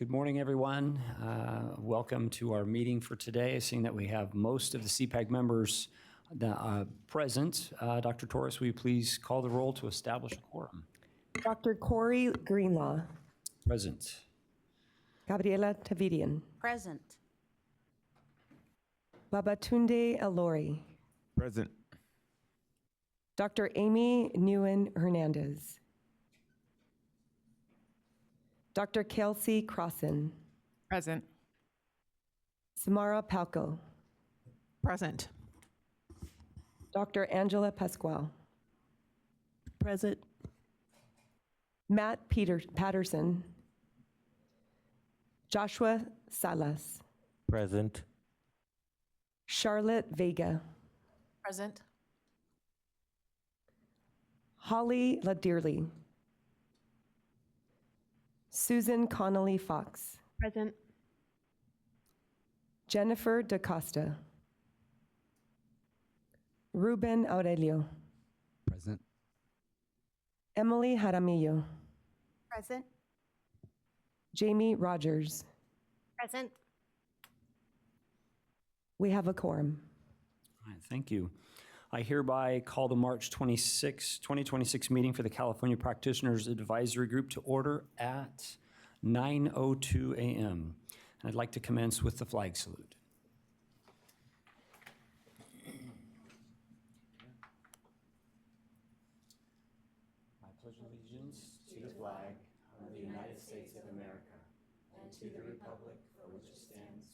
Good morning, everyone. Welcome to our meeting for today. Seeing that we have most of the CPAG members present, Dr. Torres, will you please call the roll to establish a quorum? Dr. Corey Greenlaw. Present. Gabriela Tavidian. Present. Babatunde Elori. Present. Dr. Amy Nguyen Hernandez. Dr. Kelsey Crossan. Present. Samara Palco. Present. Dr. Angela Pasquale. Present. Matt Patterson. Joshua Salas. Present. Charlotte Vega. Present. Holly LaDearly. Susan Connolly Fox. Present. Jennifer DaCosta. Ruben Aurelio. Present. Emily Jaramillo. Present. Jamie Rogers. Present. We have a quorum. All right, thank you. I hereby call the March 2026 meeting for the California Practitioners Advisory Group to order at 9:02 a.m. And I'd like to commence with the flag salute. I pledge allegiance to the flag of the United States of America and to the republic for which it stands,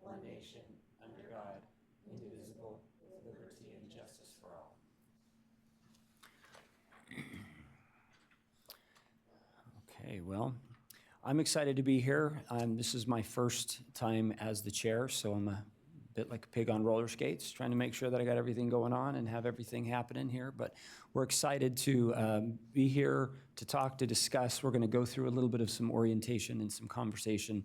one nation, under God, indivisible, with liberty and justice for all. Okay, well, I'm excited to be here. This is my first time as the chair, so I'm a bit like a pig on roller skates, trying to make sure that I got everything going on and have everything happening here. But we're excited to be here to talk, to discuss. We're going to go through a little bit of some orientation and some conversation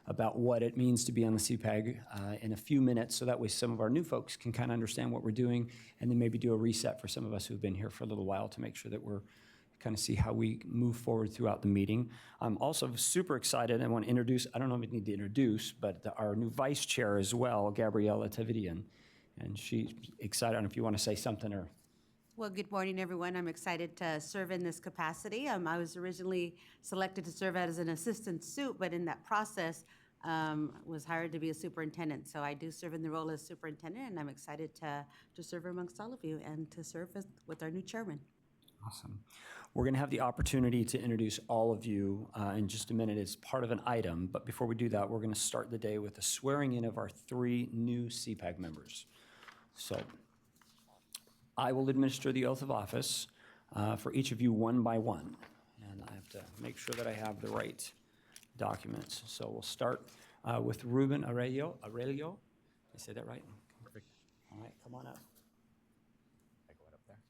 about what it means to be on the CPAG in a few minutes, so that way some of our new folks can kind of understand what we're doing, and then maybe do a reset for some of us who've been here for a little while to make sure that we're kind of see how we move forward throughout the meeting. I'm also super excited. I want to introduce, I don't know if I need to introduce, but our new vice chair as well, Gabriela Tavidian. And she's excited. I don't know if you want to say something or. Well, good morning, everyone. I'm excited to serve in this capacity. I was originally selected to serve as an assistant sup, but in that process, was hired to be a superintendent. So I do serve in the role as superintendent, and I'm excited to serve amongst all of you and to serve with our new chairman. Awesome. We're going to have the opportunity to introduce all of you in just a minute as part of an item. But before we do that, we're going to start the day with the swearing in of our 3 new CPAG members. So I will administer the oath of office for each of you one by one. And I have to make sure that I have the right documents. So we'll start with Ruben Aurelio. Did I say that right? Perfect. All right, come on up. I go up there.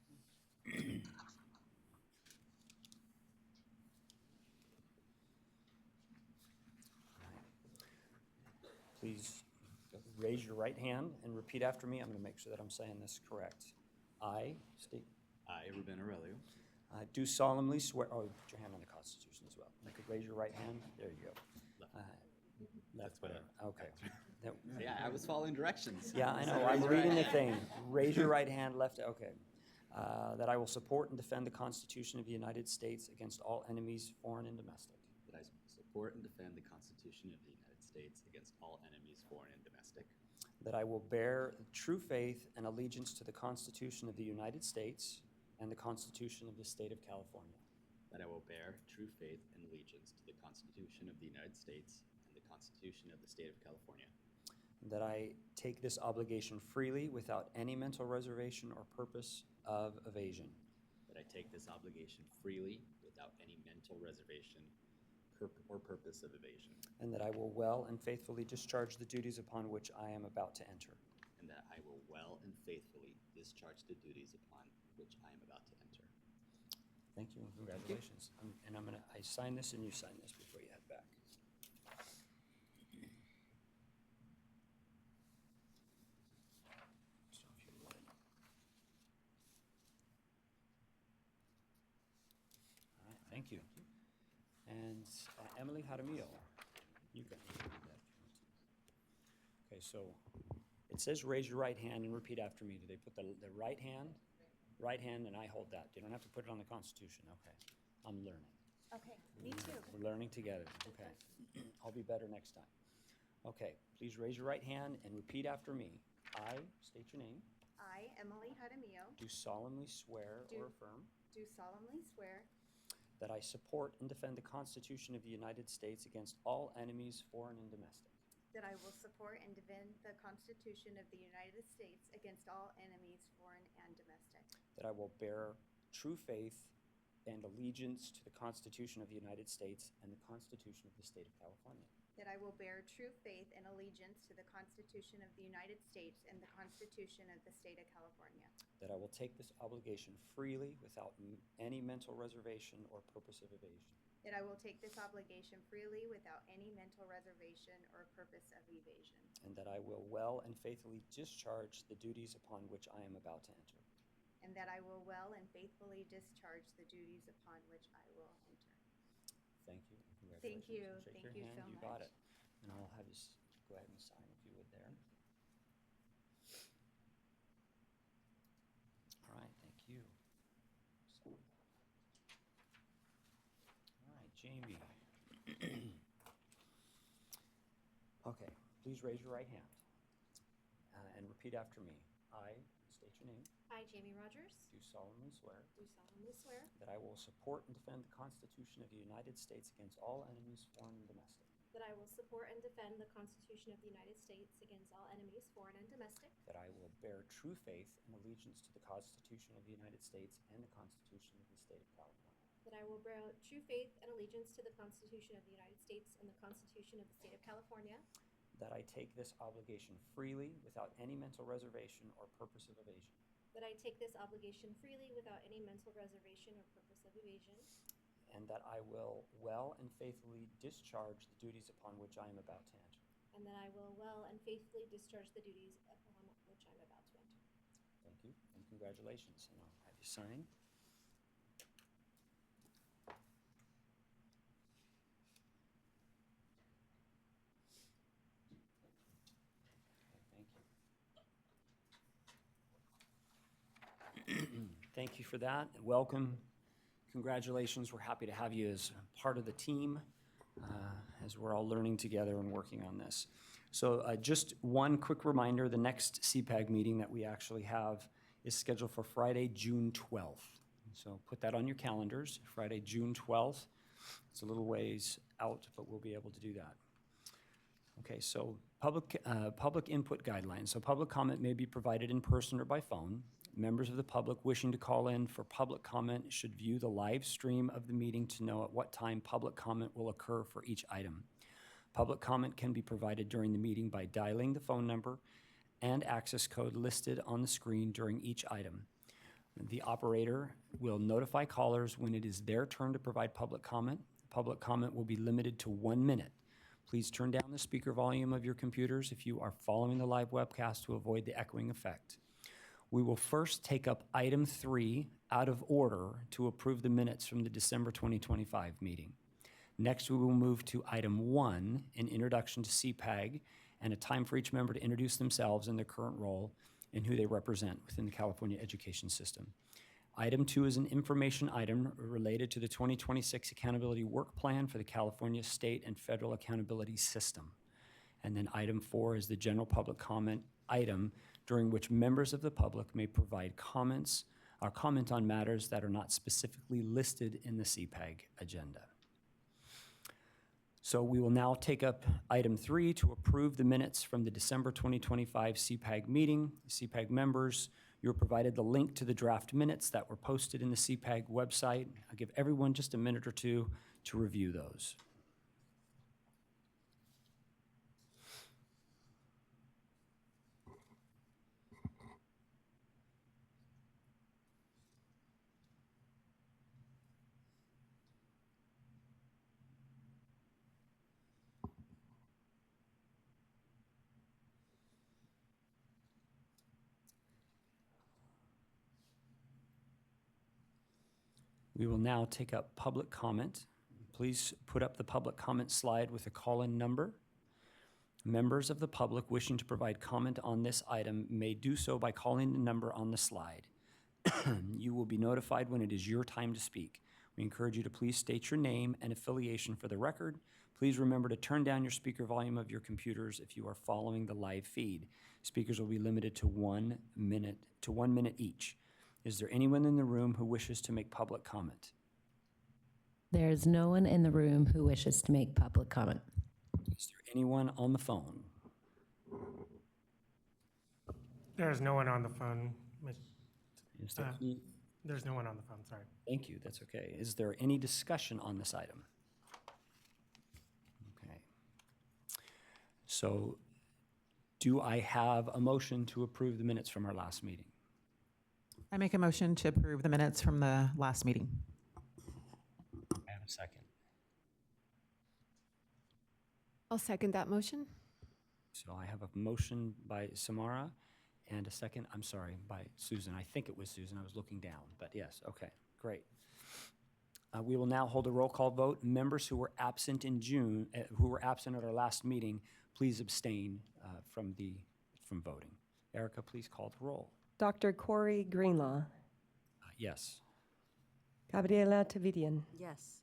Please raise your right hand and repeat after me. I'm going to make sure that I'm saying this correct. I state. I, Ruben Aurelio, Do solemnly swear. Oh, put your hand on the Constitution as well. You could raise your right hand. There you go. Left. That's whatever. Okay. That- Yeah, I was following directions. Yeah, I know. So I'm raise your reading the right thing. Raise your right hand, left. Okay. That I will support and defend the Constitution of the United States against all enemies, foreign and domestic. That I support and defend the Constitution of the United States against all enemies, foreign and domestic. That I will bear true faith and allegiance to the Constitution of the United States and the Constitution of the State of California. That I will bear true faith and allegiance to the Constitution of the United States and the Constitution of the State of California. That I take this obligation freely without any mental reservation or purpose of evasion. That I take this obligation freely without any mental reservation or purpose of evasion. And that I will well and faithfully discharge the duties upon which I am about to enter. And that I will well and faithfully discharge the duties upon which I am about to enter. Thank you and congratulations. And I sign this and you sign this before you head back. So if you would. All right, thank you. And Emily Jaramillo. You can. Okay, so it says raise your right hand and repeat after me. Do they put the right hand? Right hand, and I hold that. You don't have to put it on the Constitution. Okay. I'm learning. Okay, me too. We're learning together. Okay. I'll be better next time. Okay, please raise your right hand and repeat after me. I state your name. I, Emily Jaramillo, Do solemnly swear or Do- affirm do solemnly swear that I support and defend the Constitution of the United States against all enemies, foreign and domestic. that I will support and defend the Constitution of the United States against all enemies, foreign and domestic. That I will bear true faith and allegiance to the Constitution of the United States and the Constitution of the State of California. That I will bear true faith and allegiance to the Constitution of the United States and the Constitution of the State of California. That I will take this obligation freely without any mental reservation or purpose of evasion. That I will take this obligation freely without any mental reservation or purpose of evasion. And that I will well and faithfully discharge the duties upon which I am about to enter. And that I will well and faithfully discharge the duties upon which I will enter. Thank you. and Thank you. congratulations. Shake Thank your you hand. so You got much. it. And I'll have you go ahead and sign if you would there. All right, thank you. All right, Jamie. Okay, please raise your right hand and repeat after me. I state your name. I, Jamie Rogers, Do solemnly swear do solemnly swear that I will support and defend the Constitution of the United States against all enemies, foreign and domestic. that I will support and defend the Constitution of the United States against all enemies, foreign and domestic, That I will bear true faith and allegiance to the Constitution of the United States and the Constitution of the State of California. that I will bear true faith and allegiance to the Constitution of the United States and the Constitution of the State of California, That I take this obligation freely without any mental reservation or purpose of evasion. that I take this obligation freely without any mental reservation or purpose of evasion, And that I will well and faithfully discharge the duties upon which I am about to enter. and that I will well and faithfully discharge the duties upon which I'm about to enter. Thank you and congratulations. And I'll have you sign. Thank you. Thank you for that. Welcome. Congratulations. We're happy to have you as part of the team as we're all learning together and working on this. So just one quick reminder, the next CPAG meeting that we actually have is scheduled for Friday, June 12th. So put that on your calendars, Friday, June 12th. It's a little ways out, but we'll be able to do that. Okay, so public input guidelines. So public comment may be provided in person or by phone. Members of the public wishing to call in for public comment should view the live stream of the meeting to know at what time public comment will occur for each item. Public comment can be provided during the meeting by dialing the phone number and access code listed on the screen during each item. The operator will notify callers when it is their turn to provide public comment. Public comment will be limited to 1 minute. Please turn down the speaker volume of your computers if you are following the live webcast to avoid the echoing effect. We will first take up item 3 out of order to approve the minutes from the December 2025 meeting. Next, we will move to item 1, an introduction to CPAG, and a time for each member to introduce themselves and their current role and who they represent within the California education system. Item 2 is an information item related to the 2026 Accountability Work Plan for the California State and Federal Accountability System. And then item 4 is the general public comment item during which members of the public may provide comments or comment on matters that are not specifically listed in the CPAG agenda. So we will now take up item 3 to approve the minutes from the December 2025 CPAG meeting. CPAG members, you were provided the link to the draft minutes that were posted in the CPAG website. I'll give everyone just a minute or two to review those. We will now take up public comment. please put up the public comment slide with a call-in number. Members of the public wishing to provide comment on this item may do so by calling the number on the slide. You will be notified when it is your time to speak. We encourage you to please state your name and affiliation for the record. Please remember to turn down your speaker volume of your computers if you are following the live feed. Speakers will be limited to 1 minute each. Is there anyone in the room who wishes to make public comment? There is no one in the room who wishes to make public comment. Is there anyone on the phone? There's no one on the phone. Is there any? There's no one on the phone, sorry. Thank you, that's okay. Is there any discussion on this item? Okay. So do I have a motion to approve the minutes from our last meeting? I make a motion to approve the minutes from the last meeting. I have a second. I'll second that motion. So I have a motion by Samara and a second, I'm sorry, by Susan. I think it was Susan, I was looking down, but yes, okay, great. We will now hold a roll call vote. Members who were absent in June, who were absent at our last meeting, please abstain from voting. Erica, please call the roll. Dr. Corey Greenlaw, Yes. Gabriela Tavidian, Yes.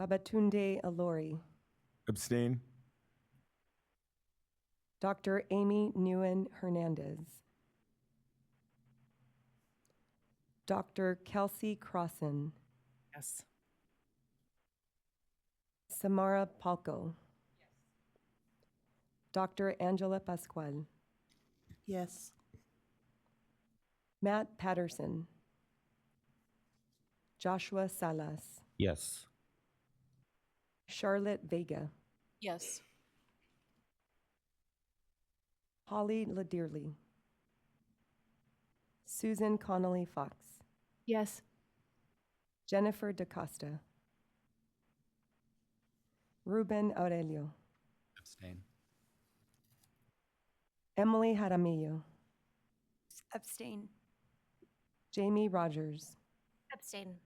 Babatunde Alori, Abstain. Dr. Amy Nguyen Hernandez, Dr. Kelsey Crossan, Yes. Samara Palco, Dr. Angela Pascual, Yes. Matt Patterson, Joshua Salas, Yes. Charlotte Vega, Yes. Holly Ladearly, Susan Connolly Fox, Yes. Jennifer DaCosta, Ruben Aurelio, Abstain. Emily Jaramillo, Abstain. Jamie Rogers, Abstain.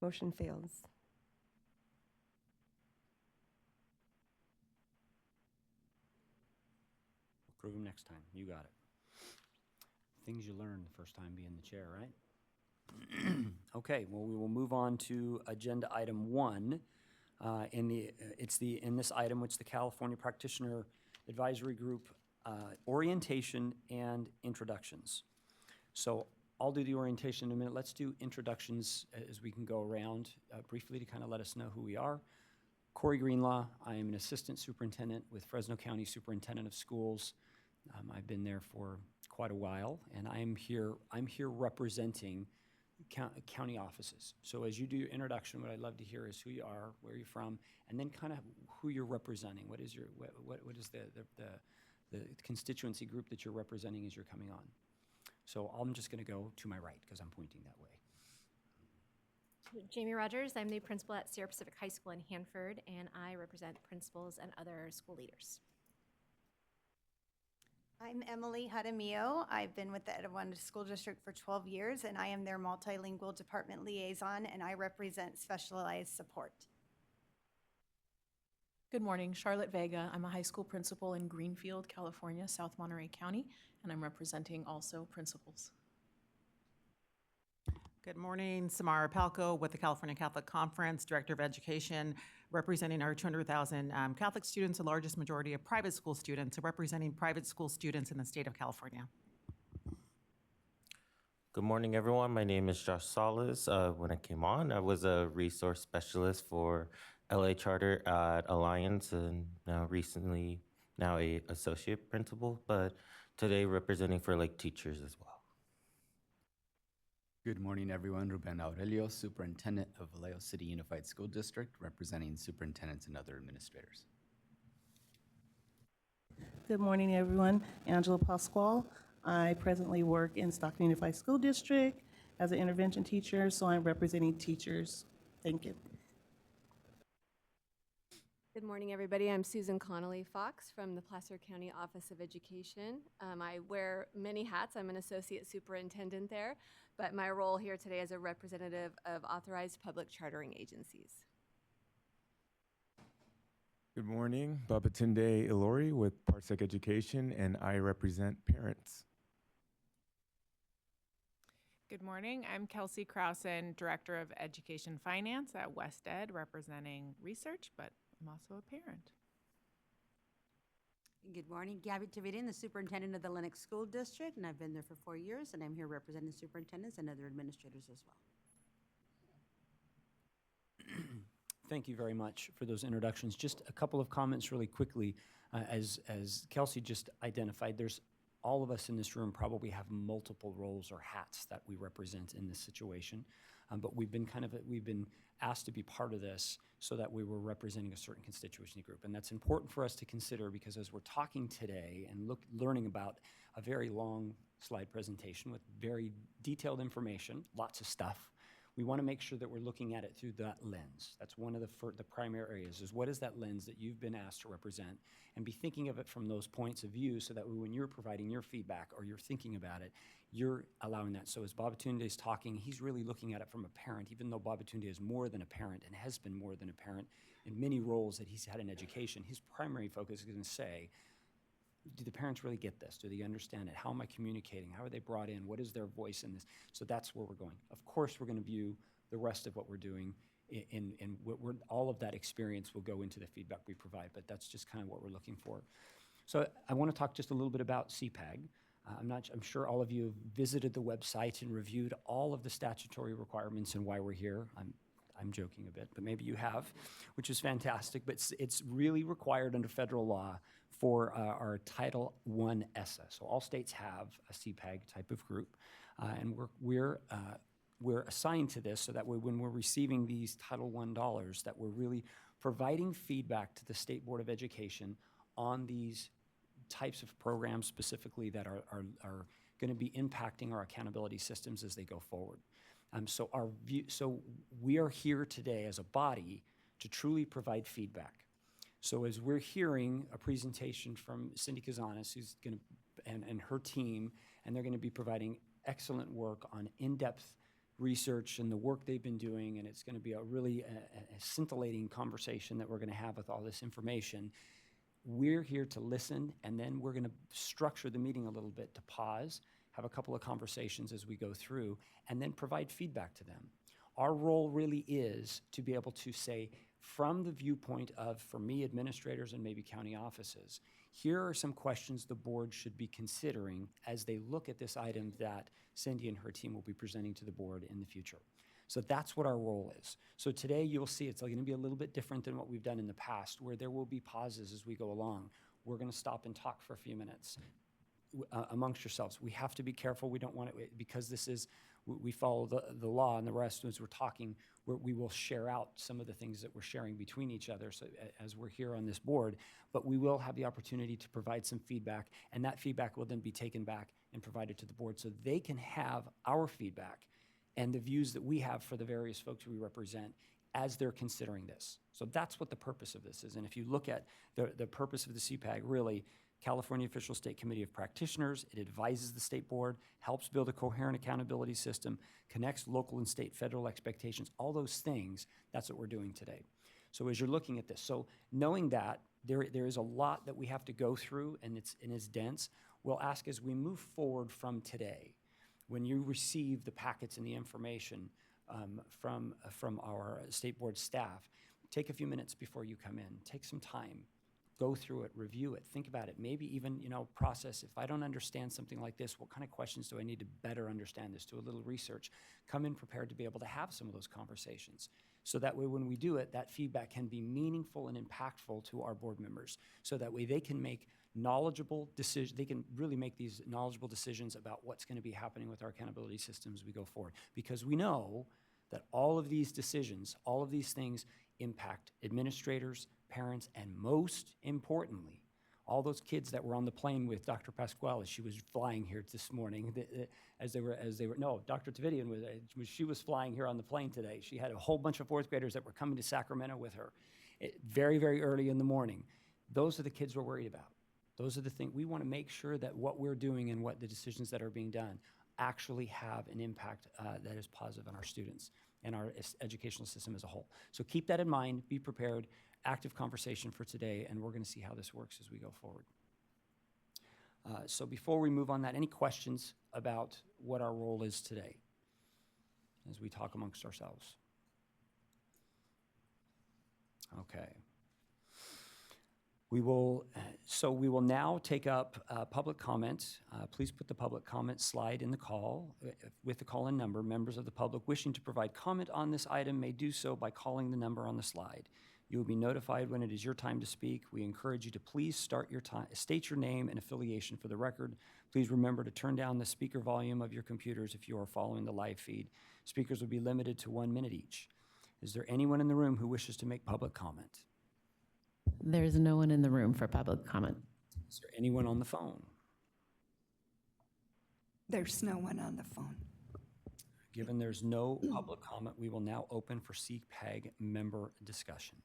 motion fails. Approve them next time. You got it. Things you learn the first time being the chair, right? Okay, well, we will move on to agenda item 1. In this item, which the California Practitioner Advisory Group orientation and introductions. So I'll do the orientation in a minute. Let's do introductions as we can go around briefly to kind of let us know who we are. Corey Greenlaw, I am an assistant superintendent with Fresno County Superintendent of Schools. I've been there for quite a while, and I'm here representing county offices. So as you do your introduction, what I'd love to hear is who you are, where you're from, and then kind of who you're representing. What is what is the constituency group that you're representing as you're coming on? So I'm just going to go to my right because I'm pointing that way. Jamie Rogers. I'm the principal at Sierra Pacific High School in Hanford, and I represent principals and other school leaders. I'm Emily Jaramillo. I've been with the Etiwanda School District for 12 years, and I am their multilingual department liaison, and I represent specialized support. Good morning, Charlotte Vega. I'm a high school principal in Greenfield, California, South Monterey County, and I'm representing also principals. Good morning, Samara Palco with the California Catholic Conference, Director of Education, representing our 200,000 Catholic students, the largest majority of private school students, so representing private school students in the state of California. Good morning, everyone. My name is Josh Salas. When I came on, I was a resource specialist for LA Charter at Alliance, and now a associate principal, but today representing for like teachers as well. Good morning, everyone. Ruben Aurelio, Superintendent of Vallejo City Unified School District, representing superintendents and other administrators. Good morning, everyone. Angela Pascual. I presently work in Stockton Unified School District as an intervention teacher, so I'm representing teachers. Thank you. Good morning, everybody. I'm Susan Connolly Fox from the Placer County Office of Education. I wear many hats. I'm an associate superintendent there, but my role here today is a representative of authorized public chartering agencies. Good morning, Babatunde Ilori with Parsec Education, and I represent parents. Good morning, I'm Kelsey Krausen, Director of Education Finance at West Ed, representing research, but I'm also a parent. Good morning, Gabby Tavidian, the superintendent of the Lenox School District, and I've been there for 4 years, and I'm here representing superintendents and other administrators as well. Thank you very much for those introductions. Just a couple of comments really quickly. As Kelsey just identified, there's all of us in this room probably have multiple roles or hats that we represent in this situation. But we've been asked to be part of this so that we were representing a certain constituency group. And that's important for us to consider because as we're talking today and learning about a very long slide presentation with very detailed information, lots of stuff, we want to make sure that we're looking at it through that lens. That's one of the primary areas, is what is that lens that you've been asked to represent, and be thinking of it from those points of view so that when you're providing your feedback or you're thinking about it, you're allowing that. So as Babatunde is talking, he's really looking at it from a parent, even though Babatunde is more than a parent and has been more than a parent in many roles that he's had in education. His primary focus is going to say, do the parents really get this? Do they understand it? How am I communicating? How are they brought in? What is their voice in this? So that's where we're going. Of course, we're going to view the rest of what we're doing all of that experience will go into the feedback we provide, but that's just kind of what we're looking for. So I want to talk just a little bit about CPAG. I'm sure all of you have visited the website and reviewed all of the statutory requirements and why we're here. I'm joking a bit, but maybe you have, which is fantastic, but it's really required under federal law for our Title I ESSA. So all states have a CPAG type of group, and we're assigned to this so that when we're receiving these Title I dollars, that we're really providing feedback to the State Board of Education on these types of programs specifically that are going to be impacting our accountability systems as they go forward. So we are here today as a body to truly provide feedback. So as we're hearing a presentation from Cindy Kazanis, who's going to, and her team, and they're going to be providing excellent work on in-depth research and the work they've been doing, and it's going to be a really scintillating conversation that we're going to have with all this information. We're here to listen, and then we're going to structure the meeting a little bit to pause, have a couple of conversations as we go through, and then provide feedback to them. Our role really is to be able to say, from the viewpoint of, for me, administrators and maybe county offices, here are some questions the board should be considering as they look at this item that Cindy and her team will be presenting to the board in the future. So that's what our role is. So today you'll see it's going to be a little bit different than what we've done in the past, where there will be pauses as we go along. We're going to stop and talk for a few minutes amongst yourselves. We have to be careful. We don't want it, because this is, we follow the law, and the rest, as we're talking, we will share out some of the things that we're sharing between each other so, as we're here on this board, but we will have the opportunity to provide some feedback, and that feedback will then be taken back and provided to the board so they can have our feedback and the views that we have for the various folks we represent as they're considering this. So that's what the purpose of this is. And if you look at the purpose of the CPAG, really, California Official State Committee of Practitioners, it advises the state board, helps build a coherent accountability system, connects local and state federal expectations, all those things, that's what we're doing today. So as you're looking at this, so knowing that there is a lot that we have to go through, and it's dense, we'll ask as we move forward from today, when you receive the packets and the information from our state board staff, take a few minutes before you come in, take some time, go through it, review it, think about it, maybe even, process. If I don't understand something like this, what kind of questions do I need to better understand this? Do a little research. Come in prepared to be able to have some of those conversations. So that way when we do it, that feedback can be meaningful and impactful to our board members. So that way they can make knowledgeable decisions, they can really make these knowledgeable decisions about what's going to be happening with our accountability systems as we go forward. Because we know that all of these decisions, all of these things impact administrators, parents, and most importantly, all those kids that were on the plane with Dr. Pasquale as she was flying here this morning, Dr. Tavidian she was flying here on the plane today. She had a whole bunch of fourth graders that were coming to Sacramento with her. very, very early in the morning. Those are the kids we're worried about. Those are the things, we want to make sure that what we're doing and what the decisions that are being done actually have an impact that is positive on our students and our educational system as a whole. So keep that in mind, be prepared, active conversation for today, and we're going to see how this works as we go forward. So before we move on that, any questions about what our role is today as we talk amongst ourselves? Okay. We will now take up public comment. Please put the public comment slide in the call with the call-in number. Members of the public wishing to provide comment on this item may do so by calling the number on the slide. You will be notified when it is your time to speak. We encourage you to please state your name and affiliation for the record. Please remember to turn down the speaker volume of your computers if you are following the live feed. Speakers will be limited to 1 minute each. Is there anyone in the room who wishes to make public comment? There's no one in the room for public comment. Is there anyone on the phone? There's no one on the phone. Given there's no public comment, we will now open for CPAG member discussion.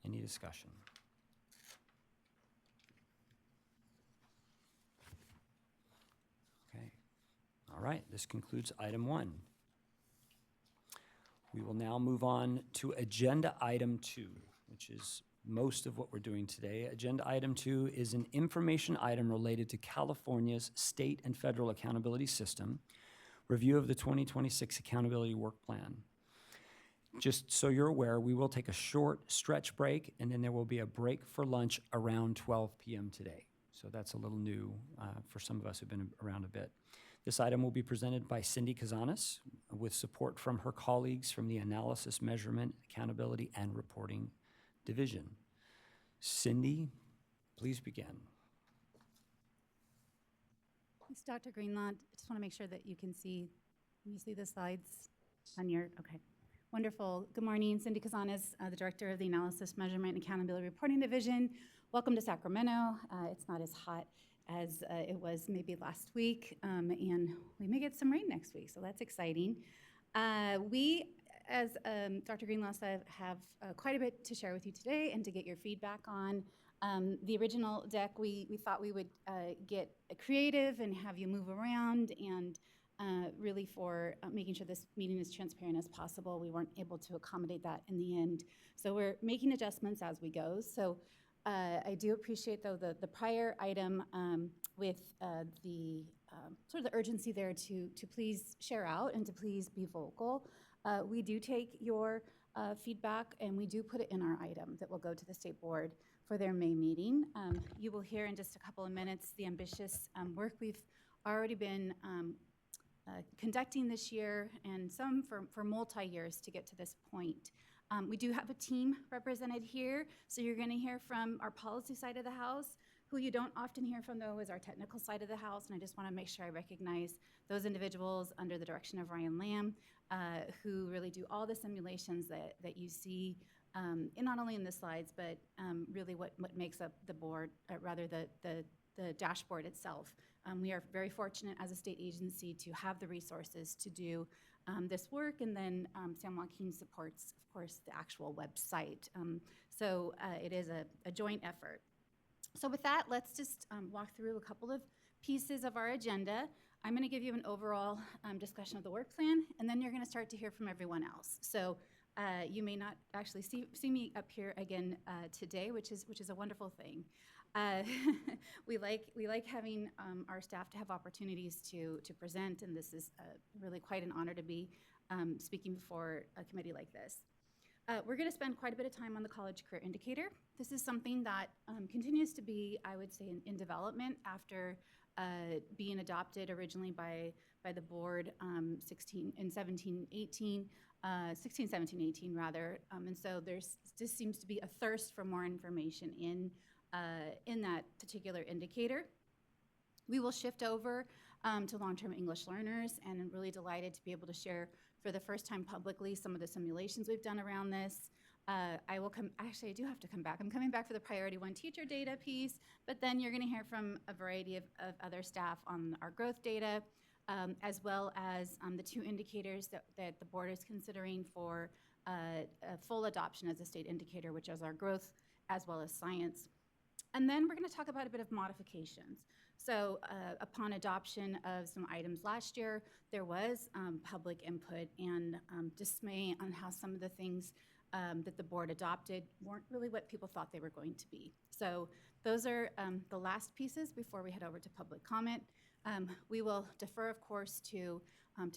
Any discussion? Okay. All right, this concludes item 1. We will now move on to agenda item 2, which is most of what we're doing today. Agenda item 2 is an information item related to California's state and federal accountability system, review of the 2026 accountability work plan. Just so you're aware, we will take a short stretch break, and then there will be a break for lunch around 12 p.m. today. So that's a little new for some of us who've been around a bit. This item will be presented by Cindy Kazanis with support from her colleagues from the Analysis, Measurement, Accountability, and Reporting Division. Cindy, please begin. Thanks, Dr. Greenlaw. I just want to make sure that you can see the slides on your, okay. Wonderful. Good morning, Cindy Kazanis, the Director of the Analysis, Measurement, and Accountability Reporting Division. Welcome to Sacramento. It's not as hot as it was maybe last week, and we may get some rain next week, so that's exciting. We, as Dr. Greenlaw said, have quite a bit to share with you today and to get your feedback on. The original deck, we thought we would get creative and have you move around and really for making sure this meeting is transparent as possible. We weren't able to accommodate that in the end. So we're making adjustments as we go. So I do appreciate, though, the prior item with the sort of the urgency there to please share out and to please be vocal. We do take your feedback and we do put it in our item that will go to the state board for their May meeting. You will hear in just a couple of minutes the ambitious work we've already been conducting this year and some for multi-years to get to this point. We do have a team represented here, so you're going to hear from our policy side of the house. Who you don't often hear from, though, is our technical side of the house, and I just want to make sure I recognize those individuals under the direction of Ryan Lamb, who really do all the simulations that you see, not only in the slides, but really what makes up the board, rather the dashboard itself. We are very fortunate as a state agency to have the resources to do this work, and then San Joaquin supports, of course, the actual website. So it is a joint effort. So with that, let's just walk through a couple of pieces of our agenda. I'm going to give you an overall discussion of the work plan, and then you're going to start to hear from everyone else. So you may not actually see me up here again today, which is a wonderful thing. We like having our staff to have opportunities to present, and this is really quite an honor to be speaking before a committee like this. We're going to spend quite a bit of time on the College Career Indicator. This is something that continues to be, I would say, in development after being adopted originally by the board 16, 17, 18 rather. And so there's just seems to be a thirst for more information in that particular indicator. We will shift over to long-term English learners, and I'm really delighted to be able to share for the first time publicly some of the simulations we've done around this. I will come, actually I do have to come back. I'm coming back for the Priority 1 teacher data piece, but then you're gonna hear from a variety of other staff on our growth data, as well as the 2 indicators that the board is considering for a full adoption as a state indicator, which is our growth as well as science. And then we're going to talk about a bit of modifications. So upon adoption of some items last year, there was public input and dismay on how some of the things that the board adopted weren't really what people thought they were going to be. So those are the last pieces before we head over to public comment. We will defer, of course, to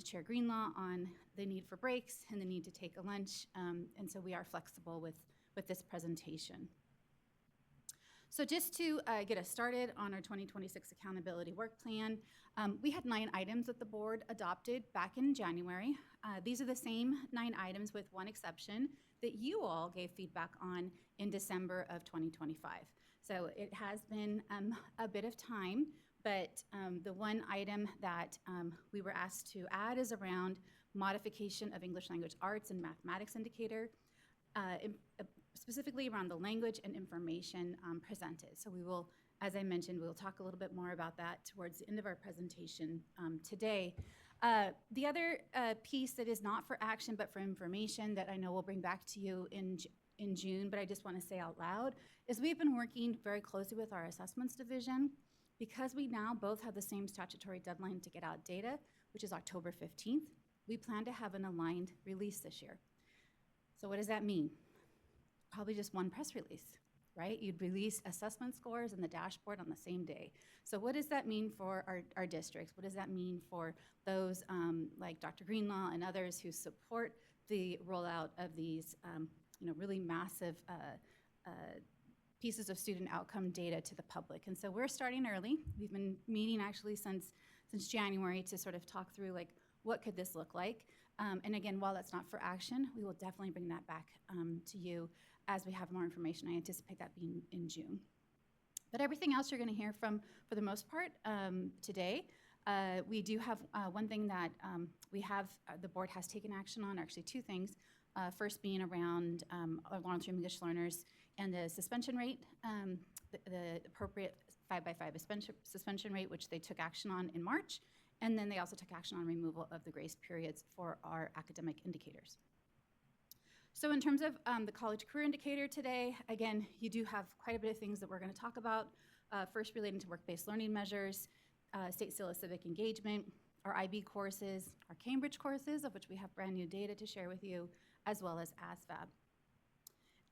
Chair Greenlaw on the need for breaks and the need to take a lunch, and so we are flexible with this presentation. So just to get us started on our 2026 accountability work plan, we had 9 items that the board adopted back in January. These are the same 9 items with one exception that you all gave feedback on in December of 2025. So it has been a bit of time, but the one item that we were asked to add is around modification of English language arts and mathematics indicator, specifically around the language and information presented. So we will, as I mentioned, we'll talk a little bit more about that towards the end of our presentation today. The other piece that is not for action but for information that I know we'll bring back to you in June, but I just want to say out loud, is we've been working very closely with our assessments division because we now both have the same statutory deadline to get out data, which is October 15th. We plan to have an aligned release this year. So what does that mean? Probably just one press release, right? You'd release assessment scores and the dashboard on the same day. So what does that mean for our districts? What does that mean for those like Dr. Greenlaw and others who support the rollout of these really massive pieces of student outcome data to the public? And so we're starting early. We've been meeting actually since January to sort of talk through like what could this look like. And again, while that's not for action, we will definitely bring that back to you as we have more information. I anticipate that being in June. But everything else you're going to hear from, for the most part, today. We do have one thing that we have, the board has taken action on, actually 2 things. First being around our long-term English learners and the suspension rate, the appropriate 5x5 suspension rate, which they took action on in March. And then they also took action on removal of the grace periods for our academic indicators. So in terms of the college career indicator today, again, you do have quite a bit of things that we're going to talk about. First, relating to work-based learning measures, state seal of civic engagement, our IB courses, our Cambridge courses, of which we have brand new data to share with you, as well as ASVAB.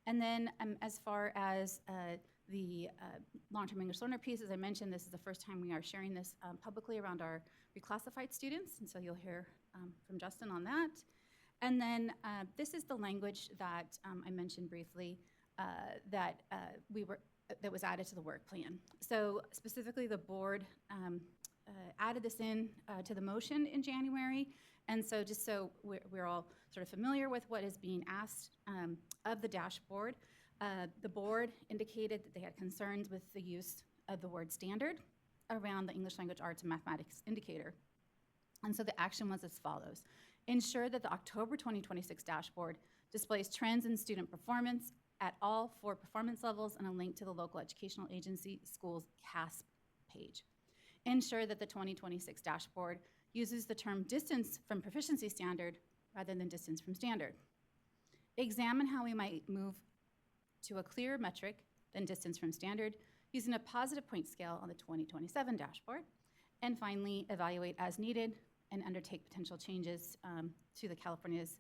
And then as far as the long-term English learner piece, as I mentioned, this is the first time we are sharing this publicly around our reclassified students, and so you'll hear from Justin on that. And then this is the language that I mentioned briefly that was added to the work plan. So specifically, the board added this in to the motion in January, and so just so we're all sort of familiar with what is being asked of the dashboard, the board indicated that they had concerns with the use of the word standard around the English language arts and mathematics indicator. And so the action was as follows. Ensure that the October 2026 dashboard displays trends in student performance at all 4 performance levels and a link to the local educational agency school's CASP page. Ensure that the 2026 dashboard uses the term distance from proficiency standard rather than distance from standard. Examine how we might move to a clearer metric than distance from standard using a positive point scale on the 2027 dashboard. And finally, evaluate as needed and undertake potential changes to the California's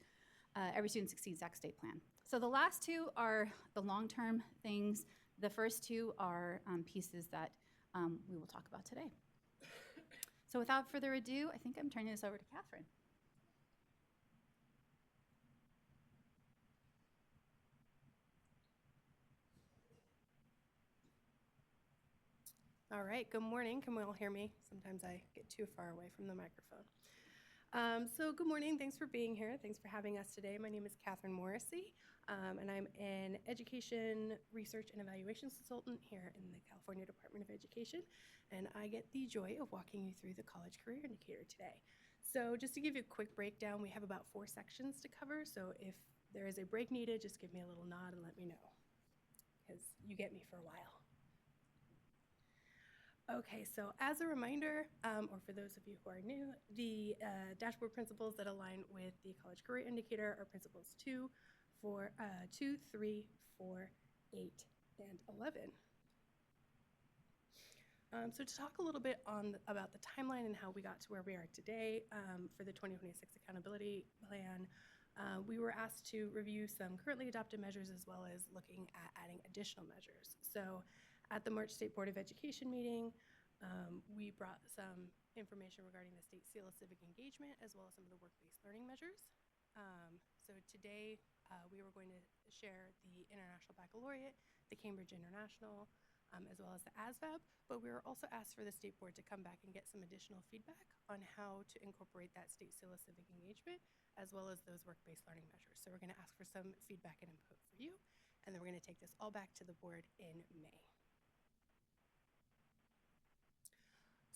Every Student Succeeds Act state plan. So the last 2 are the long-term things. The first 2 are pieces that we will talk about today. So without further ado, I think I'm turning this over to Catherine. All right, good morning. Can we all hear me? Sometimes I get too far away from the microphone. So good morning, thanks for being here. Thanks for having us today. My name is Catherine Morrissey, and I'm an education research and evaluation consultant here in the California Department of Education, and I get the joy of walking you through the College Career Indicator today. So just to give you a quick breakdown, we have about 4 sections to cover, so if there is a break needed, just give me a little nod and let me know, because you get me for a while. Okay, so as a reminder, or for those of you who are new, the dashboard principles that align with the College Career Indicator are principles 2, 3, 4, 8, and 11. So to talk a little bit about the timeline and how we got to where we are today for the 2026 Accountability Plan, we were asked to review some currently adopted measures as well as looking at adding additional measures. So at the March State Board of Education meeting, we brought some information regarding the State Seal of Civic Engagement as well as some of the work-based learning measures. So today we were going to share the International Baccalaureate, the Cambridge International, as well as the ASVAB, but we were also asked for the State Board to come back and get some additional feedback on how to incorporate that State Seal of Civic Engagement as well as those work-based learning measures. So we're going to ask for some feedback and input for you, and then we're going to take this all back to the board in May.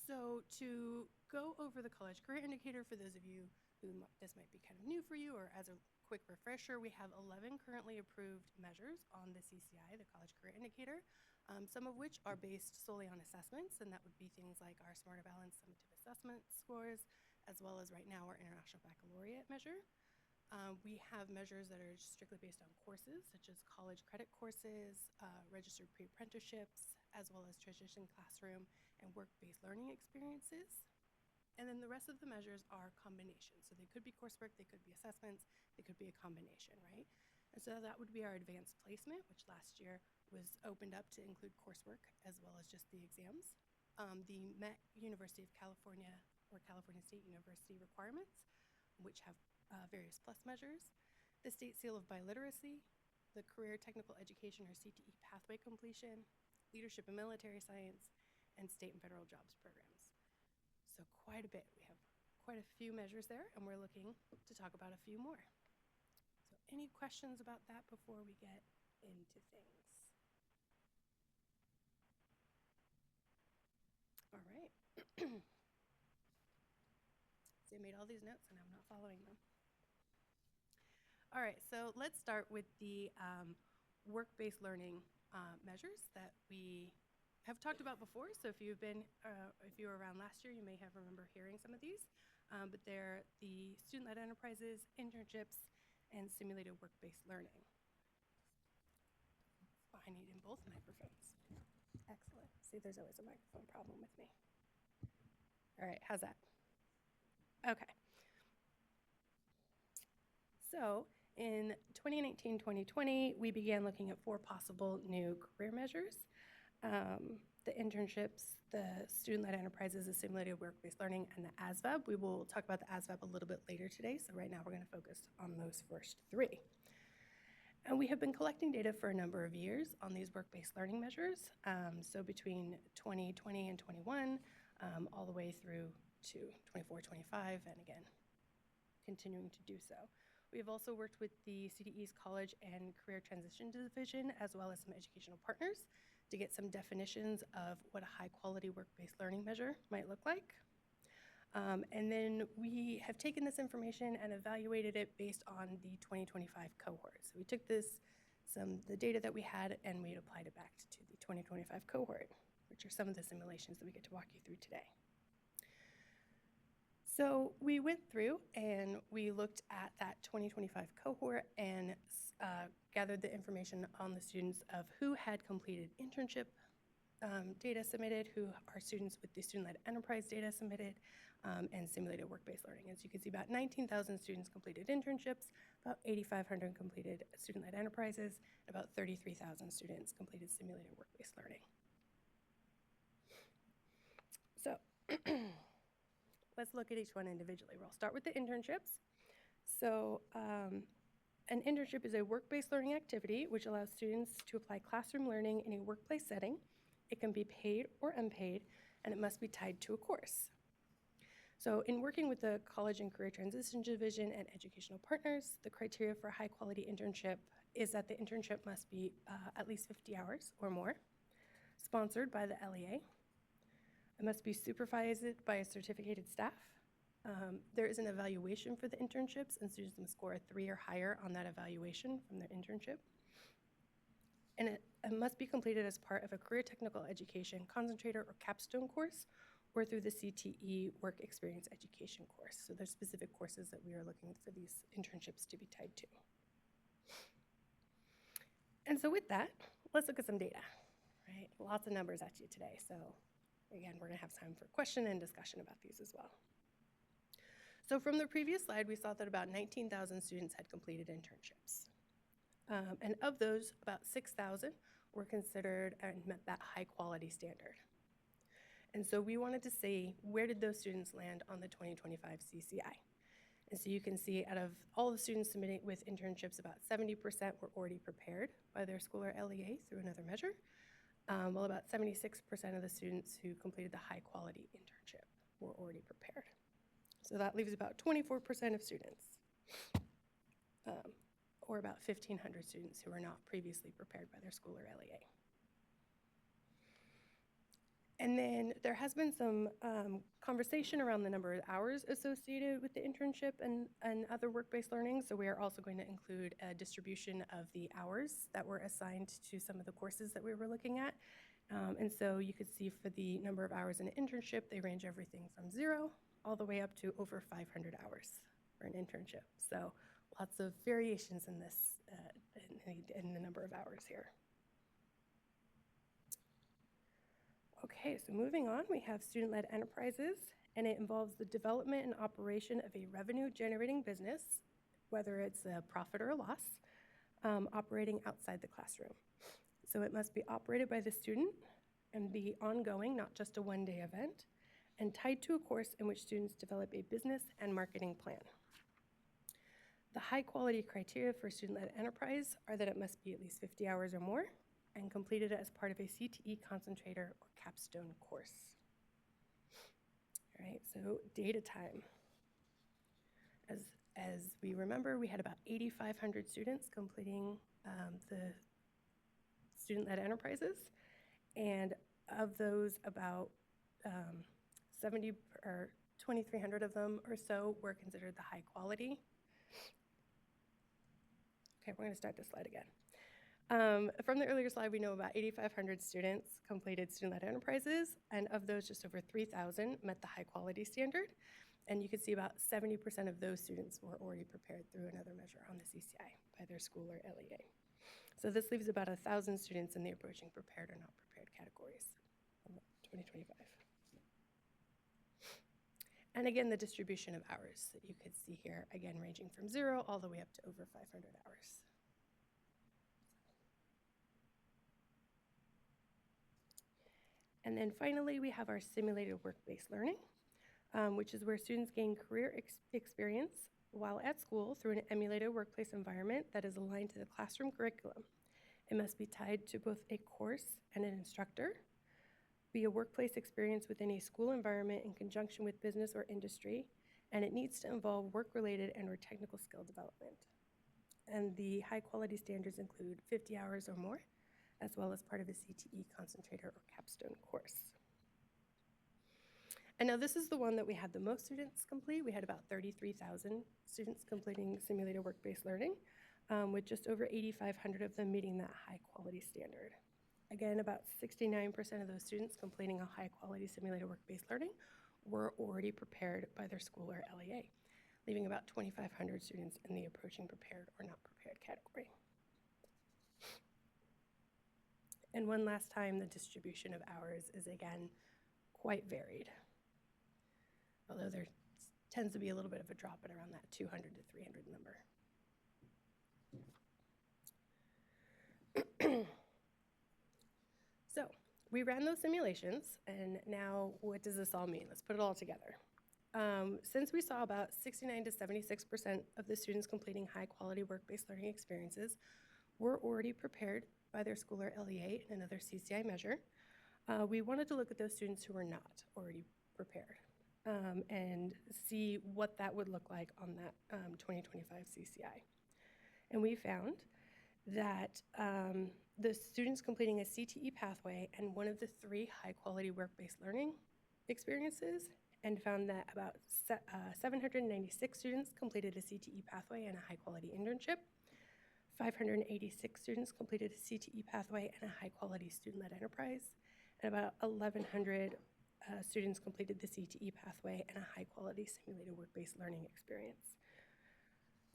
So to go over the College Career Indicator, for those of you who this might be kind of new for you, or as a quick refresher, we have 11 currently approved measures on the CCI, the College Career Indicator, some of which are based solely on assessments, and that would be things like our Smarter Balance summative assessment scores, as well as right now our International Baccalaureate measure. We have measures that are strictly based on courses, such as college credit courses, registered pre-apprenticeships, as well as transition classroom and work-based learning experiences. And then the rest of the measures are combinations. So they could be coursework, they could be assessments, they could be a combination, right? And so that would be our advanced placement, which last year was opened up to include coursework as well as just the exams. The Met University of California or California State University requirements, which have various plus measures, the State Seal of Biliteracy, the Career Technical Education or CTE pathway completion, Leadership in Military Science, and state and federal jobs programs. So quite a bit. We have quite a few measures there, and we're looking to talk about a few more. So any questions about that before we get into things? All right. So I made all these notes, and I'm not following them. All right, so let's start with the work-based learning measures that we have talked about before. So if you were around last year, you may have remember hearing some of these, but they're the student-led enterprises, internships, and simulated work-based learning. Oh, I need in both microphones. Excellent. See, there's always a microphone problem with me. All right, how's that? Okay. So in 2019-2020, we began looking at 4 possible new career measures. The internships, the student-led enterprises, the simulated work-based learning, and the ASVAB. We will talk about the ASVAB a little bit later today, so right now we're going to focus on those first 3. And we have been collecting data for a number of years on these work-based learning measures, so between 2020 and 21, all the way through to 24, 25, and again, continuing to do so. We have also worked with the CDE's College and Career Transition Division, as well as some educational partners, to get some definitions of what a high-quality work-based learning measure might look like. And then we have taken this information and evaluated it based on the 2025 cohort. So we took the data that we had, and we applied it back to the 2025 cohort, which are some of the simulations that we get to walk you through today. So we went through and we looked at that 2025 cohort and gathered the information on the students of who had completed internship data submitted, who are students with the student-led enterprise data submitted, and simulated work-based learning. As you can see, about 19,000 students completed internships, about 8,500 completed student-led enterprises, and about 33,000 students completed simulated work-based learning. So let's look at each one individually. We'll start with the internships. So an internship is a work-based learning activity which allows students to apply classroom learning in a workplace setting. It can be paid or unpaid, and it must be tied to a course. So in working with the College and Career Transition Division and educational partners, the criteria for a high-quality internship is that the internship must be at least 50 hours or more, sponsored by the LEA. It must be supervised by a certificated staff. There is an evaluation for the internships, and students must score a 3 or higher on that evaluation from their internship. And a and must be completed as part of a career technical education concentrator or capstone course, or through the CTE work experience education course. So there's specific courses that we are looking for these internships to be tied to. And so with that, let's look at some data, right? Lots of numbers at you today. So again, we're gonna have time for question and discussion about these as well. So from the previous slide, we saw that about 19,000 students had completed internships. And of those, about 6,000 were considered and met that high quality standard. And so we wanted to see, where did those students land on the 2025 CCI? And so you can see out of all the students submitting with internships, about 70% were already prepared by their school or LEA through another measure, while about 76% of the students who completed the high quality internship were already prepared. So that leaves about 24% of students, or about 1,500 students who were not previously prepared by their school or LEA. And then there has been some conversation around the number of hours associated with the internship and other work-based learning. So we are also going to include a distribution of the hours that were assigned to some of the courses that we were looking at. And so you could see for the number of hours in an internship, they range everything from 0 all the way up to over 500 hours for an internship. So lots of variations in this, in the number of hours here. Okay, so moving on, we have student-led enterprises, and it involves the development and operation of a revenue-generating business, whether it's a profit or a loss, operating outside the classroom. So it must be operated by the student and be ongoing, not just a one-day event, and tied to a course in which students develop a business and marketing plan. The high-quality criteria for student-led enterprise are that it must be at least 50 hours or more and completed as part of a CTE concentrator or capstone course. All right, so data time. As we remember, we had about 8,500 students completing the student-led enterprises, and of those, about 2,300 of them or so were considered the high quality. Okay, we're going to start this slide again. From the earlier slide, we know about 8,500 students completed student-led enterprises, and of those, just over 3,000 met the high quality standard. And you can see about 70% of those students were already prepared through another measure on the CCI by their school or LEA. So this leaves about 1,000 students in the approaching prepared or not prepared categories in 2025. And again, the distribution of hours that you could see here, again, ranging from 0 all the way up to over 500 hours. And then finally, we have our simulated work-based learning, which is where students gain career experience while at school through an emulated workplace environment that is aligned to the classroom curriculum. It must be tied to both a course and an instructor, be a workplace experience within a school environment in conjunction with business or industry, and it needs to involve work-related and or technical skill development. And the high-quality standards include 50 hours or more, as well as part of a CTE concentrator or capstone course. And now this is the one that we had the most students complete. We had about 33,000 students completing simulated work-based learning, with just over 8,500 of them meeting that high-quality standard. Again, about 69% of those students completing a high-quality simulated work-based learning were already prepared by their school or LEA, leaving about 2,500 students in the approaching prepared or not prepared category. And one last time, the distribution of hours is, again, quite varied, although there tends to be a little bit of a drop at around that 200 to 300 number. So we ran those simulations, and now what does this all mean? Let's put it all together. Since we saw about 69 to 76% of the students completing high-quality work-based learning experiences were already prepared by their school or LEA in another CCI measure, we wanted to look at those students who were not already prepared and see what that would look like on that 2025 CCI. And we found that the students completing a CTE pathway and one of the 3 high-quality work-based learning experiences, and found that about 796 students completed a CTE pathway and a high-quality internship. 586 students completed a CTE pathway and a high-quality student-led enterprise, and about 1,100 students completed the CTE pathway and a high-quality simulated work-based learning experience.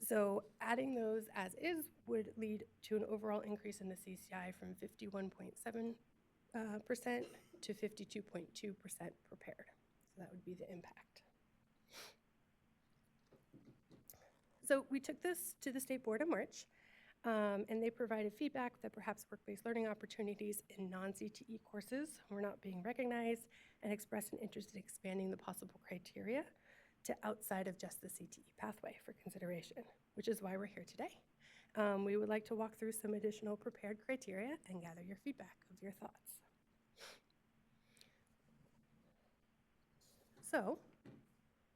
So adding those as is would lead to an overall increase in the CCI from 51.7% to 52.2% prepared. So that would be the impact. So we took this to the state board in March, and they provided feedback that perhaps work-based learning opportunities in non-CTE courses were not being recognized, and expressed an interest in expanding the possible criteria to outside of just the CTE pathway for consideration, which is why we're here today. We would like to walk through some additional prepared criteria and gather your feedback of your thoughts. So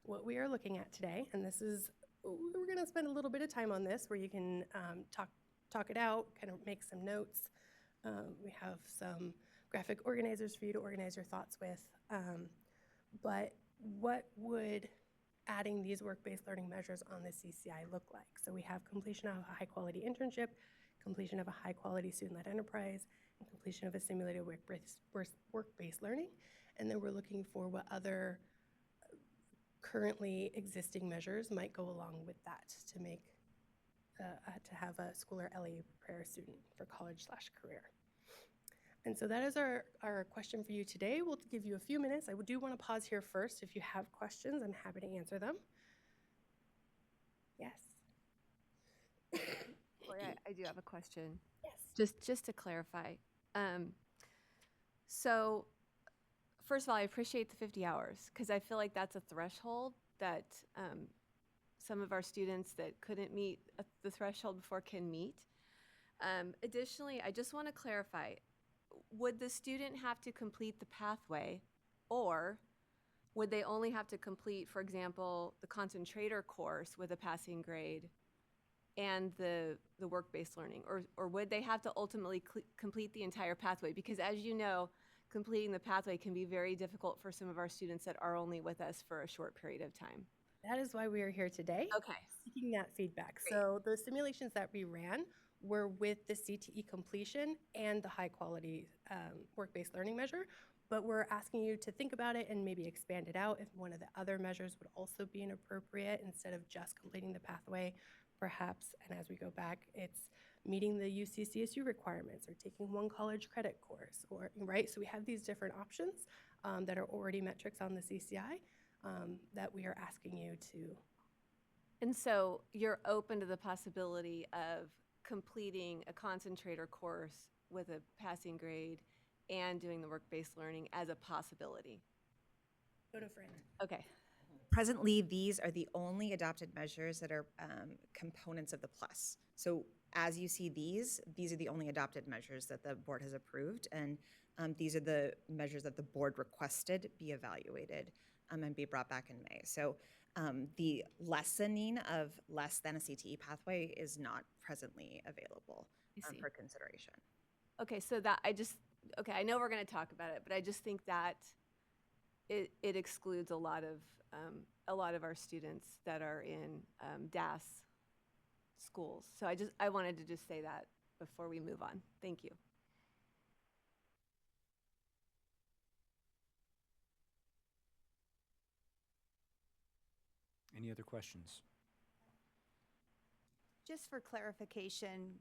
what we are looking at today, and this is, we're going to spend a little bit of time on this where you can talk it out, kind of make some notes. We have some graphic organizers for you to organize your thoughts with. But what would adding these work-based learning measures on the CCI look like? So we have completion of a high-quality internship, completion of a high-quality student-led enterprise, and completion of a simulated work-based learning. And then we're looking for what other currently existing measures might go along with that to make to have a school or LEA prepare a student for college/career. And so that is our question for you today. We'll give you a few minutes. I do want to pause here first. If you have questions, I'm happy to answer them. Yes. Lori, I do have a question. Yes. Just to clarify. So first of all, I appreciate the 50 hours because I feel like that's a threshold that some of our students that couldn't meet the threshold before can meet. Additionally, I just want to clarify, would the student have to complete the pathway, or would they only have to complete, for example, the concentrator course with a passing grade and the work-based learning, or would they have to ultimately complete the entire pathway? Because as you know, completing the pathway can be very difficult for some of our students that are only with us for a short period of time. That is why we are here today. Okay. Seeking that feedback. Great. So the simulations that we ran were with the CTE completion and the high quality work-based learning measure, but we're asking you to think about it and maybe expand it out if one of the other measures would also be inappropriate instead of just completing the pathway, perhaps. And as we go back, it's meeting the UC-CSU requirements or taking one college credit course, or right? So we have these different options that are already metrics on the CCI that we are asking you to. And so you're open to the possibility of completing a concentrator course with a passing grade and doing the work-based learning as a possibility? Go to Fran. Okay. Presently, these are the only adopted measures that are components of the PLUS. So as you see these are the only adopted measures that the board has approved, and these are the measures that the board requested be evaluated and be brought back in May. So the lessening of less than a CTE pathway is not presently available for consideration. Okay, so that I know we're going to talk about it, but I just think that it excludes a lot of our students that are in DAS schools. So I wanted to just say that before we move on. Thank you. Any other questions? Just for clarification,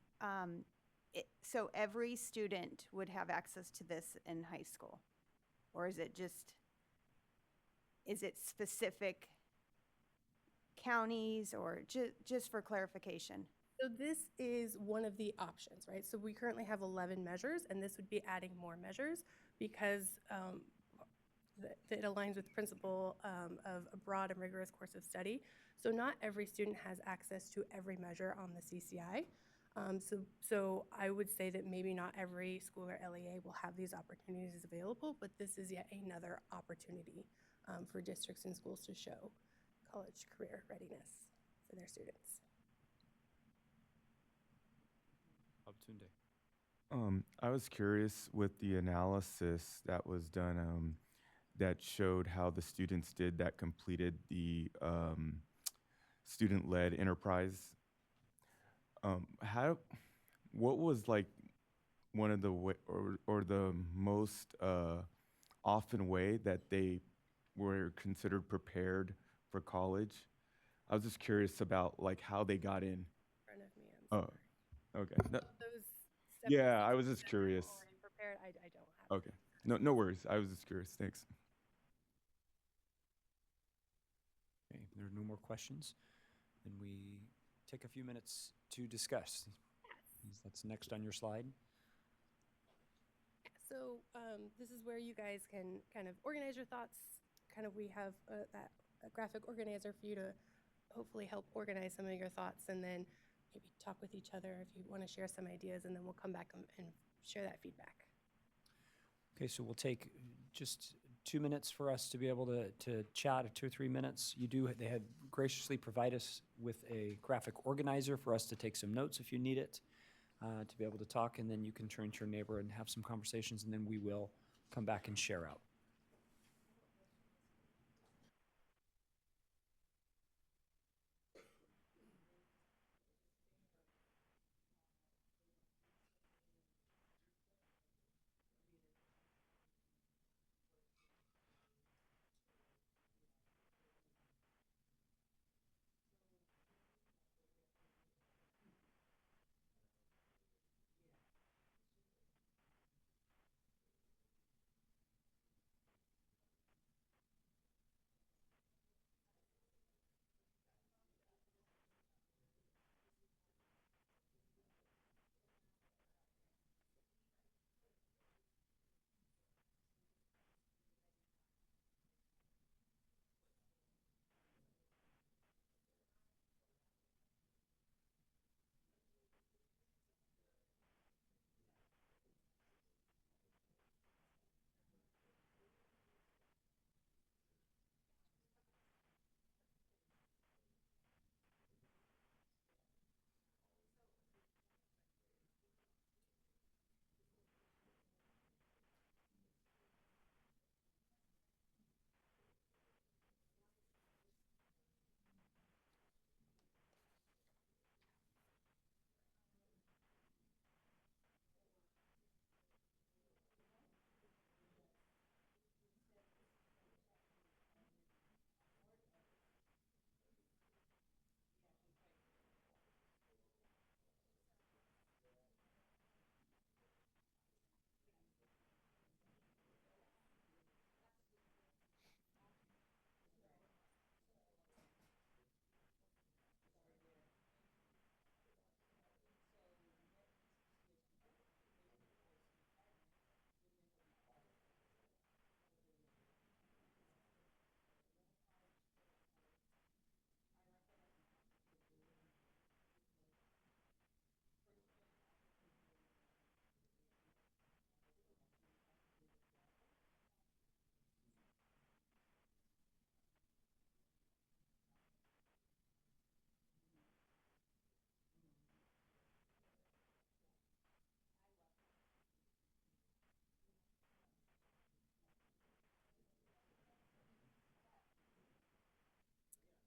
so every student would have access to this in high school? Or is it specific counties, or just for clarification? So this is one of the options, right? So we currently have 11 measures, and this would be adding more measures because it aligns with the principle of a broad and rigorous course of study. So not every student has access to every measure on the CCI. So I would say that maybe not every school or LEA will have these opportunities available, but this is yet another opportunity for districts and schools to show college career readiness for their students. I was curious with the analysis that was done that showed how the students did that completed the student-led enterprise. How, what was like one of the way, or the most often way that they were considered prepared for college? I was just curious about like how they got in. front of me, I'm sorry. Oh, okay. No, Those yeah, I was steps just that curious. were already prepared, I don't have. Okay. No, no worries. I was just curious. Thanks. Okay, if there are no more questions, then we take a few minutes to discuss. That's next on your slide. So this is where you guys can kind of organize your thoughts. Kind of we have a graphic organizer for you to hopefully help organize some of your thoughts, and then maybe talk with each other if you want to share some ideas, and then we'll come back and share that feedback. Okay, so we'll take just 2 minutes for us to be able to chat, 2 or 3 minutes. They had graciously provide us with a graphic organizer for us to take some notes if you need it, to be able to talk, and then you can turn to your neighbor and have some conversations, and then we will come back and share out.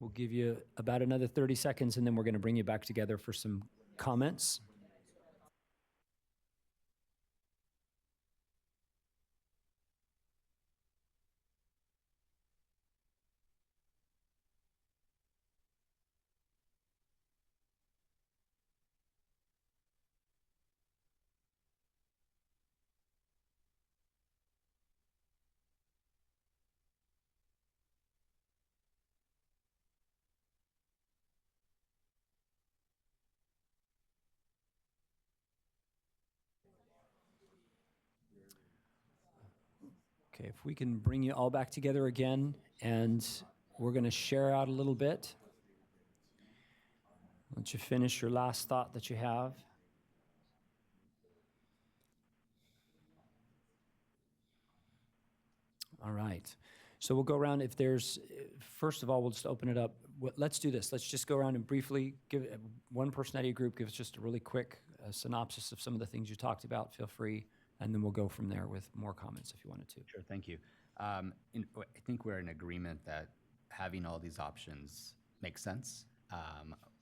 We'll give you about another 30 seconds, and then we're going to bring you back together for some comments. Okay, if we can bring you all back together again, and we're going to share out a little bit. Once you finish your last thought that you have. All right. So we'll go around. If there's, first of all, we'll just open it up. Let's do this. Let's just go around and briefly give one person out of your group, give us just a really quick synopsis of some of the things you talked about. Feel free. And then we'll go from there with more comments if you wanted to. Sure, thank you. I think we're in agreement that having all these options makes sense.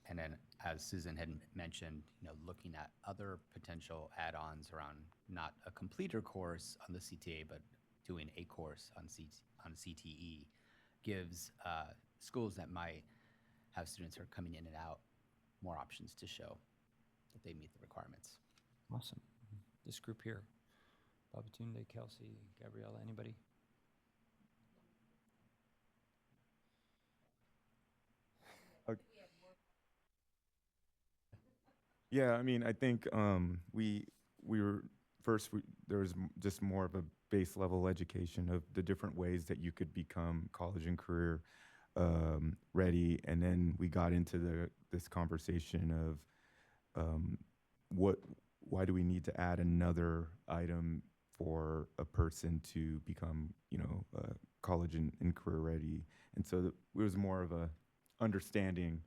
And then, as Susan had mentioned, looking at other potential add-ons around not a completer course on the CTA, but doing a course on CTE gives schools that might have students who are coming in and out more options to show that they meet the requirements. Awesome. This group here, Babatunde, Kelsey, Gabriella, anybody? Yeah, I mean, I think we were first. There was just more of a base level education of the different ways that you could become college and career ready, and then we got into this conversation of why do we need to add another item for a person to become college and career ready, and so it was more of a understanding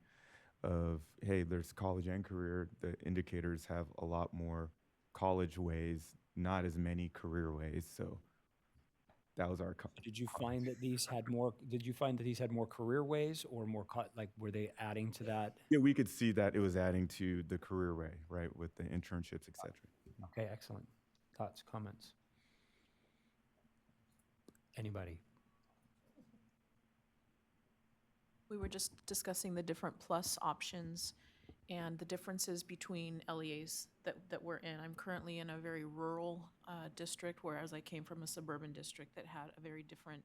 of, hey, there's college and career. The indicators have a lot more college ways, not as many career ways. So that was our. Did you find that these had more? Did you find that these had more career ways, or more like were they adding to that? Yeah, we could see that it was adding to the career way, right, with the internships, etc. Okay, excellent. Thoughts, comments? Anybody? We were just discussing the different plus options and the differences between LEAs that we're in. I'm currently in a very rural district, whereas I came from a suburban district that had a very different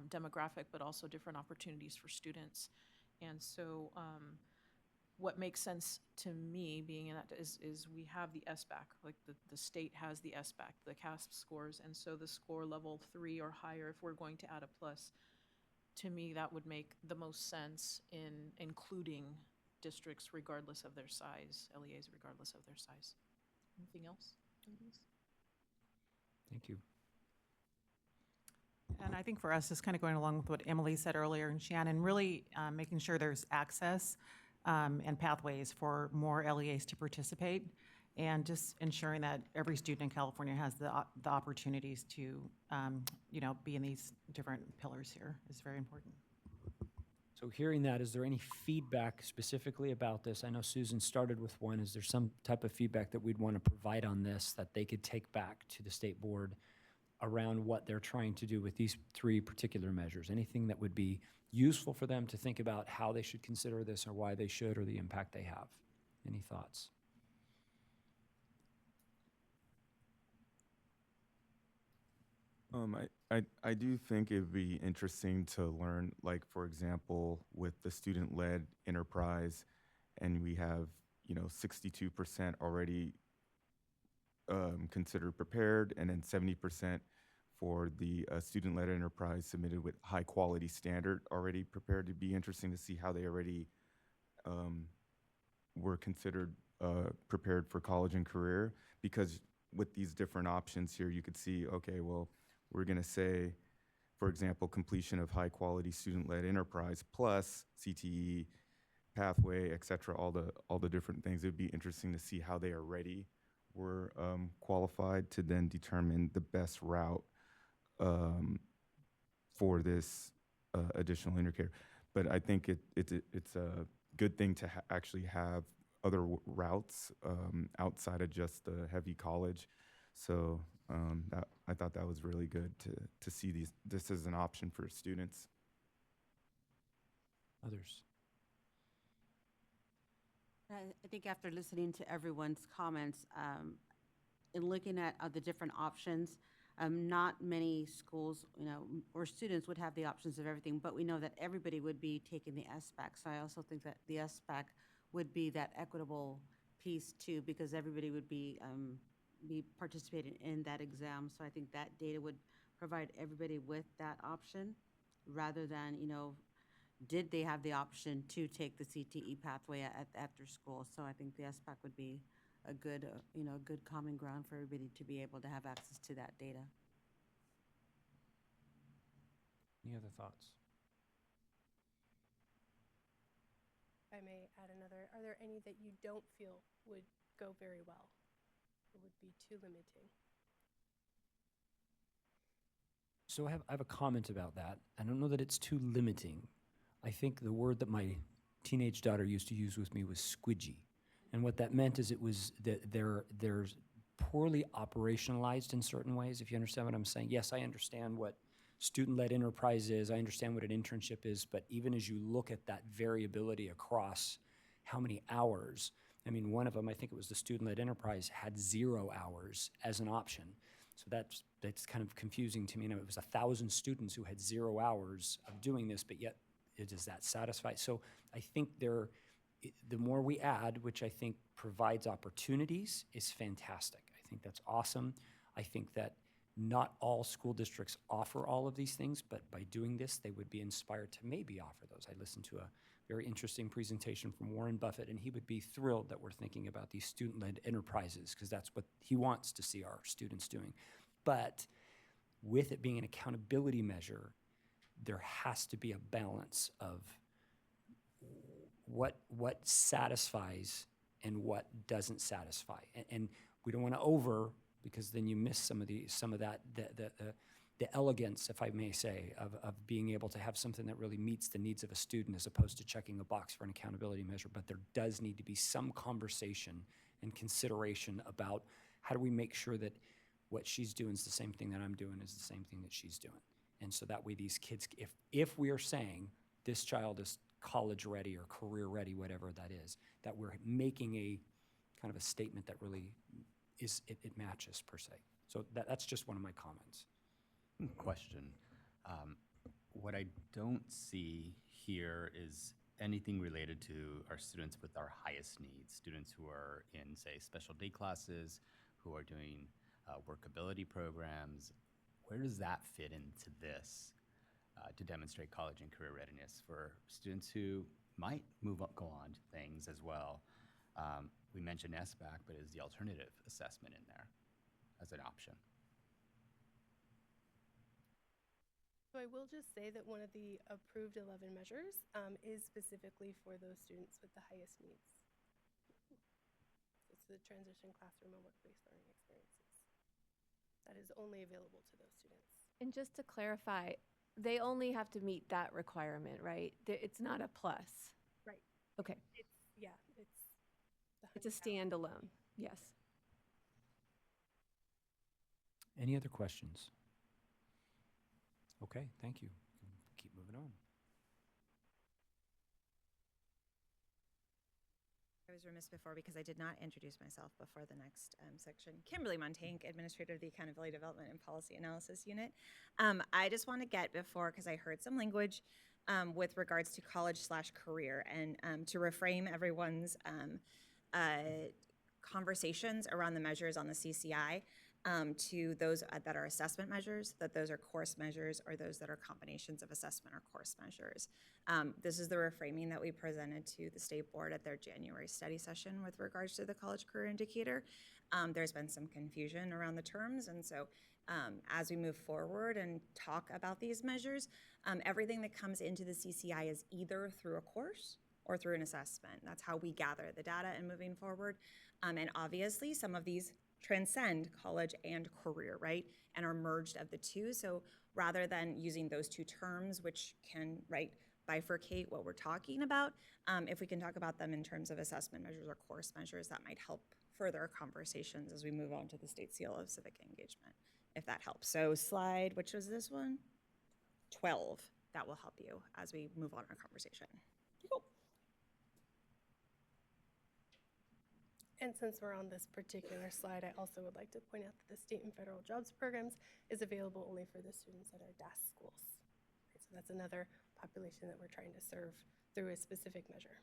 demographic, but also different opportunities for students. And so what makes sense to me being in that is we have the SBAC, like the state has the SBAC, the CASP scores, and so the score level 3 or higher, if we're going to add a plus, to me, that would make the most sense in including districts regardless of their size, LEAs regardless of their size. Anything else, ladies? Thank you. And I think for us, just kind of going along with what Emily said earlier and Shannon, really making sure there's access and pathways for more LEAs to participate, and just ensuring that every student in California has the opportunities to, be in these different pillars here is very important. So hearing that, is there any feedback specifically about this? I know Susan started with one. Is there some type of feedback that we'd want to provide on this that they could take back to the state board around what they're trying to do with these 3 particular measures? Anything that would be useful for them to think about how they should consider this or why they should, or the impact they have? Any thoughts? I do think it'd be interesting to learn, like, for example, with the student-led enterprise, and we have 62% already considered prepared, and then 70% for the student-led enterprise submitted with high-quality standard already prepared. It'd be interesting to see how they already were considered prepared for college and career, because with these different options here, you could see, okay, well, we're going to say, for example, completion of high-quality student-led enterprise plus CTE pathway, et cetera, all the different things. It would be interesting to see how they already were qualified to then determine the best route for this additional intercare. But I think it's a good thing to actually have other routes outside of just the heavy college. So I thought that was really good to see this as an option for students. Others? I think after listening to everyone's comments, in looking at the different options, not many schools, or students would have the options of everything, but we know that everybody would be taking the SBAC. So I also think that the SBAC would be that equitable piece too, because everybody would be participating in that exam. So I think that data would provide everybody with that option, rather than, did they have the option to take the CTE pathway after school. So I think the SBAC would be a good, good common ground for everybody to be able to have access to that data. Any other thoughts? If I may add another, are there any that you don't feel would go very well or would be too limiting? So I have a comment about that. I don't know that it's too limiting. I think the word that my teenage daughter used to use with me was squidgy. And what that meant is it was that they're poorly operationalized in certain ways, if you understand what I'm saying. Yes, I understand what student-led enterprise is, I understand what an internship is, but even as you look at that variability across how many hours, I mean, one of them, I think it was the student-led enterprise, had 0 hours as an option. So that's kind of confusing to me. You know, it was 1,000 students who had 0 hours of doing this, but yet does that satisfy? So I think the more we add, which I think provides opportunities, is fantastic. I think that's awesome. I think that not all school districts offer all of these things, but by doing this, they would be inspired to maybe offer those. I listened to a very interesting presentation from Warren Buffett, and he would be thrilled that we're thinking about these student-led enterprises, because that's what he wants to see our students doing. But with it being an accountability measure, there has to be a balance of what satisfies and what doesn't satisfy. And we don't want to because then you miss some of that, the elegance, if I may say, of being able to have something that really meets the needs of a student as opposed to checking a box for an accountability measure. But there does need to be some conversation and consideration about how do we make sure that what she's doing is the same thing that I'm doing is the same thing that she's doing. And so that way these kids, if we are saying this child is college ready or career ready, whatever that is, that we're making a kind of a statement that really is, it matches per se. So that's just one of my comments. Question. What I don't see here is anything related to our students with our highest needs, students who are in, say, special day classes, who are doing workability programs. Where does that fit into this to demonstrate college and career readiness for students who might go on to things as well? We mentioned SBAC, but is the alternative assessment in there as an option? So I will just say that one of the approved 11 measures is specifically for those students with the highest needs. It's the transition classroom and work-based learning experiences. That is only available to those students. And just to clarify, they only have to meet that requirement, right? It's not a plus. Right. Okay. It's It's a standalone, yes. Any other questions? Okay, thank you. Keep moving on. I was remiss before because I did not introduce myself before the next section. Kimberly Montank, Administrator of the Accountability Development and Policy Analysis Unit. I just want to get before, because I heard some language with regards to college/career, and to reframe everyone's conversations around the measures on the CCI to those that are assessment measures, that those are course measures, or those that are combinations of assessment or course measures. This is the reframing that we presented to the state board at their January study session with regards to the college career indicator. There's been some confusion around the terms, and so as we move forward and talk about these measures, everything that comes into the CCI is either through a course or through an assessment. That's how we gather the data and moving forward. And obviously, some of these transcend college and career, right, and are merged of the two. So rather than using those two terms, which can, right, bifurcate what we're talking about, if we can talk about them in terms of assessment measures or course measures, that might help further conversations as we move on to the State Seal of Civic Engagement, if that helps. So slide, which was this one? 12. That will help you as we move on our conversation. Cool. And since we're on this particular slide, I also would like to point out that the state and federal jobs programs is available only for the students at our DAS schools. Right, so that's another population that we're trying to serve through a specific measure.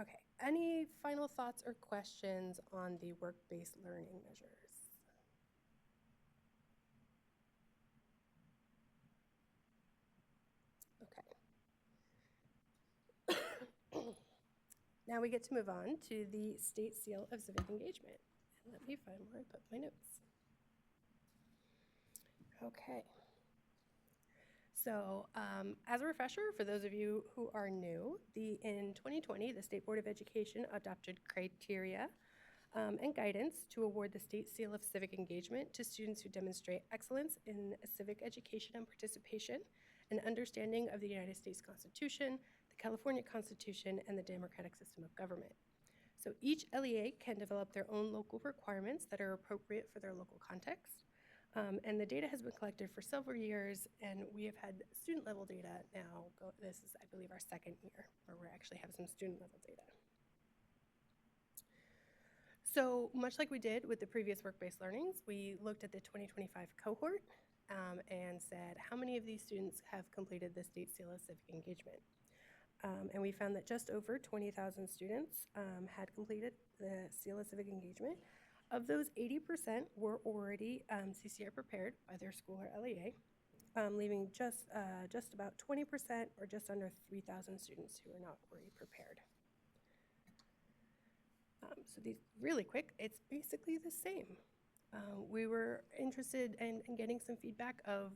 Okay, any final thoughts or questions on the work-based learning measures? Now we get to move on to the State Seal of Civic Engagement. And let me find where I put my notes. Okay. So as a refresher, for those of you who are new, in 2020, the State Board of Education adopted criteria and guidance to award the State Seal of Civic Engagement to students who demonstrate excellence in civic education and participation an understanding of the United States Constitution, the California Constitution, and the democratic system of government. So each LEA can develop their own local requirements that are appropriate for their local context. And the data has been collected for several years, and we have had student level data now. This is, I believe, our second year where we actually have some student level data. So much like we did with the previous work-based learnings, we looked at the 2025 cohort and said, how many of these students have completed the state seal of civic engagement? And we found that just over 20,000 students had completed the seal of civic engagement. Of those, 80% were already CCI prepared by their school or LEA, leaving just about 20% or just under 3,000 students who are not already prepared. So these really quick, it's basically the same. We were interested in getting some feedback of,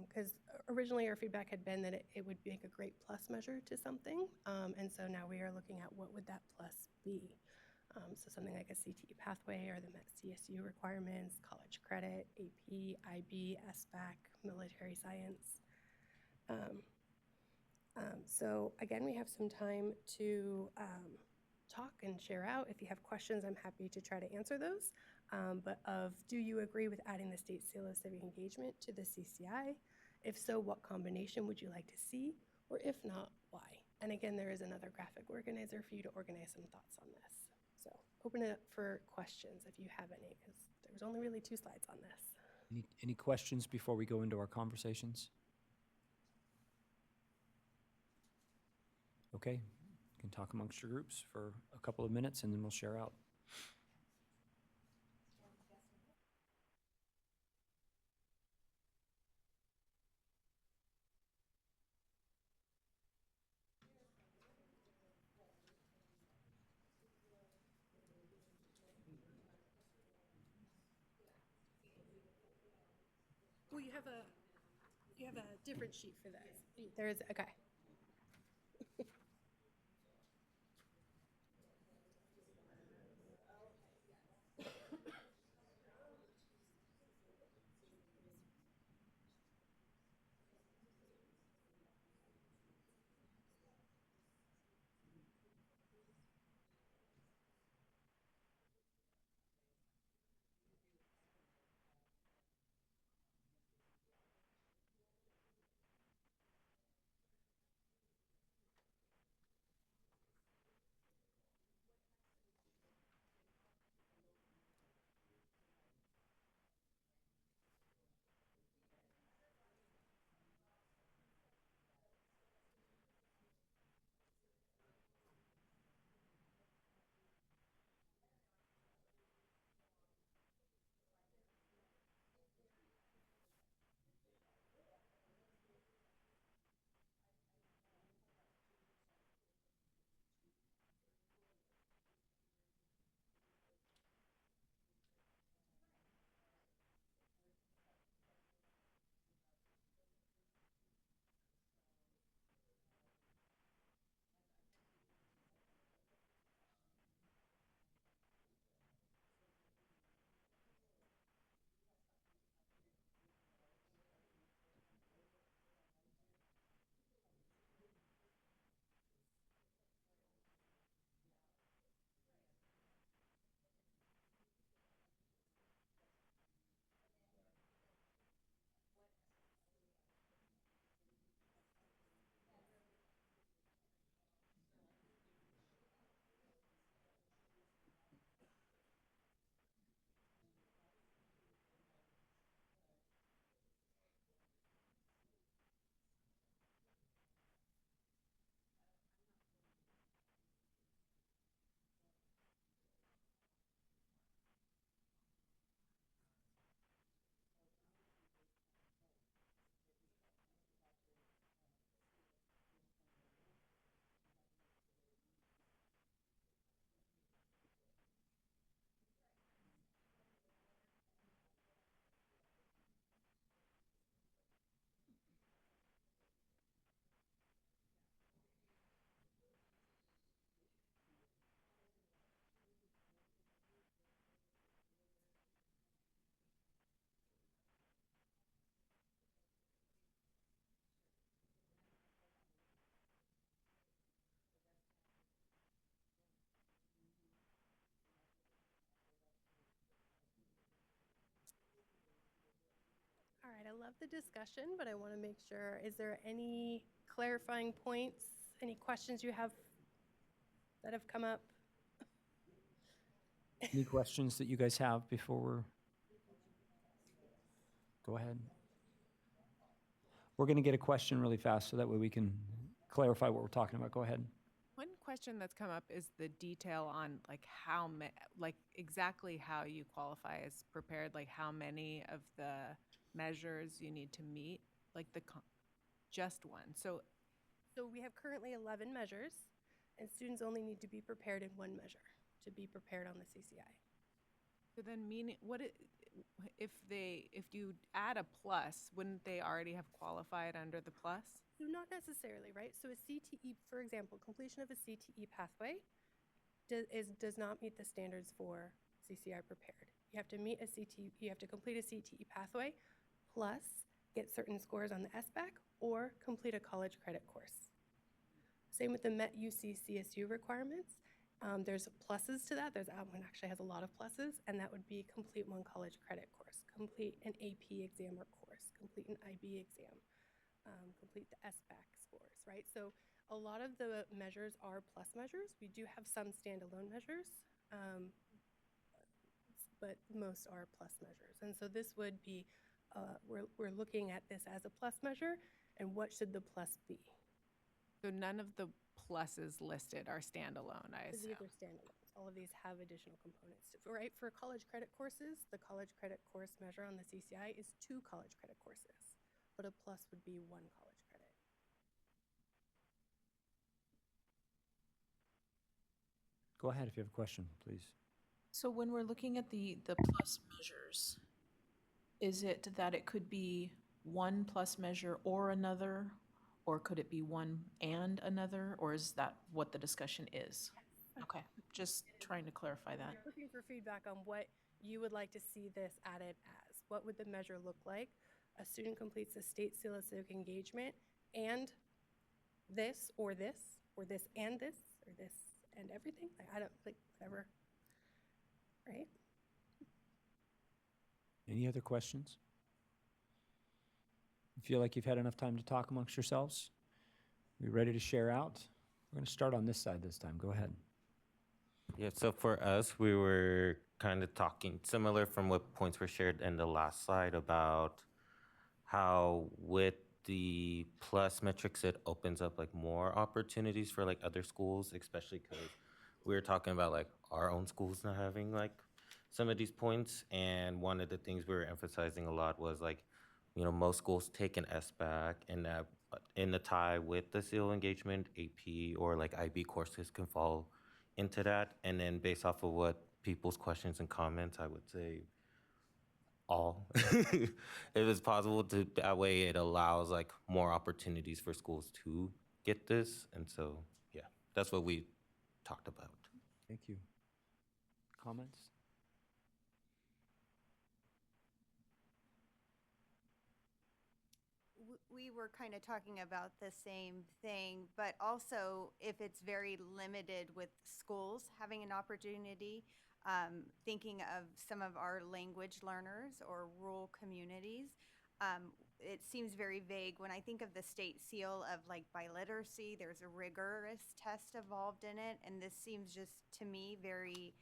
because originally our feedback had been that it would make a great plus measure to something. And so now we are looking at what would that plus be. So something like a CTE pathway or the Met CSU requirements, college credit, AP, IB, SBAC, military science. So again, we have some time to talk and share out. If you have questions, I'm happy to try to answer those. But do you agree with adding the state seal of civic engagement to the CCI? If so, what combination would you like to see? Or if not, why? And again, there is another graphic organizer for you to organize some thoughts on this. So open it up for questions if you have any, because there's only really 2 slides on this. Any questions before we go into our conversations? Okay, you can talk amongst your groups for a couple of minutes and then we'll share out. Well, you have a different sheet for this. There is, okay. love the discussion, but I want to make sure, is there any clarifying points, any questions you have that have come up? Any questions that you guys have before we're... Go ahead. We're going to get a question really fast so that way we can clarify what we're talking about. Go ahead. One question that's come up is the detail on like like exactly how you qualify as prepared, like how many of the measures you need to meet, like just one. So We have currently 11 measures, and students only need to be prepared in one measure to be prepared on the CCI. So then meaning if you add a plus, wouldn't they already have qualified under the plus? So not necessarily, right? So a CTE, for example, completion of a CTE pathway does not meet the standards for CCI prepared. You have to meet a CTE, you have to complete a CTE pathway, plus get certain scores on the SBAC or complete a college credit course. Same with the Met UC CSU requirements. There's pluses to that. There's one actually has a lot of pluses, and that would be complete one college credit course, complete an AP exam or course, complete an IB exam, complete the SBAC scores, right? So a lot of the measures are plus measures. We do have some standalone measures, but most are plus measures. And so this would be, we're looking at this as a plus measure, and what should the plus be? So none of the pluses listed are standalone, I assume. These are standalones. All of these have additional components. Right, for college credit courses, the college credit course measure on the CCI is 2 college credit courses, but a plus would be 1 college credit. Go ahead if you have a question, please. So when we're looking at the plus measures, is it that it could be one plus measure or another? Or could it be one and another? Or is that what the discussion is? Okay, just trying to clarify that. Looking for feedback on what you would like to see this added as. What would the measure look like? A student completes a state seal of civic engagement and this, or this, or this and this, or this and everything? Like, I don't, like, whatever, right? Any other questions? You feel like you've had enough time to talk amongst yourselves? Are you ready to share out? We're going to start on this side this time. Go ahead. Yeah, so for us, we were kind of talking similar from what points were shared in the last slide about how with the plus metrics, it opens up like more opportunities for like other schools, especially because we were talking about like our own schools not having like some of these points. And one of the things we were emphasizing a lot was like, you know, most schools take an SBAC, and that in the tie with the seal engagement, AP or like IB courses can fall into that. And then based off of what people's questions and comments, I would say all, if it's possible, to that way it allows like more opportunities for schools to get this. And so, yeah, that's what we talked about. Thank you. Comments? We were kind of talking about the same thing, but also if it's very limited with schools having an opportunity, thinking of some of our language learners or rural communities, it seems very vague. When I think of the state seal of like biliteracy, there's a rigorous test involved in it, and this seems just to me very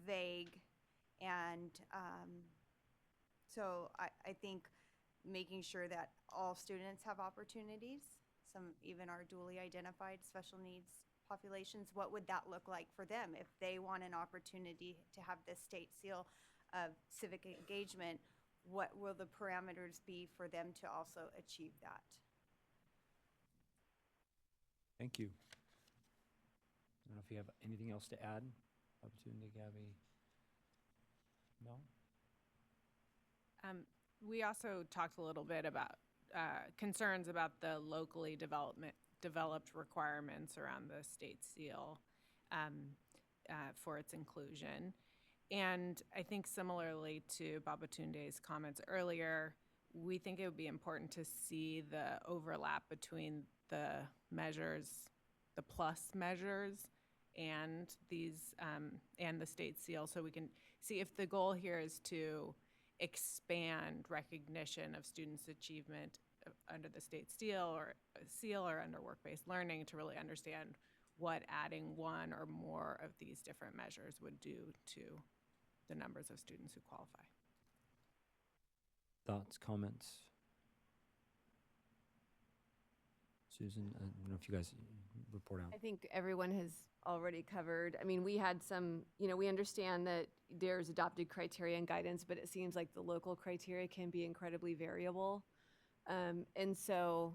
vague. And so I think making sure that all students have opportunities, some even our dually identified special needs populations, what would that look like for them if they want an opportunity to have this state seal of civic engagement? What will the parameters be for them to also achieve that? Thank you. I don't know if you have anything else to add. Opportunity, Gabby? No? We also talked a little bit about concerns about the locally developed requirements around the state seal for its inclusion. And I think similarly to Babatunde's comments earlier, we think it would be important to see the overlap between the measures, the plus measures, and these and the state seal, so we can see if the goal here is to expand recognition of students' achievement under the state seal or under work-based learning to really understand what adding one or more of these different measures would do to the numbers of students who qualify. Thoughts, comments? Susan, I don't know if you guys report out. I think everyone has already covered. I mean, we had some, we understand that there's adopted criteria and guidance, but it seems like the local criteria can be incredibly variable. And so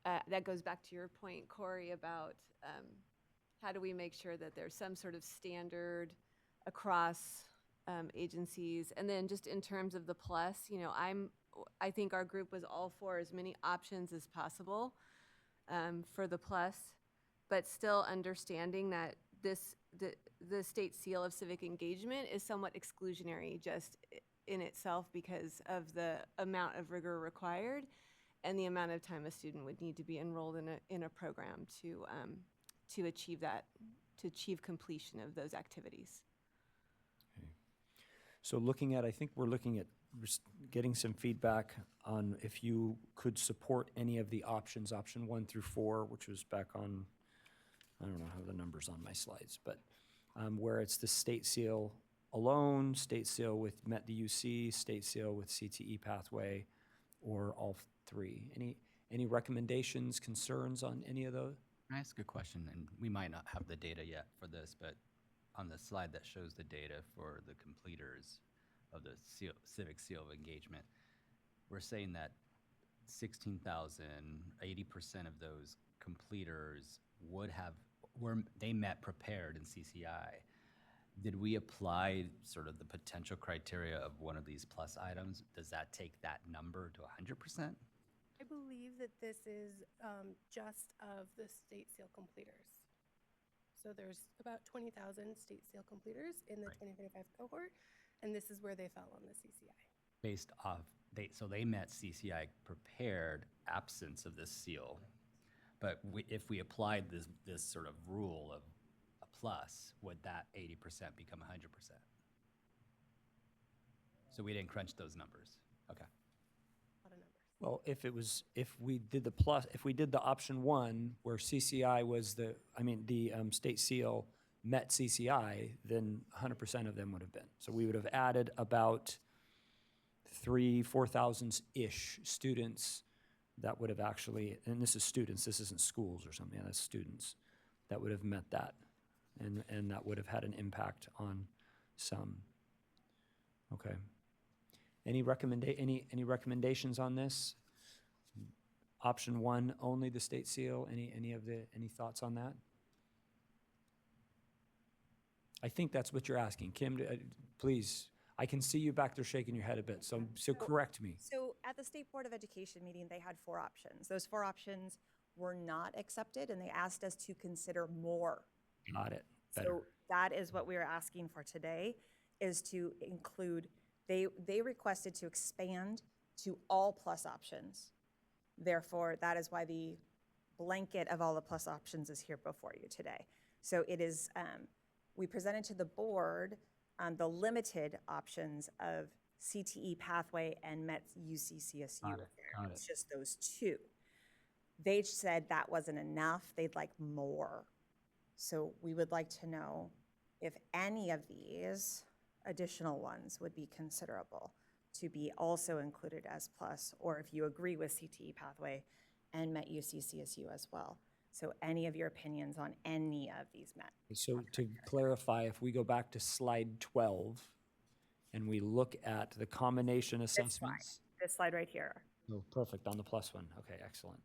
that goes back to your point, Corey, about how do we make sure that there's some sort of standard across agencies. And then just in terms of the plus, I think our group was all for as many options as possible for the plus, but still understanding that the state seal of civic engagement is somewhat exclusionary just in itself because of the amount of rigor required and the amount of time a student would need to be enrolled in a program to achieve that, to achieve completion of those activities. Okay. So I think we're looking at getting some feedback on if you could support any of the options, option 1 through 4, which was back on, I don't know how the numbers on my slides, but where it's the state seal alone, state seal with Met the UC, state seal with CTE pathway, or all 3. Any recommendations, concerns on any of those? Can I ask a question? And we might not have the data yet for this, but on the slide that shows the data for the completers of the civic seal of engagement, we're saying that 16,000, 80% of those completers they met prepared in CCI. Did we apply sort of the potential criteria of one of these plus items? Does that take that number to 100%? I believe that this is just of the state seal completers. So there's about 20,000 state seal completers in the 2025 cohort, and this is where they fell on the CCI. Based off, so they met CCI prepared absence of this seal. But if we applied this sort of rule of a plus, would that 80% become 100%? So we didn't crunch those numbers. Okay. Well, if we did the option 1 where CCI was the state seal met CCI, then 100% of them would have been. So we would have added about 4,000-ish students that would have actually, and this is students, this isn't schools or something, that's students, that would have met that. And that would have had an impact on some. Okay. Any recommendations on this? Option 1, only the state seal. Any thoughts on that? I think that's what you're asking. Kim, please. I can see you back there shaking your head a bit, so correct me. So at the State Board of Education meeting, they had 4 options. Those 4 options were not accepted, and they asked us to consider more. Got it. Better. So that is what we are asking for today, is to include, they requested to expand to all plus options. Therefore, that is why the blanket of all the plus options is here before you today. So it is, we presented to the board the limited options of CTE pathway and Met UC CSU. It's just those 2. They said that wasn't enough. They'd like more. So we would like to know if any of these additional ones would be considerable to be also included as plus, or if you agree with CTE pathway and Met UC CSU as well. So any of your opinions on any of these Met? So to clarify, if we go back to slide 12 and we look at the combination assessments. This slide right here. Oh, perfect, on the plus one. Okay, excellent.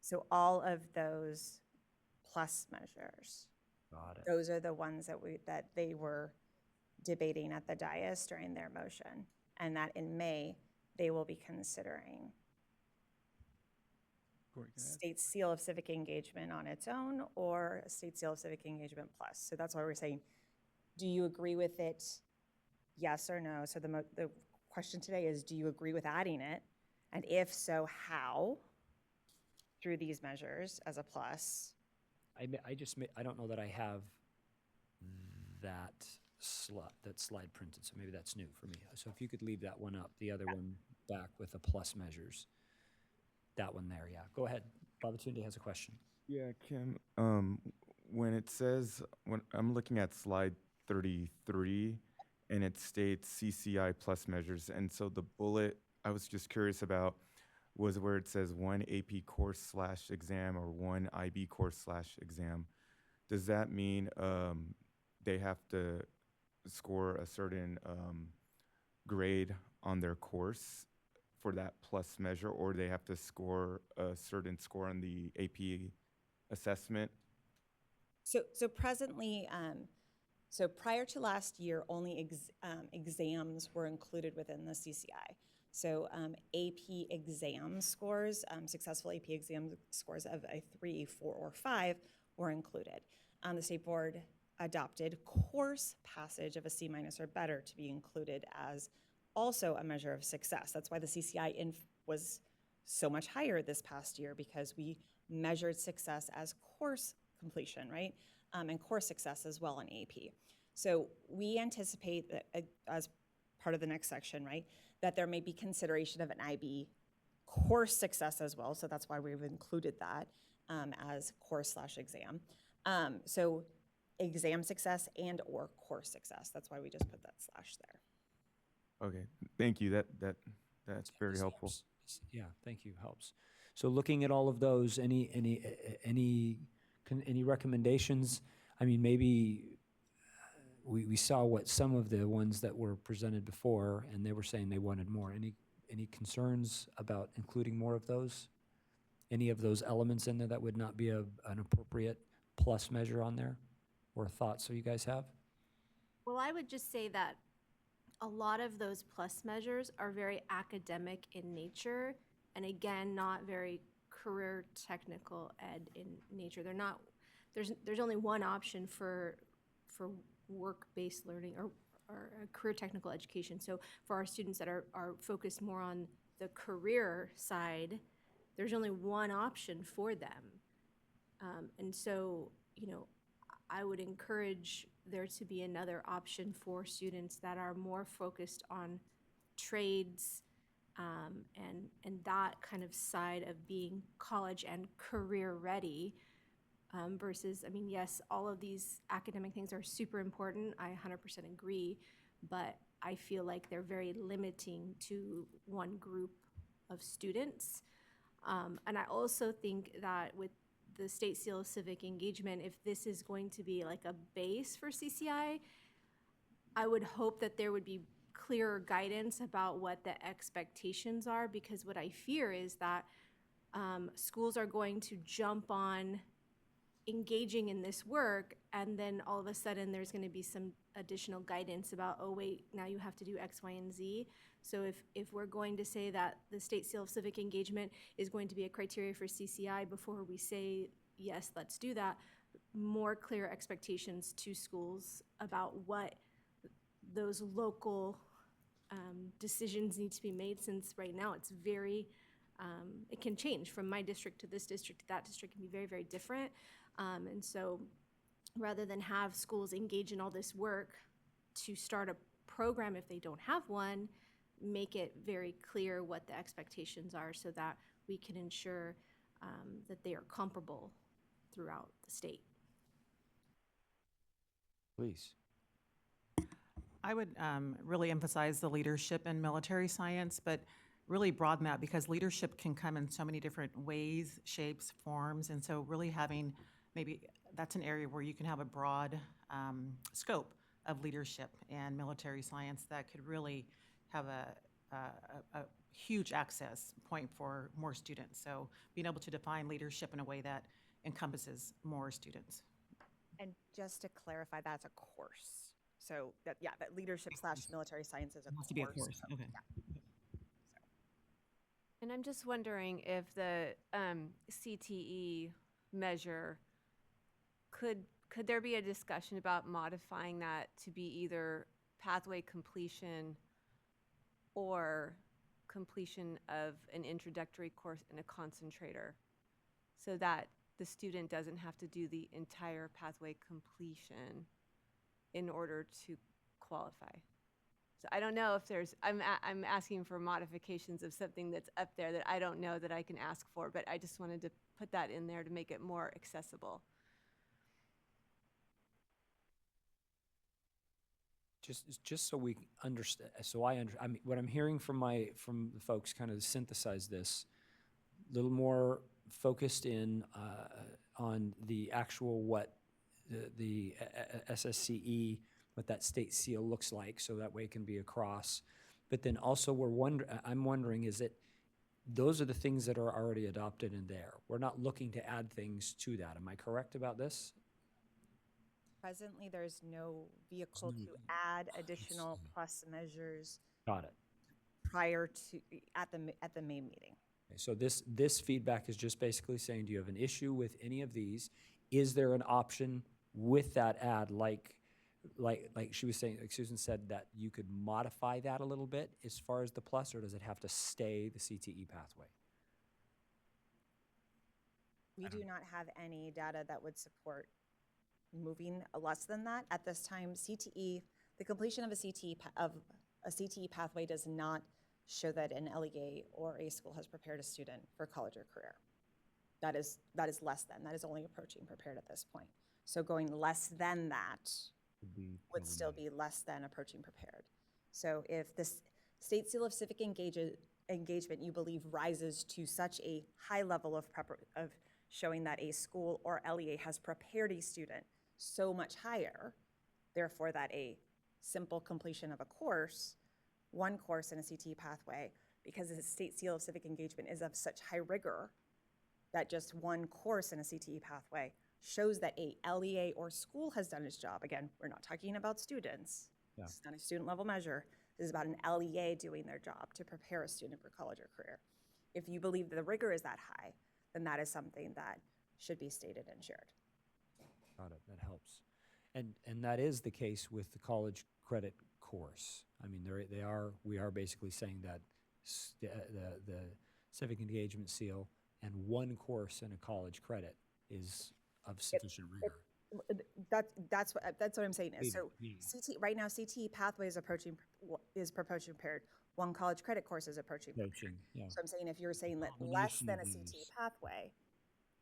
So all of those plus measures. Got it. Those are the ones that they were debating at the dais during their motion, and that in May they will be considering state seal of civic engagement on its own or a state seal of civic engagement plus. So that's why we're saying, do you agree with it? Yes or no? So the question today is, do you agree with adding it? And if so, how? Through these measures as a plus. I don't know that I have that that slide printed, so maybe that's new for me. So if you could leave that one up, the other one back with the plus measures. That one there, yeah. Go ahead. Babatunde has a question. Yeah, Kim, when it says, when I'm looking at slide 33, and it states CCI plus measures, and so the bullet I was just curious about was where it says one AP course / exam or one IB course / exam. Does that mean they have to score a certain grade on their course for that plus measure, or they have to score a certain score on the AP assessment? So presently, so prior to last year, only exams were included within the CCI. So AP exam scores, successful AP exam scores of a 3, 4, or 5 were included. The state board adopted course passage of a C- or better to be included as also a measure of success. That's why the CCI was so much higher this past year, because we measured success as course completion, right? And course success as well in AP. So we anticipate that as part of the next section, right, that there may be consideration of an IB course success as well. So that's why we've included that as course / exam. So exam success and or course success. That's why we just put that slash there. Okay, thank you. That's very helpful. Yeah, thank you. Helps. So looking at all of those, any recommendations? I mean, maybe we saw what some of the ones that were presented before, and they were saying they wanted more. Any concerns about including more of those? Any of those elements in there that would not be an appropriate plus measure on there, or thoughts that you guys have? Well, I would just say that a lot of those plus measures are very academic in nature, and again, not very career technical ed in nature. They're not. There's only one option for work-based learning or career technical education. So for our students that are focused more on the career side, there's only one option for them. And so, I would encourage there to be another option for students that are more focused on trades and that kind of side of being college and career ready versus, yes, all of these academic things are super important. I 100% agree, but I feel like they're very limiting to one group of students. And I also think that with the State Seal of Civic Engagement, if this is going to be like a base for CCI, I would hope that there would be clearer guidance about what the expectations are, because what I fear is that schools are going to jump on engaging in this work, and then all of a sudden there's going to be some additional guidance about, oh wait, now you have to do X, Y, and Z. So if we're going to say that the State Seal of Civic Engagement is going to be a criteria for CCI before we say, yes, let's do that, more clear expectations to schools about what those local decisions need to be made, since right now it's very, it can change from my district to this district to that district, can be very, very different. And so rather than have schools engage in all this work to start a program if they don't have one, make it very clear what the expectations are so that we can ensure that they are comparable throughout the state. Please. I would really emphasize the leadership in military science, but really broaden that, because leadership can come in so many different ways, shapes, forms, and so really having, maybe that's an area where you can have a broad scope of leadership and military science that could really have a huge access point for more students. So being able to define leadership in a way that encompasses more students. And just to clarify, that's a course. So that leadership / military science is a course. To be a course. Okay. Yeah. And I'm just wondering if the CTE measure, could there be a discussion about modifying that to be either pathway completion or completion of an introductory course and a concentrator, so that the student doesn't have to do the entire pathway completion in order to qualify. So I don't know if there's, I'm asking for modifications of something that's up there that I don't know that I can ask for, but I just wanted to put that in there to make it more accessible. Just so we understand, I mean, what I'm hearing from the folks kind of synthesize this, a little more focused in on the actual what the SSCE, what that state seal looks like, so that way it can be across. But then also I'm wondering, is it, those are the things that are already adopted in there. We're not looking to add things to that. Am I correct about this? Presently, there's no vehicle to add additional plus measures Got it. prior to, at the May meeting. Okay, so this feedback is just basically saying, do you have an issue with any of these? Is there an option with that ad, like she was saying, like Susan said, that you could modify that a little bit as far as the plus, or does it have to stay the CTE pathway? We do not have any data that would support moving less than that. At this time, CTE, the completion of a CTE pathway does not show that an LEA or a school has prepared a student for college or career. That is less than, that is only approaching prepared at this point. So going less than that would still be less than approaching prepared. So if the state seal of civic engagement you believe rises to such a high level of showing that a school or LEA has prepared a student so much higher, therefore that a simple completion of a course, one course in a CTE pathway, because the state seal of civic engagement is of such high rigor that just one course in a CTE pathway shows that a LEA or school has done its job. Again, we're not talking about students. Yeah. It's not a student level measure. This is about an LEA doing their job to prepare a student for college or career. If you believe the rigor is that high, then that is something that should be stated and shared. Got it, that helps. And that is the case with the college credit course. I mean, we are basically saying that the civic engagement seal and one course in a college credit is of sufficient rigor. That's what I'm saying. So right now, CTE pathway is approaching prepared. One college credit course is approaching prepared. Yeah. So I'm saying if you're saying that less than a CTE pathway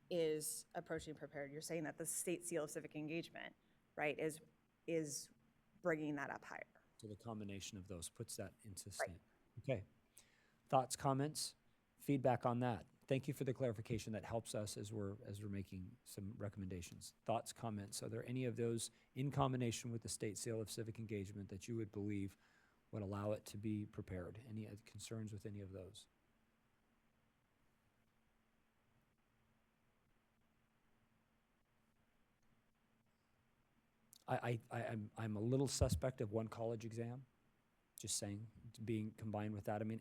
is approaching prepared, you're saying that the state seal of civic engagement, right, is bringing that up higher. So the combination of those puts that into state. Okay. Thoughts, comments, feedback on that? Thank you for the clarification. That helps us as we're making some recommendations. Thoughts, comments? Are there any of those in combination with the state seal of civic engagement that you would believe would allow it to be prepared? Any concerns with any of those? I'm a little suspect of one college exam, just saying, being combined with that. I mean,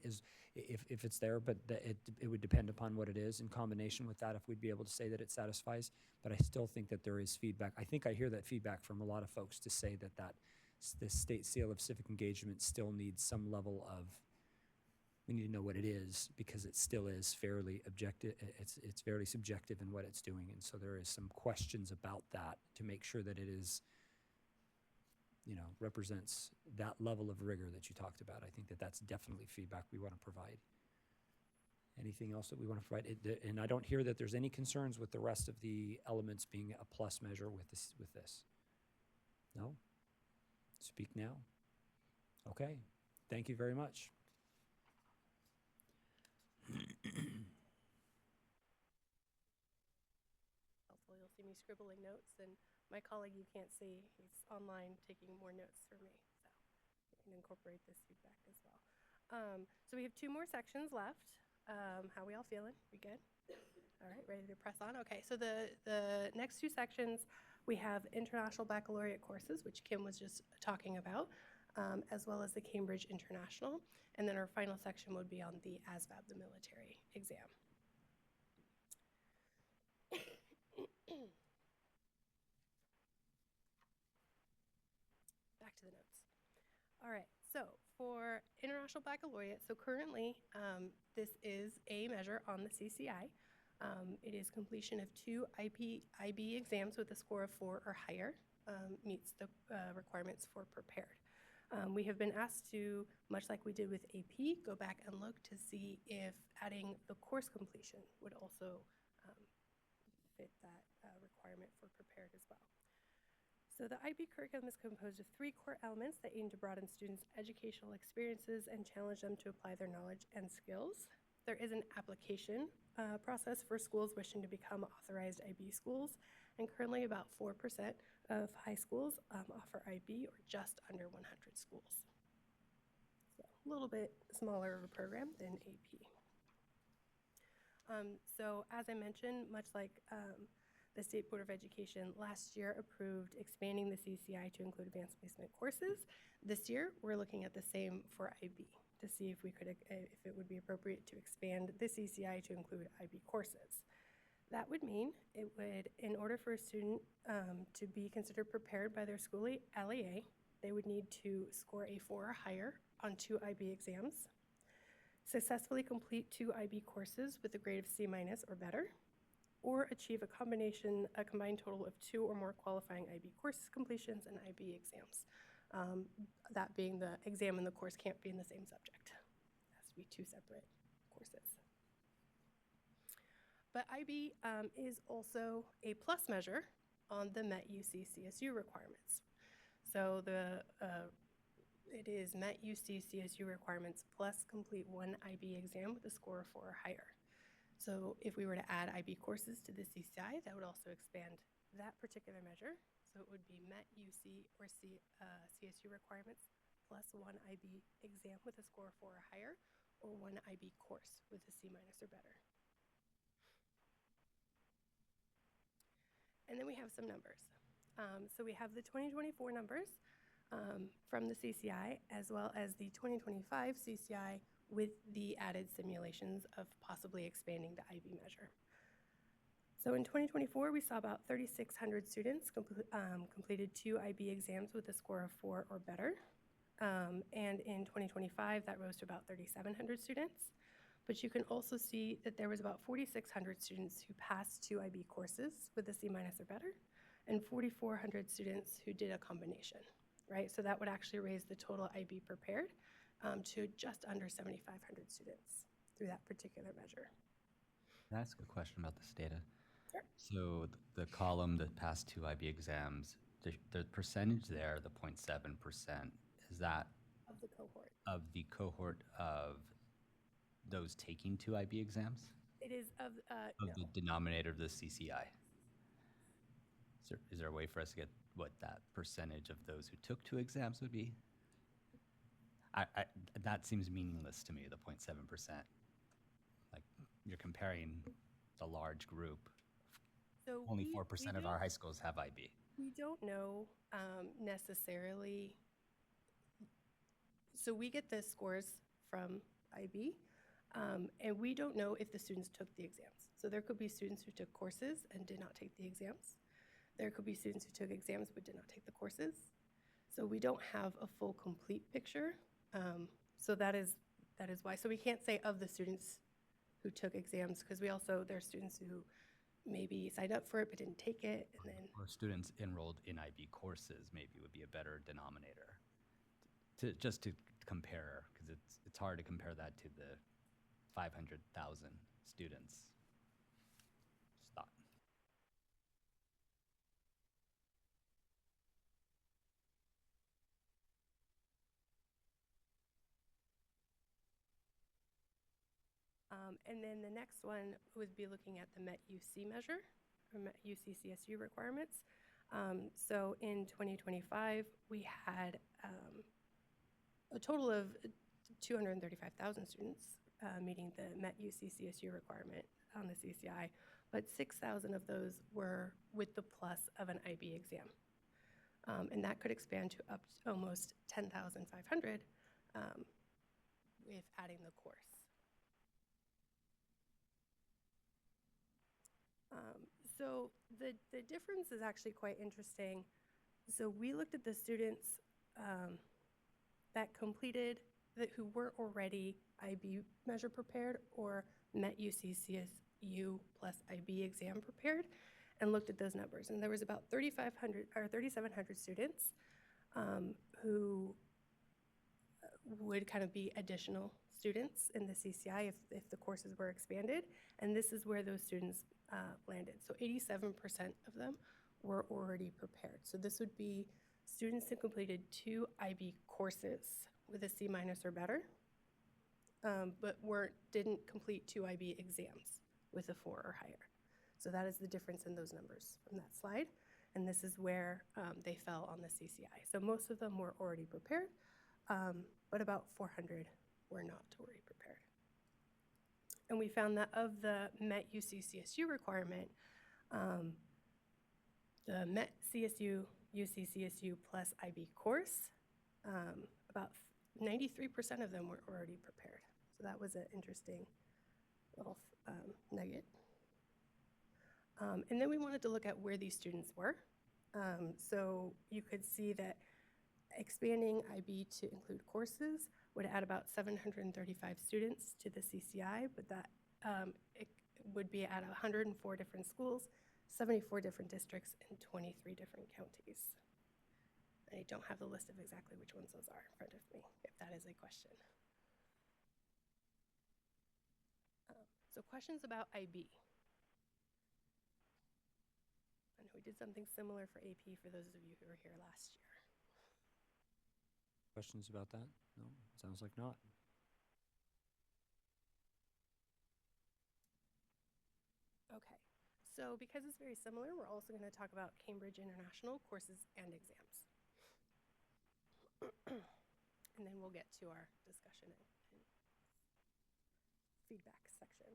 if it's there, but it would depend upon what it is in combination with that, if we'd be able to say that it satisfies. But I still think that there is feedback. I think I hear that feedback from a lot of folks to say that the state seal of civic engagement still needs some level of, we need to know what it is, because it still is fairly objective. It's fairly subjective in what it's doing. And so there is some questions about that to make sure that it is, represents that level of rigor that you talked about. I think that that's definitely feedback we want to provide. Anything else that we want to provide? And I don't hear that there's any concerns with the rest of the elements being a plus measure with this. No? Speak now. Okay. Thank you very much. Hopefully you'll see me scribbling notes, and my colleague you can't see, he's online taking more notes for me, so you can incorporate this feedback as well. So we have 2 more sections left. How we all feeling? We good? All right, ready to press on? Okay, so the next 2 sections, we have International Baccalaureate courses, which Kim was just talking about, as well as the Cambridge International. And then our final section would be on the ASVAB, the military exam. Back to the notes. All right, so for International Baccalaureate, so currently this is a measure on the CCI. It is completion of 2 IB exams with a score of 4 or higher, meets the requirements for prepared. We have been asked to, much like we did with AP, go back and look to see if adding the course completion would also fit that requirement for prepared as well. So the IB curriculum is composed of 3 core elements that aim to broaden students' educational experiences and challenge them to apply their knowledge and skills. There is an application process for schools wishing to become authorized IB schools, and currently about 4% of high schools offer IB, or just under 100 schools. So a little bit smaller of a program than AP. So as I mentioned, much like the State Board of Education last year approved expanding the CCI to include advanced placement courses. This year, we're looking at the same for IB to see if we could, if it would be appropriate to expand the CCI to include IB courses. That would mean it would, in order for a student to be considered prepared by their school LEA, they would need to score a 4 or higher on 2 IB exams, successfully complete 2 IB courses with a grade of C- or better, or achieve a combined total of 2 or more qualifying IB course completions and IB exams. That being the exam and the course can't be in the same subject. It has to be 2 separate courses. But IB is also a plus measure on the Met UC CSU requirements. So it is Met UC CSU requirements plus complete 1 IB exam with a score of 4 or higher. So if we were to add IB courses to the CCI, that would also expand that particular measure. So it would be Met UC or CSU requirements plus 1 IB exam with a score of 4 or higher, or 1 IB course with a C- or better. And then we have some numbers. So we have the 2024 numbers from the CCI, as well as the 2025 CCI with the added simulations of possibly expanding the IB measure. So in 2024, we saw about 3,600 students completed 2 IB exams with a score of 4 or better. And in 2025, that rose to about 3,700 students. But you can also see that there was about 4,600 students who passed 2 IB courses with a C- or better, and 4,400 students who did a combination, right? So that would actually raise the total IB prepared to just under 7,500 students through that particular measure. Can I ask a question about this data? Sure. So the column that passed 2 IB exams, the percentage there, the 0.7%, is that Of the cohort. of the cohort of those taking 2 IB exams? It is of Of the denominator of the CCI? Is there a way for us to get what that percentage of those who took 2 exams would be? That seems meaningless to me, the 0.7%. Like, you're comparing the large group. So Only we 4% of our high schools have IB. We don't know necessarily. So we get the scores from IB, and we don't know if the students took the exams. So there could be students who took courses and did not take the exams. There could be students who took exams but did not take the courses. So we don't have a full, complete picture. So that is why. So we can't say of the students who took exams, because there are students who maybe signed up for it but didn't take it, and then Or students enrolled in IB courses maybe would be a better denominator. Just to compare, because it's hard to compare that to the 500,000 students. Stop. and then the next one would be looking at the Met UC measure, or Met UC CSU requirements. So in 2025, we had a total of 235,000 students meeting the Met UC CSU requirement on the CCI, but 6,000 of those were with the plus of an IB exam. And that could expand to up to almost 10,500 with adding the course. So the difference is actually quite interesting. So we looked at the students that completed, who weren't already IB measure prepared or Met UC CSU plus IB exam prepared, and looked at those numbers. And there was about 3,700 students who would kind of be additional students in the CCI if the courses were expanded, and this is where those students landed. So 87% of them were already prepared. So this would be students who completed 2 IB courses with a C- or better, but didn't complete 2 IB exams with a 4 or higher. So that is the difference in those numbers from that slide, and this is where they fell on the CCI. So most of them were already prepared, but about 400 were not already prepared. And we found that of the MET UC CSU requirement, the MET CSU UC CSU plus IB course, about 93% of them were already prepared. So that was an interesting little nugget. And then we wanted to look at where these students were. So you could see that expanding IB to include courses would add about 735 students to the CCI, but that it would be at 104 different schools, 74 different districts, and 23 different counties. I don't have the list of exactly which ones those are in front of me, if that is a question. So questions about IB. I know we did something similar for AP for those of you who were here last year. Questions about that? No, sounds like not. Okay, so because it's very similar, we're also going to talk about Cambridge International courses and exams. And then we'll get to our discussion and feedback section.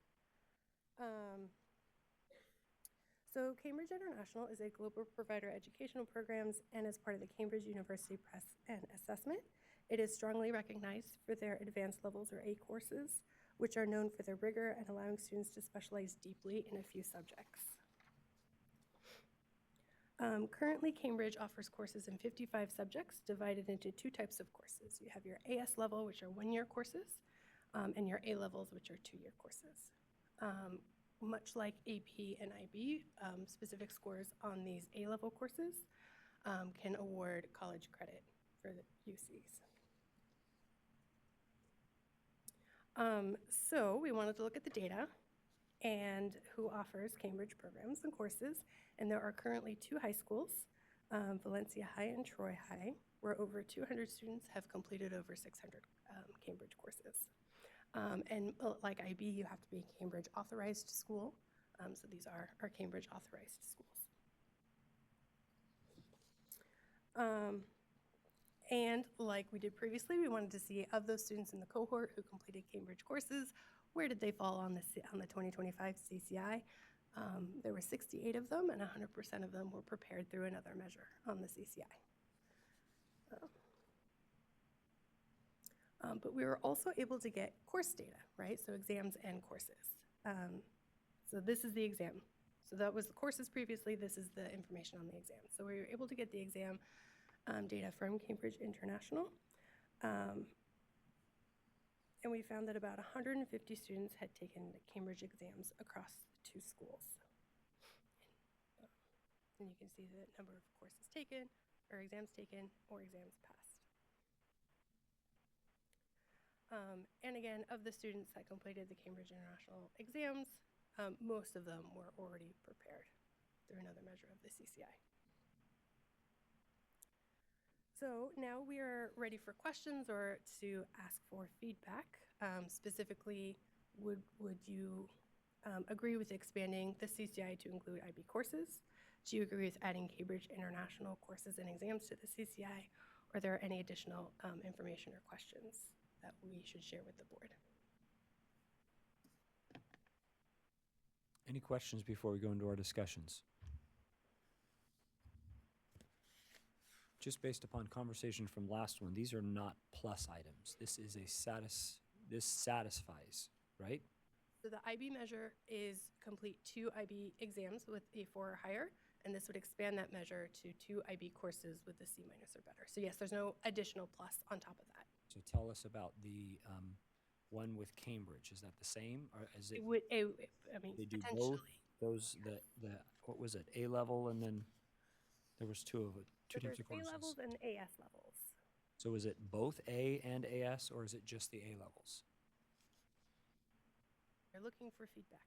So Cambridge International is a global provider of educational programs and is part of the Cambridge University Press and Assessment. It is strongly recognized for their advanced levels or A courses, which are known for their rigor and allowing students to specialize deeply in a few subjects. Currently, Cambridge offers courses in 55 subjects divided into 2 types of courses. You have your AS level, which are 1-year courses, and your A levels, which are 2-year courses. Much like AP and IB, specific scores on these A-level courses can award college credit for the UCs. So we wanted to look at the data and who offers Cambridge programs and courses. And there are currently 2 high schools, Valencia High and Troy High, where over 200 students have completed over 600 Cambridge courses. And like IB, you have to be a Cambridge authorized school. So these are our Cambridge authorized schools. And like we did previously, we wanted to see of those students in the cohort who completed Cambridge courses, where did they fall on the 2025 CCI? There were 68 of them, and 100% of them were prepared through another measure on the CCI. But we were also able to get course data, right? So exams and courses. So this is the exam. So that was the courses previously. This is the information on the exam. So we were able to get the exam data from Cambridge International. And we found that about 150 students had taken the Cambridge exams across the 2 schools. And you can see the number of courses taken, or exams taken, or exams passed. And again, of the students that completed the Cambridge International exams, most of them were already prepared through another measure of the CCI. So now we are ready for questions or to ask for feedback. Specifically, would you agree with expanding the CCI to include IB courses? Do you agree with adding Cambridge International courses and exams to the CCI? Or are there any additional information or questions that we should share with the board? Any questions before we go into our discussions? Just based upon conversation from last one, these are not plus items. This is a this satisfies, right? So the IB measure is complete 2 IB exams with a 4 or higher, and this would expand that measure to 2 IB courses with a C- or better. So yes, there's no additional plus on top of that. So tell us about the one with Cambridge. Is that the same, or is it? I mean, They do potentially. both. Those what was it? A level, and then there was 2 of it. 2 So types there's of courses. A levels and AS levels. So is it both A and AS, or is it just the A levels? They're looking for feedback.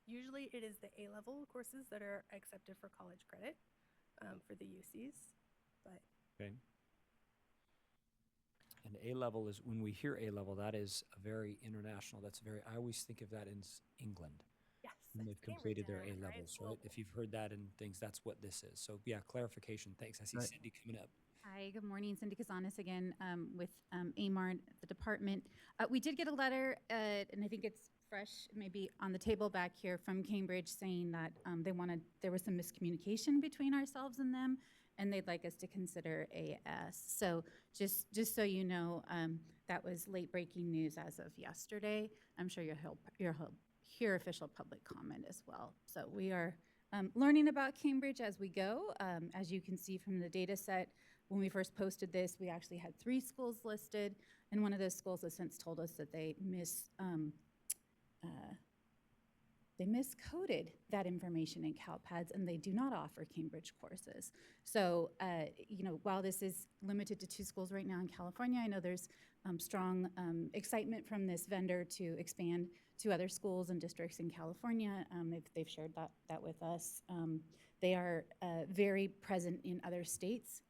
Usually it is the A-level courses that are accepted for college credit for the UCs, but Okay. And A level is, when we hear A level, that is a very international, that's very, I always think of that in England. yes, When they've it's Cambridge completed their A and right? levels, It's right? global. If you've heard that and things, that's what this is. So yeah, clarification, thanks. I see Right. Cindy coming up. Hi, good morning. Cindy Kazanis again with AMAR, the department. We did get a letter, and I think it's fresh, maybe on the table back here from Cambridge, saying that there was some miscommunication between ourselves and them, and they'd like us to consider AS. So just so you know, that was late breaking news as of yesterday. I'm sure you'll hear official public comment as well. So we are learning about Cambridge as we go. As you can see from the data set, when we first posted this, we actually had 3 schools listed, and one of those schools has since told us that they miscoded that information in CalPads, and they do not offer Cambridge courses. So, while this is limited to 2 schools right now in California, I know there's strong excitement from this vendor to expand to other schools and districts in California. They've shared that with us. They are very present in other states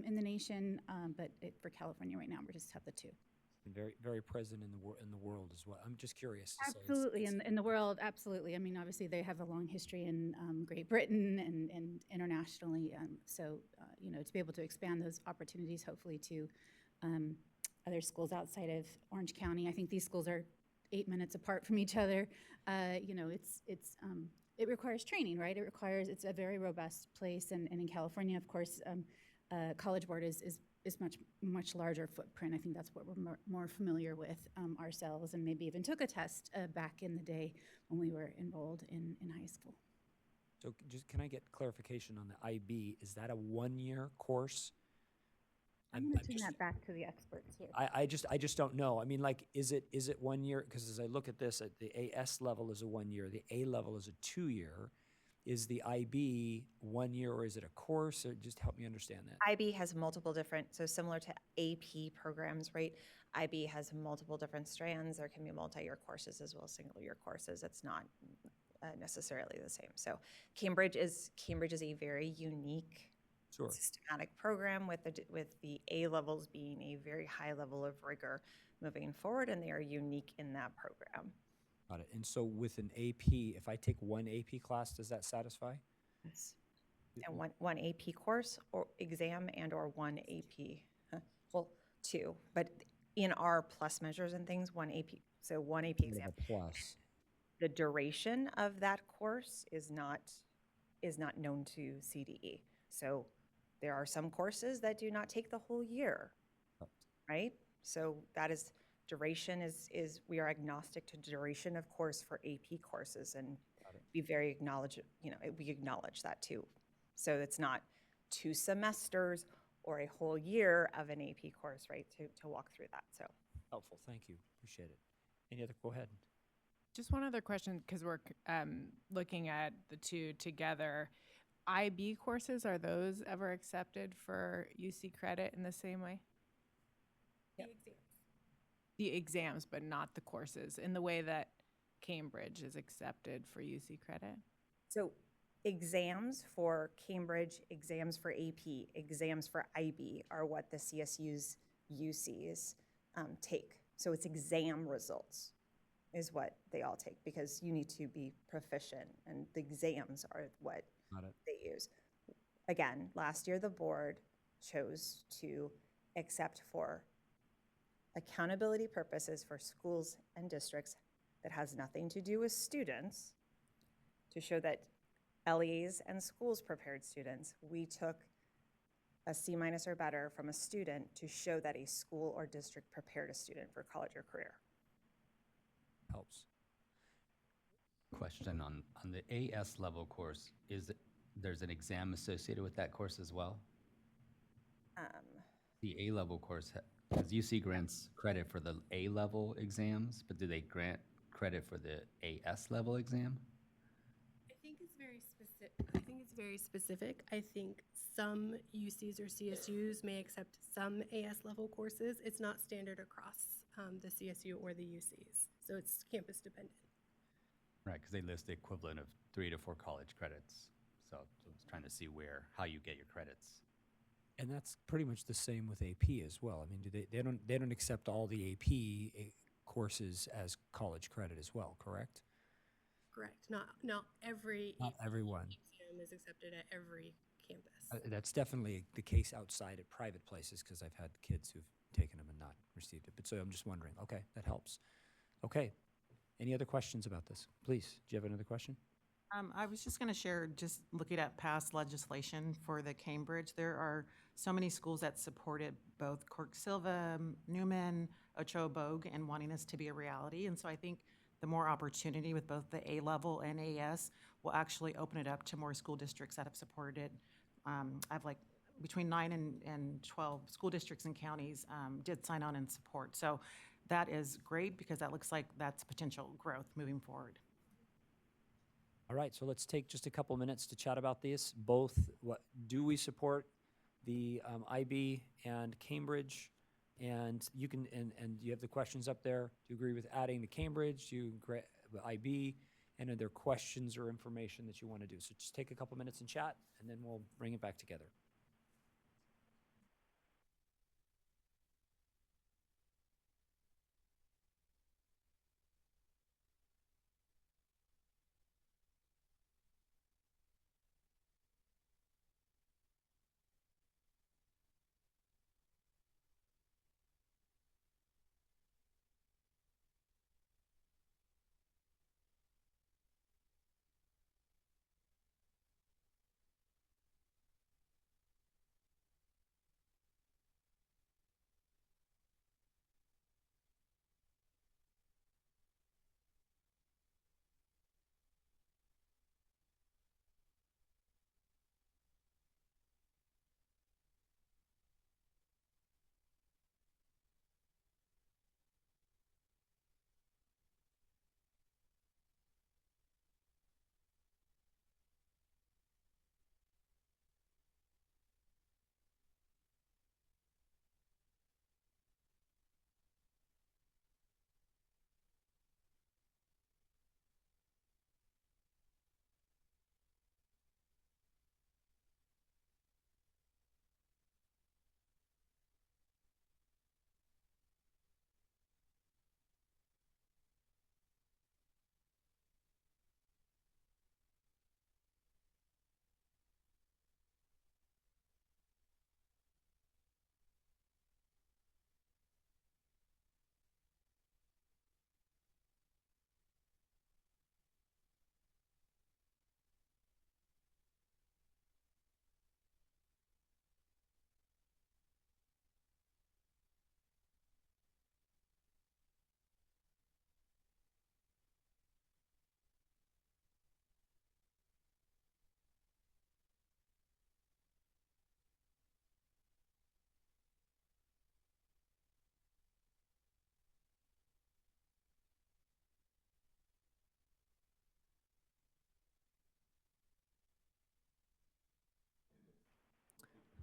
in the nation, but for California right now, we just have the 2. And very, very present in the world as well. I'm just curious. To Absolutely, in the world, absolutely. I mean, obviously, they have a long history in Great Britain and internationally. So, to be able to expand those opportunities, hopefully, to other schools outside of Orange County. I think these schools are 8 minutes apart from each other. It requires training, right? It's a very robust place, and in California, of course, College Board is much larger footprint. I think that's what we're more familiar with ourselves, and maybe even took a test back in the day when we were enrolled in high school. So just, can I get clarification on the IB? Is that a 1-year course? I'm going to turn that back to the experts here. I just don't know. I mean, like, is it 1 year? Because as I look at this, the AS level is a 1 year, the A level is a 2-year. Is the IB 1 year, or is it a course? Or just help me understand that. IB has multiple different, so similar to AP programs, right? IB has multiple different strands. There can be multi-year courses as well as single-year courses. It's not necessarily the same. So Cambridge is a very unique, systematic program with the A levels being a very high level of rigor moving forward, and they are unique in that program. Got it. And so with an AP, if I take one AP class, does that satisfy? Yes. And one AP course or exam and or one AP, well, 2, but in our plus measures and things, one AP. So one AP exam. Plus. The duration of that course is not known to CDE. So there are some courses that do not take the whole year, right? So that is duration is we are agnostic to duration of course for AP courses, and we acknowledge that too. So it's not 2 semesters or a whole year of an AP course, right? To walk through that. So helpful. Thank you. Appreciate it. Any other? Go ahead. Just one other question, because we're looking at the 2 together. IB courses, are those ever accepted for UC credit in the same way? The exams. The exams, but not the courses, in the way that Cambridge is accepted for UC credit? So exams for Cambridge, exams for AP, exams for IB are what the CSU's UCs take. So it's exam results is what they all take, because you need to be proficient, and the exams are what they use. Again, last year the board chose to accept for accountability purposes for schools and districts that has nothing to do with students, to show that LEAs and schools prepared students. We took a C- or better from a student to show that a school or district prepared a student for college or career. Helps. Question on the AS level course, there's an exam associated with that course as well? The A level course, because UC grants credit for the A level exams, but do they grant credit for the AS level exam? I think it's it's very specific. I think some UCs or CSUs may accept some AS level courses. It's not standard across the CSU or the UCs, so it's campus dependent. Right, because they list the equivalent of 3 to 4 college credits. So I was trying to see how you get your credits. And that's pretty much the same with AP as well. I mean, they don't accept all the AP courses as college credit as well, correct? Correct. Not every Not everyone. exam is accepted at every campus. That's definitely the case outside at private places because I've had kids who've taken them and not received it. But so I'm just wondering. Okay, that helps. Okay. Any other questions about this? Please, do you have another question? I was just going to share, just looking at past legislation for the Cambridge, there are so many schools that supported both Cork Silva, Newman, Ochoa Bogue, and wanting this to be a reality. And so I think the more opportunity with both the A level and AS will actually open it up to more school districts that have supported it. I have like between 9 and 12 school districts and counties did sign on and support. So that is great because that looks like that's potential growth moving forward. All right, so let's take just a couple minutes to chat about this. Both, do we support the IB and Cambridge? And you can, and you have the questions up there. Do you agree with adding the Cambridge? Do you agree with IB? And are there questions or information that you want to do? So just take a couple minutes and chat, and then we'll bring it back together.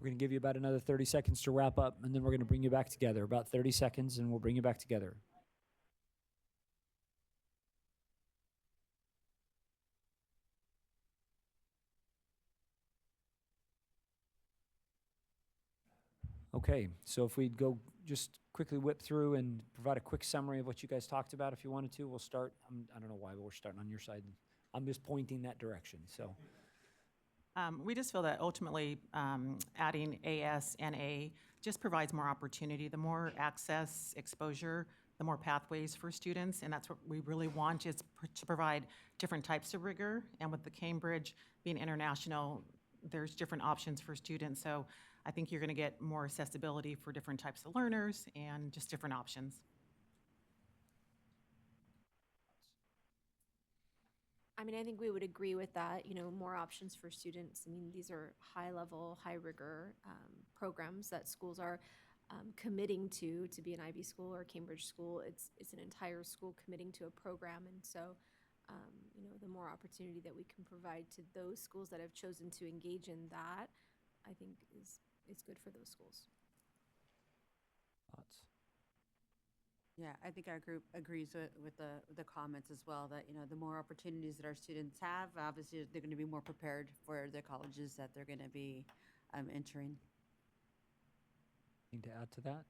We're going to give you about another 30 seconds to wrap up, and then we're going to bring you back together. About 30 seconds, and we'll bring you back together. Okay, so if we'd go just quickly whip through and provide a quick summary of what you guys talked about if you wanted to. We'll start, I don't know why, but we're starting on your side. I'm just pointing that direction, so. We just feel that ultimately adding AS and A just provides more opportunity. The more access, exposure, the more pathways for students, and that's what we really want is to provide different types of rigor. And with the Cambridge being international, there's different options for students. So I think you're going to get more accessibility for different types of learners and just different options. I mean, I think we would agree with that, you know, more options for students. I mean, these are high level, high rigor programs that schools are committing to be an IB school or Cambridge school. It's an entire school committing to a program. And so the more opportunity that we can provide to those schools that have chosen to engage in that, I think is good for those schools. Thoughts? Yeah, I think our group agrees with the comments as well, that, the more opportunities that our students have, obviously, they're going to be more prepared for the colleges that they're going to be entering. Anything to add to that?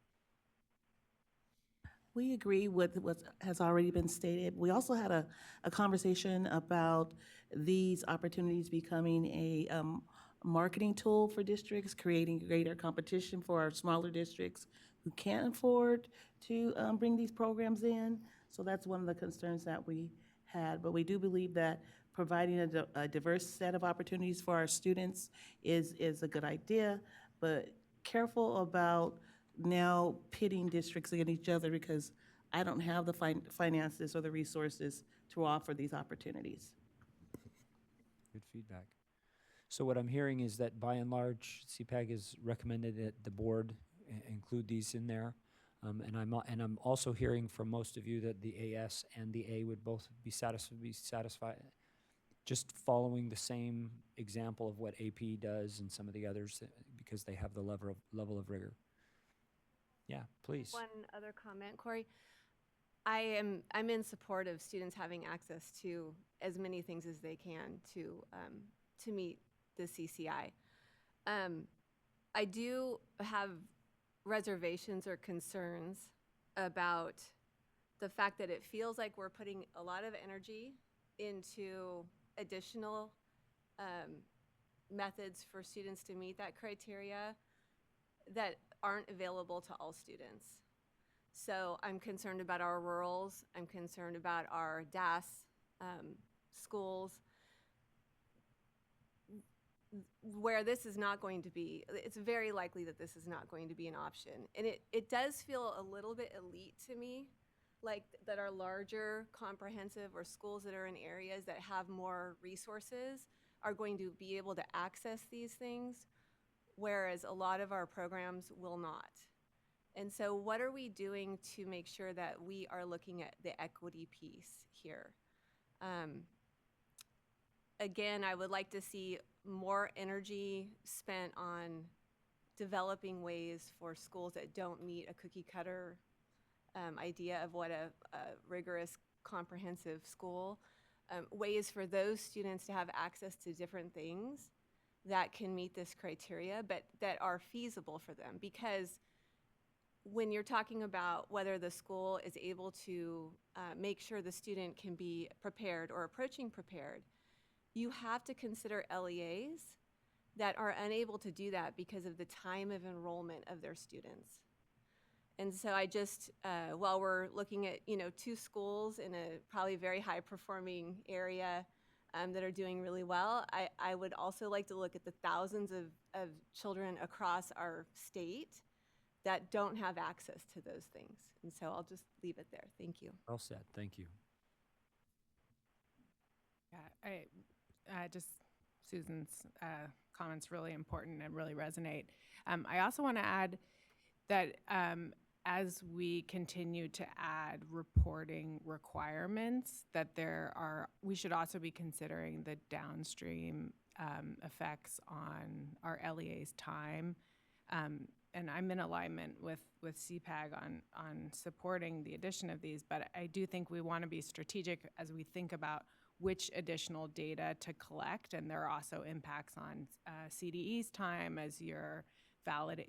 We agree with what has already been stated. We also had a conversation about these opportunities becoming a marketing tool for districts, creating greater competition for our smaller districts who can't afford to bring these programs in. So that's one of the concerns that we had. But we do believe that providing a diverse set of opportunities for our students is a good idea, but careful about now pitting districts against each other, because I don't have the finances or the resources to offer these opportunities. Good feedback. So what I'm hearing is that by and large, CPAG has recommended that the board include these in there. And I'm also hearing from most of you that the AS and the A would both be satisfied, just following the same example of what AP does and some of the others, because they have the level of rigor. Yeah, please. One other comment, Corey. I'm in support of students having access to as many things as they can to meet the CCI. I do have reservations or concerns about the fact that it feels like we're putting a lot of energy into additional methods for students to meet that criteria that aren't available to all students. So I'm concerned about our rurals. I'm concerned about our DAS schools, where this is not going to be, it's very likely that this is not going to be an option. And it does feel a little bit elite to me, like that our larger comprehensive or schools that are in areas that have more resources are going to be able to access these things, whereas a lot of our programs will not. And so what are we doing to make sure that we are looking at the equity piece here? Again, I would like to see more energy spent on developing ways for schools that don't meet a cookie cutter idea of what a rigorous comprehensive school, ways for those students to have access to different things that can meet this criteria, but that are feasible for them. Because when you're talking about whether the school is able to make sure the student can be prepared or approaching prepared, you have to consider LEAs that are unable to do that because of the time of enrollment of their students. And so I just, while we're looking at, 2 schools in a probably very high performing area that are doing really well, I would also like to look at the thousands of children across our state that don't have access to those things. And so I'll just leave it there. Thank you. Well said. Thank you. Yeah, Susan's comments really important and really resonate. I also want to add that as we continue to add reporting requirements, that we should also be considering the downstream effects on our LEA's time. And I'm in alignment with CPAG on supporting the addition of these, but I do think we want to be strategic as we think about which additional data to collect, and there are also impacts on CDE's time as you're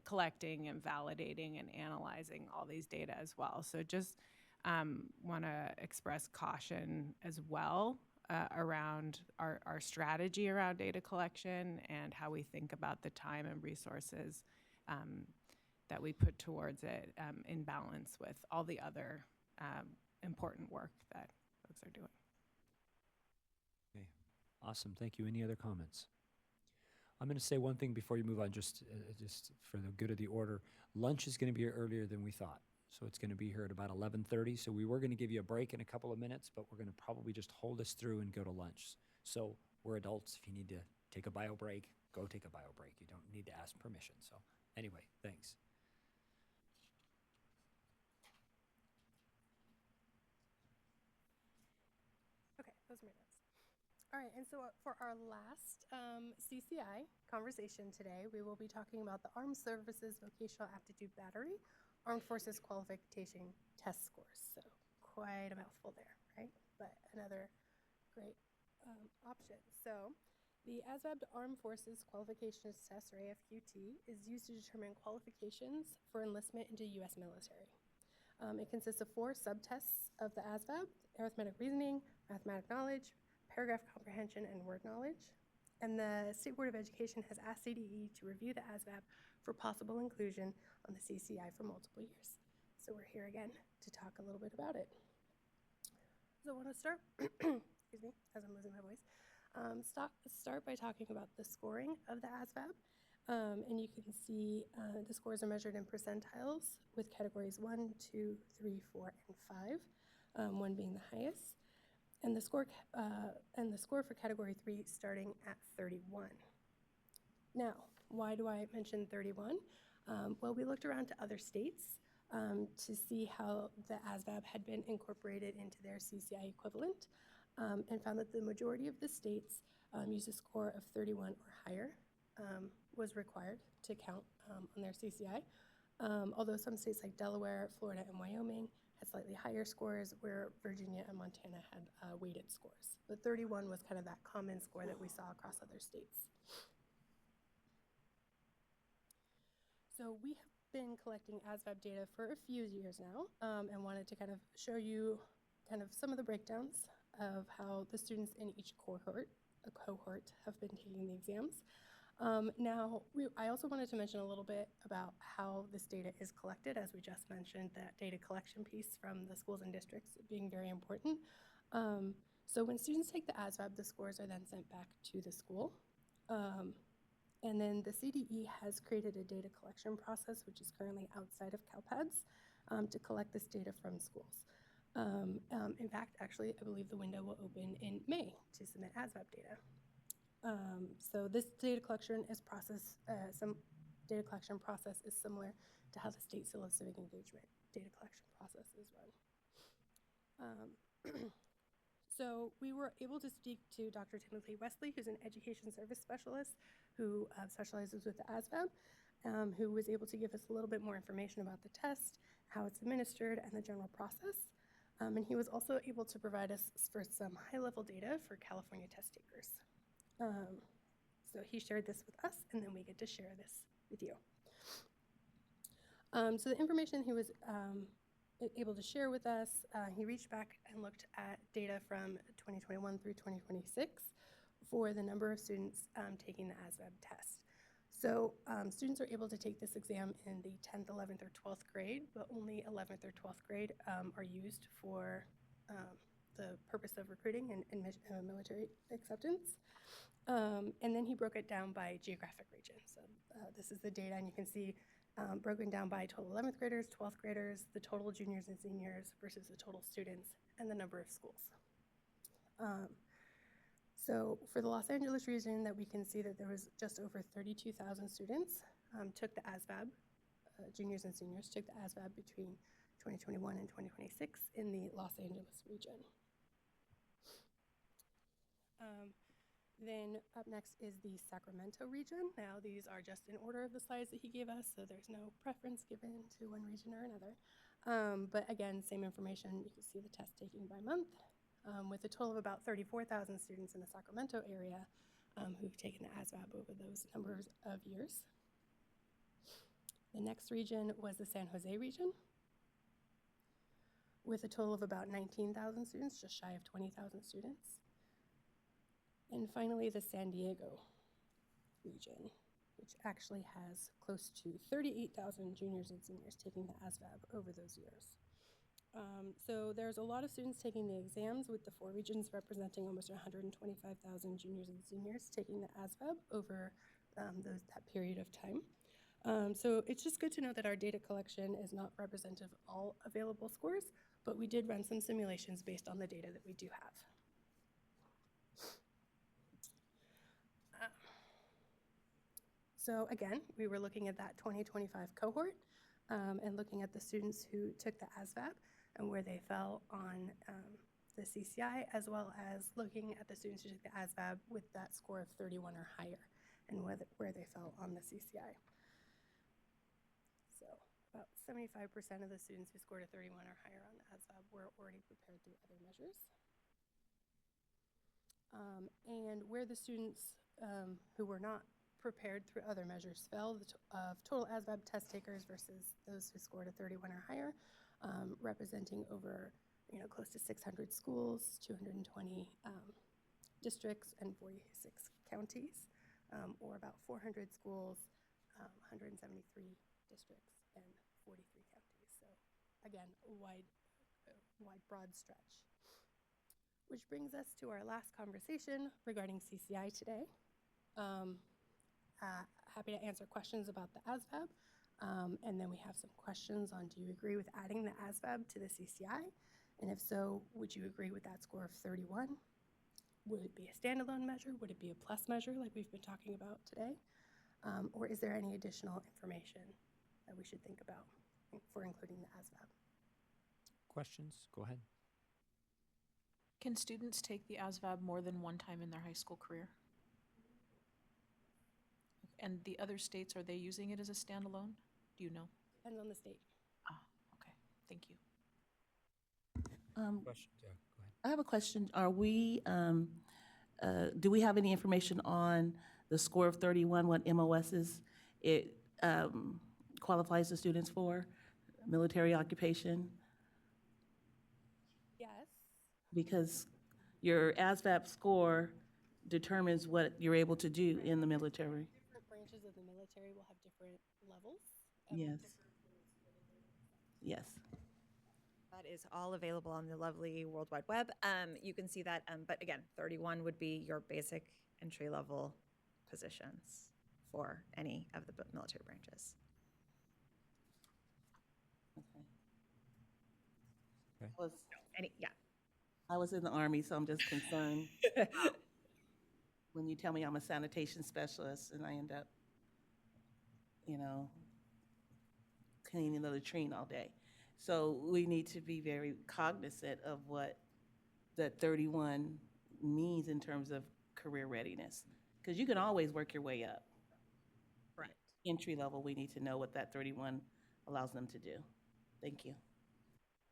collecting and validating and analyzing all these data as well. So just want to express caution as well around our strategy around data collection and how we think about the time and resources that we put towards it in balance with all the other important work that folks are doing. Okay, awesome. Thank you. Any other comments? I'm going to say one thing before you move on, just for the good of the order. Lunch is going to be earlier than we thought. So it's going to be here at about 11:30. So we were going to give you a break in a couple of minutes, but we're going to probably just hold us through and go to lunch. So we're adults. If you need to take a bio break, go take a bio break. You don't need to ask permission. So anyway, thanks. Okay, those those minutes. All right, and so for our last CCI conversation today, we will be talking about the Armed Services Vocational Aptitude Battery Armed Forces Qualification Test Scores. So quite a mouthful there, right? But another great option. So the ASVAB Armed Forces Qualifications Test, or AFQT, is used to determine qualifications for enlistment into U.S. military. It consists of 4 subtests of the ASVAB: arithmetic reasoning, mathematic knowledge, paragraph comprehension, and word knowledge. And the State Board of Education has asked CDE to review the ASVAB for possible inclusion on the CCI for multiple years. So we're here again to talk a little bit about it. So I want to start, excuse me, as I'm losing my voice, start by talking about the scoring of the ASVAB. And you can see the scores are measured in percentiles with categories 1, 2, 3, 4, and 5, 1 being the highest. And the score for category 3 starting at 31. Now, why do I mention 31? Well, we looked around to other states to see how the ASVAB had been incorporated into their CCI equivalent, and found that the majority of the states use a score of 31 or higher was required to count on their CCI, although some states like Delaware, Florida, and Wyoming had slightly higher scores, where Virginia and Montana had weighted scores. But 31 was kind of that common score that we saw across other states. So we have been collecting ASVAB data for a few years now, and wanted to kind of show you kind of some of the breakdowns of how the students in each cohort have been taking the exams. Now, I also wanted to mention a little bit about how this data is collected, as we just mentioned, that data collection piece from the schools and districts being very important. So when students take the ASVAB, the scores are then sent back to the school. And then the CDE has created a data collection process, which is currently outside of CalPADS, to collect this data from schools. In fact, actually, I believe the window will open in May to submit ASVAB data. So this data collection process is similar to how the state seal of civic engagement data collection process is run. So we were able to speak to Dr. Timothy Wesley, who's an education service specialist who specializes with the ASVAB, who was able to give us a little bit more information about the test, how it's administered, and the general process. And he was also able to provide us for some high-level data for California test takers. So he shared this with us, and then we get to share this with you. So the information he was able to share with us, he reached back and looked at data from 2021 through 2026 for the number of students taking the ASVAB test. So students are able to take this exam in the 10th, 11th, or 12th grade, but only 11th or 12th grade are used for the purpose of recruiting and military acceptance. And then he broke it down by geographic region. So this is the data, and you can see broken down by total 11th graders, 12th graders, the total juniors and seniors versus the total students, and the number of schools. So for the Los Angeles region, that we can see that there was just over 32,000 students took the ASVAB, juniors and seniors took the ASVAB between 2021 and 2026 in the Los Angeles region. Then up next is the Sacramento region. Now these are just in order of the slides that he gave us, so there's no preference given to one region or another. But again, same information, you can see the test taking by month, with a total of about 34,000 students in the Sacramento area who've taken the ASVAB over those numbers of years. The next region was the San Jose region, with a total of about 19,000 students, just shy of 20,000 students. And finally, the San Diego region, which actually has close to 38,000 juniors and seniors taking the ASVAB over those years. So there's a lot of students taking the exams, with the 4 regions representing almost 125,000 juniors and seniors taking the ASVAB over that period of time. So it's just good to know that our data collection is not representative of all available scores, but we did run some simulations based on the data that we do have. So again, we were looking at that 2025 cohort and looking at the students who took the ASVAB and where they fell on the CCI, as well as looking at the students who took the ASVAB with that score of 31 or higher and where they fell on the CCI. So about 75% of the students who scored a 31 or higher on the ASVAB were already prepared through other measures. And where the students who were not prepared through other measures fell, of total ASVAB test takers versus those who scored a 31 or higher, representing over close to 600 schools, 220 districts, and 46 counties, or about 400 schools, 173 districts, and 43 counties. So again, a wide, broad stretch. Which brings us to our last conversation regarding CCI today. Happy to answer questions about the ASVAB. And then we have some questions on, do you agree with adding the ASVAB to the CCI? And if so, would you agree with that score of 31? Would it be a standalone measure? Would it be a plus measure like we've been talking about today? Or is there any additional information that we should think about for including the ASVAB? Questions? Go ahead. Can students take the ASVAB more than one time in their high school career? And the other states, are they using it as a standalone? Do you know? Depends on the state. Ah, okay. Thank you. Questions? Yeah, go ahead. I have a question. Do we have any information on the score of 31, what MOSs it qualifies the students for? Military occupation? Yes. Because your ASVAB score determines what you're able to do in the military. Different branches of the military will have different levels. Yes. Yes. That is all available on the lovely World Wide Web. You can see that, but again, 31 would be your basic entry-level positions for any of the military branches. Okay. Okay. I was in the Army, so I'm just concerned when you tell me I'm a sanitation specialist and I end up, cleaning the latrine all day. So we need to be very cognizant of what that 31 means in terms of career readiness, because you can always work your way up. Right. Entry level, we need to know what that 31 allows them to do. Thank you.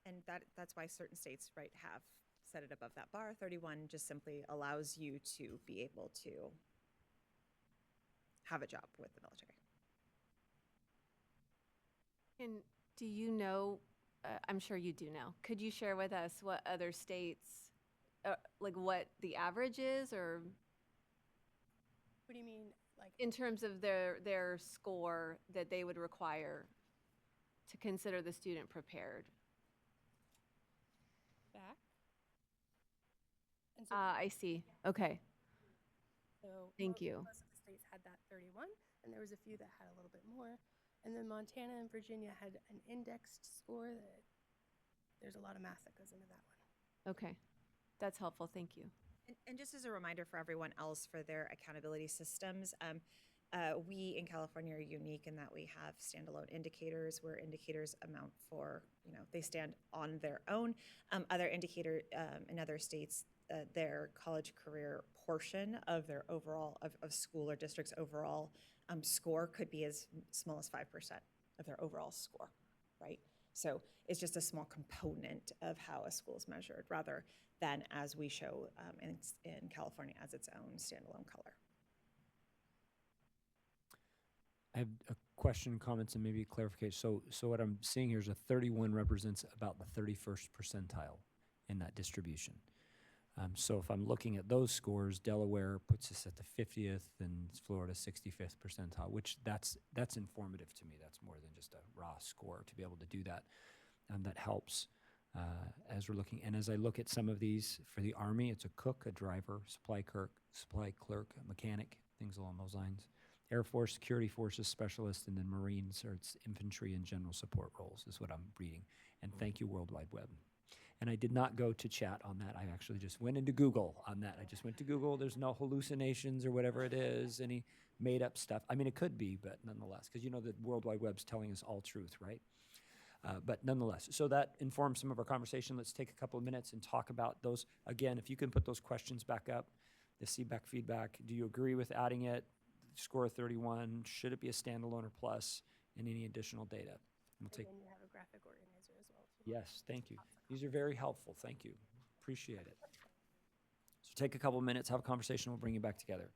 And that's why certain states, right, have set it above that bar. 31 just simply allows you to be able to have a job with the military. And do you know, I'm sure you do know, could you share with us what other states, like what the average is, or? What do you mean? Like in terms of their score that they would require to consider the student prepared? Back. And so I see. Okay. So Thank you. Most of the states had that 31, and there was a few that had a little bit more. And then Montana and Virginia had an indexed score that there's a lot of math that goes into that one. Okay. That's helpful. Thank you. And just as a reminder for everyone else for their accountability systems, we in California are unique in that we have standalone indicators where indicators amount for, they stand on their own. Other indicator in other states, their college career portion of their overall, of school or district's overall score could be as small as 5% of their overall score, right? So it's just a small component of how a school is measured rather than as we show in California as its own standalone color. I have a question, comments, and maybe a clarification. So what I'm seeing here is a 31 represents about the 31st percentile in that distribution. So if I'm looking at those scores, Delaware puts us at the 50th and Florida 65th percentile, which that's informative to me. That's more than just a raw score to be able to do that. That helps as we're looking. And as I look at some of these for the Army, it's a cook, a driver, supply clerk, a mechanic, things along those lines. Air Force, Security Forces Specialist, and then Marines, or it's infantry and general support roles is what I'm reading. And thank you, World Wide Web. And I did not go to chat on that. I actually just went into Google on that. I just went to Google. There's no hallucinations or whatever it is, any made up stuff. I mean, it could be, but nonetheless, because the World Wide Web's telling us all truth, right? But nonetheless, so that informs some of our conversation. Let's take a couple of minutes and talk about those. Again, if you can put those questions back up, the CPAG feedback. Do you agree with adding it? Score of 31. Should it be a standalone or plus? And any additional data? We'll take. And then you have a graphic organizer as well. Yes, thank you. These are very helpful. Thank you. Appreciate it. So take a couple of minutes, have a conversation. We'll bring you back together.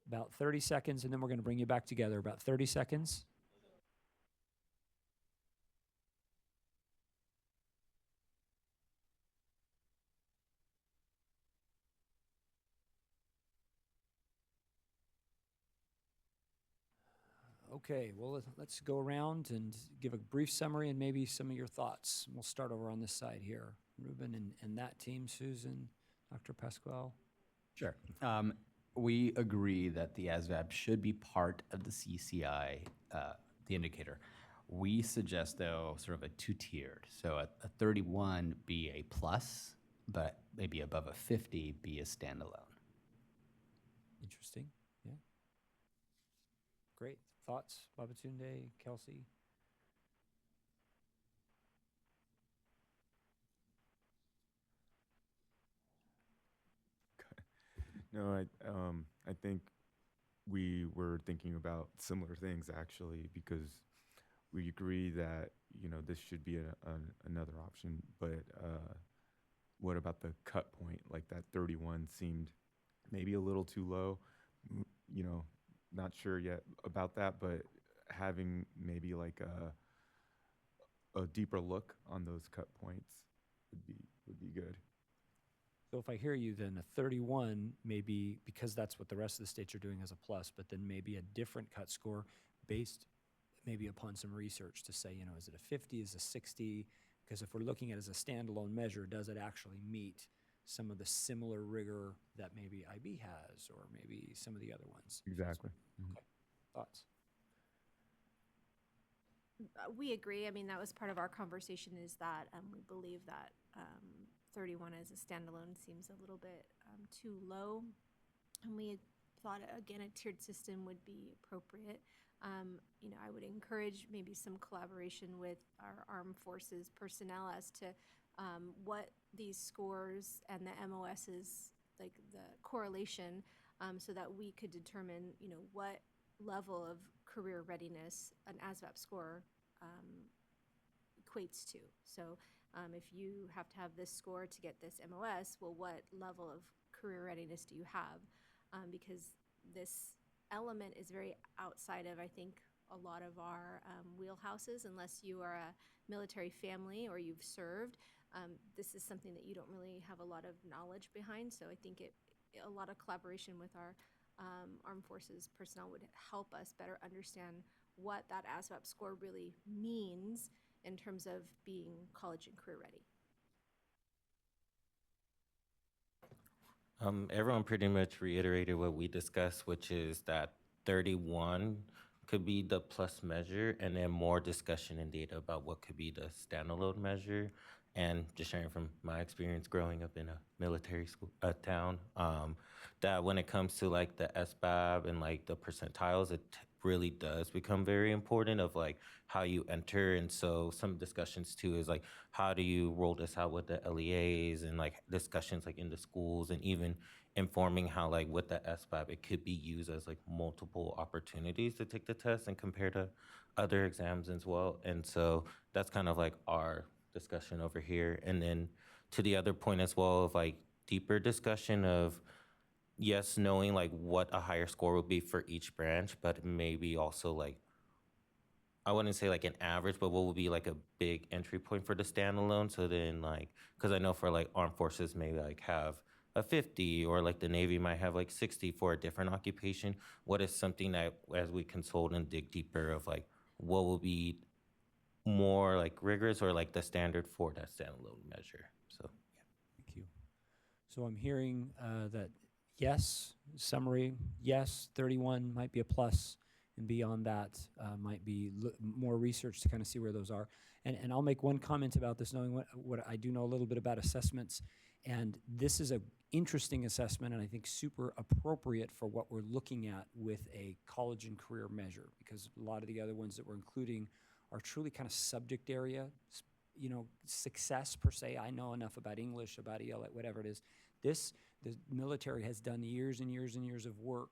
About 30 seconds, and then we're going to bring you back together. About 30 seconds. Okay, well, let's go around and give a brief summary and maybe some of your thoughts. We'll start over on this side here. Ruben and that team, Susan, Dr. Pasquale. Sure. We agree that the ASVAB should be part of the CCI, the indicator. We suggest, though, sort of a two-tiered. So a 31 be a plus, but maybe above a 50 be a standalone. Interesting. Yeah. Great. Thoughts, Babatunde, Kelsey? No, I think we were thinking about similar things actually, because we agree that this should be another option. But what about the cut point? Like that 31 seemed maybe a little too low. Not sure yet about that, but having maybe like a deeper look on those cut points would be good. So if I hear you, then a 31 maybe, because that's what the rest of the states are doing as a plus, but then maybe a different cut score based maybe upon some research to say, is it a 50, is it a 60? Because if we're looking at it as a standalone measure, does it actually meet some of the similar rigor that maybe IB has, or maybe some of the other ones? Exactly. Okay. Thoughts? We agree. I mean, that was part of our conversation, is that we believe that 31 as a standalone seems a little bit too low. And we thought, again, a tiered system would be appropriate. I would encourage maybe some collaboration with our armed forces personnel as to what these scores and the MOSs, like the correlation, so that we could determine, what level of career readiness an ASVAB score equates to. So if you have to have this score to get this MOS, well, what level of career readiness do you have? Because this element is very outside of, I think, a lot of our wheelhouses, unless you are a military family or you've served. This is something that you don't really have a lot of knowledge behind. So I think a lot of collaboration with our armed forces personnel would help us better understand what that ASVAB score really means in terms of being college and career ready. Everyone pretty much reiterated what we discussed, which is that 31 could be the plus measure, and then more discussion and data about what could be the standalone measure. And just sharing from my experience growing up in a military school town, that when it comes to like the SBAB and like the percentiles, it really does become very important of like how you enter. And so some discussions too is like, how do you roll this out with the LEAs, and like discussions like in the schools, and even informing how like with the SBAB, it could be used as like multiple opportunities to take the test and compare to other exams as well. And so that's kind of like our discussion over here. And then to the other point as well of like deeper discussion of, yes, knowing like what a higher score would be for each branch, but maybe also like, I wouldn't say like an average, but what would be like a big entry point for the standalone? So then like, because I know for like armed forces may like have a 50, or like the Navy might have like 60 for a different occupation. What is something that as we consult and dig deeper of like, what will be more like rigorous or like the standard for that standalone measure? So Thank you. So I'm hearing that yes, summary, yes, 31 might be a plus, and beyond that might be more research to kind of see where those are. And I'll make one comment about this, knowing what I do know a little bit about assessments. And this is an interesting assessment, and I think super appropriate for what we're looking at with a college and career measure, because a lot of the other ones that we're including are truly kind of subject area, success per se. I know enough about English, about EL, whatever it is. The military has done years and years and years of work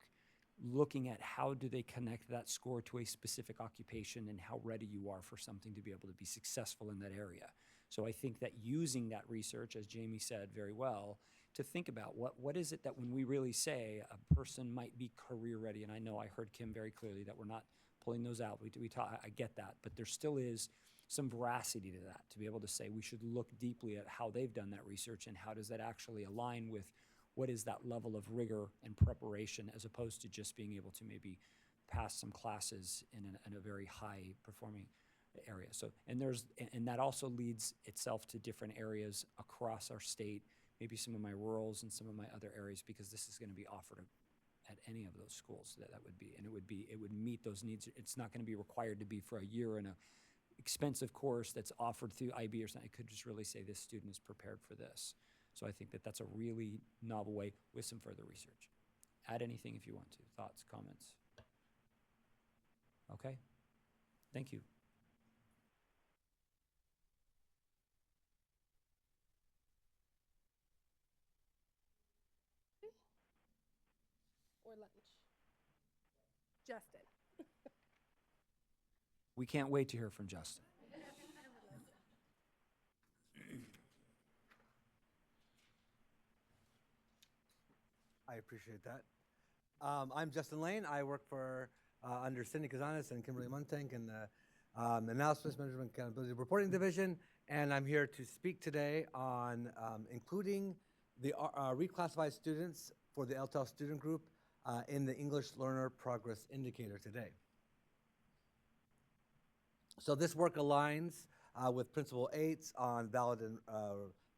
looking at how do they connect that score to a specific occupation and how ready you are for something to be able to be successful in that area. So I think that using that research, as Jamie said very well, to think about what is it that when we really say a person might be career ready, and I know I heard Kim very clearly that we're not pulling those out. I get that, but there still is some veracity to that, to be able to say we should look deeply at how they've done that research and how does that actually align with what is that level of rigor and preparation, as opposed to just being able to maybe pass some classes in a very high performing area. So, and that also leads itself to different areas across our state, maybe some of my rurals and some of my other areas, because this is going to be offered at any of those schools. That would be, and it would meet those needs. It's not going to be required to be for a year in a expensive course that's offered through IB or something. It could just really say this student is prepared for this. So I think that that's a really novel way with some further research. Add anything if you want to. Thoughts, comments? Okay. Thank you. Or lunch. Justin. We can't wait to hear from Justin. I appreciate that. I'm Justin Lane. I work for under Cindy Cazanes and Kimberly Montank in the Analysis, Management, Accountability Reporting Division, and I'm here to speak today on including the reclassified students for the LTEL student group in the English Learner Progress Indicator today. So this work aligns with Principle 8 on valid and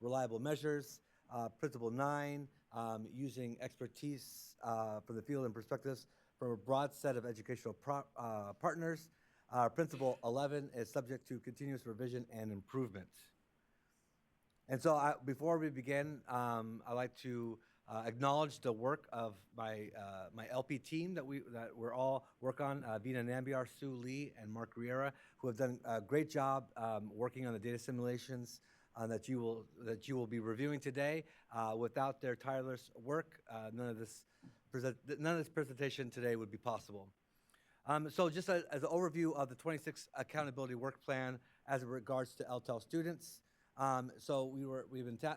reliable measures, Principle 9, using expertise from the field and perspectives from a broad set of educational partners. Principle 11 is subject to continuous revision and improvement. And so before we begin, I'd like to acknowledge the work of my LP team that we're all work on, Vina Nambiar, Sue Lee, and Mark Riera, who have done a great job working on the data simulations that you will be reviewing today. Without their tireless work, none of this presentation today would be possible. So just as an overview of the 26 accountability work plan as it regards to LTEL students. So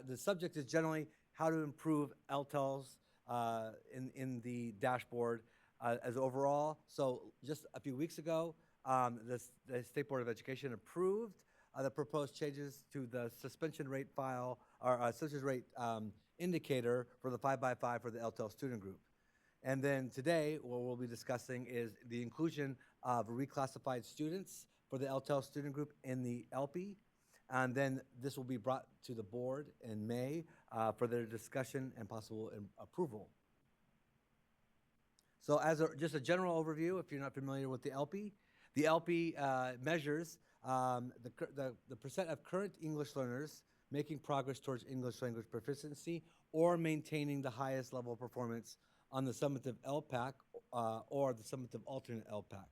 the subject is generally how to improve LTELs in the dashboard as overall. So just a few weeks ago, the State Board of Education approved the proposed changes to the suspension rate file or suspension rate indicator for the 5x5 for the LTEL student group. And then today, what we'll be discussing is the inclusion of reclassified students for the LTEL student group in the LP. And then this will be brought to the board in May for their discussion and possible approval. So as just a general overview, if you're not familiar with the LP measures the percent of current English learners making progress towards English language proficiency or maintaining the highest level of performance on the summative LPAC or the summative alternate LPAC.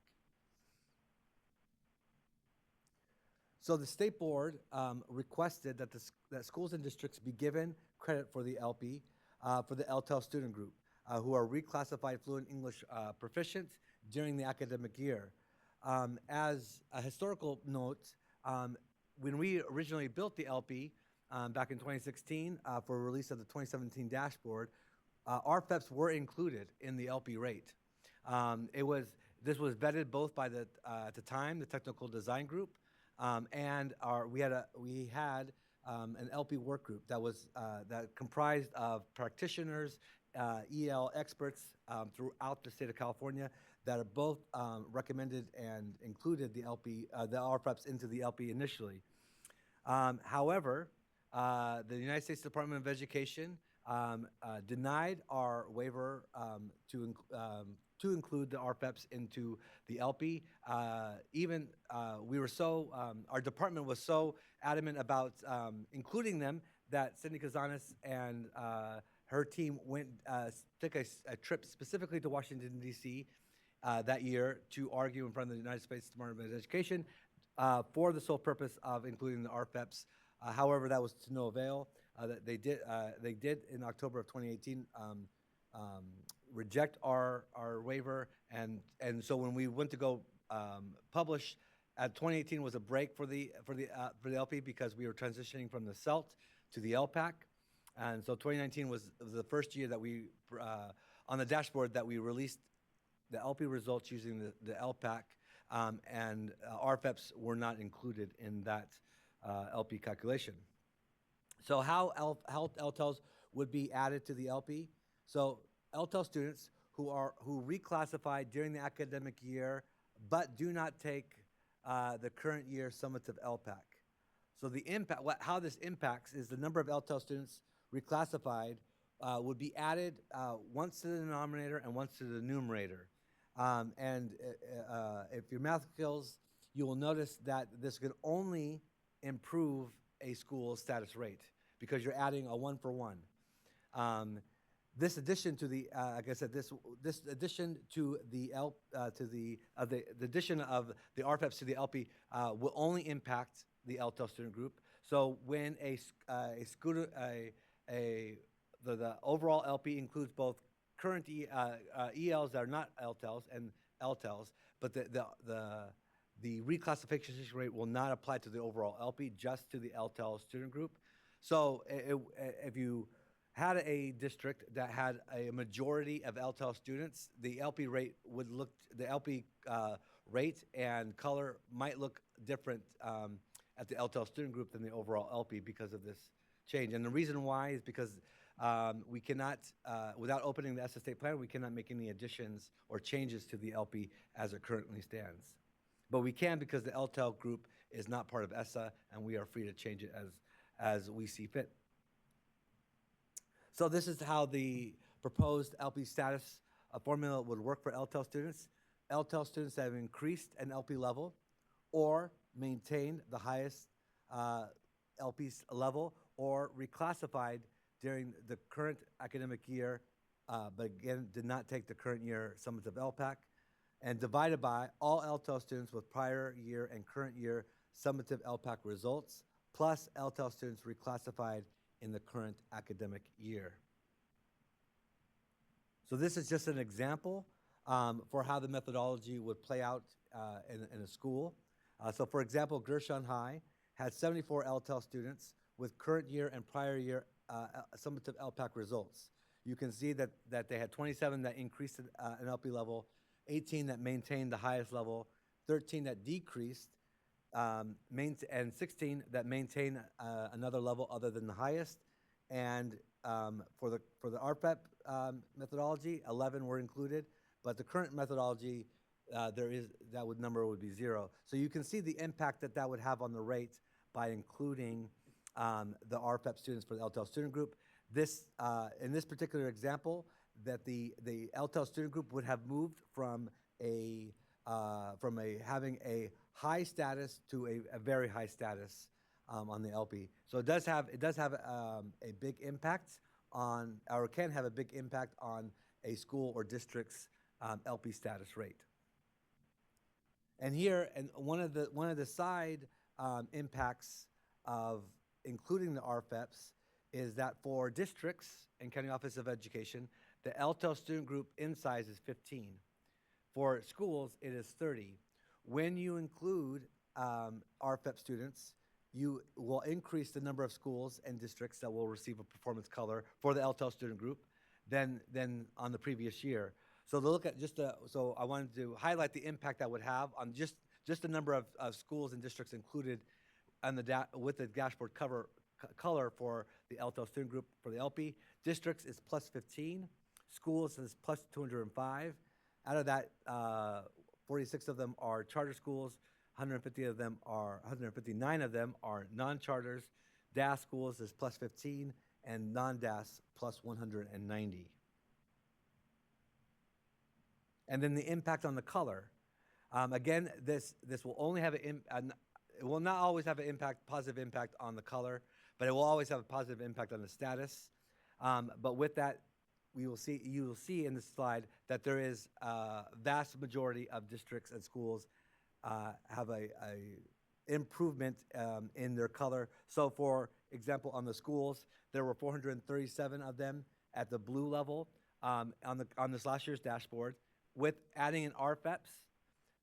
So the State Board requested that schools and districts be given credit for the LP for the LTEL student group who are reclassified fluent English proficient during the academic year. As a historical note, when we originally built the LP back in 2016 for release of the 2017 dashboard, RFEPs were included in the LP rate. This was vetted both by at the time the technical design group and we had an LP work group that comprised of practitioners, EL experts throughout the state of California that are both recommended and included the RFEPs into the LP initially. However, the United States Department of Education denied our waiver to include the RFEPs into the LP. Our department was so adamant about including them that Cindy Cazanes and her team took a trip specifically to Washington, D.C. That year to argue in front of the United States Department of Education for the sole purpose of including the RFEPs. However, that was to no avail. They did in October of 2018 reject our waiver, and so when we went to go publish, 2018 was a break for the LP because we were transitioning from the CELT to the LPAC, and so 2019 was the first year that we on the dashboard that we released the LP results using the LPAC, and RFEPs were not included in that LP calculation. So how LTELs would be added to the LP? So LTEL students who reclassified during the academic year but do not take the current year summative LPAC. So the impact, how this impacts is the number of LTEL students reclassified would be added once to the denominator and once to the numerator. If your math skills, you will notice that this could only improve a school's status rate because you're adding a 1-for-1. This addition to the, like I said, this addition to the addition of the RFEPs to the LP will only impact the LTEL student group. So when the overall LP includes both current ELs that are not LTELs and LTELs, but the reclassification rate will not apply to the overall LP, just to the LTEL student group. So if you had a district that had a majority of LTEL students, the LP rate rate and color might look different at the LTEL student group than the overall LP because of this change. And the reason why is because we cannot, without opening the ESSA state plan, we cannot make any additions or changes to the LP as it currently stands. But we can because the LTEL group is not part of ESSA, and we are free to change it as we see fit. So this is how the proposed LP status formula would work for LTEL students. LTEL students that have increased an LP level or maintained the highest LP level or reclassified during the current academic year, but again, did not take the current year summative LPAC, and divided by all LTEL students with prior year and current year summative LPAC results, plus LTEL students reclassified in the current academic year. So this is just an example for how the methodology would play out in a school. So for example, Gershon High had 74 LTEL students with current year and prior year summative LPAC results. You can see that they had 27 that increased an LP level, 18 that maintained the highest level, 13 that decreased, and 16 that maintained another level other than the highest. And for the RPEP methodology, 11 were included, but the current methodology, number would be 0. So you can see the impact that would have on the rate by including the RPEP students for the LTEL student group. This, in this particular example, that the LTEL student group would have moved from having a high status to a very high status on the LP. So it does have a big impact on, or can have a big impact on a school or district's LP status rate. And here, and one of the side impacts of including the RFEPs is that for districts and County Office of Education, the LTEL student group in size is 15. For schools, it is 30. When you include RFEP students, you will increase the number of schools and districts that will receive a performance color for the LTEL student group than on the previous year. So to look at so I wanted to highlight the impact that would have on just the number of schools and districts included on with the dashboard color for the LTEL student group for the LP. Districts is plus 15, schools is plus 205. Out of that, 46 of them are charter schools, 159 of them are non-charters. DAS schools is plus 15, and non-DAS plus 190. And then the impact on the color. Again, this will only have it will not always have an positive impact on the color, but it will always have a positive impact on the status. But with that, you will see in this slide that there is a vast majority of districts and schools have a improvement in their color. So for example, on the schools, there were 437 of them at the blue level on this last year's dashboard. With adding in RFEPs,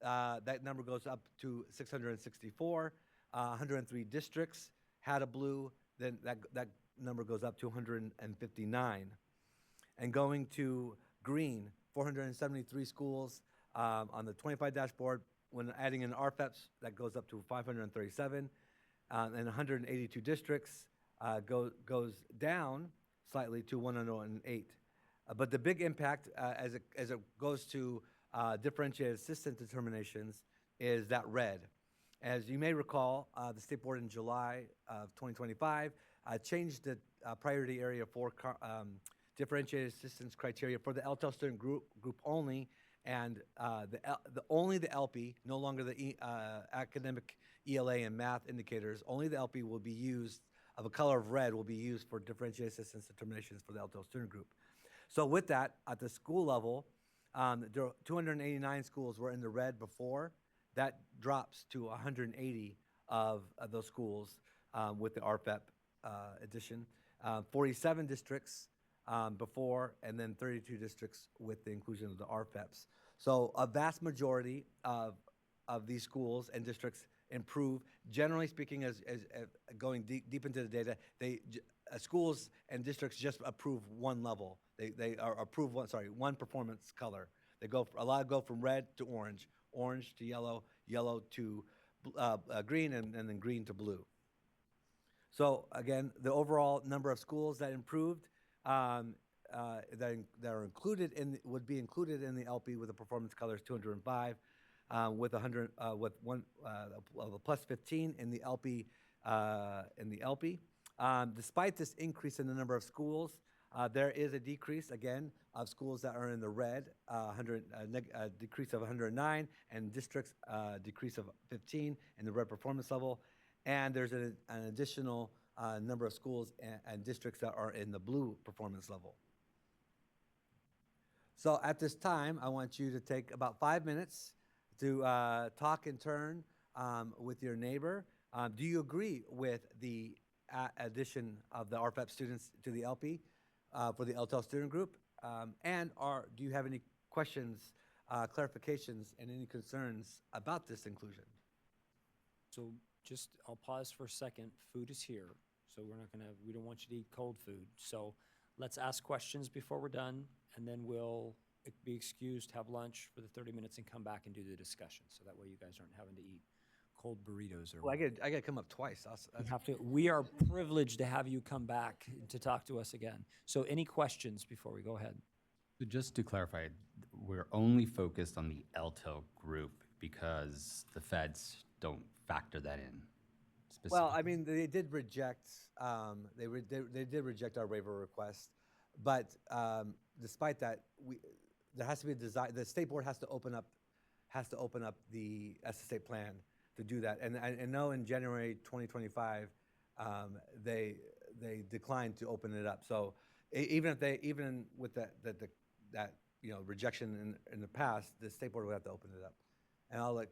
that number goes up to 664. 103 districts had a blue, then that number goes up to 159. And going to green, 473 schools on the 25 dashboard. When adding in RFEPs, that goes up to 537. And 182 districts goes down slightly to 108. But the big impact as it goes to differentiated assistance determinations is that red. As you may recall, the State Board in July of 2025 changed the priority area for differentiated assistance criteria for the LTEL student group only, and only the LP, no longer the academic ELA and math indicators, only the LP will be used, of a color of red, will be used for differentiated assistance determinations for the LTEL student group. So with that, at the school level, there 289 schools were in the red before. That drops to 180 of those schools with the RPEP addition. 47 districts before, and then 32 districts with the inclusion of the RPEPs. So a vast majority of these schools and districts improve. Generally speaking, as going deep into the data, schools and districts just approve one level. They are approve one performance color. A lot go from red to orange, orange to yellow, yellow to green, and then green to blue. So again, the overall number of schools that improved that are included would be included in the LP with a performance color is 205, with 100 with plus 15 in the LP Despite this increase in the number of schools, there is a decrease again of schools that are in the red, a decrease of 109, and districts decrease of 15 in the red performance level, and there's an additional number of schools and districts that are in the blue performance level. So at this time, I want you to take about 5 minutes to talk in turn with your neighbor. Do you agree with the addition of the RPEP students to the LP for the LTEL student group? And do you have any questions clarifications and any concerns about this inclusion. So just, I'll pause for a second. Food is here, so we don't want you to eat cold food. So let's ask questions before we're done, and then we'll be excused, have lunch for the 30 minutes and come back and do the discussion. So that way you guys aren't having to eat cold burritos or Well, I get to come up twice. we are privileged to have you come back to talk to us again. So any questions before we go ahead? So just to clarify, we're only focused on the LTIL group because the feds don't factor that in. Well, I mean, they did reject. They did reject our waiver request, but despite that, there has to be a design. The state board has to open up the SSA plan to do that. And I know in January 2025, they declined to open it up. So even with that rejection in the past, the state board would have to open it up. And I'll let.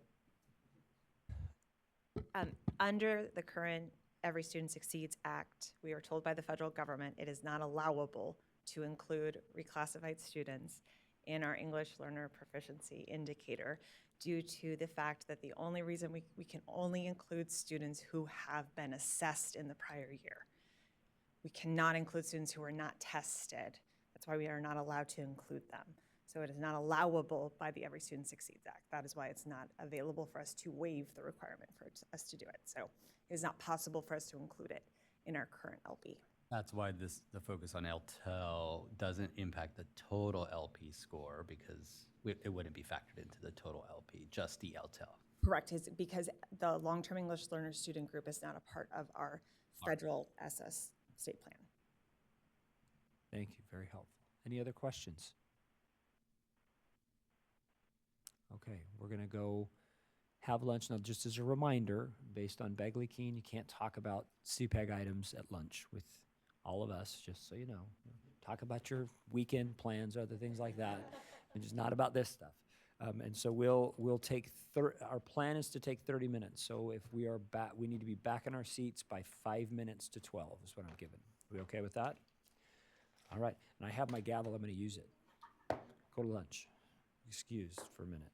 Under the current Every Student Succeeds Act, we are told by the federal government it is not allowable to include reclassified students in our English learner proficiency indicator due to the fact that the only reason we can only include students who have been assessed in the prior year. We cannot include students who are not tested. That's why we are not allowed to include them. So it is not allowable by the Every Student Succeeds Act. That is why it's not available for us to waive the requirement for us to do it. So it is not possible for us to include it in our current LP. That's why the focus on LTIL doesn't impact the total LP score because it wouldn't be factored into the total LP, just the LTIL. Correct, is because the long-term English learner student group is not a part of our federal SS state plan. Thank you, very helpful. Any other questions? Okay, we're gonna go have lunch. Now, just as a reminder, based on Bagley-Keene, you can't talk about CPAG items at lunch with all of us, just so you know. Talk about your weekend plans, other things like that, and just not about this stuff. And so we'll take, our plan is to take 30 minutes. So if we are back, we need to be back in our seats by 5 minutes to 12 is what I'm given. Are we okay with that? All right, and I have my gavel, I'm gonna use it. Go to lunch. Excused for a minute.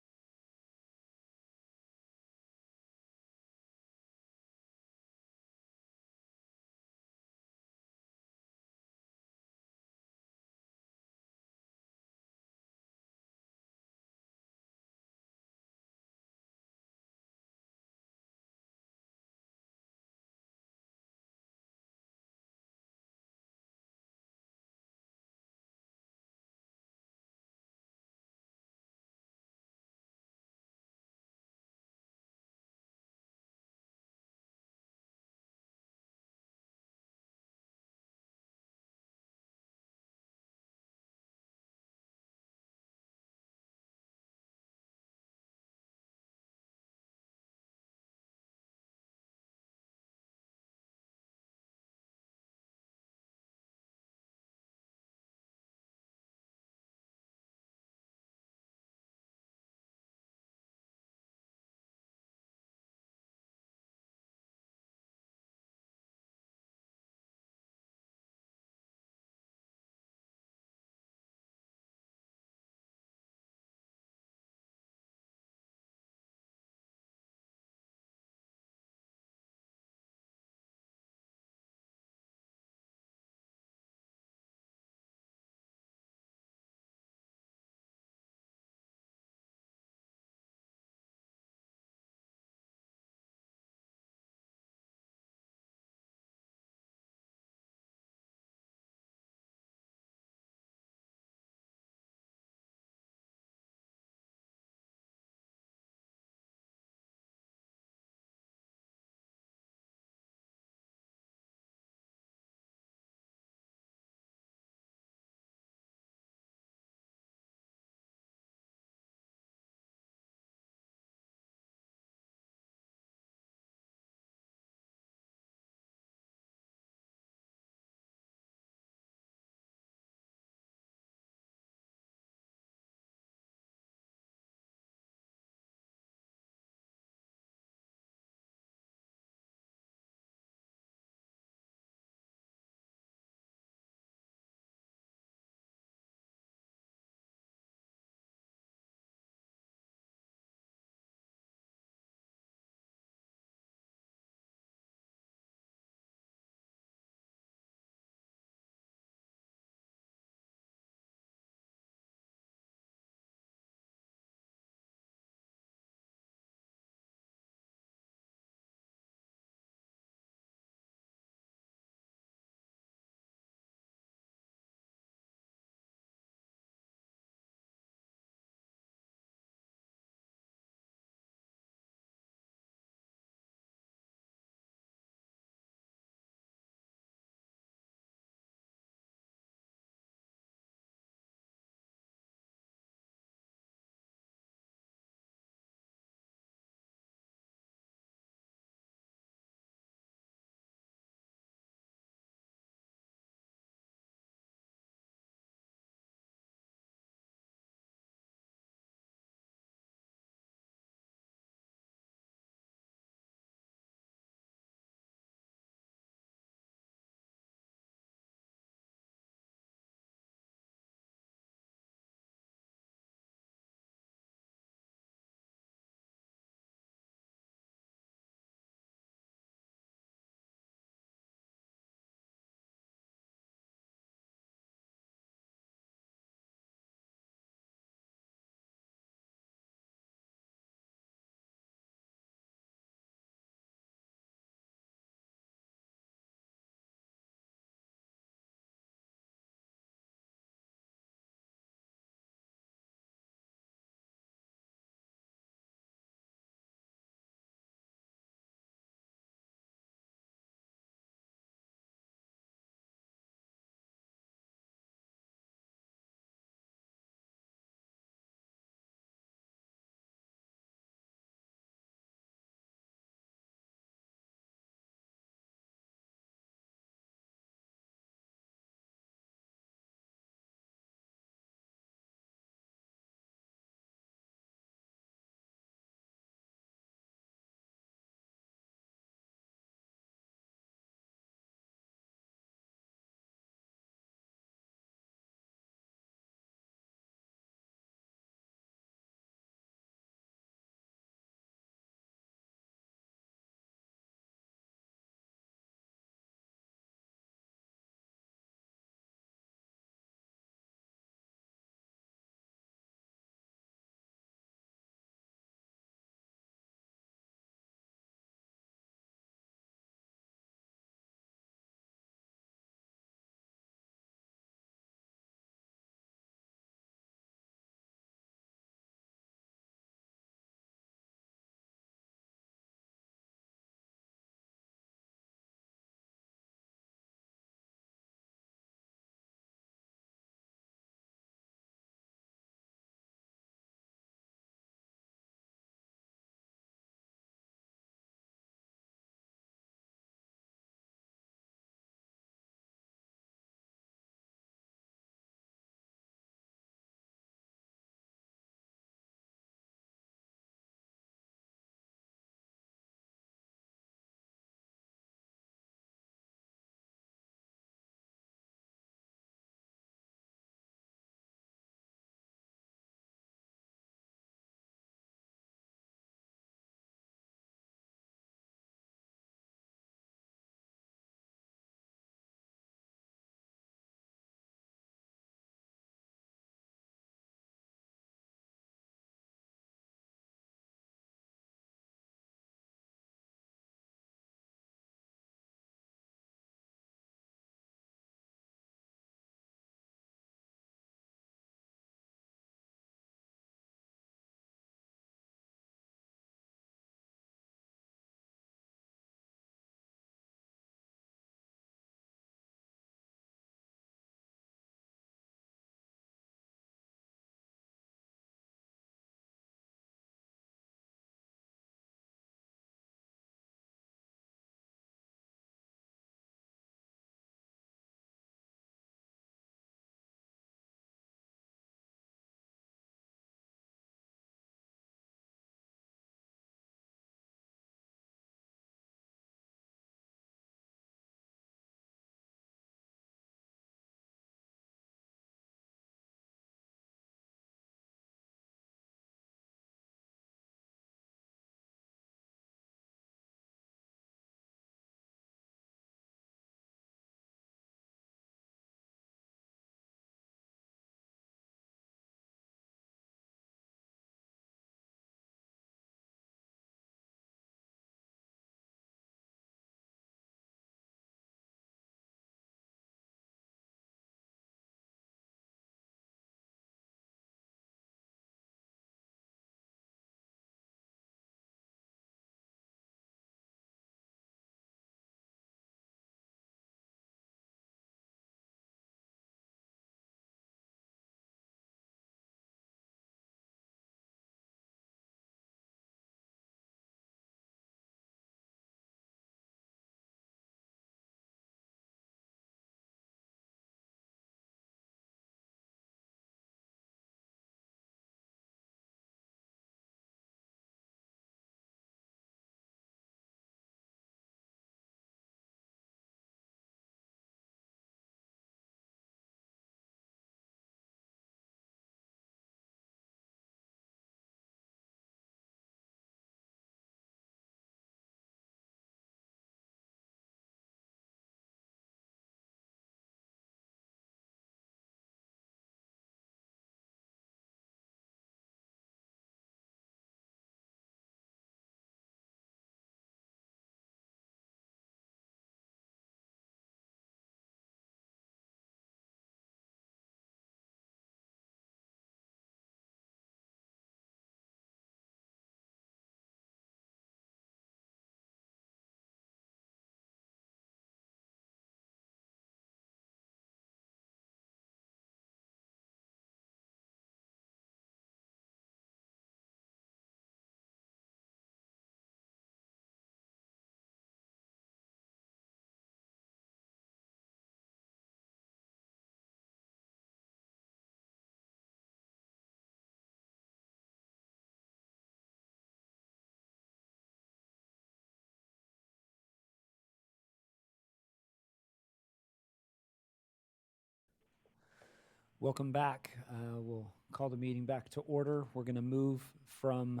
Welcome back. We'll call the meeting back to order. We're going to move from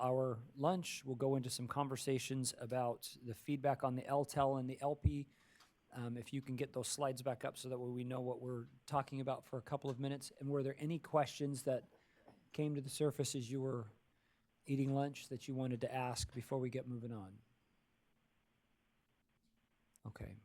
our lunch. We'll go into some conversations about the feedback on the LTEL and the LP. If you can get those slides back up so that way we know what we're talking about for a couple of minutes. And were there any questions that came to the surface as you were eating lunch that you wanted to ask before we get moving on? Okay.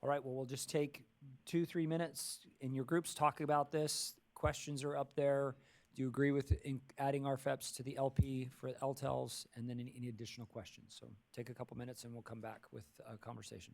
All right, well, we'll just take 2-3 minutes in your groups, talk about this. Questions are up there. Do you agree with adding RFEPs to the LP for LTELs? And then any additional questions? So take a couple minutes and we'll come back with a conversation.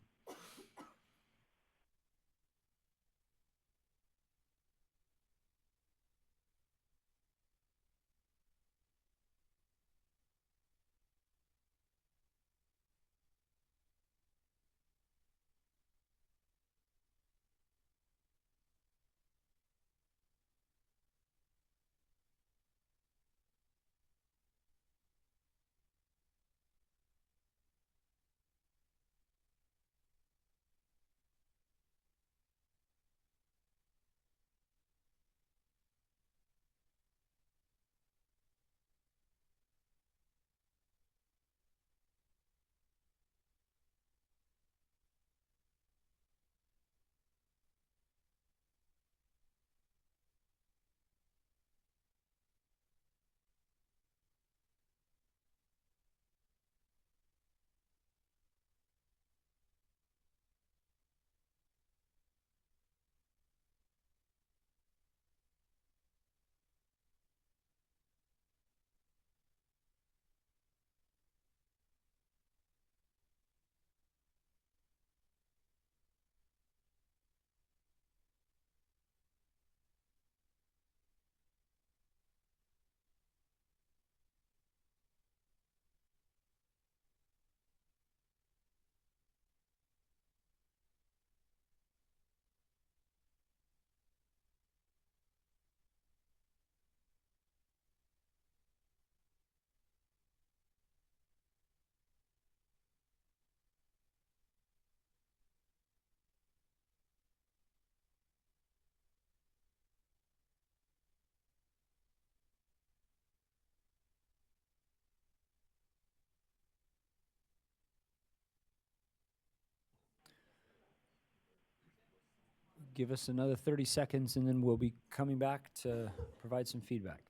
Give us another 30 seconds and then we'll be coming back to provide some feedback.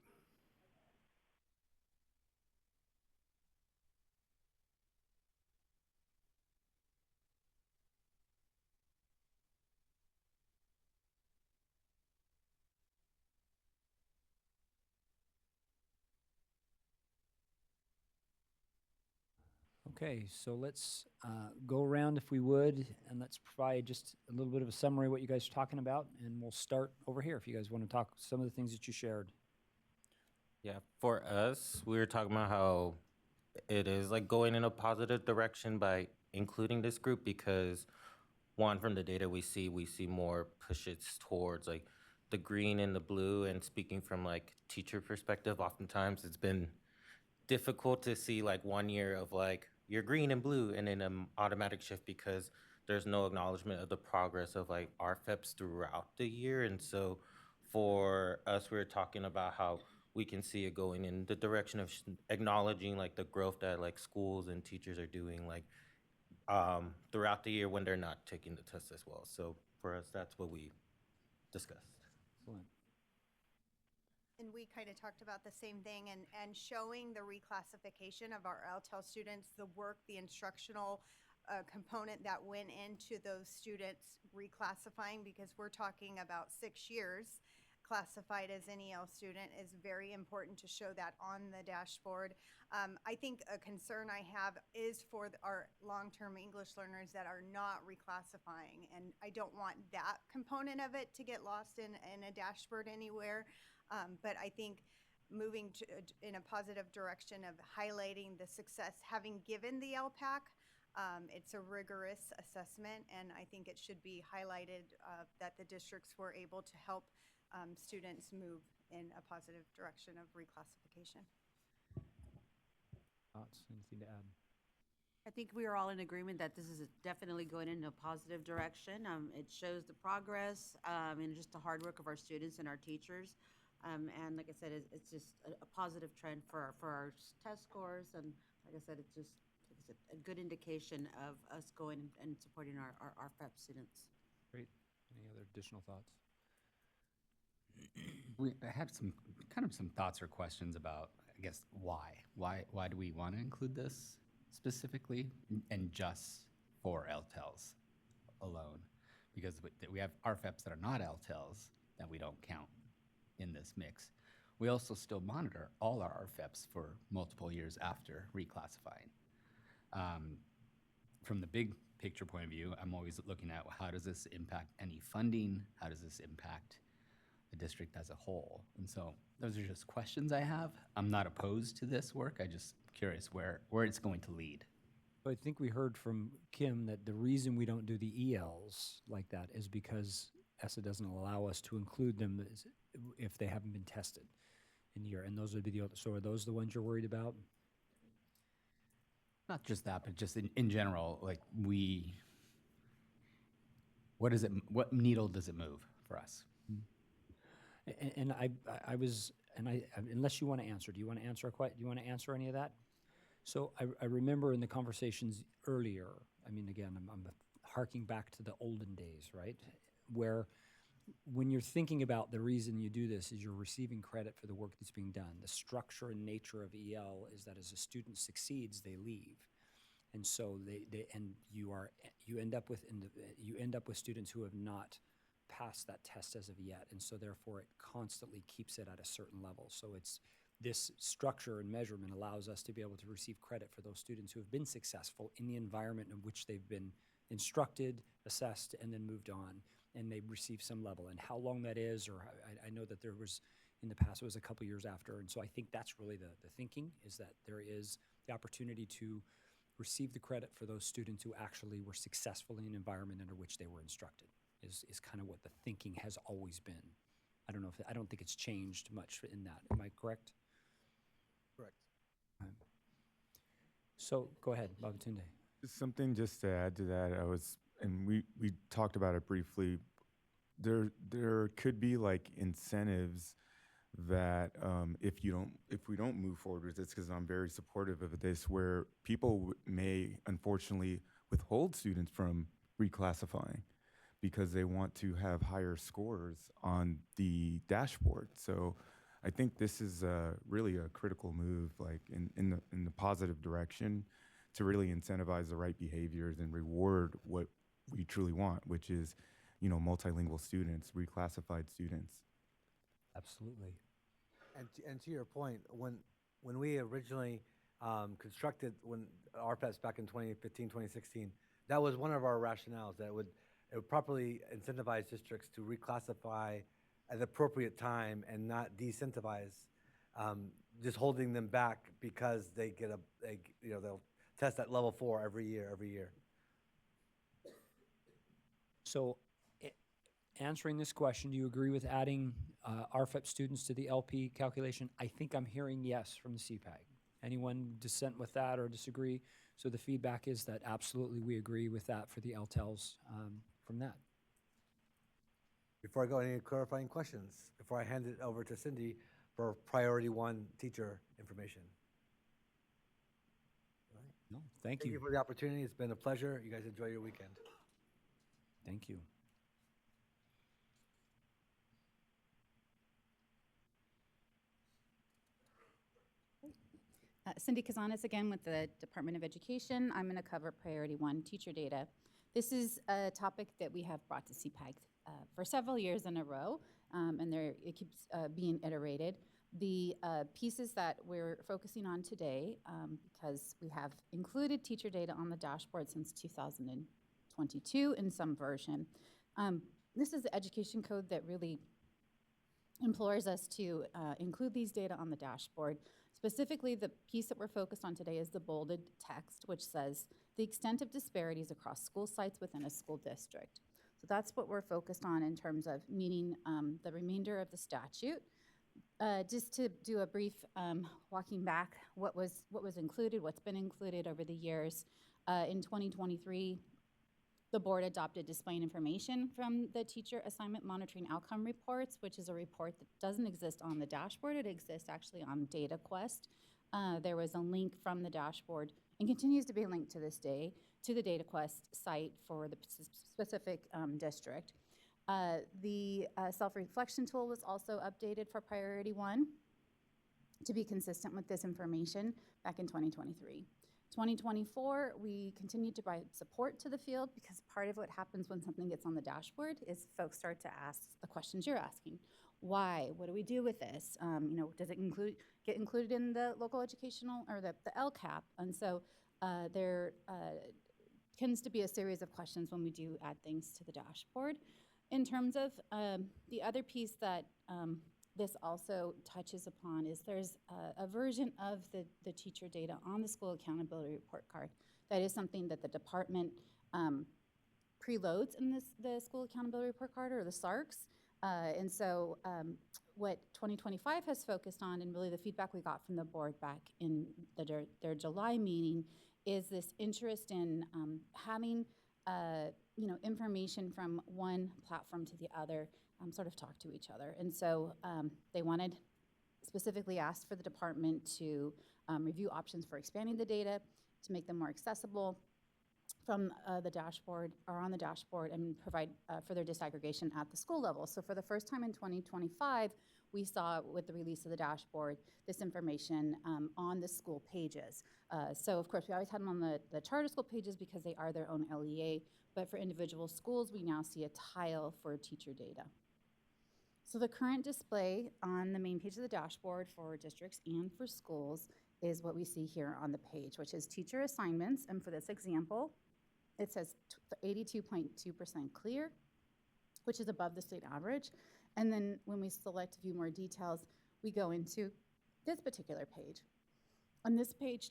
Okay, so let's go around if we would, and let's provide just a little bit of a summary of what you guys are talking about, and we'll start over here if you guys want to talk some of the things that you shared. Yeah, for us, we were talking about how it is like going in a positive direction by including this group because one, from the data we see more pushes towards like the green and the blue. And speaking from like teacher perspective, oftentimes it's been difficult to see like 1 year of like you're green and blue and then an automatic shift because there's no acknowledgement of the progress of like RFEPs throughout the year. And so for us, we were talking about how we can see it going in the direction of acknowledging like the growth that like schools and teachers are doing like throughout the year when they're not taking the test as well. So for us, that's what we discussed. Excellent. And we kind of talked about the same thing and showing the reclassification of our LTEL students, the work, the instructional component that went into those students reclassifying, because we're talking about 6 years classified as an EL student, is very important to show that on the dashboard. I think a concern I have is for our long-term English learners that are not reclassifying, and I don't want that component of it to get lost in a dashboard anywhere. But I think moving in a positive direction of highlighting the success, having given the LPAC, it's a rigorous assessment, and I think it should be highlighted that the districts were able to help students move in a positive direction of reclassification. Thoughts? Anything to add? I think we are all in agreement that this is definitely going in a positive direction. It shows the progress and just the hard work of our students and our teachers. And like I said, it's just a positive trend for our test scores. And like I said, it's just like I said, a good indication of us going and supporting our FEP students. Great. Any other additional thoughts? I had some thoughts or questions about, I guess, why do we want to include this specifically and just for LTELs alone? Because we have RFEPs that are not LTELs that we don't count in this mix. We also still monitor all our RFEPs for multiple years after reclassifying. From the big picture point of view, I'm always looking at how does this impact any funding? How does this impact the district as a whole? And so those are just questions I have. I'm not opposed to this work. I'm just curious where it's going to lead. I think we heard from Kim that the reason we don't do the ELs like that is because ESSA doesn't allow us to include them if they haven't been tested in the year. And those would be so are those the ones you're worried about? Not just that, but just in general, like what needle does it move for us? And unless you want to answer, do you want to answer do you want to answer any of that? So I remember in the conversations earlier, I mean, again, I'm harking back to the olden days, right? Where when you're thinking about the reason you do this is you're receiving credit for the work that's being done. The structure and nature of EL is that as a student succeeds, they leave. And so you end up with students who have not passed that test as of yet. And so therefore it constantly keeps it at a certain level. So it's this structure and measurement allows us to be able to receive credit for those students who have been successful in the environment in which they've been instructed, assessed, and then moved on, and they receive some level. And how long that is, or I know that there was, in the past, it was a couple years after, and so I think that's really the thinking, is that there is the opportunity to receive the credit for those students who actually were successful in an environment under which they were instructed, is kind of what the thinking has always been. I don't think it's changed much in that. Am I correct? Correct. So go ahead, Babatunde. Something just to add to that, we talked about it briefly. There could be like incentives that if we don't move forward with this, because I'm very supportive of this, where people may unfortunately withhold students from reclassifying because they want to have higher scores on the dashboard. So I think this is really a critical move, like in the positive direction, to really incentivize the right behaviors and reward what we truly want, which is, multilingual students, reclassified students. Absolutely. And to your point, when we originally constructed RPES back in 2015, 2016, that was one of our rationales, that it would properly incentivize districts to reclassify at the appropriate time and not decentivize, just holding them back because they'll test at level 4 every year. So answering this question, do you agree with adding RFEP students to the LP calculation? I think I'm hearing yes from the CPAG. Anyone dissent with that or disagree? So the feedback is that absolutely we agree with that for the LTELs from that. Before I go, any clarifying questions before I hand it over to Cindy for priority 1 teacher information? No, thank you. Thank you for the opportunity. It's been a pleasure. You guys enjoy your weekend. Thank you. Cindy Cazanes again with the Department of Education. I'm going to cover Priority 1 teacher data. This is a topic that we have brought to CPAG for several years in a row, and it keeps being iterated. The pieces that we're focusing on today, because we have included teacher data on the dashboard since 2022 in some version. This is the education code that really implores us to include these data on the dashboard. Specifically, the piece that we're focused on today is the bolded text, which says the extent of disparities across school sites within a school district. So that's what we're focused on in terms of meeting the remainder of the statute. Just to do a brief walking back, what was included, what's been included over the years. In 2023, the board adopted displaying information from the teacher assignment monitoring outcome reports, which is a report that doesn't exist on the dashboard. It exists actually on DataQuest. There was a link from the dashboard and continues to be linked to this day to the DataQuest site for the specific district. The self-reflection tool was also updated for priority 1 to be consistent with this information back in 2023. 2024, we continued to provide support to the field because part of what happens when something gets on the dashboard is folks start to ask the questions you're asking. Why? What do we do with this? Does it get included in the local educational or the LCAP? And so there tends to be a series of questions when we do add things to the dashboard. In terms of the other piece that this also touches upon is there's a version of the teacher data on the school accountability report card. That is something that the department preloads in the school accountability report card, or the SARCs. And so what 2025 has focused on, and really the feedback we got from the board back in their July meeting, is this interest in having information from one platform to the other sort of talk to each other. And so they specifically asked for the department to review options for expanding the data to make them more accessible from the dashboard or on the dashboard, and provide further disaggregation at the school level. So for the first time in 2025, we saw with the release of the dashboard this information on the school pages. So of course we always had them on the charter school pages because they are their own LEA, but for individual schools we now see a tile for teacher data. So the current display on the main page of the dashboard for districts and for schools is what we see here on the page, which is teacher assignments. And for this example, it says 82.2% clear, which is above the state average. And then when we select a few more details, we go into this particular page. And this page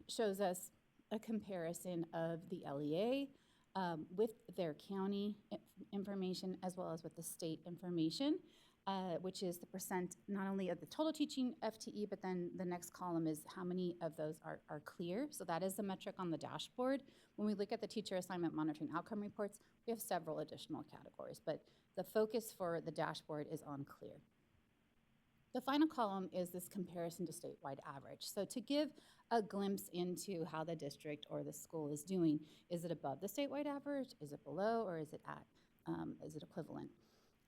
shows us a comparison of the LEA with their county information as well as with the state information, which is the percent not only of the total teaching FTE, but then the next column is how many of those are clear. So that is the metric on the dashboard. When we look at the teacher assignment monitoring outcome reports, we have several additional categories, but the focus for the dashboard is on clear. The final column is this comparison to statewide average. So to give a glimpse into how the district or the school is doing, is it above the statewide average? Is it below, or is it equivalent?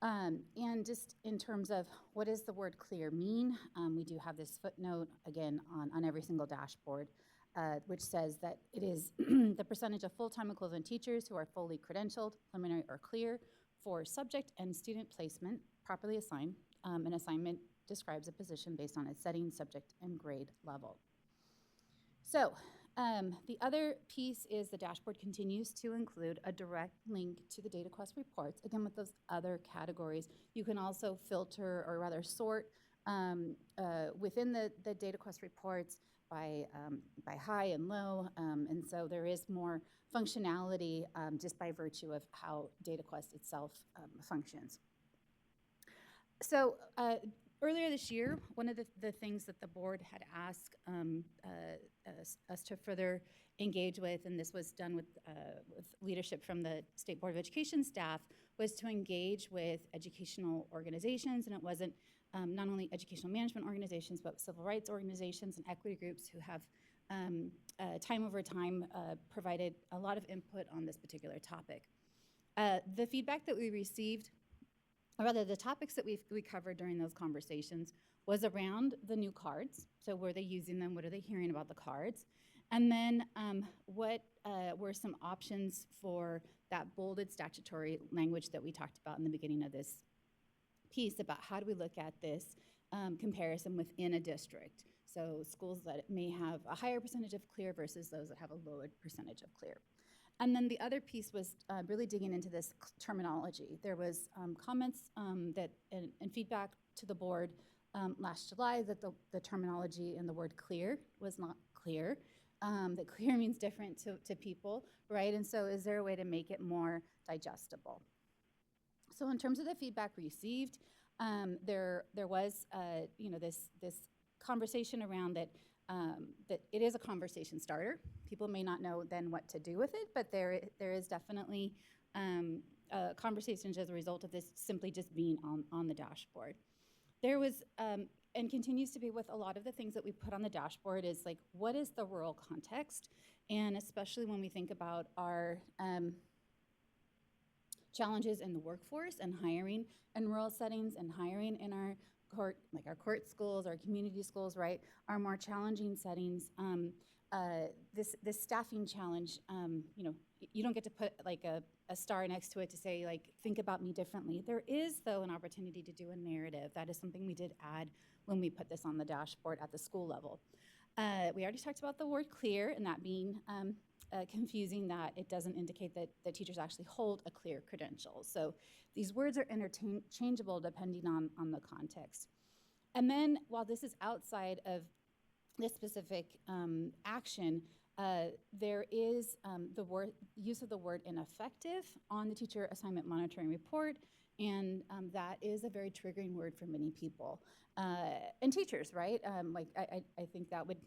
And just in terms of what does the word clear mean, we do have this footnote again on every single dashboard, which says that it is the percentage of full-time equivalent teachers who are fully credentialed, preliminary, or clear for subject and student placement properly assigned. An assignment describes a position based on its setting, subject, and grade level. So the other piece is the dashboard continues to include a direct link to the DataQuest reports. Again, with those other categories, you can also filter, or rather sort within the DataQuest reports by high and low. And so there is more functionality just by virtue of how DataQuest itself functions. So earlier this year, one of the things that the board had asked us to further engage with, and this was done with leadership from the State Board of Education staff, was to engage with educational organizations. And it wasn't not only educational management organizations, but civil rights organizations and equity groups who have time over time provided a lot of input on this particular topic. The feedback that we received, or rather the topics that we covered during those conversations, was around the new cards. So were they using them? What are they hearing about the cards? And then what were some options for that bolded statutory language that we talked about in the beginning of this piece about how do we look at this comparison within a district? So schools that may have a higher percentage of clear versus those that have a lower percentage of clear. And then the other piece was really digging into this terminology. There was comments and feedback to the board last July that the terminology in the word clear was not clear, that clear means different to people, right? And so is there a way to make it more digestible? So in terms of the feedback received, there was this conversation around that that it is a conversation starter. People may not know then what to do with it, but there is definitely conversations as a result of this simply just being on the dashboard. There was, and continues to be with a lot of the things that we put on the dashboard is like, what is the rural context? And especially when we think about our challenges in the workforce and hiring in rural settings and hiring in our court schools, our community schools, right, are more challenging settings. This staffing challenge, you know, you don't get to put like a star next to it to say like, think about me differently. There is though an opportunity to do a narrative. That is something we did add when we put this on the dashboard at the school level. We already talked about the word clear and that being confusing, that it doesn't indicate that the teachers actually hold a clear credential. So these words are interchangeable depending on the context. And then while this is outside of this specific action, there is the use of the word ineffective on the teacher assignment monitoring report, and that is a very triggering word for many people. And teachers, right? I think that would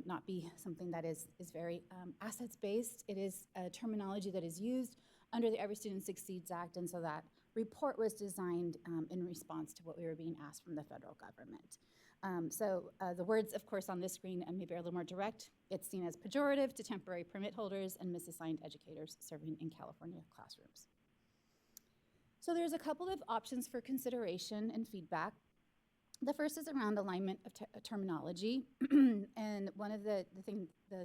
not be something that is very assets-based. It is a terminology that is used under the Every Student Succeeds Act, and so that report was designed in response to what we were being asked from the federal government. The words, of course, on this screen maybe are a little more direct. It's seen as pejorative to temporary permit holders and misassigned educators serving in California classrooms. So there's a couple of options for consideration and feedback. The first is around alignment of terminology, and one of the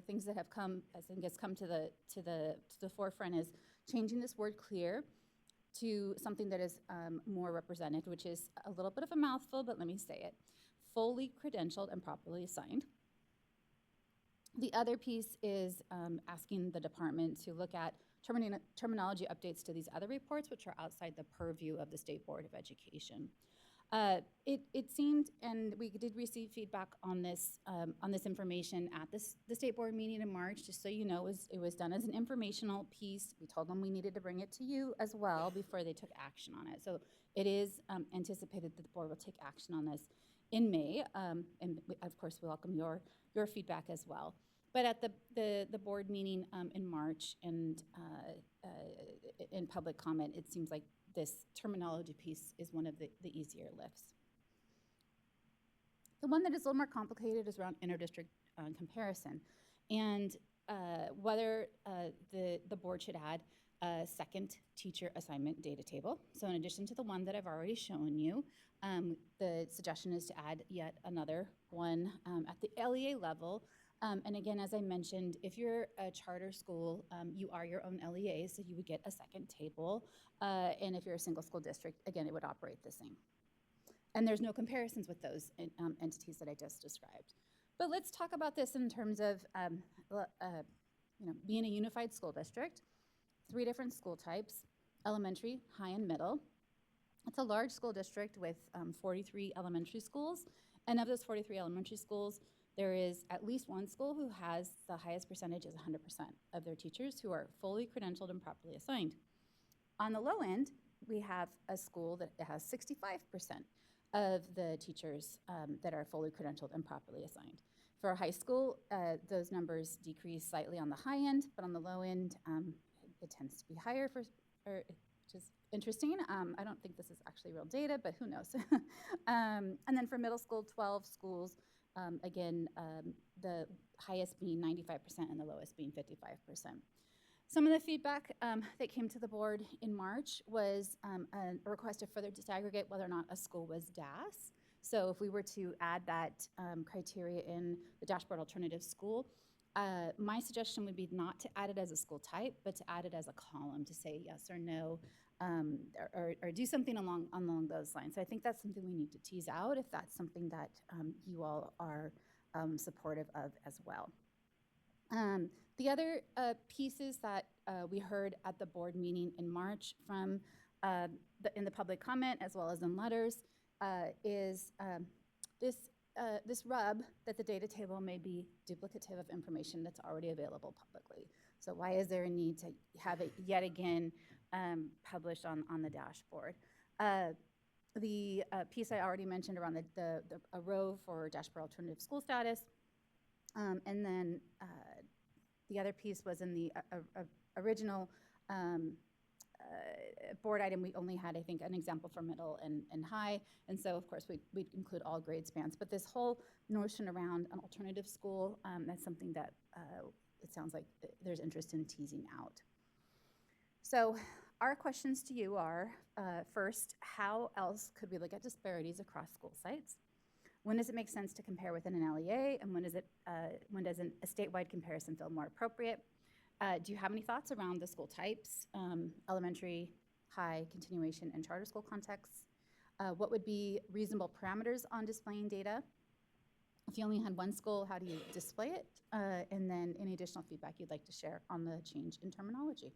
things that have come, I think, has come to the forefront is changing this word clear to something that is more represented, which is a little bit of a mouthful, but let me say it: fully credentialed and properly assigned. The other piece is asking the department to look at terminology updates to these other reports, which are outside the purview of the State Board of Education. It seemed, and we did receive feedback on this information at the State Board meeting in March. Just so you know, it was done as an informational piece. We told them we needed to bring it to you as well before they took action on it. So it is anticipated that the board will take action on this in May, and of course we welcome your feedback as well. But at the board meeting in March and in public comment, it seems like this terminology piece is one of the easier lifts. The one that is a little more complicated is around inter-district comparison, and whether the board should add a second teacher assignment data table. So in addition to the one that I've already shown you, the suggestion is to add yet another one at the LEA level. And again, as I mentioned, if you're a charter school, you are your own LEA, so you would get a second table. And if you're a single school district, again, it would operate the same. And there's no comparisons with those entities that I just described. But let's talk about this in terms of being a unified school district, 3 different school types: elementary, high, and middle. It's a large school district with 43 elementary schools. And of those 43 elementary schools, there is at least one school who has the highest percentage, is 100% of their teachers who are fully credentialed and properly assigned. On the low end, we have a school that has 65% of the teachers that are fully credentialed and properly assigned. For a high school, those numbers decrease slightly on the high end, but on the low end, it tends to be higher, which is interesting. I don't think this is actually real data, but who knows? And then for middle school, 12 schools, again, the highest being 95% and the lowest being 55%. Some of the feedback that came to the board in March was a request to further disaggregate whether or not a school was DAS. So if we were to add that criteria in the dashboard alternative school, my suggestion would be not to add it as a school type, but to add it as a column to say yes or no, or do something along those lines. So I think that's something we need to tease out if that's something that you all are supportive of as well. The other pieces that we heard at the board meeting in March from in the public comment as well as in letters is this rub that the data table may be duplicative of information that's already available publicly. So why is there a need to have it yet again published on the dashboard? The piece I already mentioned around a row for dashboard alternative school status And then the other piece was in the original board item, we only had, I think, an example for middle and high. And so, of course, we'd include all grade spans. But this whole notion around an alternative school, that's something that it sounds like there's interest in teasing out. So our questions to you are, first, how else could we look at disparities across school sites? When does it make sense to compare within an LEA, and when does a statewide comparison feel more appropriate? Do you have any thoughts around the school types, elementary, high, continuation, and charter school contexts? What would be reasonable parameters on displaying data? If you only had one school, how do you display it? And then any additional feedback you'd like to share on the change in terminology.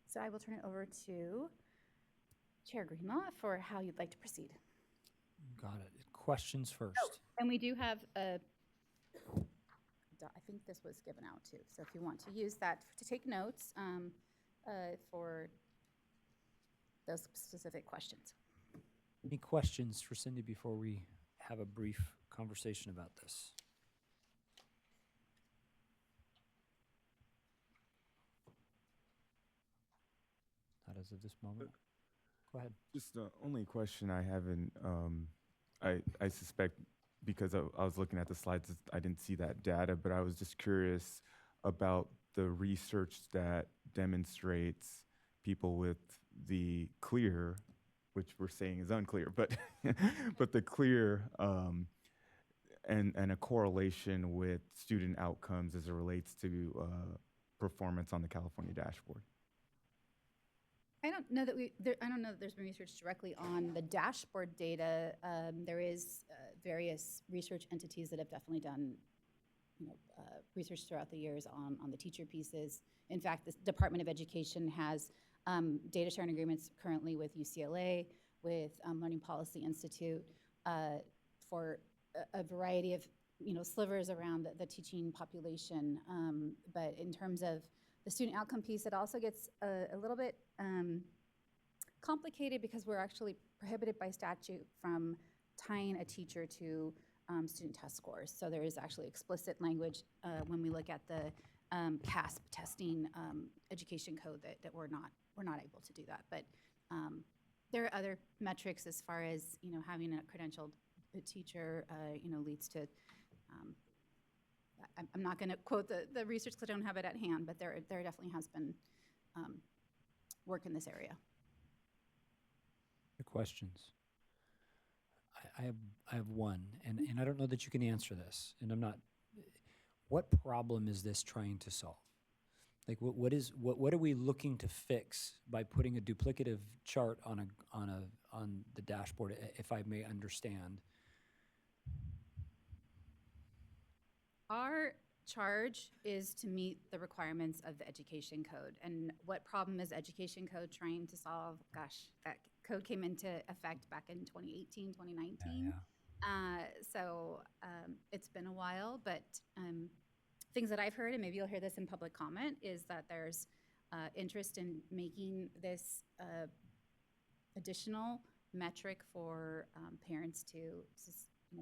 So I will turn it over to Chair Greenlaw for how you'd like to proceed. Got it. Questions first. Oh, and we do have a, I think this was given out too. So if you want to use that to take notes for those specific questions. Any questions for Cindy before we have a brief conversation about this? Not as of this moment. Go ahead. Just the only question I have, I suspect because I was looking at the slides, I didn't see that data, but I was just curious about the research that demonstrates people with the clear, which we're saying is unclear, but but the clear and a correlation with student outcomes as it relates to performance on the California dashboard. I don't know that I don't know that there's been research directly on the dashboard data. There is various research entities that have definitely done, research throughout the years on the teacher pieces. In fact, the Department of Education has data sharing agreements currently with UCLA, with Learning Policy Institute for a variety of slivers around the teaching population. But in terms of the student outcome piece, it also gets a little bit complicated because we're actually prohibited by statute from tying a teacher to student test scores. So there is actually explicit language when we look at the CASP testing education code that we're not able to do that. But there are other metrics as far as having a credentialed teacher leads to. I'm not going to quote the research because I don't have it at hand, but there definitely has been work in this area. The questions. I have one, and I don't know that you can answer this, and I'm not. What problem is this trying to solve? Like what are we looking to fix by putting a duplicative chart on the dashboard, if I may understand? Our charge is to meet the requirements of the education code. And what problem is education code trying to solve? Gosh, that code came into effect back in 2018, 2019. So it's been a while, but things that I've heard, and maybe you'll hear this in public comment, is that there's interest in making this additional metric for parents to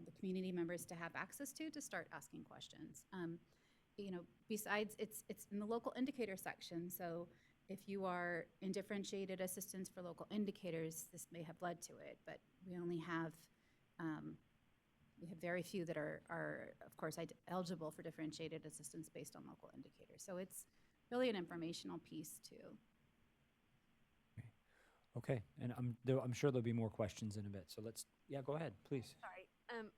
the community members to have access to start asking questions. Besides, it's in the local indicator section. So if you are in differentiated assistance for local indicators, this may have led to it, but we only have, we have very few that are of course, eligible for differentiated assistance based on local indicators. So it's really an informational piece too. Okay, and I'm sure there'll be more questions in a bit. So yeah, go ahead, please. Sorry.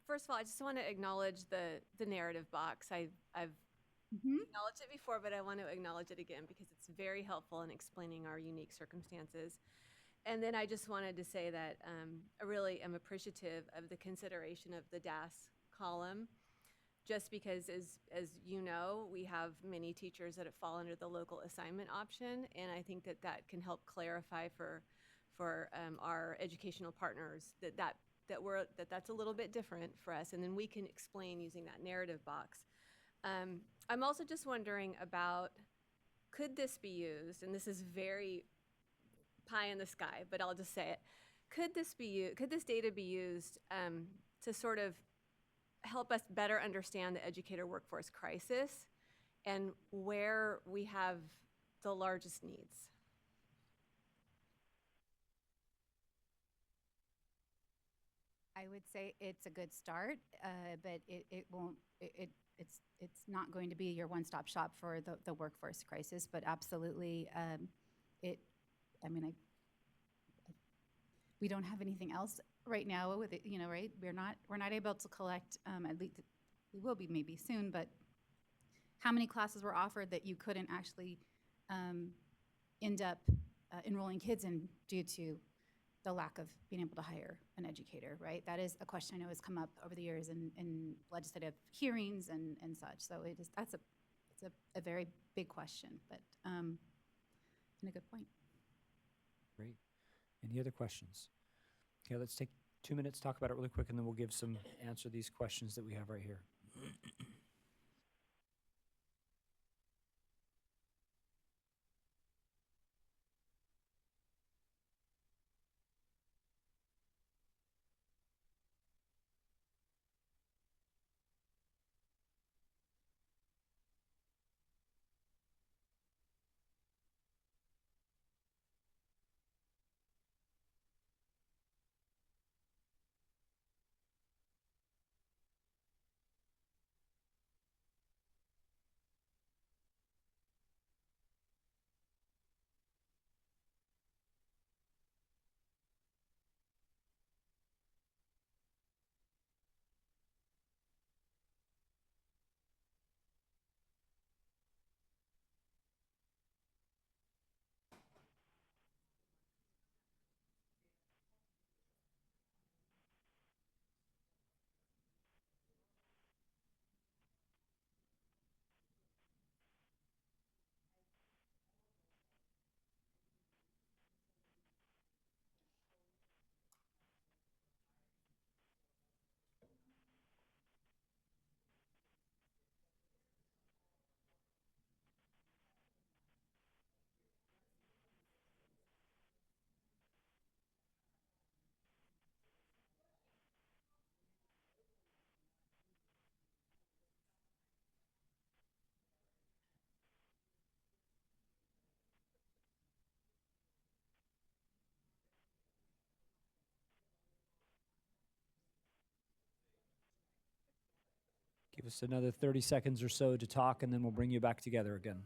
First of all, I just want to acknowledge the narrative box. I've acknowledged it before, but I want to acknowledge it again because it's very helpful in explaining our unique circumstances. And then I just wanted to say that I really am appreciative of the consideration of the DAS column, just because, as you know, we have many teachers that fall under the local assignment option, and I think that can help clarify for our educational partners that's a little bit different for us, and then we can explain using that narrative box. I'm also just wondering about, could this be used, and this is very pie in the sky, but I'll just say it, could this data be used to sort of help us better understand the educator workforce crisis and where we have the largest needs. I would say it's a good start, but it won't, it's not going to be your one-stop shop for the workforce crisis, but absolutely, I mean, we don't have anything else right now with it, you know, right? We're not able to collect, at least, we will be maybe soon, but how many classes were offered that you couldn't actually end up enrolling kids in due to the lack of being able to hire an educator, right? That is a question I know has come up over the years in legislative hearings and such. So it's a very big question, but and a good point. Great. Any other questions? Okay, let's take 2 minutes, talk about it really quick, and then we'll give some answer to these questions that we have right here. Give us another 30 seconds or so to talk, and then we'll bring you back together again.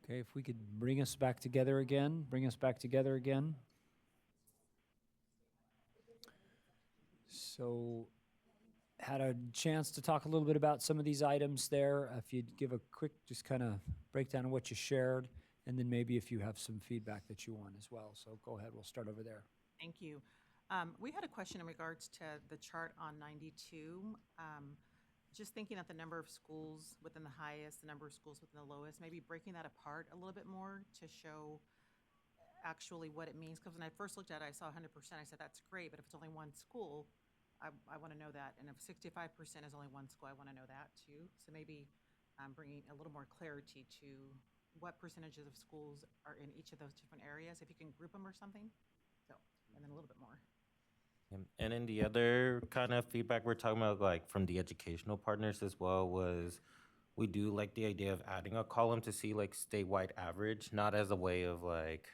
Okay, if we could bring us back together again, So, had a chance to talk a little bit about some of these items there. If you'd give a quick, just kind of breakdown of what you shared, and then maybe if you have some feedback that you want as well. So go ahead, we'll start over there. Thank you. We had a question in regards to the chart on 92. Just thinking at the number of schools within the highest, the number of schools within the lowest, maybe breaking that apart a little bit more to show actually what it means. Because when I first looked at it, I saw 100%. I said, that's great, but if it's only one school, I want to know that. And if 65% is only one school, I want to know that too. So maybe bringing a little more clarity to what percentages of schools are in each of those different areas, if you can group them or something. So, and then a little bit more. And then the other kind of feedback we're talking about, like from the educational partners as well, was we do like the idea of adding a column to see like statewide average, not as a way of like,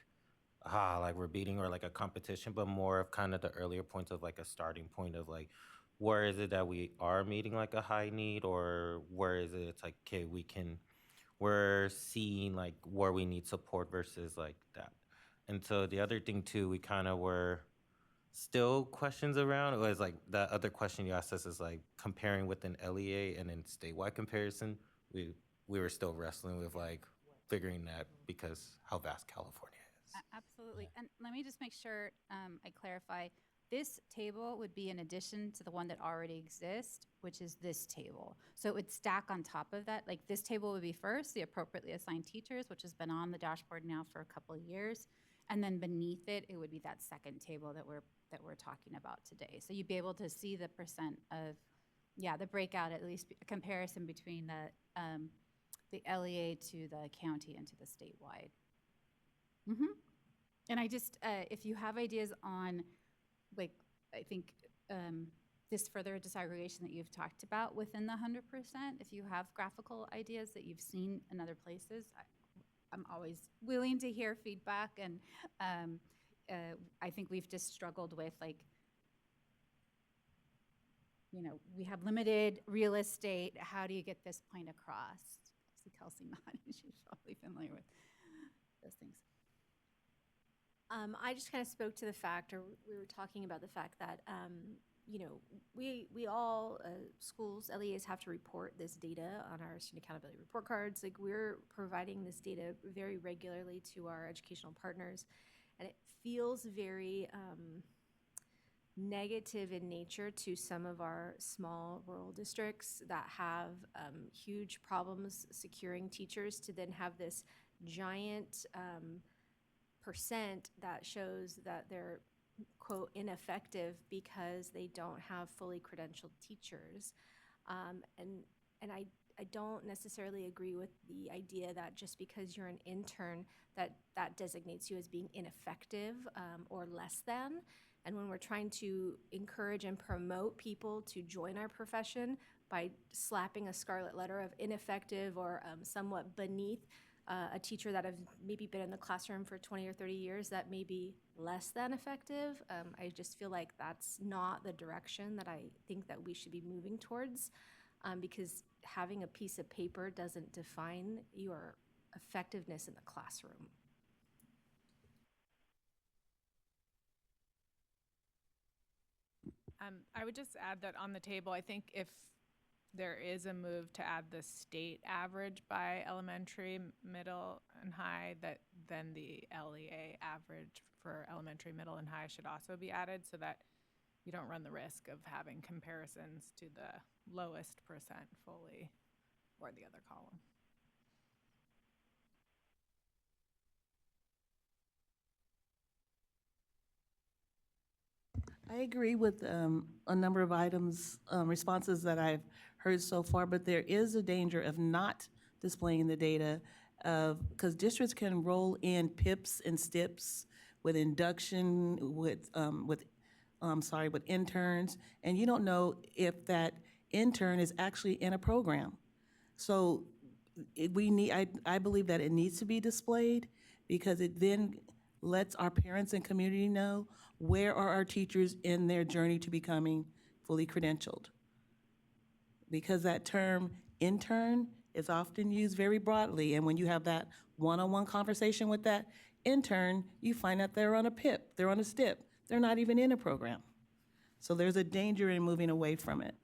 like we're beating or like a competition, but more of kind of the earlier points of like a starting point of like, where is it that we are meeting like a high need, or where is it it's like, okay, we're seeing like where we need support versus like that. And so the other thing too, we kind of were still questions around, or is like the other question you asked us is like comparing with an LEA and then statewide comparison? We were still wrestling with like figuring that because how vast California is. Absolutely. And let me just make sure I clarify. This table would be in addition to the one that already exists, which is this table. So it would stack on top of that. Like this table would be first, the appropriately assigned teachers, which has been on the dashboard now for a couple of years. And then beneath it, it would be that second table that we're talking about today. So you'd be able to see the percent of, the breakout, at least a comparison between the LEA to the county and to the statewide. And I just, if you have ideas on, like, I think this further disaggregation that you've talked about within the 100%, if you have graphical ideas that you've seen in other places, I'm always willing to hear feedback. And I think we've just struggled with, like, we have limited real estate. How do you get this point across? I see Kelsey nodding. She's probably familiar with those things. I just kind of spoke to the fact, or we were talking about the fact that, we all, schools, LEAs have to report this data on our student accountability report cards. Like, we're providing this data very regularly to our educational partners, and it feels very negative in nature to some of our small rural districts that have huge problems securing teachers, to then have this giant percent that shows that they're, quote, ineffective because they don't have fully credentialed teachers. And I don't necessarily agree with the idea that just because you're an intern that designates you as being ineffective or less than. And when we're trying to encourage and promote people to join our profession by slapping a scarlet letter of ineffective or somewhat beneath a teacher that have maybe been in the classroom for 20 or 30 years that may be less than effective, I just feel like that's not the direction that I think that we should be moving towards, because having a piece of paper doesn't define your effectiveness in the classroom. I would just add that on the table, I think if there is a move to add the state average by elementary, middle, and high, that then the LEA average for elementary, middle, and high should also be added, so that you don't run the risk of having comparisons to the lowest percent fully or the other column. I agree with a number of items, responses that I've heard so far, but there is a danger of not displaying the data because districts can roll in PIPs and STIPs with induction, with interns, and you don't know if that intern is actually in a program. So I believe that it needs to be displayed because it then lets our parents and community know where are our teachers in their journey to becoming fully credentialed. Because that term intern is often used very broadly, and when you have that one-on-one conversation with that intern, you find that they're on a PIP, they're on a STIP, they're not even in a program. So there's a danger in moving away from it.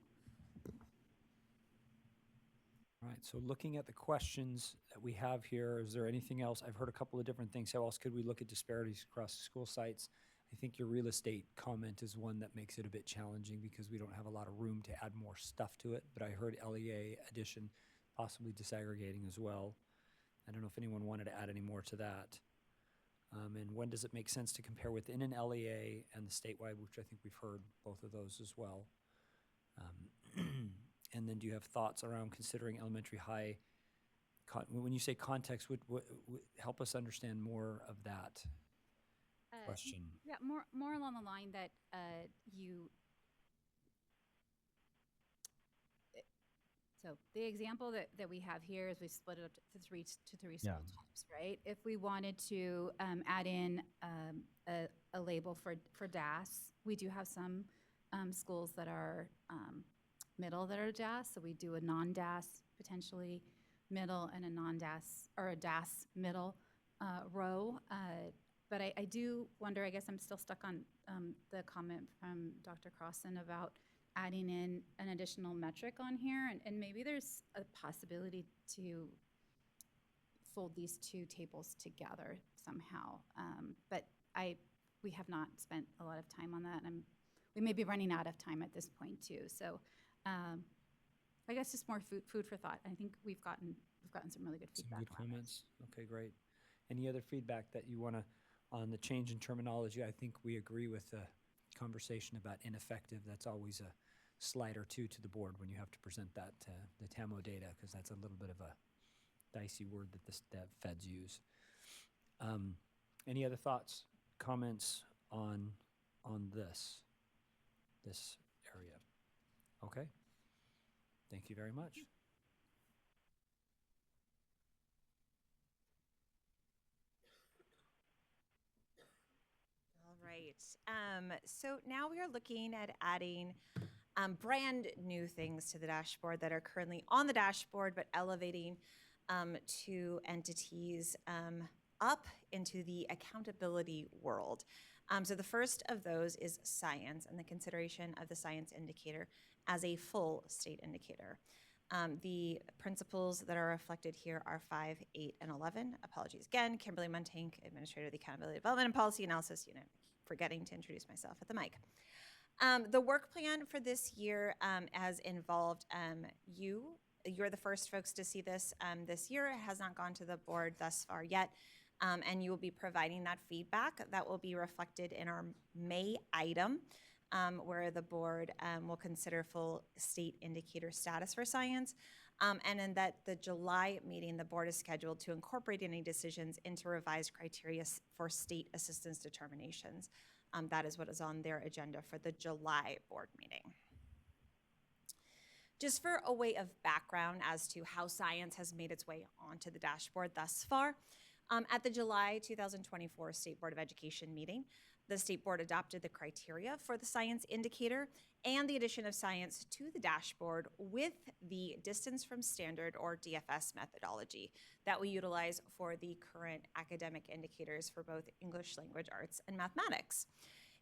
All right, so looking at the questions that we have here, is there anything else? I've heard a couple of different things. How else could we look at disparities across school sites? I think your real estate comment is one that makes it a bit challenging because we don't have a lot of room to add more stuff to it, but I heard LEA addition, possibly disaggregating as well. I don't know if anyone wanted to add any more to that. And when does it make sense to compare within an LEA and the statewide, which I think we've heard both of those as well. And then do you have thoughts around considering elementary, high, when you say context, would help us understand more of that question? Yeah, more along the line that so the example that we have here is we split it up to three school types, right? If we wanted to add in a label for DAS, we do have some schools that are middle that are DAS, so we do a non-DAS potentially middle and a non-DAS or a DAS middle row. But But I do wonder, I guess I'm still stuck on the comment from Dr. Crossan about adding in an additional metric on here, and maybe there's a possibility to fold these two tables together somehow. But we have not spent a lot of time on that, and we may be running out of time at this point too. So I guess just more food for thought. I think we've gotten some really good feedback. Some good comments. Okay, great. Any other feedback that you want to, on the change in terminology? I think we agree with the conversation about ineffective. That's always a slide or two to the board when you have to present that the TAMO data, because that's a little bit of a dicey word that feds use. Any other thoughts, comments on this area? Okay. Thank you very much. All right. So now we are looking at adding brand new things to the dashboard that are currently on the dashboard, but elevating two entities up into the accountability world. So the first of those is science and the consideration of the science indicator as a full state indicator. The principles that are reflected here are 5, 8, and 11. Apologies again, Kimberly Muntank, Administrator of the Accountability Development and Policy Analysis Unit. Forgetting to introduce myself at the mic. The work plan for this year has involved you're the first folks to see this this year. It has not gone to the board thus far yet, and you will be providing that feedback. That will be reflected in our May item, where the board will consider full state indicator status for science. And in the July meeting, the board is scheduled to incorporate any decisions into revised criteria for state assistance determinations. That is what is on their agenda for the July board meeting. Just for a way of background as to how science has made its way onto the dashboard thus far, at the July 2024 State Board of Education meeting, the State Board adopted the criteria for the science indicator and the addition of science to the dashboard with the distance from standard, or DFS, methodology that we utilize for the current academic indicators for both English language arts and mathematics.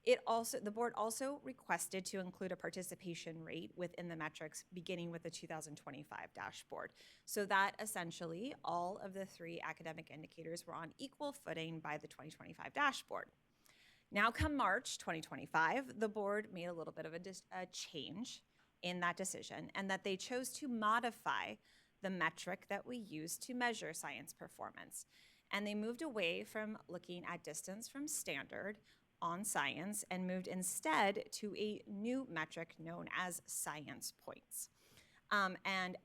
The board also requested to include a participation rate within the metrics beginning with the 2025 dashboard, so that essentially all of the 3 academic indicators were on equal footing by the 2025 dashboard. Now, come March 2025, the board made a little bit of a change in that decision, and that they chose to modify the metric that we use to measure science performance. And they moved away from looking at distance from standard on science and moved instead to a new metric known as science points. And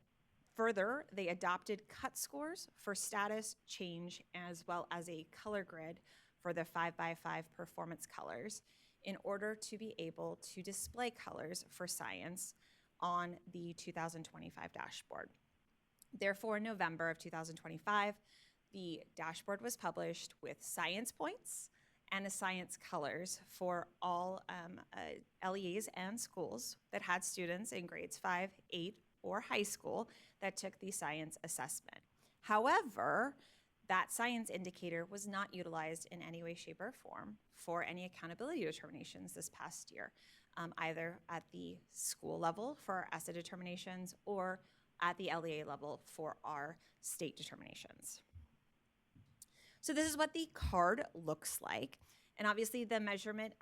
further, they adopted cut scores for status change, as well as a color grid for the 5x5 performance colors, in order to be able to display colors for science on the 2025 dashboard. Therefore, in November of 2025, the dashboard was published with science points and science colors for all LEAs and schools that had students in grades 5, 8, or high school that took the science assessment. However, that science indicator was not utilized in any way, shape, or form for any accountability determinations this past year, either at the school level for our ESSA determinations or at the LEA level for our state determinations. So this is what the card looks like. And obviously the measurement,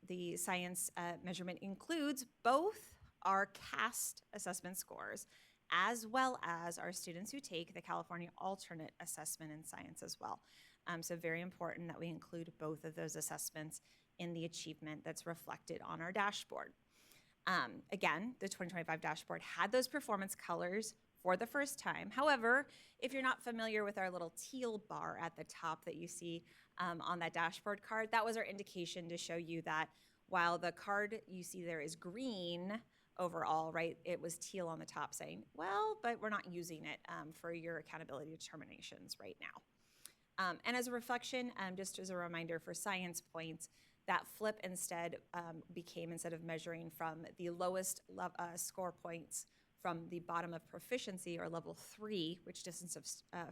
the science measurement includes both our CAST assessment scores, as well as our students who take the California alternate assessment in science as well. So very important that we include both of those assessments in the achievement that's reflected on our dashboard. Again, the 2025 dashboard had those performance colors for the first time. However, if you're not familiar with our little teal bar at the top that you see on that dashboard card, that was our indication to show you that while the card you see there is green overall, right, it was teal on the top saying, well, but we're not using it for your accountability determinations right now. And as a reflection, just as a reminder for science points, that flip instead became, instead of measuring from the lowest score points from the bottom of proficiency, or level 3, which distance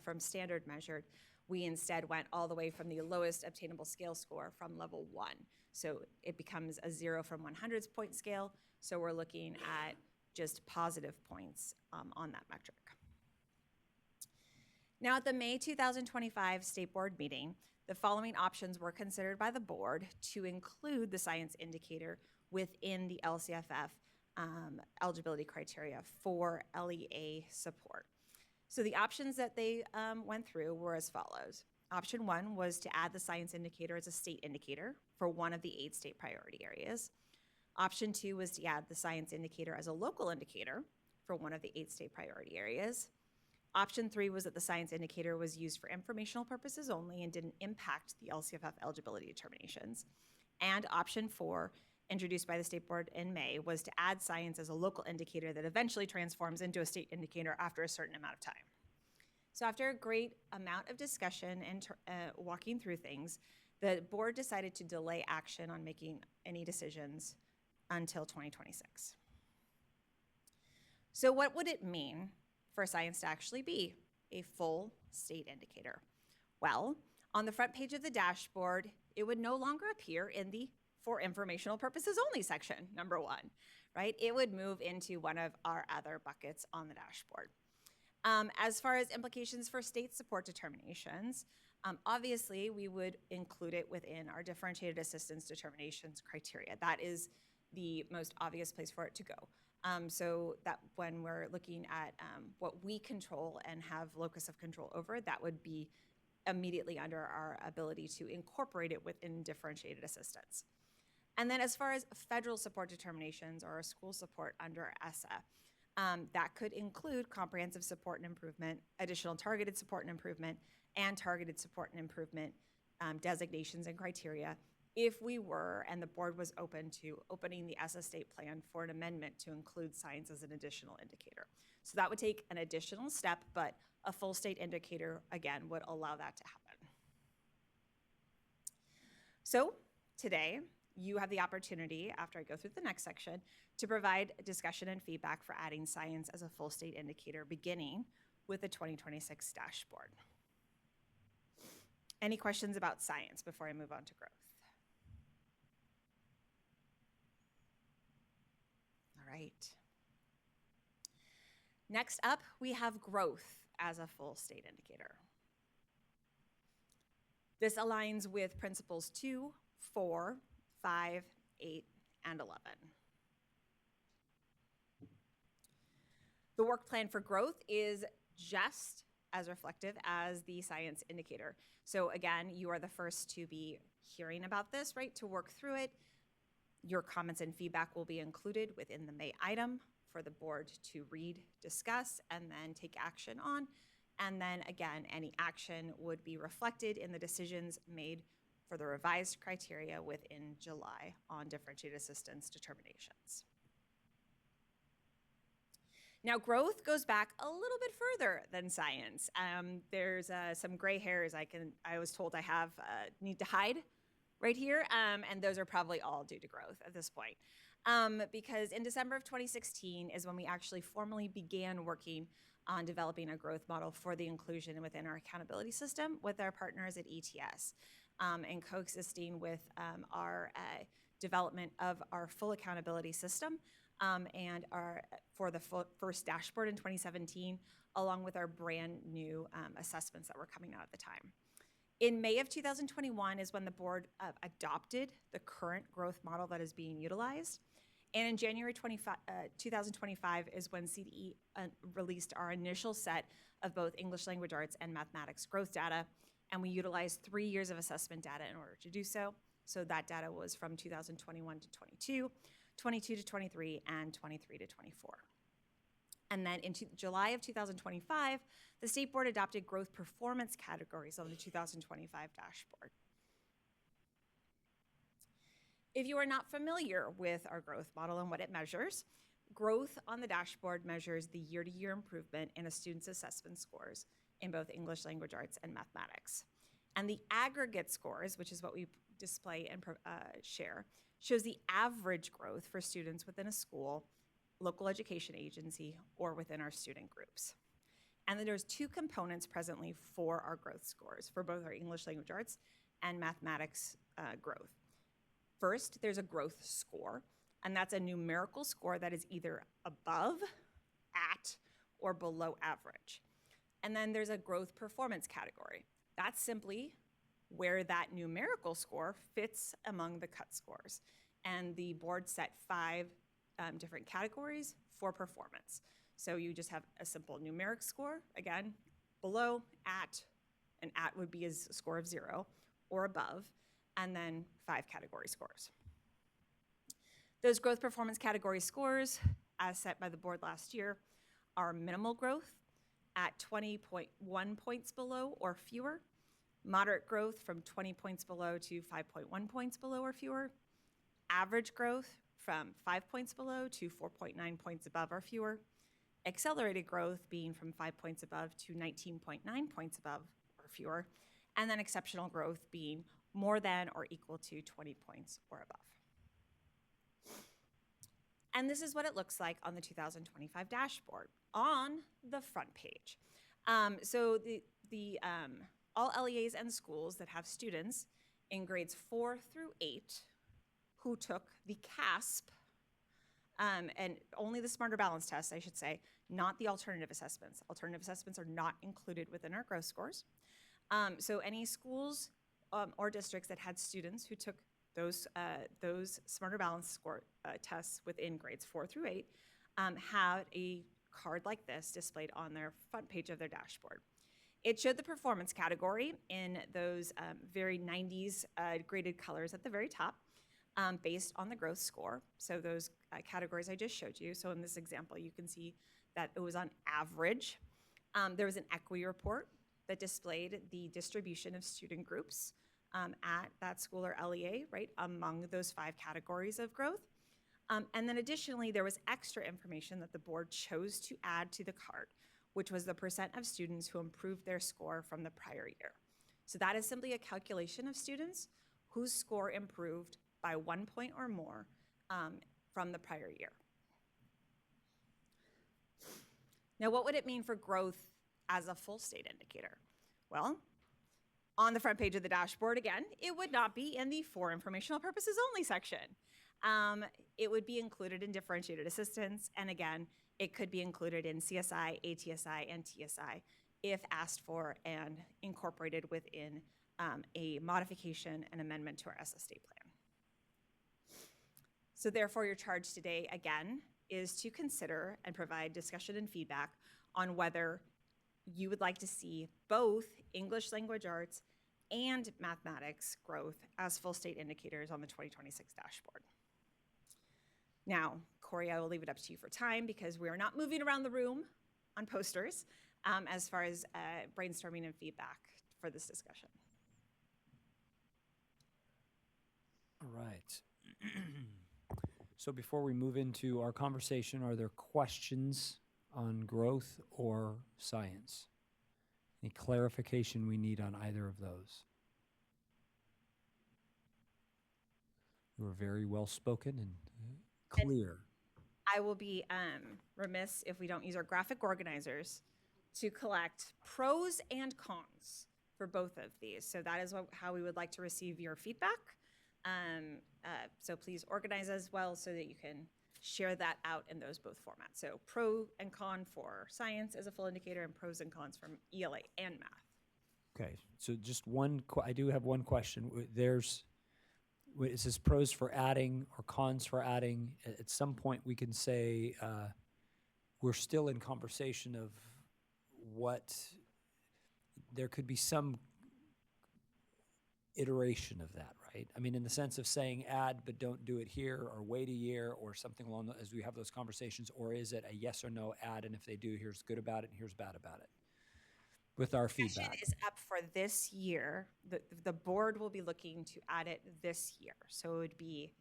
from standard measured, We instead went all the way from the lowest obtainable scale score from level 1. So it becomes a 0 from 100 point scale. So we're looking at just positive points on that metric. Now, at the May 2025 State Board meeting, the following options were considered by the board to include the science indicator within the LCFF eligibility criteria for LEA support. So the options that they went through were as follows. Option 1 was to add the science indicator as a state indicator for one of the 8 state priority areas. Option 2 was to add the science indicator as a local indicator for one of the 8 state priority areas. Option 3 was that the science indicator was used for informational purposes only and didn't impact the LCFF eligibility determinations. And option 4, introduced by the State Board in May, was to add science as a local indicator that eventually transforms into a state indicator after a certain amount of time. So after a great amount of discussion and walking through things, the board decided to delay action on making any decisions until 2026. So what would it mean for science to actually be a full state indicator? Well, on the front page of the dashboard, it would no longer appear in the for informational purposes only section, number 1, right? It would move into one of our other buckets on the dashboard. As far as implications for state support determinations, obviously we would include it within our differentiated assistance determinations criteria. That is the most obvious place for it to go. So that when we're looking at what we control and have locus of control over, that would be immediately under our ability to incorporate it within differentiated assistance. And then as far as federal support determinations or school support under ESSA, that could include comprehensive support and improvement, additional targeted support and improvement, and targeted support and improvement designations and criteria if we were, and the board was open to opening the ESSA state plan for an amendment to include science as an additional indicator. So that would take an additional step, but a full state indicator, again, would allow that to happen. So today, you have the opportunity, after I go through the next section, to provide discussion and feedback for adding science as a full state indicator, beginning with the 2026 dashboard. Any questions about science before I move on to growth? All right. Next up, we have growth as a full state indicator. This aligns with principles 2, 4, 5, 8, and 11. The work plan for growth is just as reflective as the science indicator. So again, you are the first to be hearing about this, right? To work through it. Your comments and feedback will be included within the May item for the board to read, discuss, and then take action on. And then again, any action would be reflected in the decisions made for the revised criteria within July on differentiated assistance determinations. Now, growth goes back a little bit further than science. There's some gray hairs I was told I have need to hide right here, and those are probably all due to growth at this point. Because in December of 2016 is when we actually formally began working on developing a growth model for the inclusion within our accountability system with our partners at ETS, and coexisting with our development of our full accountability system and for the first dashboard in 2017, along with our brand new assessments that were coming out at the time. In May of 2021 is when the board adopted the current growth model that is being utilized. And in January 2025 is when CDE released our initial set of both English language arts and mathematics growth data. And we utilized 3 years of assessment data in order to do so. So that data was from 2021 to 22, 22 to 23, and 23 to 24. And then in July of 2025, the State Board adopted growth performance categories on the 2025 dashboard. If you are not familiar with our growth model and what it measures, growth on the dashboard measures the year-to-year improvement in a student's assessment scores in both English language arts and mathematics. And the aggregate scores, which is what we display and share, shows the average growth for students within a school, local education agency, or within our student groups. And then there's two components presently for our growth scores for both our English language arts and mathematics growth. First, there's a growth score, and that's a numerical score that is either above, at, or below average. And then there's a growth performance category. That's simply where that numerical score fits among the cut scores. And the board set 5 different categories for performance. So you just have a simple numeric score, again, below, at, and at would be a score of 0 or above, and then 5 category scores. Those growth performance category scores, as set by the board last year, are minimal growth at 20.1 points below or fewer, moderate growth from 20 points below to 5.1 points below or fewer, average growth from 5 points below to 4.9 points above or fewer, accelerated growth being from 5 points above to 19.9 points above or fewer, and then exceptional growth being more than or equal to 20 points or above. And this is what it looks like on the 2025 dashboard on the front page. So all LEAs and schools that have students in grades 4 through 8 who took the CASP, and only the Smarter Balance test, I should say, not the alternative assessments. Alternative assessments are not included within our growth scores. So any schools or districts that had students who took those Smarter Balance score tests within grades 4 through 8 had a card like this displayed on their front page of their dashboard. It showed the performance category in those very 90s graded colors at the very top based on the growth score. So those categories I just showed you. So in this example, you can see that it was on average. There was an equity report that displayed the distribution of student groups at that school or LEA, right, among those 5 categories of growth. And then additionally, there was extra information that the board chose to add to the card, which was the percent of students who improved their score from the prior year. So that is simply a calculation of students whose score improved by 1 point or more from the prior year. Now, what would it mean for growth as a full state indicator? Well, on the front page of the dashboard, again, it would not be in the for informational purposes only section. It would be included in differentiated assistance, and again, it could be included in CSI, ATSI, and TSI if asked for and incorporated within a modification and amendment to our SSD plan. So therefore, your charge today, again, is to consider and provide discussion and feedback on whether you would like to see both English language arts and mathematics growth as full state indicators on the 2026 dashboard. Now, Corey, I will leave it up to you for time because we are not moving around the room on posters as far as brainstorming and feedback for this discussion. All right. So before we move into our conversation, are there questions on growth or science? Any clarification we need on either of those? You were very well spoken and clear. I will be remiss if we don't use our graphic organizers to collect pros and cons for both of these. So that is how we would like to receive your feedback. So please organize as well so that you can share that out in those both formats. So pro and con for science as a full indicator and pros and cons from ELA and math. Okay, so just I do have one question. It says pros for adding or cons for adding. At some point we can say we're still in conversation of what, there could be some iteration of that, right? I mean, in the sense of saying add but don't do it here, or wait a year, or something along as we have those conversations, or is it a yes or no add, and if they do, here's good about it and here's bad about it with our feedback? Is up for this year. The board will be looking to add it this year. So it would be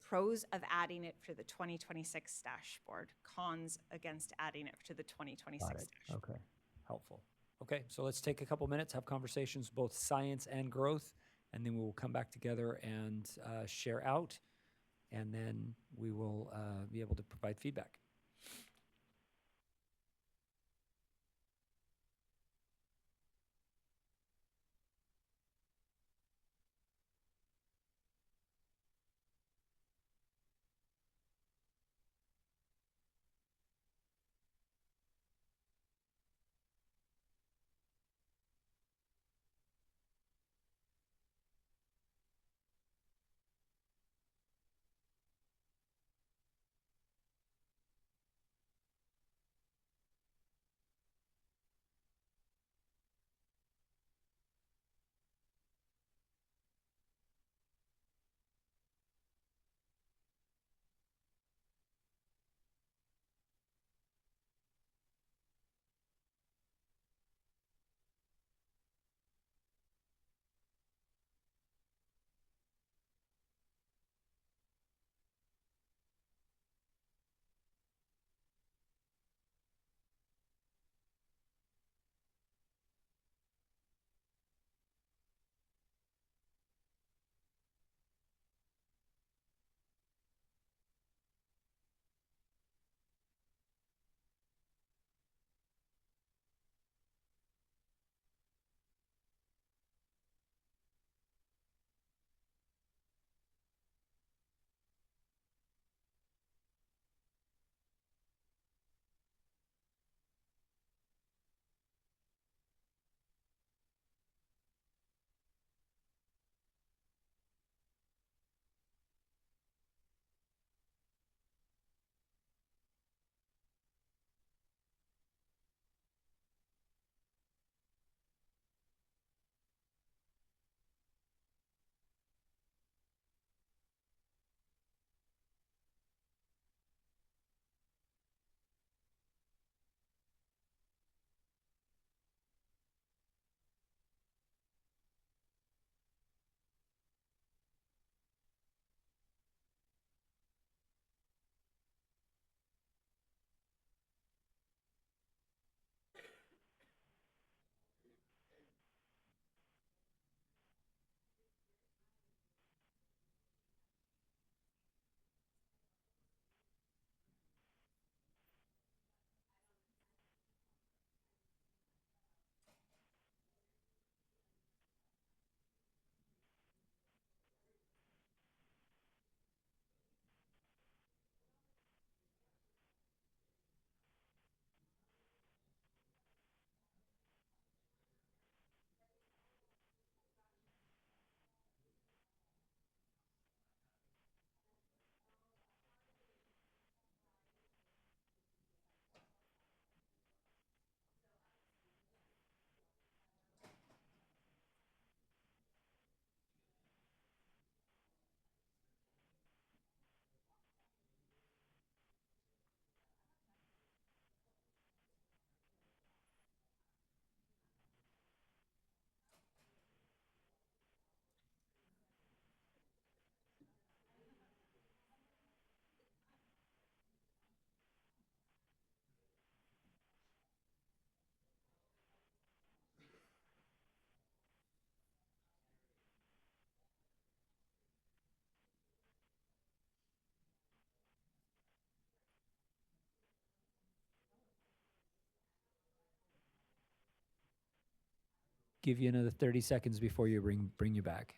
pros of adding it for the 2026 dashboard, cons against adding it to the 2026 dashboard. Okay, helpful. Okay, so let's take a couple minutes, have conversations, both science and growth, and then we will come back together and share out, and then we will be able to provide feedback. give you another 30 seconds before you bring you back.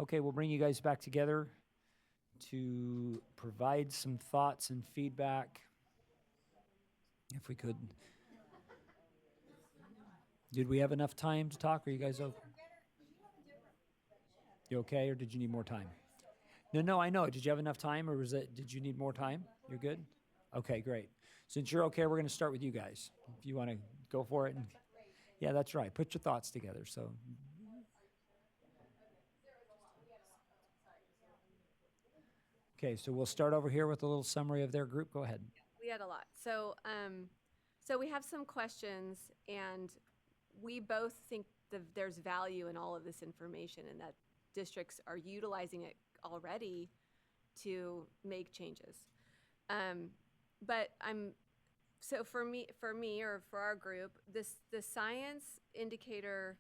Okay, we'll bring you guys back together to provide some thoughts and feedback. If we could. Did we have enough time to talk? Are you guys okay? You okay, or did you need more time? No, I know. Did you have enough time, or did you need more time? You're good? Okay, great. Since you're okay, we're going to start with you guys. If you want to go for it. Yeah, that's right. Put your thoughts together. So. Okay, so we'll start over here with a little summary of their group. Go ahead. We had a lot. So we have some questions, and we both think that there's value in all of this information and that districts are utilizing it already to make changes. But so for me, or for our group, the science indicator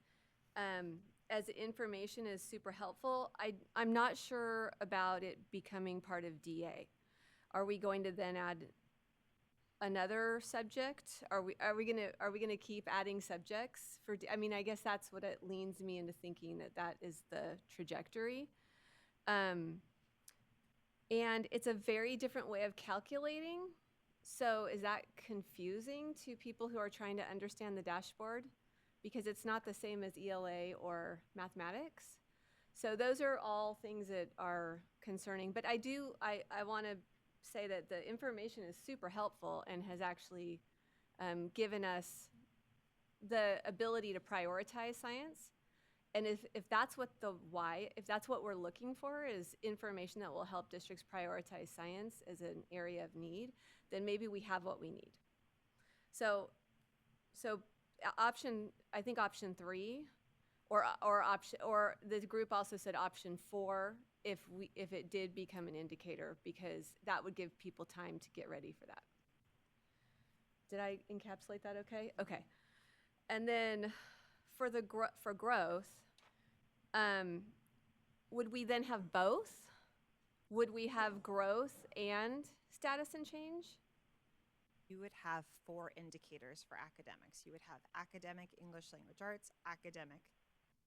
as information is super helpful. I'm not sure about it becoming part of DA. Are we going to then add another subject? Are we gonna keep adding subjects for? I mean, I guess that's what it leans me into thinking that is the trajectory. And it's a very different way of calculating. So is that confusing to people who are trying to understand the dashboard? Because it's not the same as ELA or mathematics. So those are all things that are concerning. But I want to say that the information is super helpful and has actually given us the ability to prioritize science. And if that's what if that's what we're looking for is information that will help districts prioritize science as an area of need, then maybe we have what we need. So I think option 3, or the group also said option 4 if it did become an indicator, because that would give people time to get ready for that. Did I encapsulate that okay? Okay. And then for growth, would we then have both? Would we have growth and status and change? You would have 4 indicators for academics. You would have academic English language arts, academic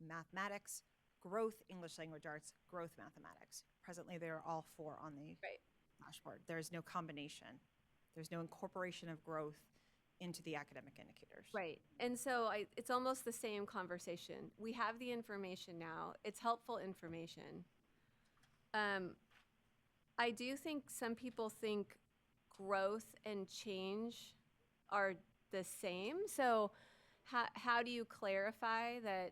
mathematics, growth English language arts, growth mathematics. Presently, they are all 4 on the dashboard. There is no combination. There's no incorporation of growth into the academic indicators. Right. And so it's almost the same conversation. We have the information now. It's helpful information. I do think some people think growth and change are the same. So how do you clarify that?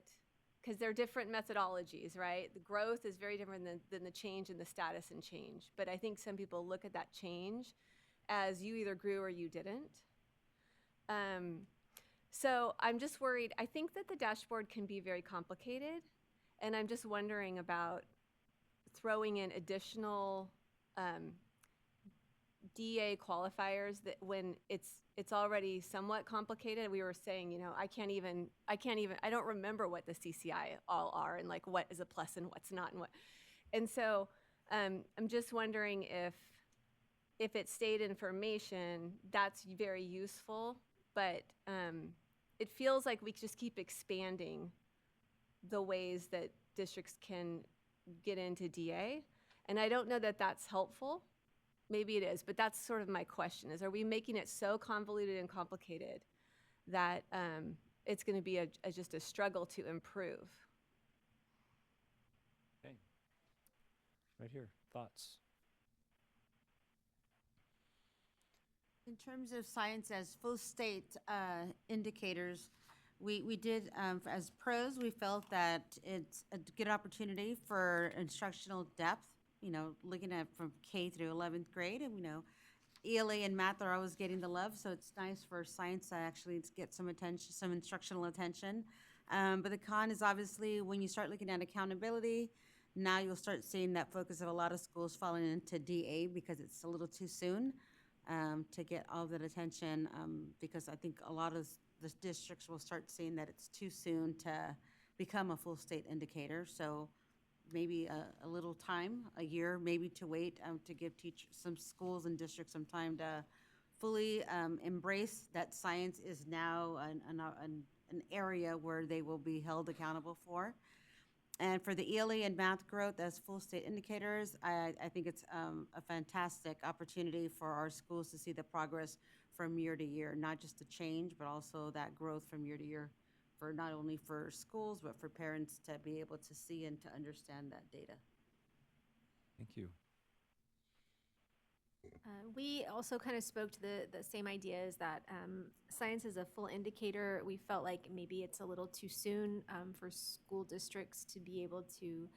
Because they're different methodologies, right? The growth is very different than the change and the status and change. But I think some people look at that change as you either grew or you didn't. So I'm just worried. I think that the dashboard can be very complicated. And I'm just wondering about throwing in additional DA qualifiers that when it's already somewhat complicated. We were saying, I don't remember what the CCI all are and like what is a plus and what's not and what. And so I'm just wondering if it stayed information, that's very useful, but it feels like we just keep expanding the ways that districts can get into DA. And I don't know that that's helpful. Maybe it is, but that's sort of my question is, are we making it so convoluted and complicated that it's going to be just a struggle to improve? Okay. Right here, thoughts? In terms of science as full state indicators, we did, as pros, we felt that it's a good opportunity for instructional depth, you know, looking at from K through 11th grade. And, you know, ELA and math are always getting the love, so it's nice for science to actually get some attention, some instructional attention. But the con is obviously when you start looking at accountability, now you'll start seeing that focus of a lot of schools falling into DA because it's a little too soon to get all that attention, because I think a lot of the districts will start seeing that it's too soon to become a full state indicator. So maybe a little time, a year, maybe to wait to give some schools and districts some time to fully embrace that science is now an area where they will be held accountable for. And for the ELA and math growth as full state indicators, I think it's a fantastic opportunity for our schools to see the progress from year to year, not just the change, but also that growth from year to year for not only for schools, but for parents to be able to see and to understand that data. Thank you. We also kind of spoke to the same ideas that science is a full indicator. We felt like maybe it's a little too soon for school districts to be able to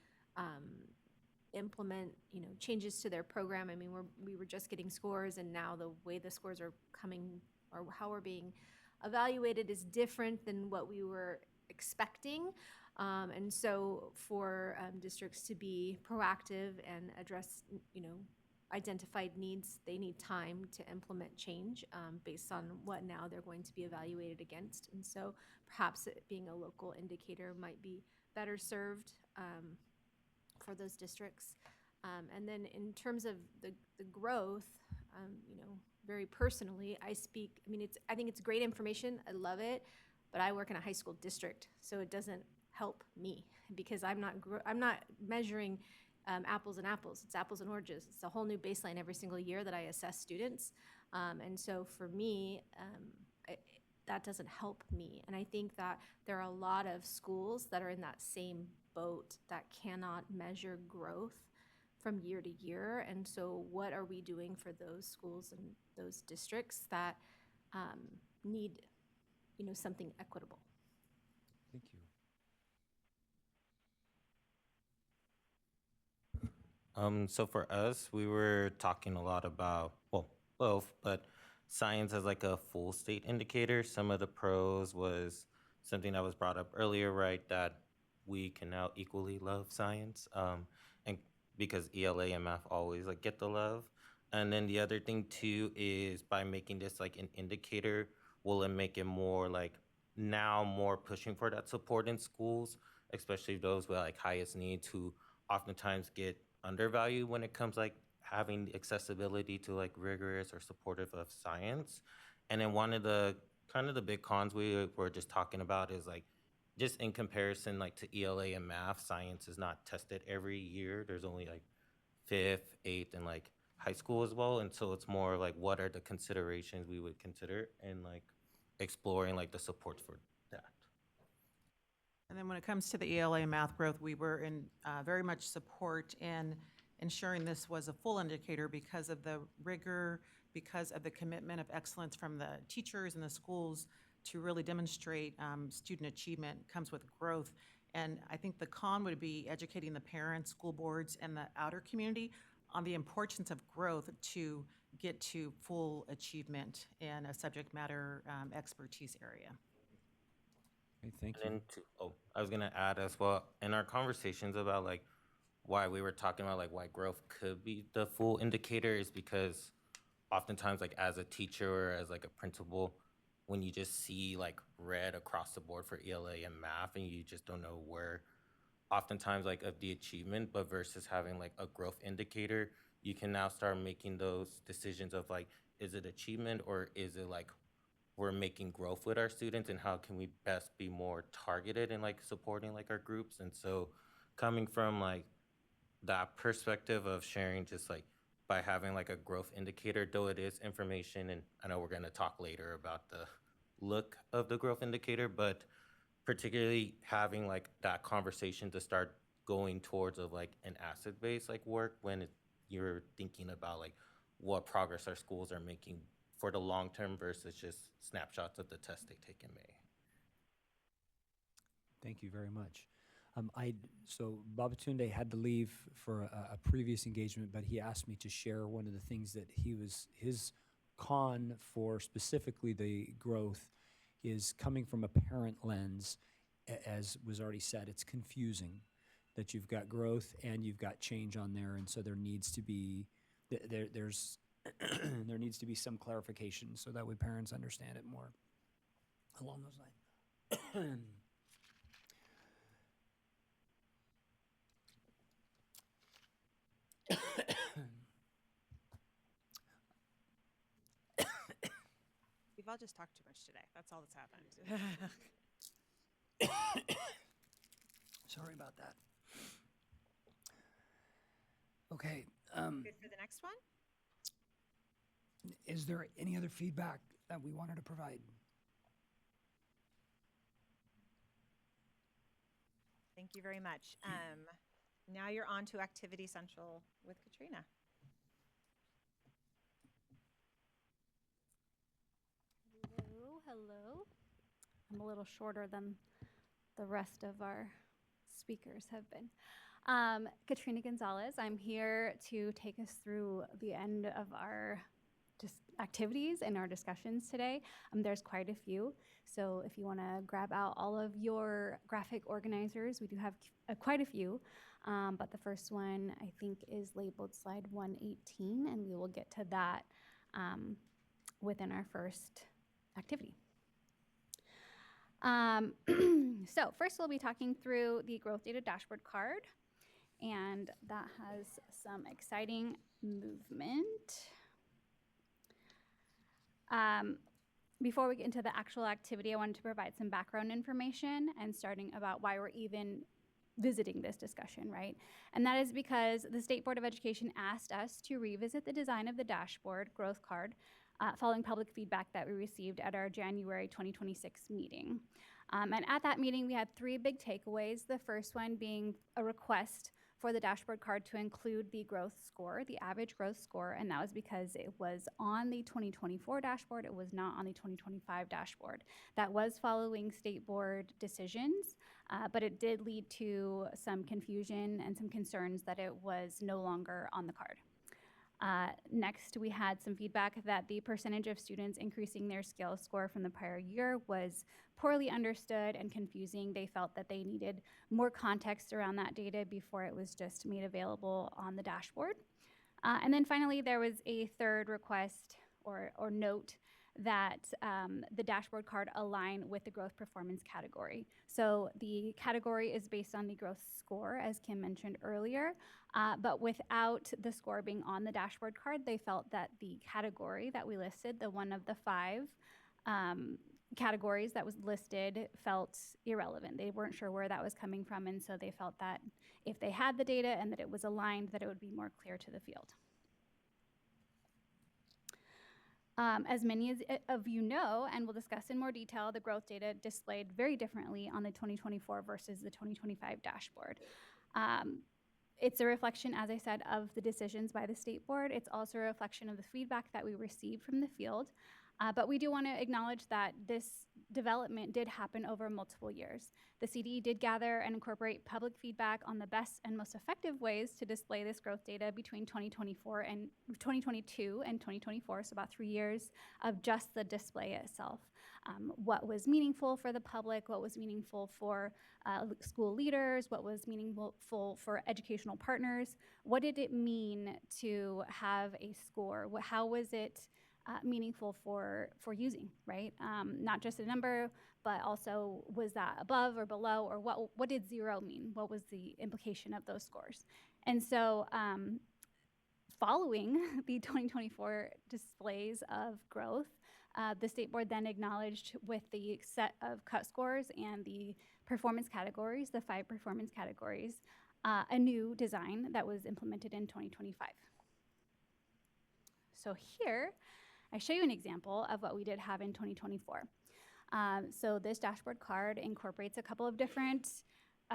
implement, you know, changes to their program. I mean, we were just getting scores, and now the way the scores are coming or how we're being evaluated is different than what we were expecting. And so for districts to be proactive and address, you know, identified needs, they need time to implement change based on what now they're going to be evaluated against. And so perhaps it being a local indicator might be better served for those districts. And then in terms of the growth, you know, very personally, I think it's great information. I love it, but I work in a high school district, so it doesn't help me because I'm not measuring apples and apples. It's apples and oranges. It's a whole new baseline every single year that I assess students. And so for me, that doesn't help me. And I think that there are a lot of schools that are in that same boat that cannot measure growth from year to year. And so what are we doing for those schools and those districts that need, you know, something equitable? Thank you. So for us, we were talking a lot about, well, both, but science as like a full state indicator. Some of the pros was something that was brought up earlier, right? That we can now equally love science, and because ELA and math always like get the love. And then the other thing too is by making this like an indicator, will it make it more like now more pushing for that support in schools, especially those with like highest needs who oftentimes get undervalued when it comes like having accessibility to like rigorous or supportive of science. And then one of the kind of the big cons we were just talking about is like just in comparison like to ELA and math, science is not tested every year. There's only like fifth, eighth, and like high school as well. And so it's more like what are the considerations we would consider and like exploring like the supports for that. And then when it comes to the ELA math growth, we were in very much support in ensuring this was a full indicator because of the rigor, because of the commitment of excellence from the teachers and the schools to really demonstrate student achievement comes with growth. And I think the con would be educating the parents, school boards, and the outer community on the importance of growth to get to full achievement in a subject matter expertise area. Okay, thank you. And then I was gonna add as well, in our conversations about like why we were talking about like why growth could be the full indicator is because oftentimes like as a teacher or as like a principal, when you just see like red across the board for ELA and math and you just don't know where oftentimes like of the achievement, but versus having like a growth indicator, you can now start making those decisions of like, is it achievement or is it like we're making growth with our students and how can we best be more targeted in like supporting like our groups. And so coming from like that perspective of sharing just like by having like a growth indicator, though it is information, and I know we're going to talk later about the look of the growth indicator, but particularly having like that conversation to start going towards of like an asset-based like work when you're thinking about like what progress our schools are making for the long term versus just snapshots of the test they take in May. Thank you very much. So Babatunde had to leave for a previous engagement, but he asked me to share one of the things that his con for specifically the growth is coming from a parent lens. As was already said, it's confusing that you've got growth and you've got change on there, and so there needs to be there's there needs to be some clarification so that way parents understand it more along those lines. We've all just talked too much today. That's all that's happened. Sorry about that. Okay. Good for the next one? Is there any other feedback that we wanted to provide? Thank you very much. Now you're on to Activity Central with Katrina. Hello. I'm a little shorter than the rest of our speakers have been. Katrina Gonzalez, I'm here to take us through the end of our activities and our discussions today. There's quite a few, so if you want to grab out all of your graphic organizers, we do have quite a few, but the first one I think is labeled slide 118, and we will get to that within our first activity. So first we'll be talking through the growth data dashboard card, and that has some exciting movement. Before we get into the actual activity, I wanted to provide some background information and starting about why we're even visiting this discussion, right? And that is because the State Board of Education asked us to revisit the design of the dashboard growth card following public feedback that we received at our January 2026 meeting. And at that meeting, we had three big takeaways. The first one being a request for the dashboard card to include the growth score, the average growth score, and that was because it was on the 2024 dashboard, it was not on the 2025 dashboard. That was following state board decisions, but it did lead to some confusion and some concerns that it was no longer on the card. Next, we had some feedback that the percentage of students increasing their scale score from the prior year was poorly understood and confusing. They felt that they needed more context around that data before it was just made available on the dashboard. And then finally, there was a third request or note that the dashboard card align with the growth performance category. So the category is based on the growth score, as Kim mentioned earlier, but without the score being on the dashboard card, they felt that the category that we listed, the one of the 5 categories that was listed, felt irrelevant. They weren't sure where that was coming from, and so they felt that if they had the data and that it was aligned, that it would be more clear to the field. As many of you know, and we'll discuss in more detail, the growth data displayed very differently on the 2024 versus the 2025 dashboard. It's a reflection, as I said, of the decisions by the state board. It's also a reflection of the feedback that we received from the field. But we do want to acknowledge that this development did happen over multiple years. The CD did gather and incorporate public feedback on the best and most effective ways to display this growth data between 2022 and 2024, so about 3 years of just the display itself. What was meaningful for the public, what was meaningful for school leaders, what was meaningful for educational partners, what did it mean to have a score? How was it meaningful for using, right? Not just a number, but also was that above or below, or what did 0 mean? What was the implication of those scores? And so following the 2024 displays of growth, The state board then acknowledged with the set of cut scores and the performance categories, the 5 performance categories, a new design that was implemented in 2025. So here, I show you an example of what we did have in 2024. So this dashboard card incorporates a couple of different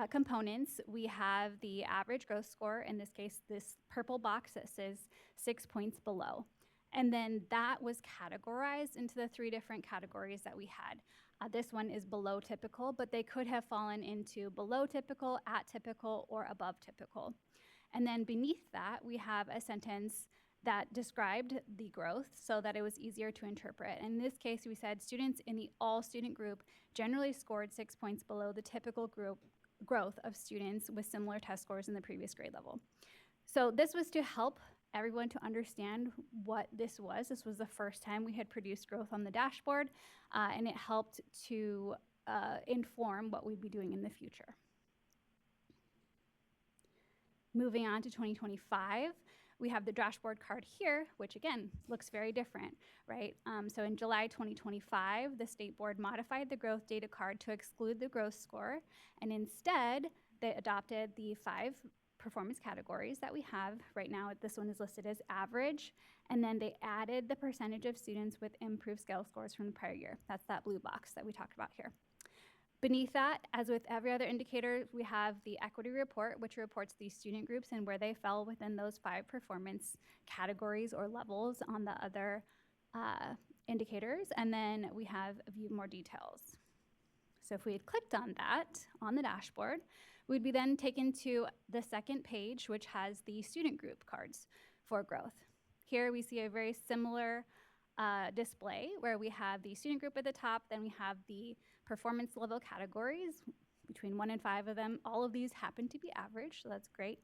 components. We have the average growth score, in this case, this purple box that says 6 points below. And then that was categorized into the 3 different categories that we had. This one is below typical, but they could have fallen into below typical, at typical, or above typical. And then beneath that, we have a sentence that described the growth so that it was easier to interpret. In this case, we said students in the all student group generally scored 6 points below the typical group growth of students with similar test scores in the previous grade level. So this was to help everyone to understand what this was. This was the first time we had produced growth on the dashboard, and it helped to inform what we'd be doing in the future. Moving on to 2025, we have the dashboard card here, which again, looks very different, right? So in July 2025, the state board modified the growth data card to exclude the growth score, and instead they adopted the 5 performance categories that we have right now. This one is listed as average, and then they added the percentage of students with improved scale scores from the prior year. That's that blue box that we talked about here. Beneath that, as with every other indicator, we have the equity report, which reports these student groups and where they fell within those 5 performance categories or levels on the other indicators. And then we have a few more details. So if we had clicked on that on the dashboard, we'd be then taken to the second page, which has the student group cards for growth. Here we see a very similar display where we have the student group at the top, then we have the performance level categories, between 1 and 5 of them. All of these happen to be average, so that's great.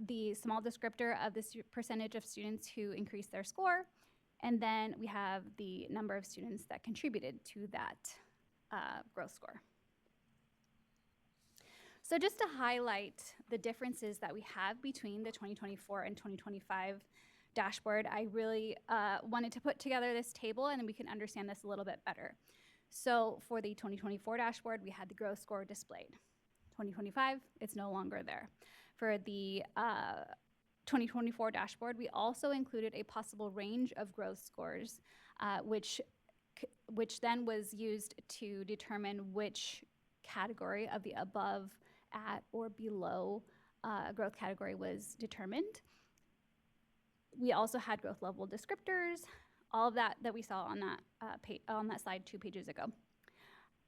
The small descriptor of the percentage of students who increased their score, and then we have the number of students that contributed to that growth score. So just to highlight the differences that we have between the 2024 and 2025 dashboard, I really wanted to put together this table and then we can understand this a little bit better. So for the 2024 dashboard, we had the growth score displayed. 2025, it's no longer there. For the 2024 dashboard, we also included a possible range of growth scores, which then was used to determine which category of the above, at, or below growth category was determined. We also had growth level descriptors, all of that we saw on that slide 2 pages ago.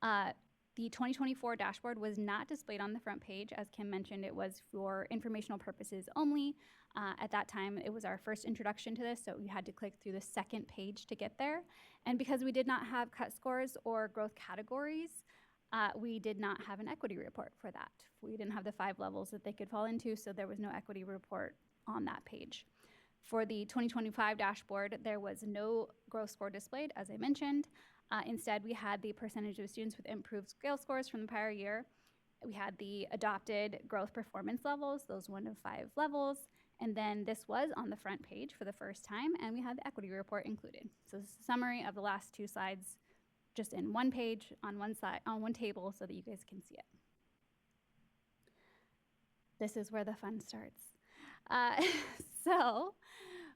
The 2024 dashboard was not displayed on the front page. As Kim mentioned, it was for informational purposes only. At that time, it was our first introduction to this, so we had to click through the second page to get there. And because we did not have cut scores or growth categories, we did not have an equity report for that. We didn't have the 5 levels that they could fall into, so there was no equity report on that page. For the 2025 dashboard, there was no growth score displayed, as I mentioned. Instead, we had the percentage of students with improved scale scores from the prior year. We had the adopted growth performance levels, those 1 to 5 levels, and then this was on the front page for the first time, and we had the equity report included. So this is a summary of the last 2 slides, just in one page, on one side, on one table, so that you guys can see it. This is where the fun starts. So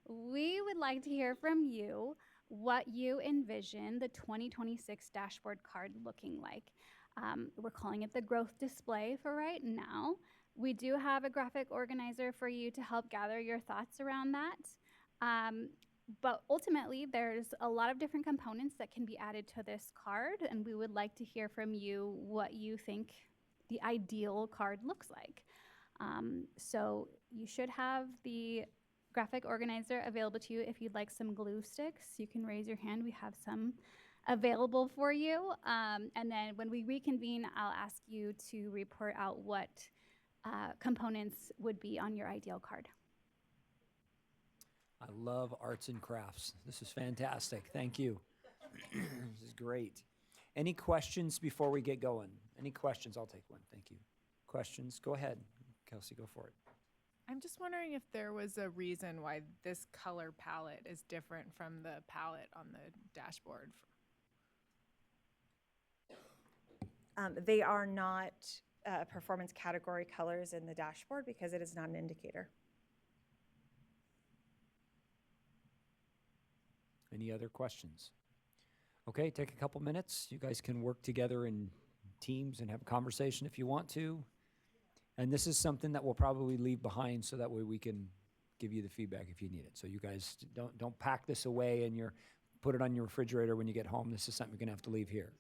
we would like to hear from you what you envision the 2026 dashboard card looking like. We're calling it the growth display for right now. We do have a graphic organizer for you to help gather your thoughts around that. But ultimately, there's a lot of different components that can be added to this card, and we would like to hear from you what you think the ideal card looks like. So you should have the graphic organizer available to you. If you'd like some glue sticks, you can raise your hand. We have some available for you. And then when we reconvene, I'll ask you to report out what components would be on your ideal card. I love arts and crafts. This is fantastic. Thank you. This is great. Any questions before we get going? Any questions? I'll take one. Thank you. Questions? Go ahead. Kelsey, go for it. I'm just wondering if there was a reason why this color palette is different from the palette on the dashboard. They are not performance category colors in the dashboard because it is not an indicator. Any other questions? Okay, take a couple minutes. You guys can work together in teams and have a conversation if you want to. And this is something that we'll probably leave behind so that way we can give you the feedback if you need it. So you guys don't pack this away and put it on your refrigerator when you get home. This is something you're gonna have to leave here.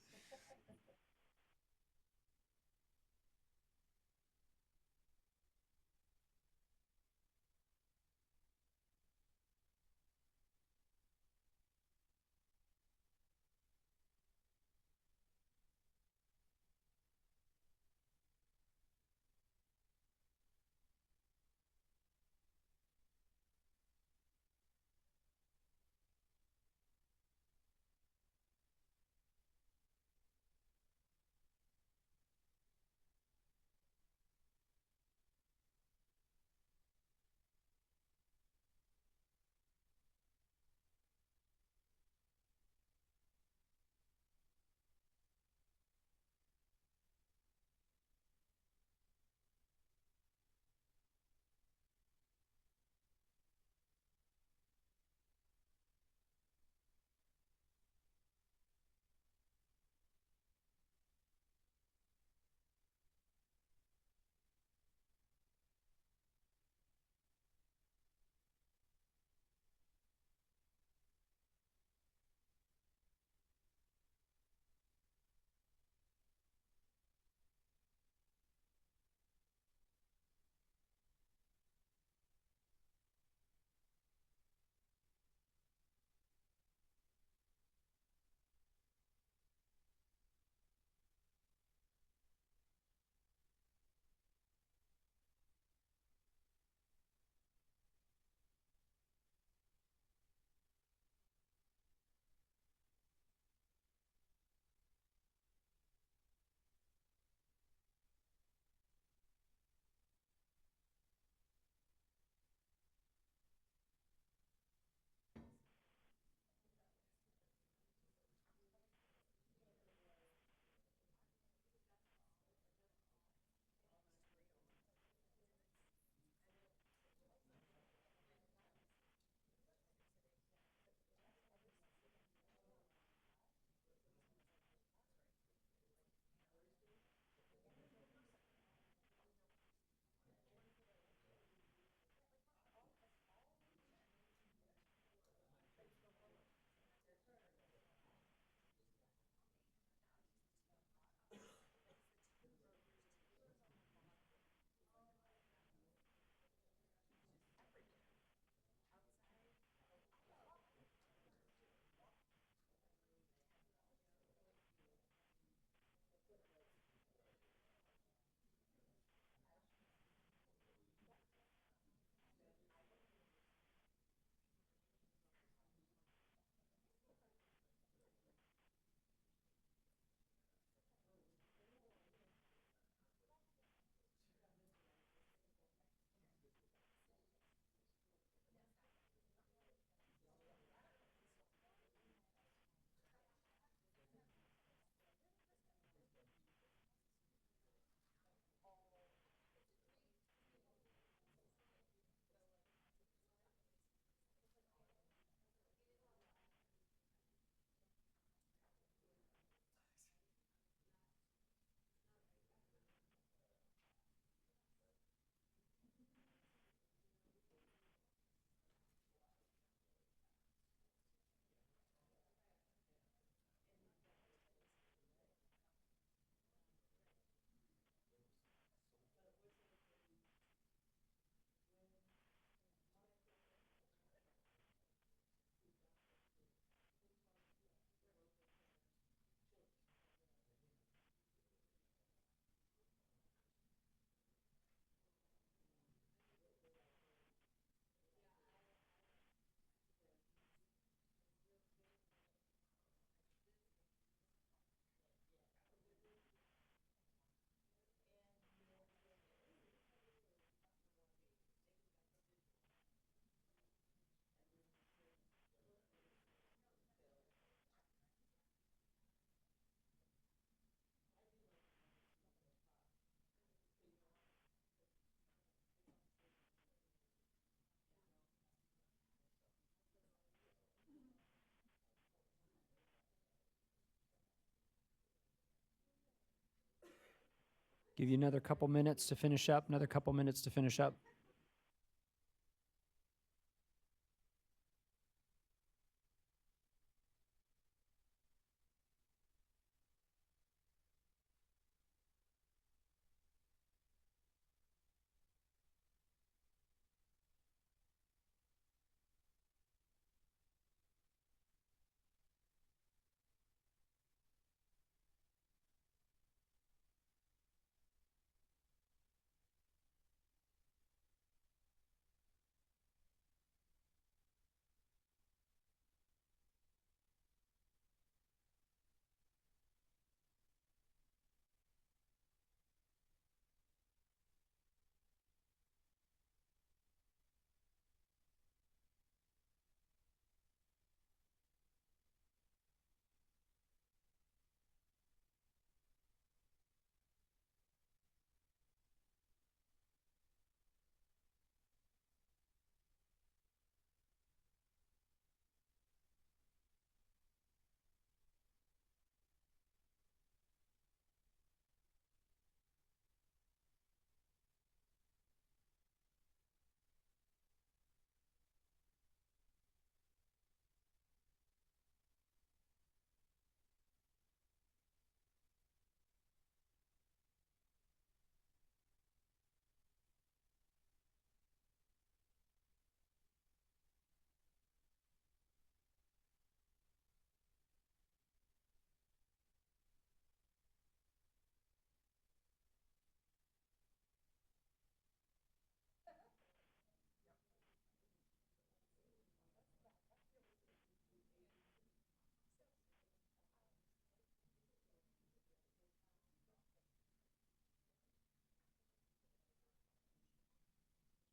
Give you another couple minutes to finish up, another couple minutes to finish up.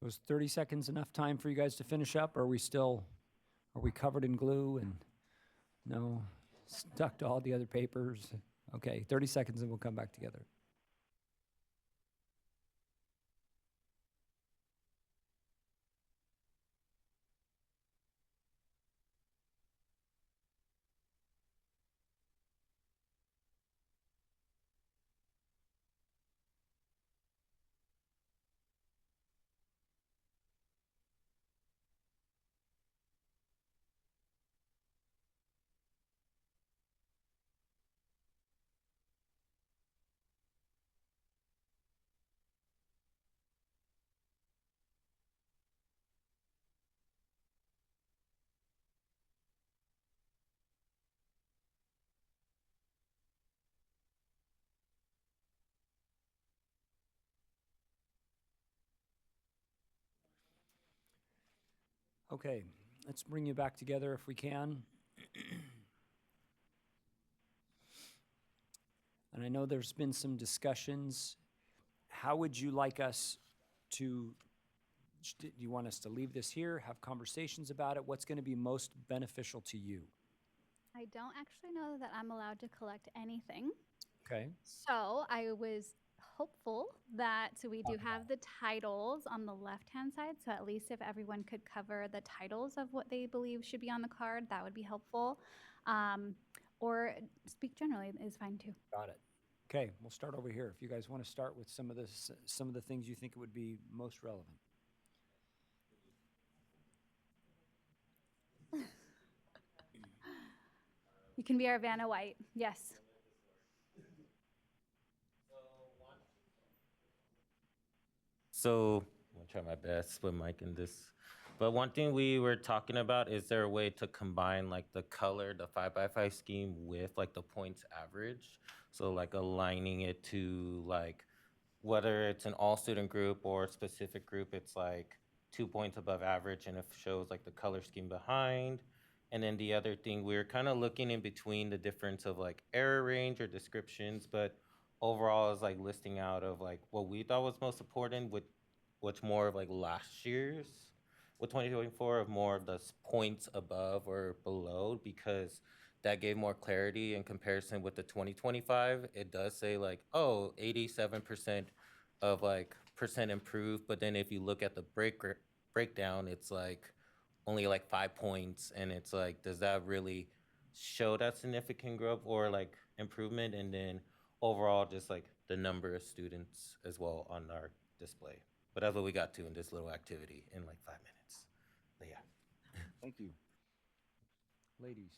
Was 30 seconds enough time for you guys to finish up? Or are we covered in glue and no, stuck to all the other papers? Okay, 30 seconds and we'll come back together. Okay, let's bring you back together if we can. And I know there's been some discussions. How would you like us to, do you want us to leave this here, have conversations about it? What's going to be most beneficial to you? I don't actually know that I'm allowed to collect anything. Okay. So I was hopeful that we do have the titles on the left-hand side. So at least if everyone could cover the titles of what they believe should be on the card, that would be helpful. Or speak generally is fine too. Got it. Okay, we'll start over here. If you guys want to start with some of the things you think would be most relevant. You can be our Vanna White. Yes. So I'm gonna try my best with Mike in this. But one thing we were talking about, is there a way to combine like the color, the 5x5 scheme with like the points average? So like aligning it to like, whether it's an all student group or a specific group, it's like 2 points above average and it shows like the color scheme behind. And then the other thing, we were kind of looking in between the difference of like error range or descriptions, but overall is like listing out of like what we thought was most important with what's more of like last year's with 2024 of more of the points above or below, because that gave more clarity in comparison with the 2025. It does say like, oh, 87% of like percent improved, but then if you look at the breakdown, it's like only like 5 points, and it's like, does that really show that significant growth or like improvement? And then overall, just like the the number of students as well on our display. But that's what we got to in this little activity in like 5 minutes. But yeah. Thank you. Ladies.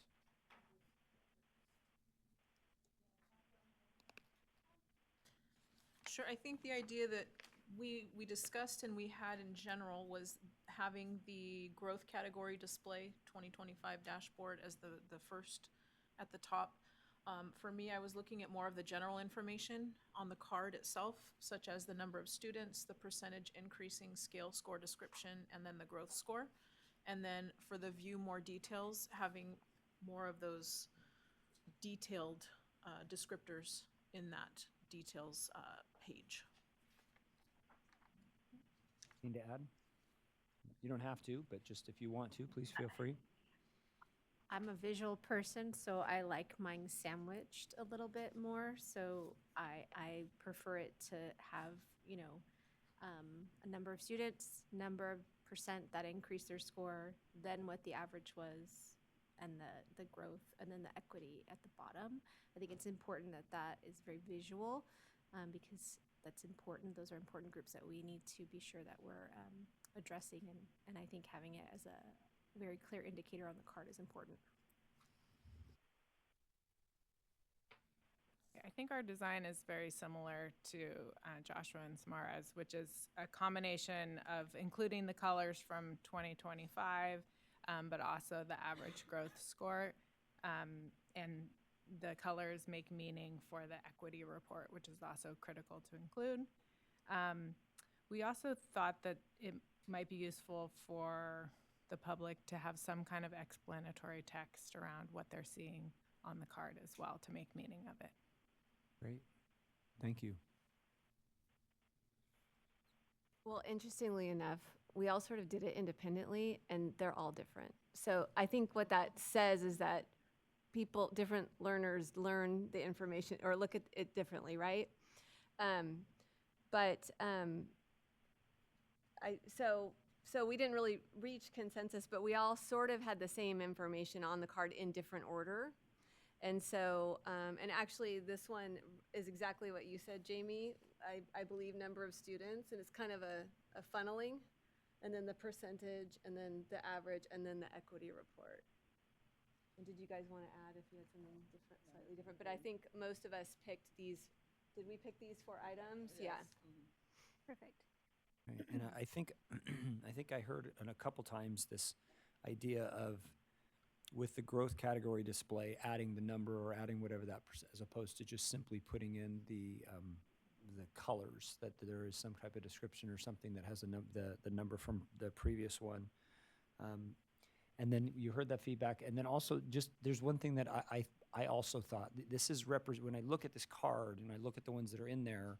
Sure, I think the idea that we discussed and we had in general was having the growth category display 2025 dashboard as the first at the top. For me, I was looking at more of the general information on the card itself, such as the number of students, the percentage increasing scale score description, and then the growth score. And then for the view more details, having more of those detailed descriptors in that details page. Anything to add? You don't have to, but just if you want to, please feel free. I'm a visual person, so I like mine sandwiched a little bit more. So I prefer it to have, you know, a number of students, number of percent that increased their score, then what the average was, and the growth, and then the equity at the bottom. I think it's important that that is very visual, because that's important. Those are important groups that we need to be sure that we're addressing, and I think having it as a very clear indicator on the card is important. I think our design is very similar to Joshua and Samara's, which is a combination of including the colors from 2025, but also the average growth score. And the colors make meaning for the equity report, which is also critical to include. We also thought that it might be useful for the public to have some kind of explanatory text around what they're seeing on the card as well to make meaning of it. Great. Thank you. Well, interestingly enough, we all sort of did it independently, and they're all different. So I think what that says is that different learners learn the information or look at it differently, right? So we didn't really reach consensus, but we all sort of had the same information on the card in different order. And so, and actually this one is exactly what you said, Jamie. I believe number of students, and it's kind of a funneling, and then the percentage, and then the average, and then the equity report. And did you guys want to add if you had something different, slightly different? But I think most of us picked these. Did we pick these 4 items? Yes. Yeah. Perfect. Right. And I think I think I heard in a couple times this idea of with the growth category display, adding the number or adding whatever that as opposed to just simply putting in the colors, that there is some type of description or something that has the number from the previous one. And then you heard that feedback. And then also just there's one thing that I also thought, this is when I look at this card and I look at the ones that are in there,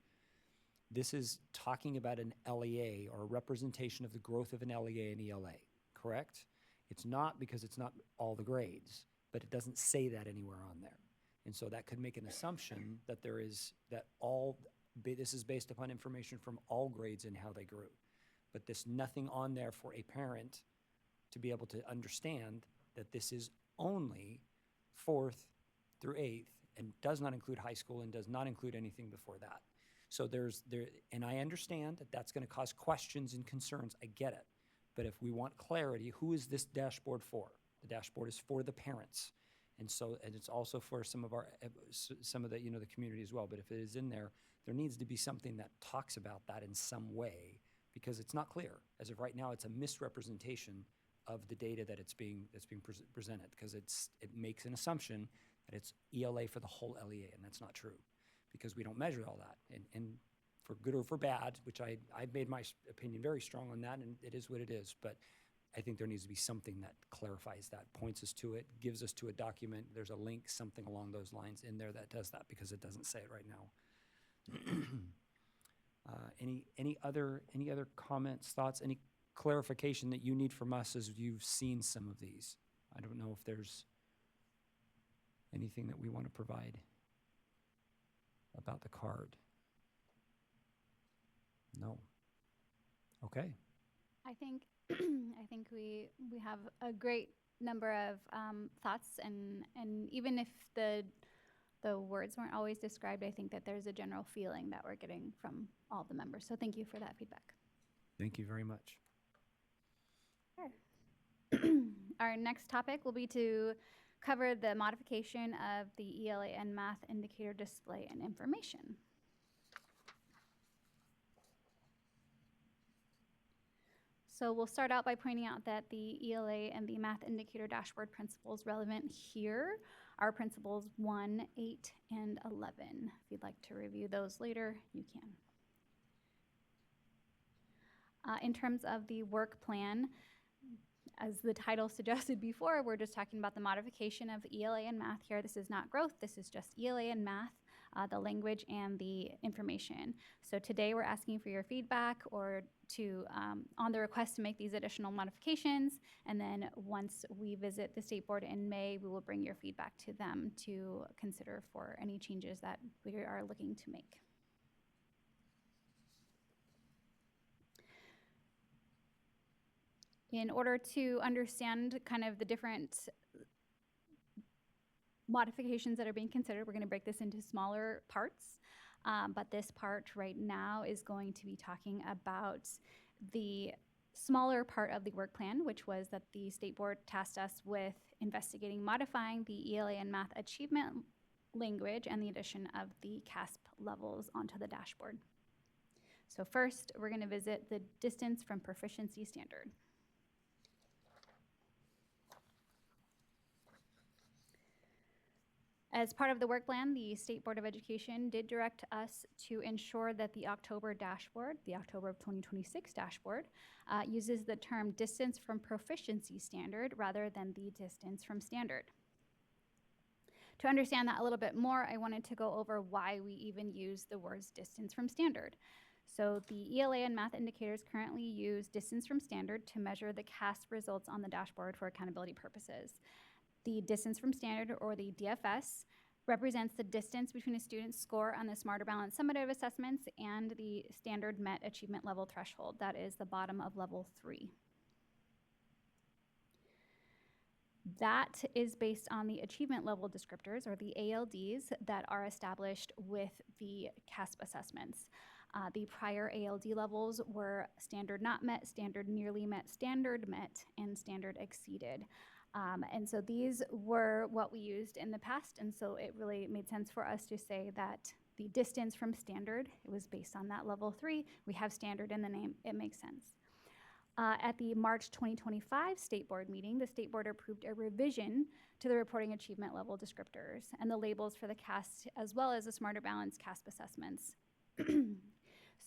this is talking about an LEA or a representation of the growth of an LEA and ELA, correct? It's not because it's not all the grades, but it doesn't say that anywhere on there. And so that could make an assumption that this is based upon information from all grades and how they grew. But there's nothing on there for a parent to be able to understand that this is only 4th through 8th and does not include high school and does not include anything before that. So and I understand that that's going to cause questions and concerns. I get it. But if we want clarity, who is this dashboard for? The dashboard is for the parents. And it's also for some of the, the community as well. But if it is in there, there needs to be something that talks about that in some way, because it's not clear. As of right now, it's a misrepresentation of the data that's being presented, because it makes an assumption that it's ELA for the whole LEA, and that's not true, because we don't measure all that. And for good or for bad, which I've made my opinion very strong on that, and it is what it is, but I think there needs to be something that clarifies that, points us to it, gives us to a document, there's a link, something along those lines in there that does that, because it doesn't say it right now. Any other comments, thoughts, any clarification that you need from us as you've seen some of these? I don't know if there's anything that we want to provide about the card. No. Okay. I think we have a great number of thoughts, and even if the the words weren't always described, I think that there's a general feeling that we're getting from all the members. So thank you for that feedback. Thank you very much. Our next topic will be to cover the modification of the ELA and math indicator display and information. So we'll start out by pointing out that the ELA and the math indicator dashboard principles relevant here are principles 1, 8, and 11. If you'd like to review those later, you can. In terms of the work plan, as the title suggested before, we're just talking about the modification of ELA and math here. This is not growth, this is just ELA and math, the language and the information. So today we're asking for your feedback or to on the request to make these additional modifications. And then once we visit the state board in May, we will bring your feedback to them to consider for any changes that we are looking to make. In order to understand kind of the different modifications that are being considered, we're going to break this into smaller parts. But this part right now is going to be talking about the smaller part of the work plan, which was that the state board tasked us with investigating modifying the ELA and math achievement language and the addition of the CASP levels onto the dashboard. So first, we're going to visit the distance from proficiency standard. As part of the work plan, the State Board of Education did direct us to ensure that the October dashboard, the October of 2026 dashboard, uses the term distance from proficiency standard rather than the distance from standard. To understand that a little bit more, I wanted to go over why we even use the words distance from standard. So the ELA and math indicators currently use distance from standard to measure the CASP results on the dashboard for accountability purposes. The distance from standard, or the DFS, represents the distance between a student's score on the Smarter Balanced summative assessments and the standard met achievement level threshold. That is the bottom of level 3. That is based on the achievement level descriptors, or the ALDs, that are established with the CASP assessments. The prior ALD levels were standard not met, standard nearly met, standard met, and standard exceeded. And so these were what we used in the past, and so it really made sense for us to say that the distance from standard, it was based on that level 3. We have standard in the name, it makes sense. At the March 2025 State Board meeting, the State Board approved a revision to the reporting achievement level descriptors and the labels for the CASP, as well as the Smarter Balanced CASP assessments.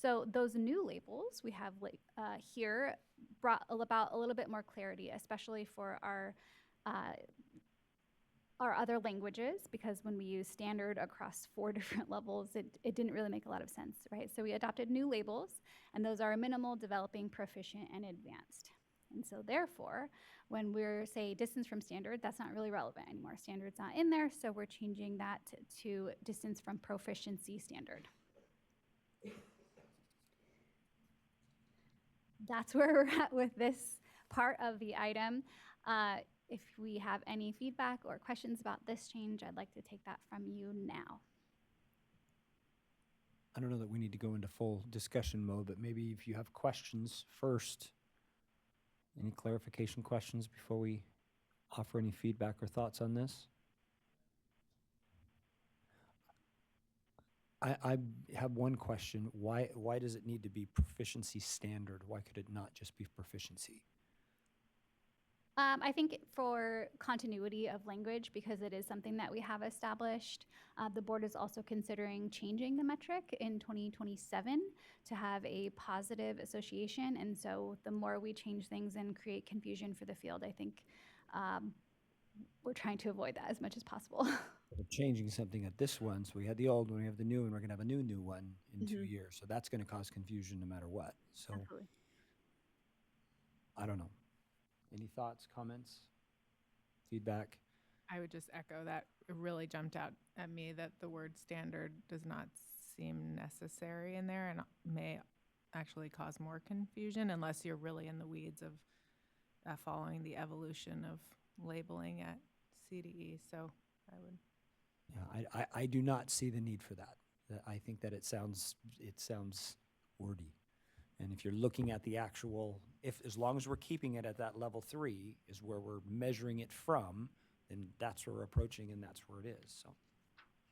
So those new labels we have here brought about a little bit more clarity, especially for our other languages, because when we use standard across 4 different levels, it didn't really make a lot of sense, right? So we adopted new labels, and those are minimal, developing, proficient, and advanced. And so therefore, when we're, say, distance from standard, that's not really relevant anymore. Standard's not in there, so we're changing that to distance from proficiency standard. That's where we're at with this part of the item. If we have any feedback or questions about this change, I'd like to take that from you now. I don't know that we need to go into full discussion mode, but maybe if you have questions first, any clarification questions before we offer any feedback or thoughts on this? I have one question. Why does it need to be proficiency standard? Why could it not just be proficiency? I think for continuity of language, because it is something that we have established, the board is also considering changing the metric in 2027 to have a positive association. And so the more we change things and create confusion for the field, I think we're trying to avoid that as much as possible. We're changing something at this one, so we had the old one, we have the new one, we're going to have a new one in 2 years. So that's going to cause confusion no matter what. So Absolutely. I don't know. Any thoughts, comments, feedback? I would just echo that. It really jumped out at me that the word standard does not seem necessary in there and may actually cause more confusion unless you're really in the weeds of following the evolution of labeling at CDE. So I would Yeah, I do not see the need for that. I think that it sounds wordy. And if you're looking at the actual, as long as we're keeping it at that level 3 is where we're measuring it from, then that's where we're approaching and that's where it is. So,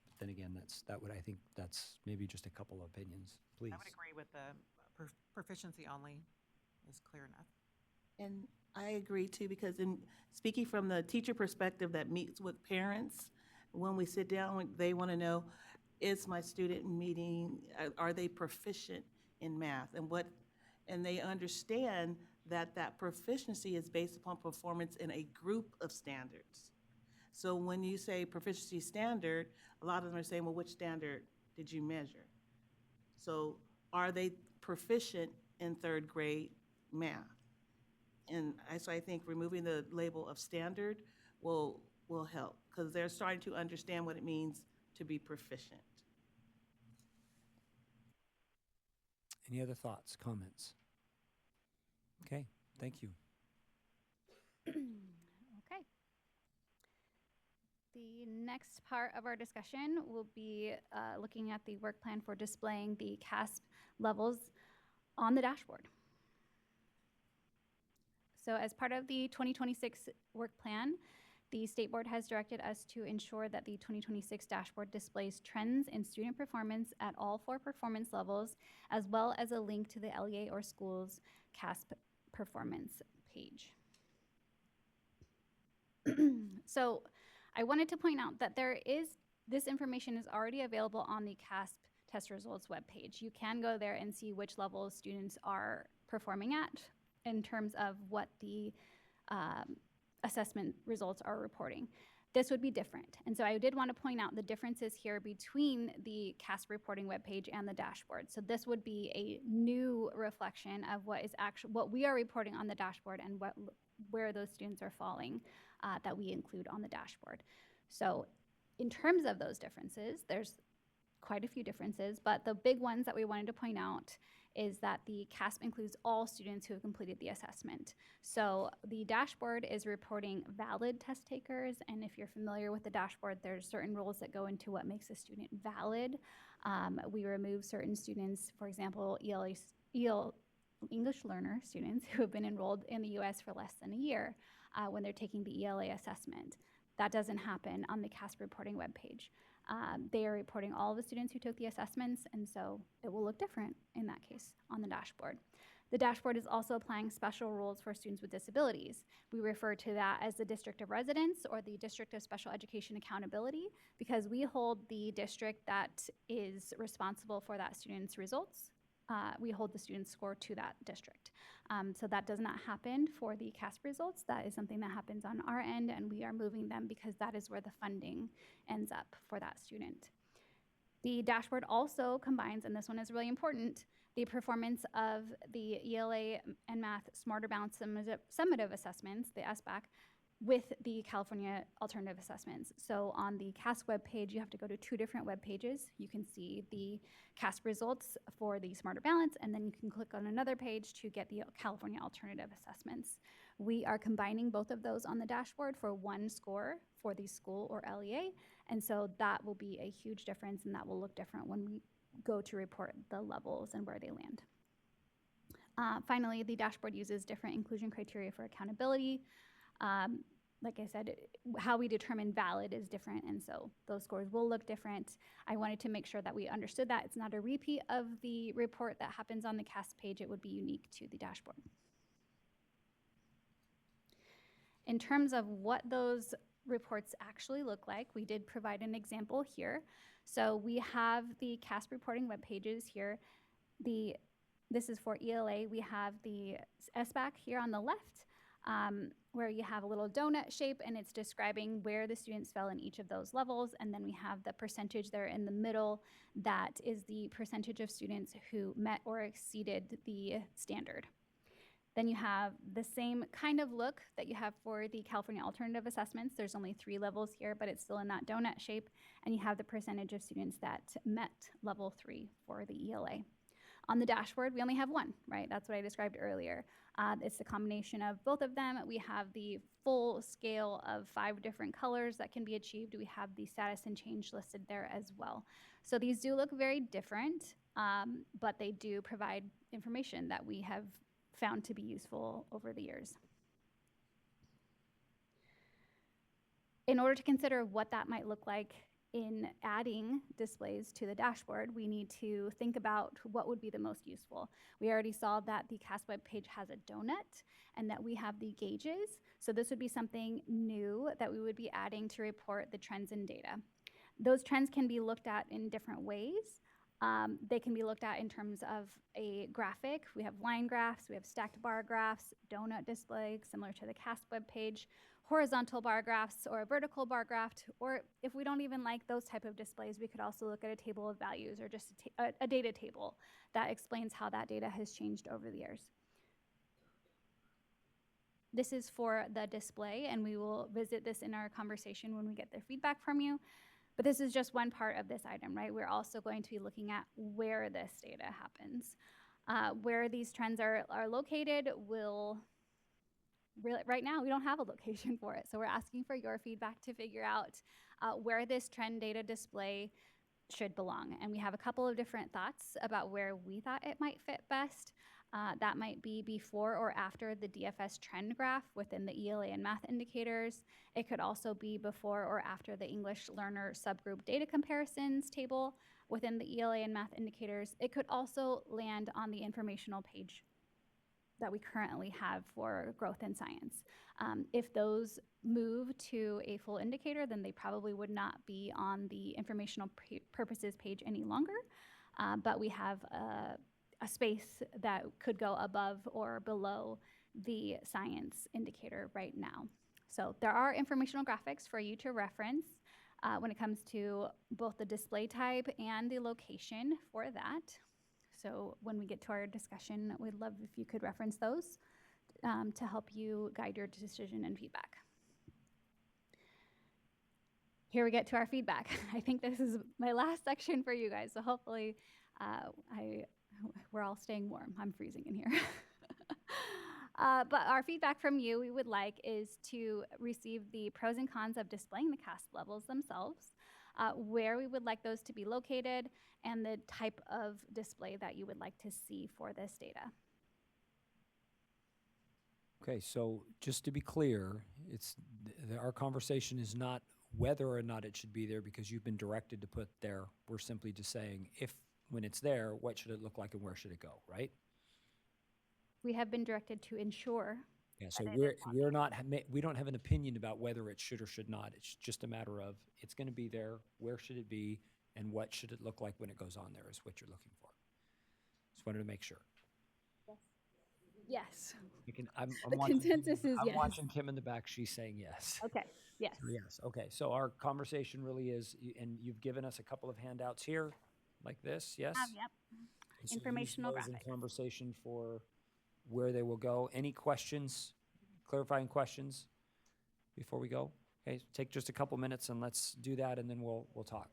but then again, I think that's maybe just a couple of opinions. Please. I would agree with the proficiency only is clear enough. And I agree too, because in speaking from the teacher perspective that meets with parents, when we sit down, they want to know, is my student meeting, are they proficient in math? And they understand that that proficiency is based upon performance in a group of standards. So when you say proficiency standard, a lot of them are saying, well, which standard did you measure? So are they proficient in third grade math? And so I think removing the label of standard will help, because they're starting to understand what it means to be proficient. Any other thoughts, comments? Okay, thank you. Okay. The next part of our discussion will be looking at the work plan for displaying the CASP levels on the dashboard. So as part of the 2026 work plan, the State Board has directed us to ensure that the 2026 dashboard displays trends in student performance at all 4 performance levels, as well as a link to the LEA or school's CASP performance page. So I wanted to point out that this information is already available on the CASP test results webpage. You can go there and see which levels students are performing at in terms of what the assessment results are reporting. This would be different. And so I did want to point out the differences here between the CASP reporting webpage and the dashboard. So this would be a new reflection of what we are reporting on the dashboard and where those students are falling that we include on the dashboard. So in terms of those differences, there's quite a few differences, but the big ones that we wanted to point out is that the CASP includes all students who have completed the assessment. So the dashboard is reporting valid test takers, and if you're familiar with the dashboard, there's certain rules that go into what makes a student valid. We remove certain students, for example, English learner students who have been enrolled in the US for less than a year when they're taking the ELA assessment. That doesn't happen on the CASP reporting webpage. They are reporting all of the students who took the assessments, and so it will look different in that case on the dashboard. The dashboard is also applying special rules for students with disabilities. We refer to that as the District of Residence or the District of Special Education Accountability, because we hold the district that is responsible for that student's results. We hold the student's score to that district. So that does not happen for the CASP results. That is something that happens on our end, and we are moving them because that is where the funding ends up for that student. The dashboard also combines, and this one is really important, the performance of the ELA and Math Smarter Balance Summative Assessments, the SBAC, with the California Alternative Assessments. So on the CASP webpage, you have to go to 2 different web pages. You can see the CASP results for the Smarter Balance, and then you can click on another page to get the California Alternative Assessments. We are combining both of those on the dashboard for one score for the school or LEA, and so that will be a huge difference, and that will look different when we go to report the levels and where they land. Finally, the dashboard uses different inclusion criteria for accountability. Like I said, how we determine valid is different, and so those scores will look different. I wanted to make sure that we understood that. It's not a repeat of the report that happens on the CASP page. It would be unique to the dashboard. In terms of what those reports actually look like, we did provide an example here. So we have the CASP reporting web pages here. This is for ELA. We have the SBAC here on the left, where you have a little donut shape, and it's describing where the students fell in each of those levels. And then we have the percentage there in the middle. That is the percentage of students who met or exceeded the standard. Then you have the same kind of look that you have for the California Alternative Assessments. There's only 3 levels here, but it's still in that donut shape. And you have the percentage of students that met level 3 for the ELA. On the dashboard, we only have one, right? That's what I described earlier. It's the combination of both of them. We have the full scale of 5 different colors that can be achieved. We have the status and change listed there as well. So these do look very different, but they do provide information that we have found to be useful over the years. In order to consider what that might look like in adding displays to the dashboard, we need to think about what would be the most useful. We already saw that the CAS web page has a donut and that we have the gauges. So this would be something new that we would be adding to report the trends in data. Those trends can be looked at in different ways. They can be looked at in terms of a graphic. We have line graphs, we have stacked bar graphs, donut display, similar to the CAS web page, horizontal bar graphs or a vertical bar graph, or if we don't even like those type of displays, we could also look at a table of values or just a data table that explains how that data has changed over the years. This is for the display, and we will visit this in our conversation when we get their feedback from you. But this is just one part of this item, right? We're also going to be looking at where this data happens. Where these trends are located will, right now we don't have a location for it. So we're asking for your feedback to figure out where this trend data display should belong. And we have a couple of different thoughts about where we thought it might fit best. That might be before or after the DFS trend graph within the ELA and math indicators. It could also be before or after the English learner subgroup data comparisons table within the ELA and math indicators. It could also land on the informational page that we currently have for growth in science. If those move to a full indicator, then they probably would not be on the informational purposes page any longer, but we have a space that could go above or below the science indicator right now. So there are informational graphics for you to reference when it comes to both the display type and the location for that. So when we get to our discussion, we'd love if you could reference those to help you guide your decision and feedback. Here we get to our feedback. I think this is my last section for you guys, so hopefully we're all staying warm. I'm freezing in here. But our feedback from you, we would like is to receive the pros and cons of displaying the CASP levels themselves, where we would like those to be located, and the type of display that you would like to see for this data. Okay, so just to be clear, our conversation is not whether or not it should be there because you've been directed to put there. We're simply just saying when it's there, what should it look like and where should it go, right? We have been directed to ensure. Yeah, so we don't have an opinion about whether it should or should not. It's just a matter of it's going to be there, where should it be, and what should it look like when it goes on there is what you're looking for. Just wanted to make sure. Yes. I'm The watching consensus is I'm yes. watching Kim in the back. She's saying yes. Okay, yes. Yes. Okay. So our conversation really is, and you've given us a couple of handouts here, like this. Yes. Yep. And so Informational use those graphics. in conversation for where they will go. Any questions? Clarifying questions before we go? Okay. Take just a couple minutes and let's do that, and then we'll talk.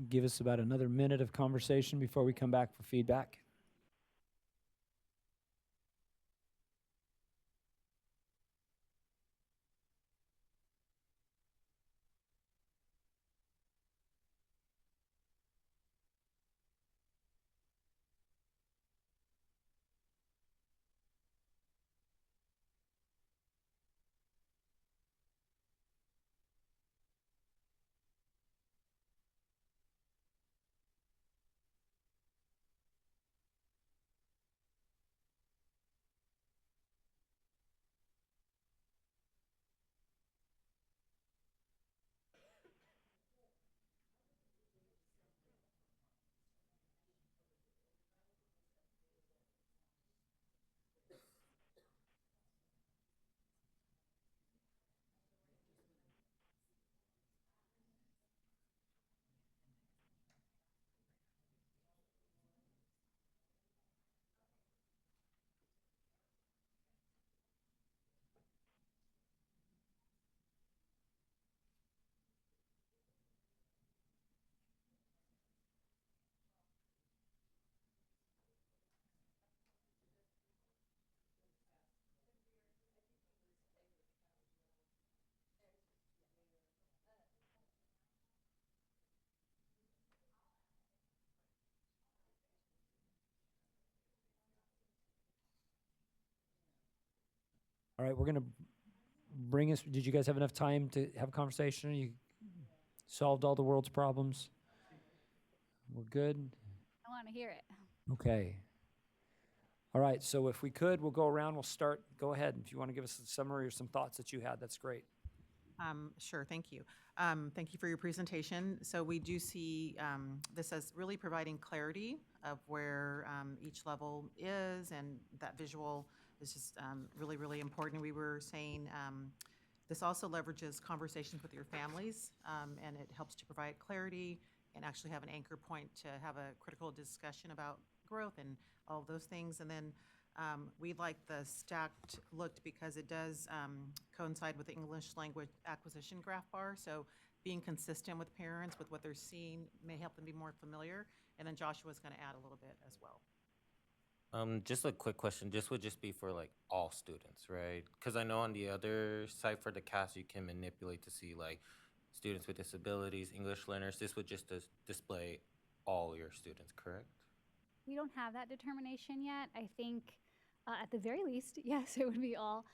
give us about another minute of conversation before we come back for feedback. All right, we're going to bring us, did you guys have enough time to have a conversation? You solved all the world's problems? We're good? I want to hear it. Okay. All right, so if we could, we'll go around, we'll start. Go ahead. If you want to give us a summary or some thoughts that you had, that's great. Sure, thank you. Thank you for your presentation. So we do see this as really providing clarity of where each level is, and that visual is just really, really important. We were saying this also leverages conversations with your families, and it helps to provide clarity and actually have an anchor point to have a critical discussion about growth and all of those things. And then we like the stacked looked because it does coincide with the English language acquisition graph bar. So being consistent with parents with what they're seeing may help them be more familiar. And then Joshua's going to add a little bit as well. Just a quick question. This would just be for like all students, right? Because I know on the other side for the CAS, you can manipulate to see like students with disabilities, English learners. This would just display all your students, correct? We don't have that determination yet. I think at the very least, yes, it would be all.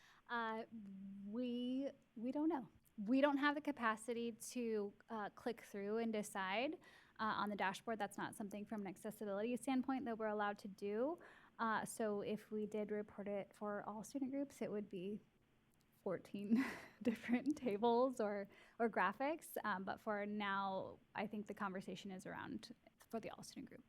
We don't know. We don't have the capacity to click through and decide on the dashboard. That's not something from an accessibility standpoint that we're allowed to do. So if we did report it for all student groups, it would be 14 different tables or graphics. But for now, I think the conversation is around for the all student group.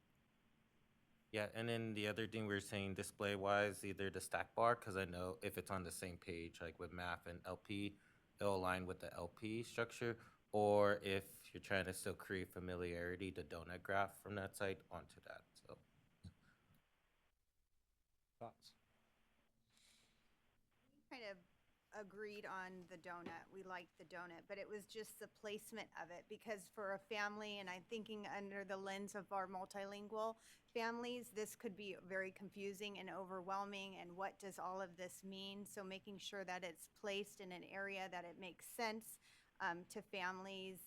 Yeah, and then the other thing we were saying display-wise, either the stack bar, because I know if it's on the same page, like with math and LP, it'll align with the LP structure, or if you're trying to still create familiarity, the donut graph from that side onto that. So, thoughts? Kind of agreed on the donut. We liked the donut, but it was just the placement of it, because for a family, and I'm thinking under the lens of our multilingual families, this could be very confusing and overwhelming, and what does all of this mean? So making sure that it's placed in an area that it makes sense to families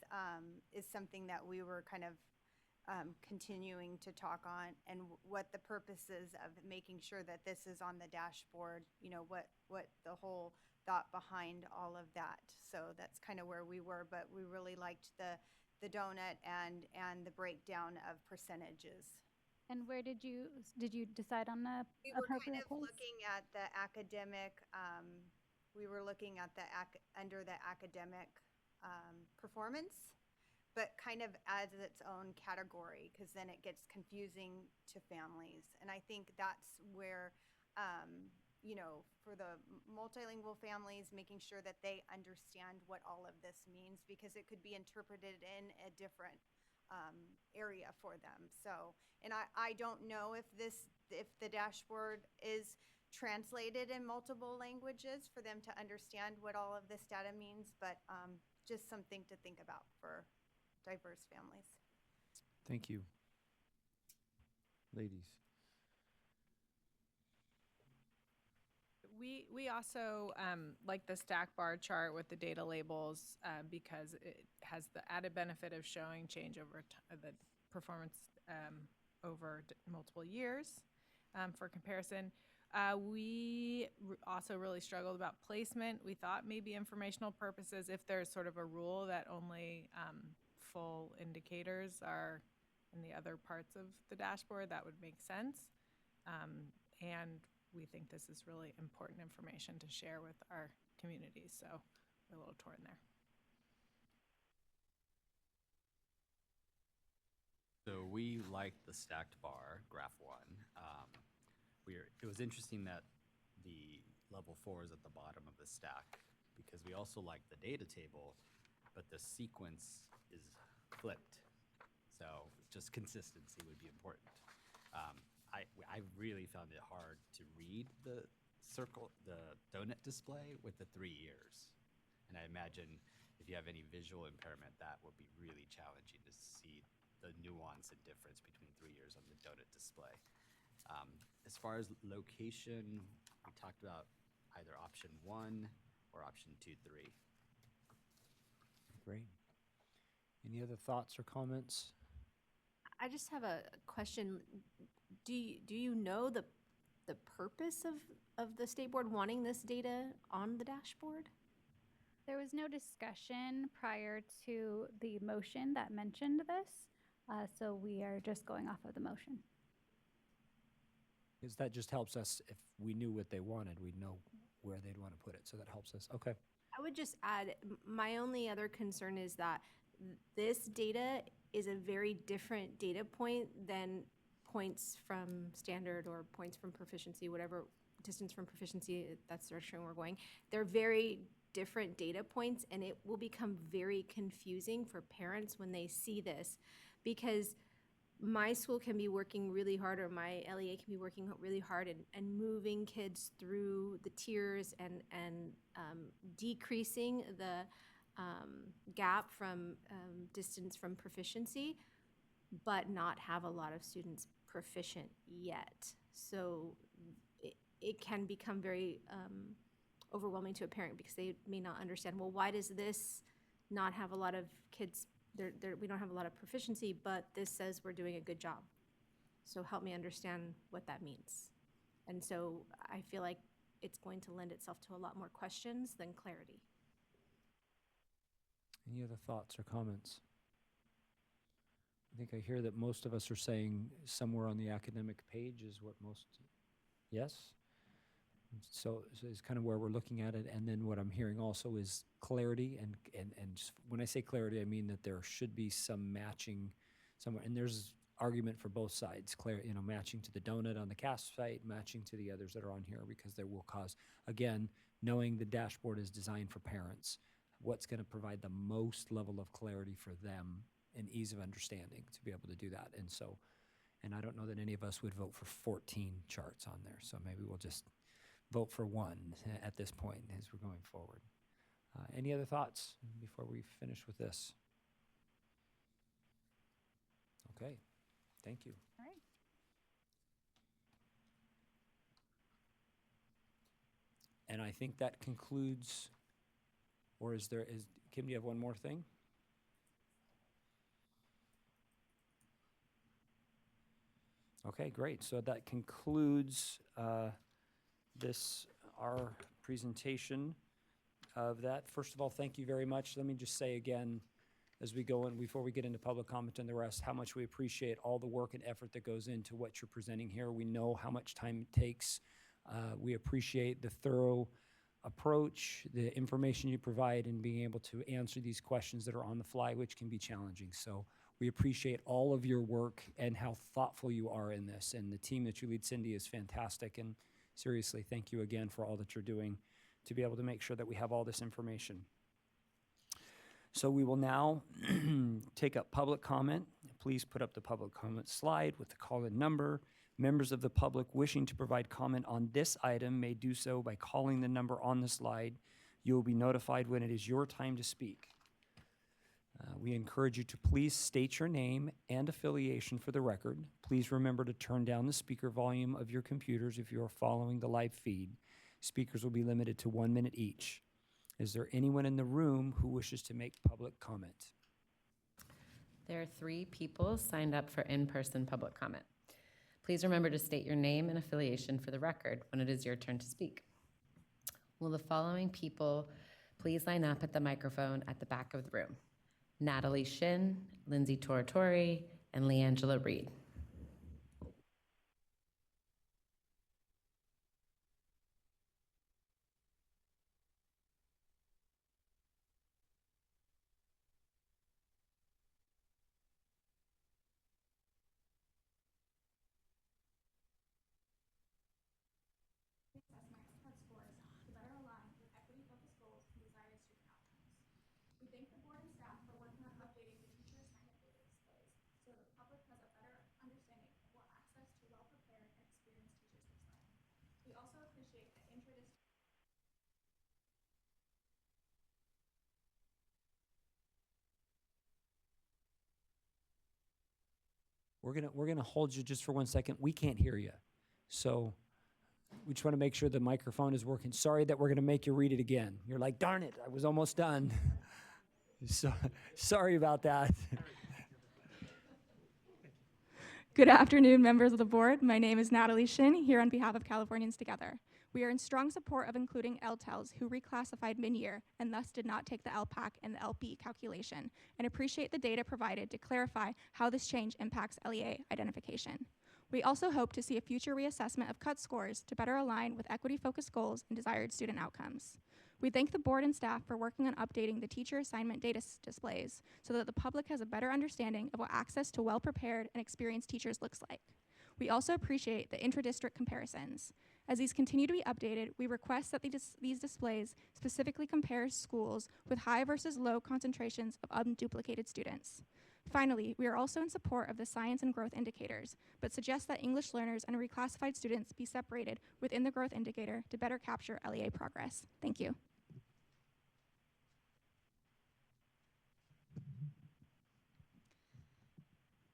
is something that we were kind of continuing to talk on, and what the purposes of making sure that this is on the dashboard, you know, what the whole thought behind all of that. So that's kind of where we were, but we really liked the donut and the breakdown of percentages. And where did you decide on the We were kind appropriate of place? looking at the academic, we were looking at the under the academic performance, but kind of as its own category, because then it gets confusing to families. And I think that's where, you know, for the multilingual families, making sure that they understand what all of this means, because it could be interpreted in a different area for them. So, and I don't know if the dashboard is translated in multiple languages for them to understand what all of this data means, but just something to think about for diverse families. Thank you. Ladies. We also like the stack bar chart with the data labels because it has the added benefit of showing change over the performance over multiple years for comparison. We also really struggled about placement. We thought maybe informational purposes, if there's sort of a rule that only full indicators are in the other parts of the dashboard, that would make sense. And we think this is really important information to share with our community, so we're a little torn there. So we liked the stacked bar, graph one. It was interesting that the level 4 is at the bottom of the stack because we also like the data table, but the sequence is flipped. So just consistency would be important. I really found it hard to read the donut display with the 3 years. And I imagine if you have any visual impairment, that would be really challenging to see the nuance and difference between 3 years on the donut display. As far as location, we talked about either option 1 or option 2, 3. Great. Any other thoughts or comments? I just have a question. Do you know the purpose of the state board wanting this data on the dashboard? There was no discussion prior to the motion that mentioned this, so we are just going off of the motion. Because that just helps us, if we knew what they wanted, we'd know where they'd want to put it, so that helps us. Okay. I would just add, my only other concern is that this data is a very different data point than points from standard or points from proficiency, whatever distance from proficiency, that's the direction we're going. They're very different data points, and it will become very confusing for parents when they see this, because my school can be working really hard, or my LEA can be working really hard and moving kids through the tiers and decreasing the gap from distance from proficiency, but not have a lot of students proficient yet. So it can become very overwhelming to a parent because they may not understand, well, why does this not have a lot of kids, we don't have a lot of proficiency, but this says we're doing a good job. So help me understand what that means. And so I feel like it's going to lend itself to a lot more questions than clarity. Any other thoughts or comments? I think I hear that most of us are saying somewhere on the academic page is what most, yes? So it's kind of where we're looking at it. And then what I'm hearing also is clarity. And just when I say clarity, I mean that there should be some matching somewhere. And there's argument for both sides, matching to the donut on the CASP site, matching to the others that are on here, because there will cause, again, knowing the dashboard is designed for parents, what's going to provide the most level of clarity for them and ease of understanding to be able to do that. And so, and I don't know that any of us would vote for 14 charts on there. So maybe we'll just vote for one at this point as we're going forward. Any other thoughts before we finish with this? Okay, thank you. All right. And I think that concludes, or Kim, do you have one more thing? Okay, great. So that concludes our presentation of that. First of all, thank you very much. Let me just say again, as we go in, before we get into public comment and the rest, how much we appreciate all the work and effort that goes into what you're presenting here. We know how much time it takes. We appreciate the thorough approach, the information you provide, and being able to answer these questions that are on the fly, which can be challenging. So we appreciate all of your work and how thoughtful you are in this. And the team that you lead, Cindy, is fantastic. And seriously, thank you again for all that you're doing to be able to make sure that we have all this information. So we will now take up public comment. Please put up the public comment slide with the call-in number. Members of the public wishing to provide comment on this item may do so by calling the number on the slide. You will be notified when it is your time to speak. We encourage you to please state your name and affiliation for the record. Please remember to turn down the speaker volume of your computers if you are following the live feed. Speakers will be limited to 1 minute each. Is there anyone in the room who wishes to make public comment? There are 3 people signed up for in-person public comment. Please remember to state your name and affiliation for the record when it is your turn to speak. Will the following people please line up at the microphone at the back of the room? Natalie Shin, Lindsay Tortori, and Leangela Reed. We thank the board and staff for working on updating the teacher assignment data displays so that the public has a better understanding of what access to well-prepared and experienced teachers looks like. We also appreciate that intra-district We're gonna hold you just for 1 second. We can't hear you. So we just want to make sure the microphone is working. Sorry that we're gonna make you read it again. You're like, darn it, I was almost done. So, sorry about that. Good afternoon, members of the board. My name is Natalie Shin, here on behalf of Californians Together. We are in strong support of including LTELs who reclassified mid-year and thus did not take the LPAC and the LP calculation, and appreciate the data provided to clarify how this change impacts LEA identification. We also hope to see a future reassessment of cut scores to better align with equity-focused goals and desired student outcomes. We thank the board and staff for working on updating the teacher assignment data displays so that the public has a better understanding of what access to well-prepared and experienced teachers looks like. We also appreciate the intra-district comparisons. As these continue to be updated, we request that these displays specifically compare schools with high versus low concentrations of unduplicated students. Finally, we are also in support of the science and growth indicators, but suggest that English learners and reclassified students be separated within the growth indicator to better capture LEA progress. Thank you.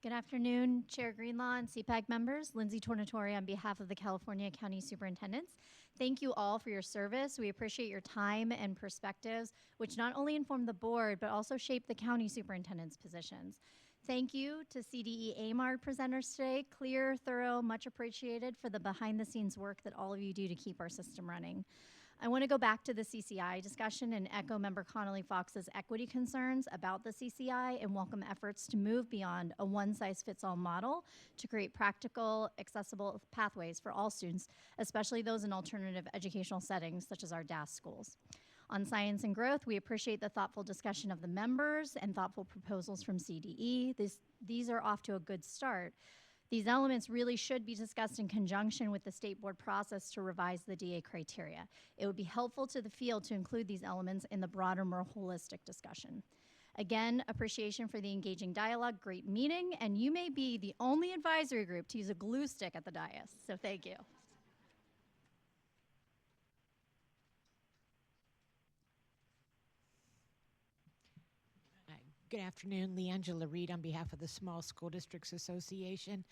Good afternoon, Chair Greenlaw and CPAG members. Lindsay Tornatori on behalf of the California County Superintendents. Thank you all for your service. We appreciate your time and perspectives, which not only inform the board, but also shape the county superintendent's positions. Thank you to CDE AMARD presenters today. Clear, thorough, much appreciated for the behind-the-scenes work that all of you do to keep our system running. I want to go back to the CCI discussion and echo Member Connolly Fox's equity concerns about the CCI and welcome efforts to move beyond a one-size-fits-all model to create practical, accessible pathways for all students, especially those in alternative educational settings such as our DAS schools. On science and growth, we appreciate the thoughtful discussion of the members and thoughtful proposals from CDE. These are off to a good start. These elements really should be discussed in conjunction with the state board process to revise the DA criteria. It would be helpful to the field to include these elements in the broader, more holistic discussion. Again, appreciation for the engaging dialogue, great meeting, and you may be the only advisory group to use a glue stick at the dais, so thank you. Good afternoon, Leangela Reed on behalf of the Small School Districts Association.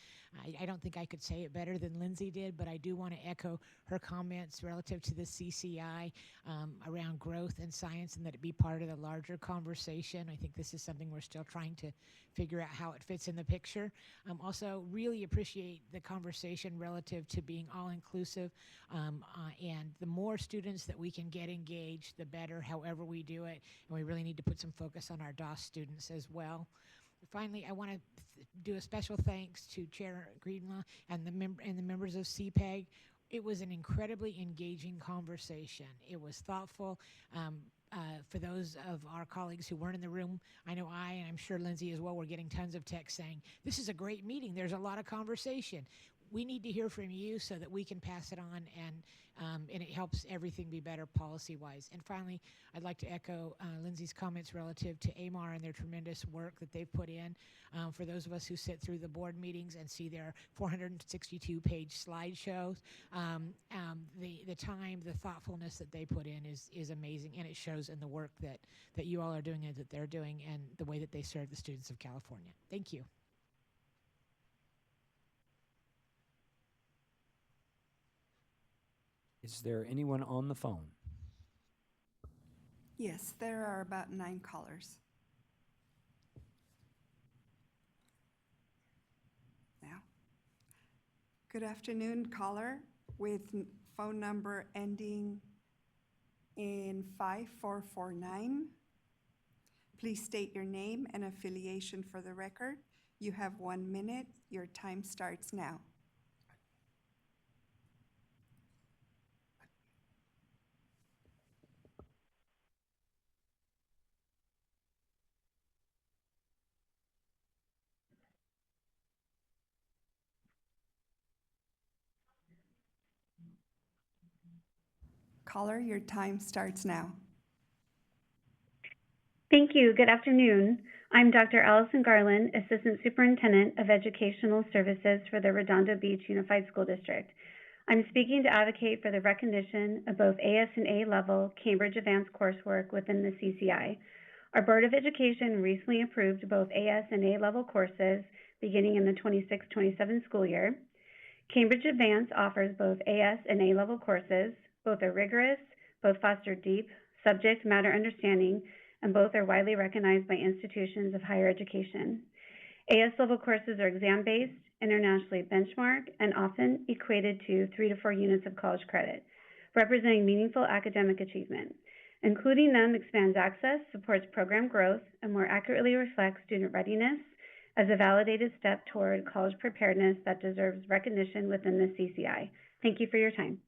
I don't think I could say it better than Lindsay did, but I do want to echo her comments relative to the CCI around growth and science and that it be part of the larger conversation. I think this is something we're still trying to figure out how it fits in the picture. Also really appreciate the conversation relative to being all-inclusive and the more students that we can get engaged, the better, however we do it. And we really need to put some focus on our DOS students as well. Finally, I want to do a special thanks to Chair Greenlaw and the members of CPAG. It was an incredibly engaging conversation. It was thoughtful. For those of our colleagues who weren't in the room, I know and I'm sure Lindsay as well, were getting tons of texts saying, this is a great meeting. There's a lot of conversation. we need to hear from you so that we can pass it on, and it helps everything be better policy-wise. And finally, I'd like to echo Lindsay's comments relative to AMAR and their tremendous work that they've put in. For those of us who sit through the board meetings and see their 462-page slideshows, the time, the thoughtfulness that they put in is amazing, and it shows in the work that you all are doing and that they're doing and the way that they serve the students of California. Thank you. Is there anyone on the phone? Yes, there are about 9 callers. Now, good afternoon, caller with phone number ending in 5449. Please state your name and affiliation for the record. You have 1 minute. Your time starts now. Caller, your time starts now. Thank you. Good afternoon. I'm Dr. Allison Garland, Assistant Superintendent of Educational Services for the Redondo Beach Unified School District. I'm speaking to advocate for the recognition of both AS and A-level Cambridge Advanced coursework within the CCI. Our Board of Education recently approved both AS and A-level courses beginning in the 26-27 school year. Cambridge Advanced offers both AS and A-level courses. Both are rigorous, both foster deep subject matter understanding, and both are widely recognized by institutions of higher education. AS level courses are exam-based, internationally benchmarked, and often equated to 3 to 4 units of college credit, representing meaningful academic achievement. Including them expands access, supports program growth, and more accurately reflects student readiness as a validated step toward college preparedness that deserves recognition within the CCI. Thank you for your time.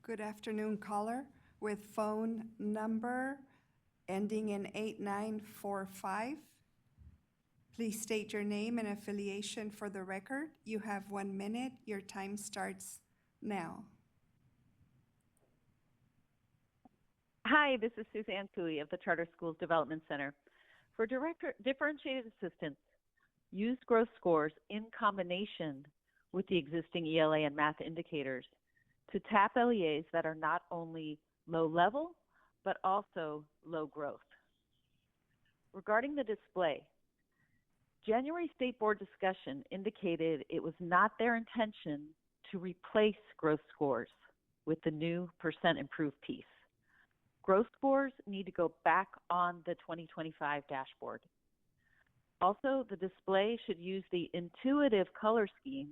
Good afternoon, caller with phone number ending in 8945. Please state your name and affiliation for the record. You have 1 minute. Your time starts now. Hi, this is Suzanne Cooey of the Charter Schools Development Center. For differentiated assistance, use growth scores in combination with the existing ELA and math indicators to tap LEAs that are not only low level, but also low growth. Regarding the display, January State Board discussion indicated it was not their intention to replace growth scores with the new percent improved piece. Growth scores need to go back on the 2025 dashboard. Also, the display should use the intuitive color scheme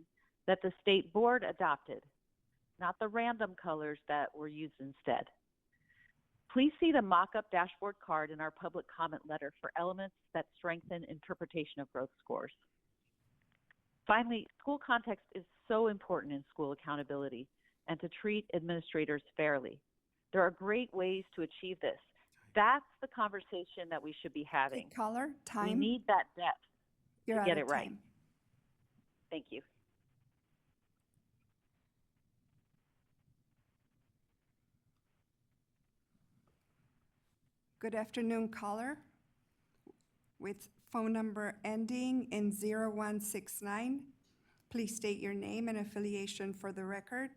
that the State Board adopted, not the random colors that were used instead. Please see the mock-up dashboard card in our public comment letter for elements that strengthen interpretation of growth scores. Finally, school context is so important in school accountability and to treat administrators fairly. There are great ways to achieve this. That's the conversation that we should be having. Okay, caller, time. We need that depth You're to out get of it right. time. Thank you. Good afternoon, caller with phone number ending in 0169. Please state your name and affiliation for the record.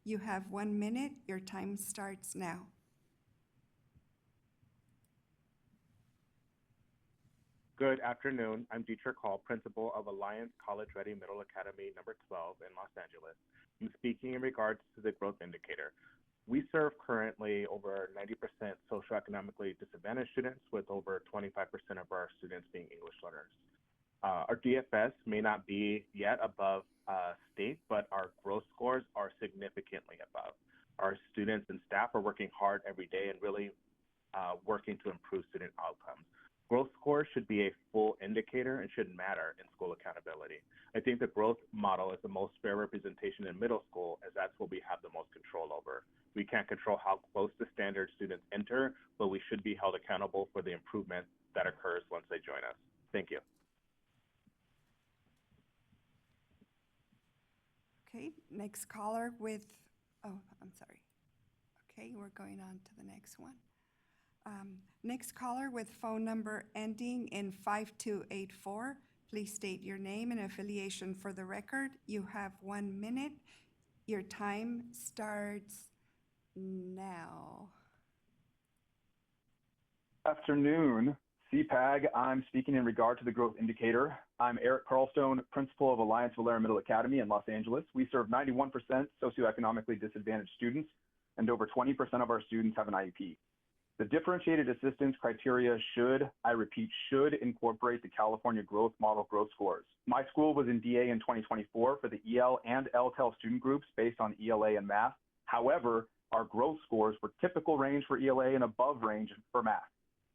You have 1 minute. Your time starts now. Good afternoon. I'm Dietrich Hall, principal of Alliance College Ready Middle Academy number 12 in Los Angeles. I'm speaking in regards to the growth indicator. We serve currently over 90% socioeconomically disadvantaged students, with over 25% of our students being English learners. Our DFS may not be yet above state, but our growth scores are significantly above. Our students and staff are working hard every day and really working to improve student outcomes. Growth scores should be a full indicator and shouldn't matter in school accountability. I think the growth model is the most fair representation in middle school, as that's what we have the most control over. We can't control how close to standard students enter, but we should be held accountable for the improvement that occurs once they join us. Thank you. Okay, next caller with, oh, I'm sorry. Okay, we're going on to the next one. Next caller with phone number ending in 5284. Please state your name and affiliation for the record. You have 1 minute. Your time starts now. Afternoon, CPAG. I'm speaking in regard to the growth indicator. I'm Eric Carlstone, principal of Alliance Valera Middle Academy in Los Angeles. We serve 91% socioeconomically disadvantaged students, and over 20% of our students have an IEP. The differentiated assistance criteria should, I repeat, should incorporate the California Growth Model growth scores. My school was in DA in 2024 for the EL and LTEL student groups based on ELA and math. However, our growth scores were typical range for ELA and above range for math.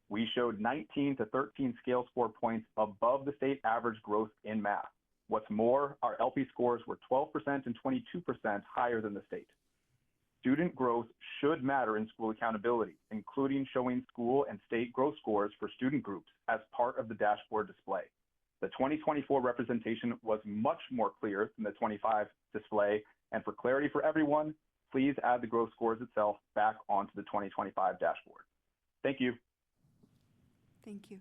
We showed 19 to 13 scale score points above the state average growth in math. What's more, our LP scores were 12% and 22% higher than the state. Student growth should matter in school accountability, including showing school and state growth scores for student groups as part of the dashboard display. The 2024 representation was much more clear than the 25 display, and for clarity for everyone, please add the growth scores itself back onto the 2025 dashboard. Thank you. Thank you.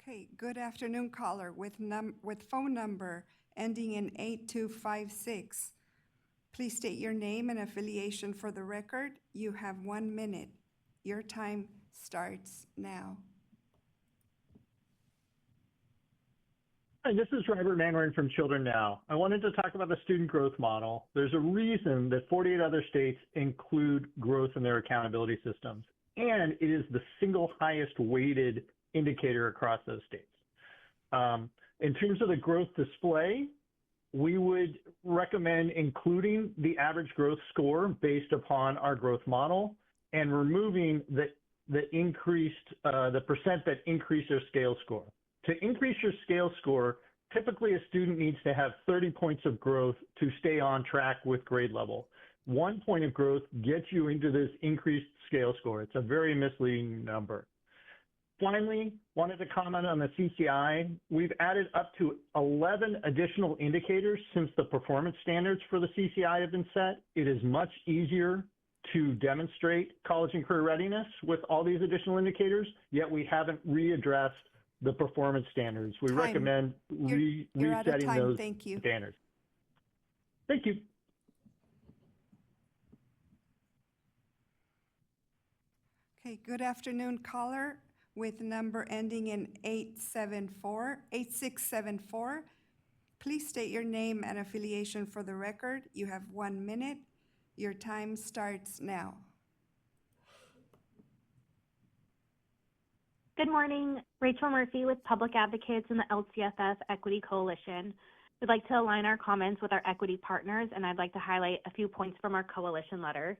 Okay, good afternoon, caller with phone number ending in 8256. Please state your name and affiliation for the record. You have 1 minute. Your time starts now. Hi, this is Robert Manwaring from Children Now. I wanted to talk about the student growth model. There's a reason that 48 other states include growth in their accountability systems, and it is the single highest weighted indicator across those states. In terms of the growth display, we would recommend including the average growth score based upon our growth model and removing the percent that increase their scale score. To increase your scale score, typically a student needs to have 30 points of growth to stay on track with grade level. 1 point of growth gets you into this increased scale score. It's a very misleading number. Finally, wanted to comment on the CCI. We've added up to 11 additional indicators since the performance standards for the CCI have been set. It is much easier to demonstrate college and career readiness with all these additional indicators, yet we haven't readdressed the performance standards. We recommend resetting those standards. Thank you. Okay, good afternoon, caller with number ending in 8674. Please state your name and affiliation for the record. You have 1 minute. Your time starts now. Good morning, Rachel Murphy with Public Advocates and the LCFF Equity Coalition. We'd like to align our comments with our equity partners, and I'd like to highlight a few points from our coalition letter.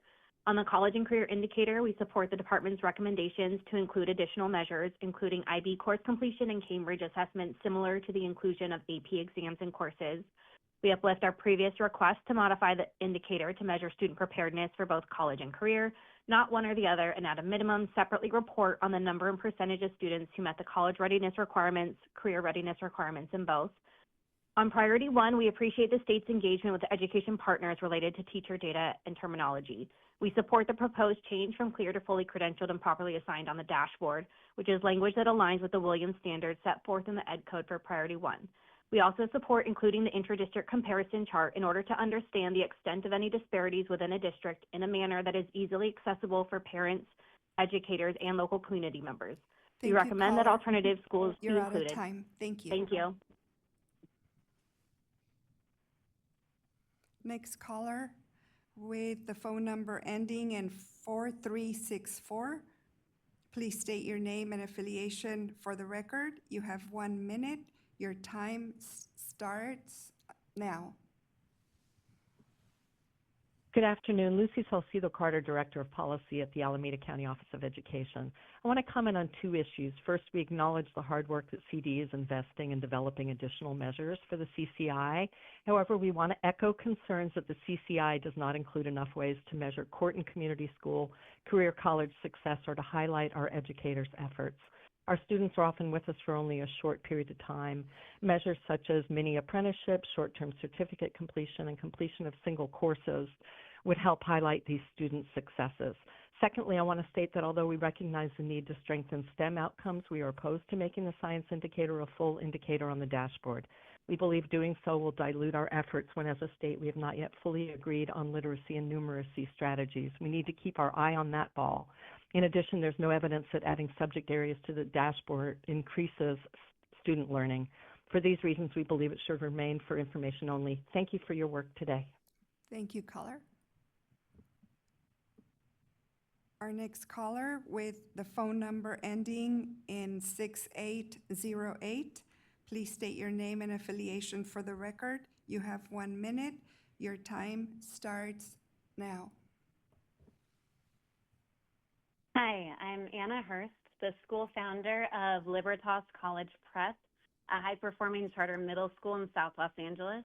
On the college and career indicator, we support the department's recommendations to include additional measures, including IB course completion and Cambridge assessment, similar to the inclusion of AP exams and courses. We uplift our previous request to modify the indicator to measure student preparedness for both college and career, not one or the other, and at a minimum, separately report on the number and percentage of students who met the college readiness requirements, career readiness requirements in both. On priority one, we appreciate the state's engagement with the education partners related to teacher data and terminology. We support the proposed change from clear to fully credentialed and properly assigned on the dashboard, which is language that aligns with the Williams standards set forth in the Ed Code for priority one. We also support including the intra-district comparison chart in order to understand the extent of any disparities within a district in a manner that is easily accessible for parents, educators, and local community members. We recommend that alternative schools be included. You're out of time. Thank you. Thank you. Next caller with the phone number ending in 4364. Please state your name and affiliation for the record. You have 1 minute. Your time starts now. Good afternoon. Lucy Salcido Carter, Director of Policy at the Alameda County Office of Education. I want to comment on two issues. First, we acknowledge the hard work that CD is investing in developing additional measures for the CCI. However, we want to echo concerns that the CCI does not include enough ways to measure court and community school, career college success, or to highlight our educators' efforts. Our students are often with us for only a short period of time. Measures such as mini apprenticeship, short-term certificate completion, and completion of single courses would help highlight these students' successes. Secondly, I want to state that although we recognize the need to strengthen STEM outcomes, we are opposed to making the science indicator a full indicator on the dashboard. We believe doing so will dilute our efforts when, as a state, we have not yet fully agreed on literacy and numeracy strategies. We need to keep our eye on that ball. In addition, there's no evidence that adding subject areas to the dashboard increases student learning. For these reasons, we believe it should remain for information only. Thank you for your work today. Thank you, caller. Our next caller with the phone number ending in 6808. Please state your name and affiliation for the record. You have 1 minute. Your time starts now. Hi, I'm Anna Hurst, the school founder of Libertas College Prep, a high-performing charter middle school in South Los Angeles.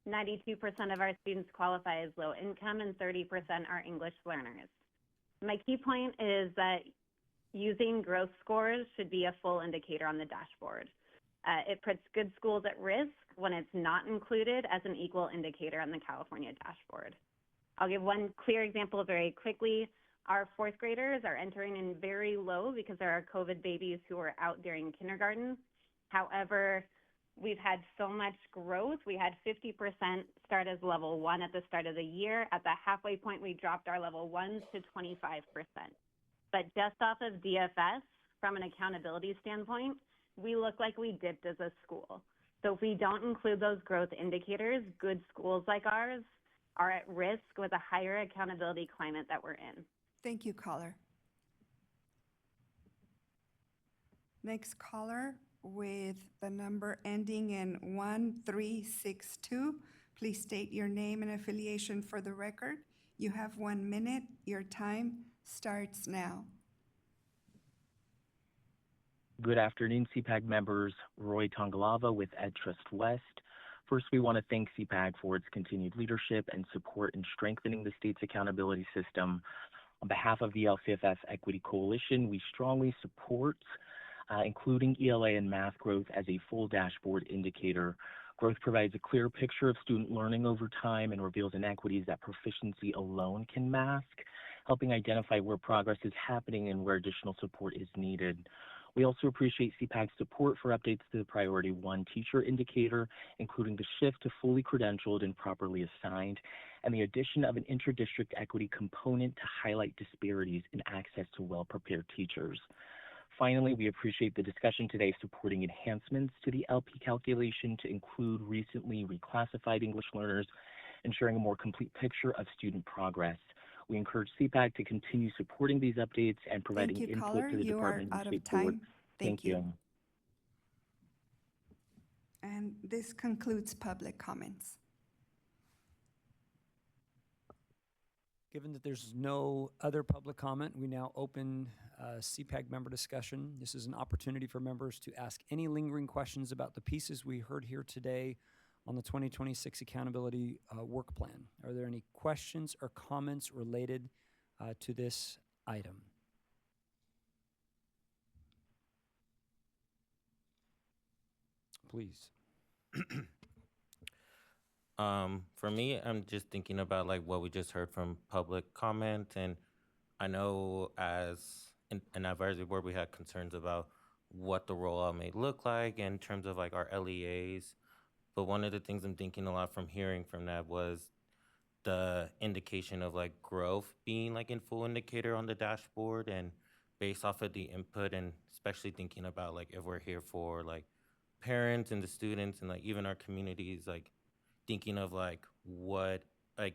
92% of our students qualify as low income and 30% are English learners. My key point is that using growth scores should be a full indicator on the dashboard. It puts good schools at risk when it's not included as an equal indicator on the California dashboard. I'll give one clear example very quickly. Our fourth graders are entering in very low because there are COVID babies who are out during kindergarten. However, we've had so much growth. We had 50% start as level 1 at the start of the year. At the halfway point, we dropped our level 1s to 25%. But just off of DFS, from an accountability standpoint, we look like we dipped as a school. So if we don't include those growth indicators, good schools like ours are at risk with a higher accountability climate that we're in. Thank you, caller. Next caller with the number ending in 1362. Please state your name and affiliation for the record. You have 1 minute. Your time starts now. Good afternoon, CPAG members. Roy Tongalava with EdTrust West. First, we want to thank CPAG for its continued leadership and support in strengthening the state's accountability system. On behalf of the LCFS Equity Coalition, we strongly support including ELA and math growth as a full dashboard indicator. Growth provides a clear picture of student learning over time and reveals inequities that proficiency alone can mask, helping identify where progress is happening and where additional support is needed. We also appreciate CPAG's support for updates to the Priority 1 teacher indicator, including the shift to fully credentialed and properly assigned, and the addition of an inter-district equity component to highlight disparities in access to well-prepared teachers. Finally, we appreciate the discussion today supporting enhancements to the LP calculation to include recently reclassified English learners, ensuring a more complete picture of student progress. We encourage CPAG to continue supporting these updates and providing input caller. to the You Department are of out State of time. Board. Thank you. And this concludes public comments. Given that there's no other public comment, we now open CPAG member discussion. This is an opportunity for members to ask any lingering questions about the pieces we heard here today on the 2026 Accountability Work Plan. Are there any questions or comments related to this item? Please. For me, I'm just thinking about like what we just heard from public comment, and I know as an advisory board, we had concerns about what the rollout may look like in terms of like our LEAs. But one of the things I'm thinking a lot from hearing from that was the indication of like growth being like in full indicator on the dashboard, and based off of the input, and especially thinking about like if we're here for like parents and the students and like even our communities, like thinking of like what, like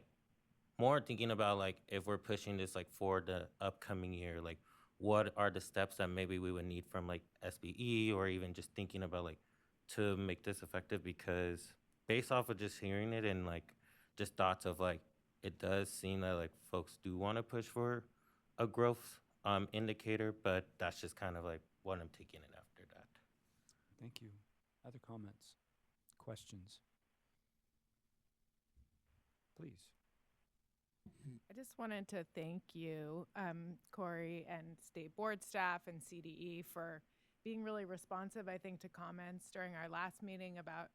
more thinking about like if we're pushing this like for the upcoming year, like what are the steps that maybe we would need from like SBE, or even just thinking about like to make this effective, because based off of just hearing it and like just thoughts of like it does seem that like folks do want to push for a growth indicator, but that's just kind of like what I'm taking it after that. Thank you. Other comments, questions? Please. I just wanted to thank you, Corey, and state board staff and CDE for being really responsive, I think, to comments during our last meeting about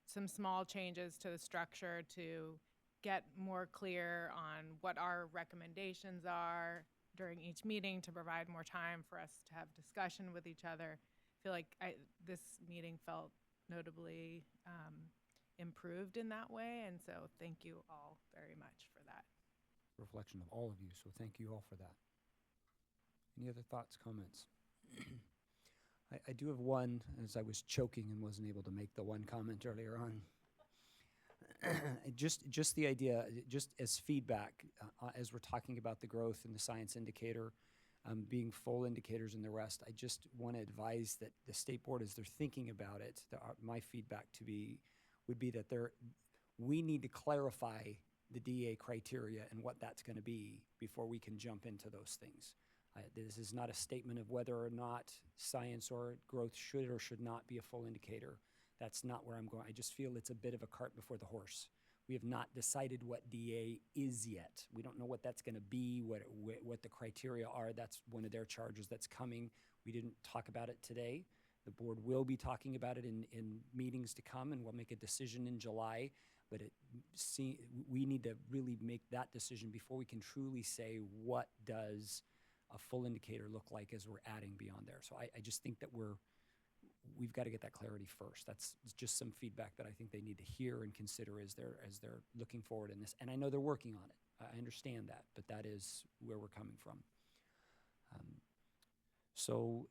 some small changes to the structure to get more clear on what our recommendations are during each meeting, to provide more time for us to have discussion with each other. I feel like this meeting felt notably improved in that way, and so thank you all very much for that. Reflection of all of you, so thank you all for that. Any other thoughts, comments? I do have one, as I was choking and wasn't able to make the one comment earlier on. just the idea, just as feedback, as we're talking about the growth and the science indicator being full indicators and the rest, I just want to advise that the state board, as they're thinking about it, my feedback would be that we need to clarify the DA criteria and what that's going to be before we can jump into those things. This is not a statement of whether or not science or growth should or should not be a full indicator. That's not where I'm going. I just feel it's a bit of a cart before the horse. We have not decided what DA is yet. We don't know what that's going to be, what the criteria are. That's one of their charges that's coming. We didn't talk about it today. The board will be talking about it in meetings to come, and we'll make a decision in July. But we need to really make that decision before we can truly say what does a full indicator look like as we're adding beyond there. So I just think that we've got to get that clarity first. That's just some feedback that I think they need to hear and consider as they're looking forward in this. And I know they're working on it. I understand that, but that is where we're coming from. So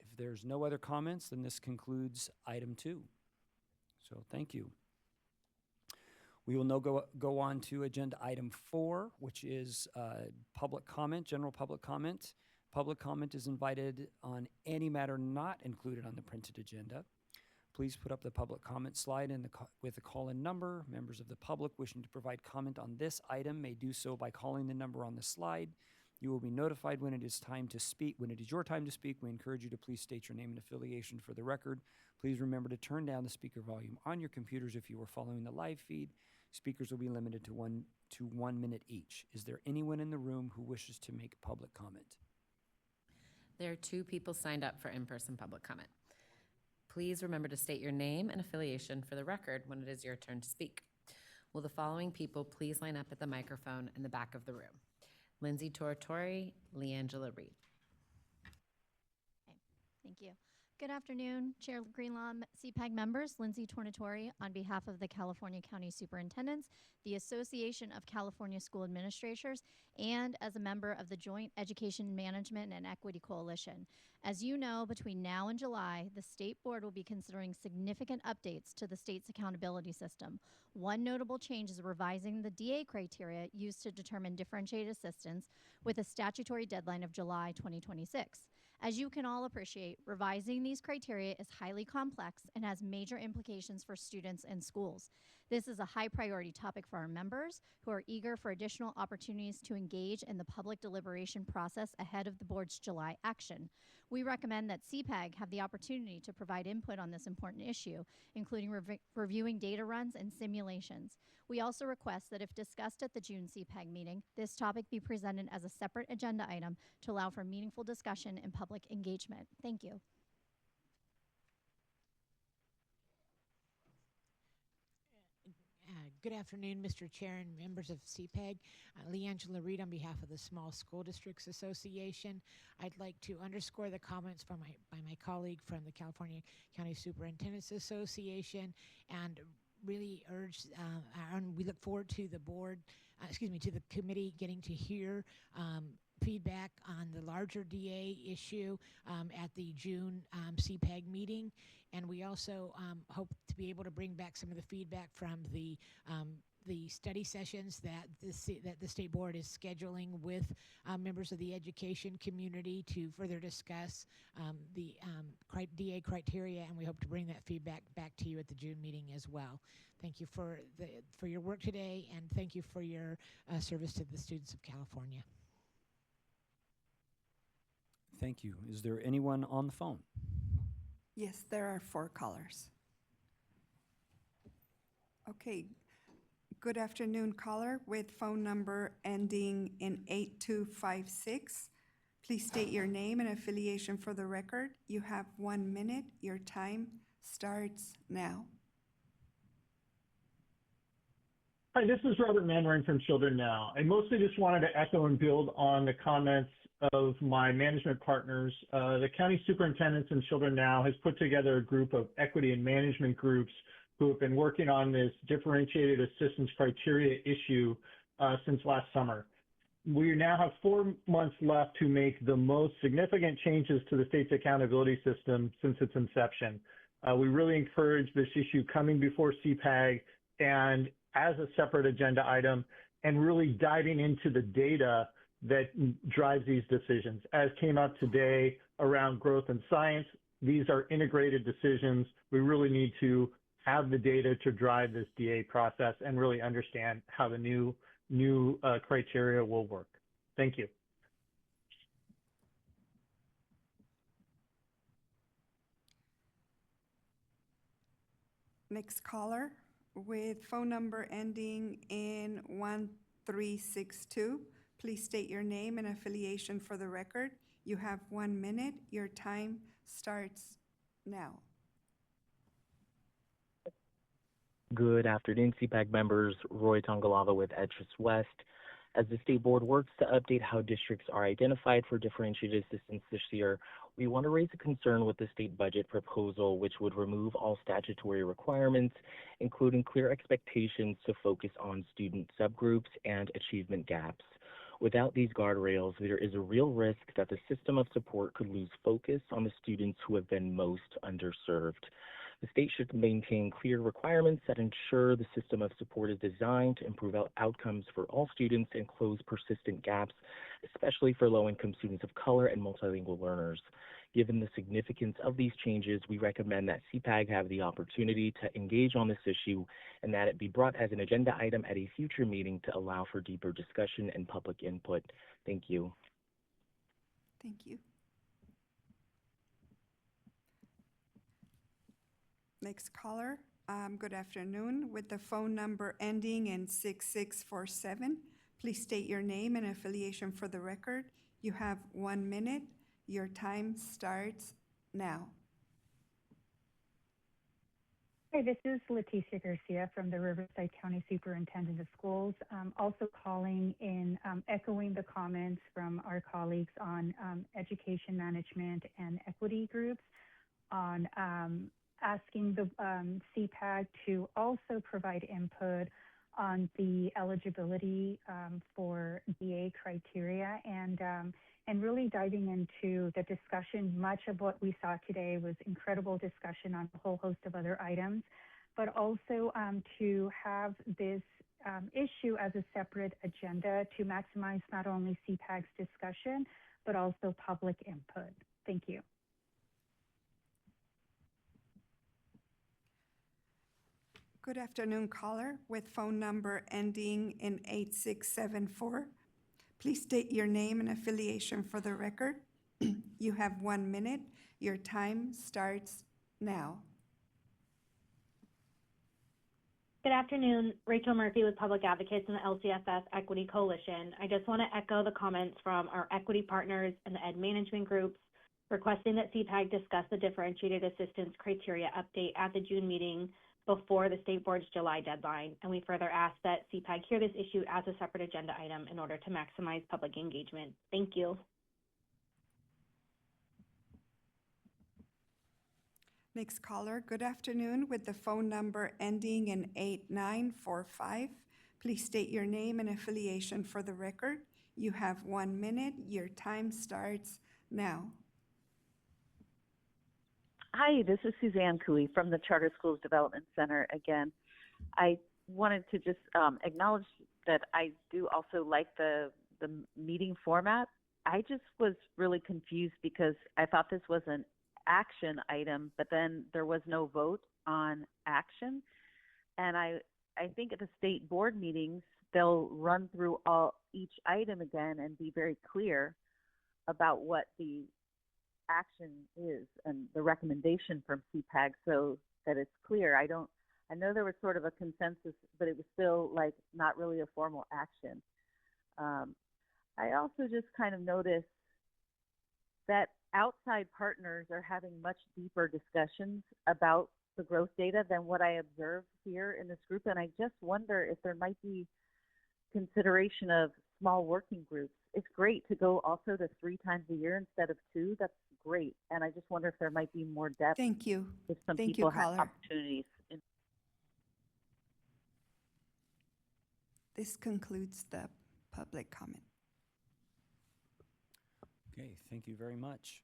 if there's no other comments, then this concludes item 2. So thank you. We will now go on to agenda item 4, which is public comment, general public comment. Public comment is invited on any matter not included on the printed agenda. Please put up the public comment slide with the call-in number. Members of the public wishing to provide comment on this item may do so by calling the number on the slide. You will be notified when it is time to speak. When it is your time to speak, we encourage you to please state your name and affiliation for the record. Please remember to turn down the speaker volume on your computers if you are following the live feed. Speakers will be limited to 1 minute each. Is there anyone in the room who wishes to make public comment? There are 2 people signed up for in-person public comment. Please remember to state your name and affiliation for the record when it is your turn to speak. Will the following people please line up at the microphone in the back of the room? Lindsay Tortori, Leangela Reed. Okay, thank you. Good afternoon, Chair Greenlaw, CPAG members, Lindsay Tornatori on behalf of the California County Superintendents, the Association of California School Administrators, and as a member of the Joint Education Management and Equity Coalition. As you know, between now and July, the State Board will be considering significant updates to the state's accountability system. One notable change is revising the DA criteria used to determine differentiated assistance with a statutory deadline of July 2026. As you can all appreciate, revising these criteria is highly complex and has major implications for students and schools. This is a high priority topic for our members who are eager for additional opportunities to engage in the public deliberation process ahead of the board's July action. We recommend that CPAG have the opportunity to provide input on this important issue, including reviewing data runs and simulations. We also request that if discussed at the June CPAG meeting, this topic be presented as a separate agenda item to allow for meaningful discussion and public engagement. Thank you. Good afternoon, Mr. Chair and members of CPAG. Leangela Reed on behalf of the Small School Districts Association. I'd like to underscore the comments by my colleague from the California County Superintendents Association and really urge, and we look forward to the board, to the committee getting to hear feedback on the larger DA issue at the June CPAG meeting. And we also hope to be able to bring back some of the feedback from the the study sessions that the state board is scheduling with members of the education community to further discuss the DA criteria, and we hope to bring that feedback back to you at the June meeting as well. Thank you for your work today, and thank you for your service to the students of California. Thank you. Is there anyone on the phone? Yes, there are 4 callers. Okay. Good afternoon, caller with phone number ending in 8256. Please state your name and affiliation for the record. You have 1 minute. Your time starts now. Hi, this is Robert Manwaring from Children Now. I mostly just wanted to echo and build on the comments of my management partners. The county superintendents and Children Now has put together a group of equity and management groups who have been working on this differentiated assistance criteria issue since last summer. We now have 4 months left to make the most significant changes to the state's accountability system since its inception. We really encourage this issue coming before CPAG and as a separate agenda item, and really diving into the data that drives these decisions. As came up today around growth and science, these are integrated decisions. We really need to have the data to drive this DA process and really understand how the new criteria will work. Thank you. Next caller with phone number ending in 1362. Please state your name and affiliation for the record. You have 1 minute. Your time starts now. Good afternoon, CPAG members. Roy Tongalava with Edtrust West. As the state board works to update how districts are identified for differentiated assistance this year, we want to raise a concern with the state budget proposal, which would remove all statutory requirements, including clear expectations to focus on student subgroups and achievement gaps. Without these guardrails, there is a real risk that the system of support could lose focus on the students who have been most underserved. The state should maintain clear requirements that ensure the system of support is designed to improve outcomes for all students and close persistent gaps, especially for low-income students of color and multilingual learners. Given the significance of these changes, we recommend that CPAG have the opportunity to engage on this issue and that it be brought as an agenda item at a future meeting to allow for deeper discussion and public input. Thank you. Thank you. Next caller, good afternoon. With the phone number ending in 6647, please state your name and affiliation for the record. You have 1 minute. Your time starts now. Hi, this is Leticia Garcia from the Riverside County Superintendent of Schools. Also calling in, echoing the comments from our colleagues on education management and equity groups on asking the CPAG to also provide input on the eligibility for DA criteria and really diving into the discussion. Much of what we saw today was incredible discussion on a whole host of other items, but also to have this issue as a separate agenda to maximize not only CPAG's discussion, but also public input. Thank you. Good afternoon, caller with phone number ending in 8674. Please state your name and affiliation for the record. You have 1 minute. Your time starts now. Good afternoon, Rachel Murphy with Public Advocates and the LCFS Equity Coalition. I just want to echo the comments from our equity partners and the ed management groups requesting that CPAG discuss the differentiated assistance criteria update at the June meeting before the state board's July deadline. And we further ask that CPAG hear this issue as a separate agenda item in order to maximize public engagement. Thank you. Next caller, good afternoon with the phone number ending in 8945. Please state your name and affiliation for the record. You have 1 minute. Your time starts now. Hi, this is Suzanne Cooey from the Charter Schools Development Center again. I wanted to just acknowledge that I do also like the meeting format. I just was really confused because I thought this was an action item, but then there was no vote on action. And I think at the state board meetings, they'll run through each item again and be very clear about what the action is and the recommendation from CPAG so that it's clear. I know there was sort of a consensus, but it was still like not really a formal action. I also just kind of noticed that outside partners are having much deeper discussions about the growth data than what I observed here in this group. And I just wonder if there might be consideration of small working groups. It's great to go also to 3 times a year instead of 2. That's great. And I just wonder if there might be more depth. Thank you. If some Thank people you, have caller. opportunities. This concludes the public comment. Okay, thank you very much.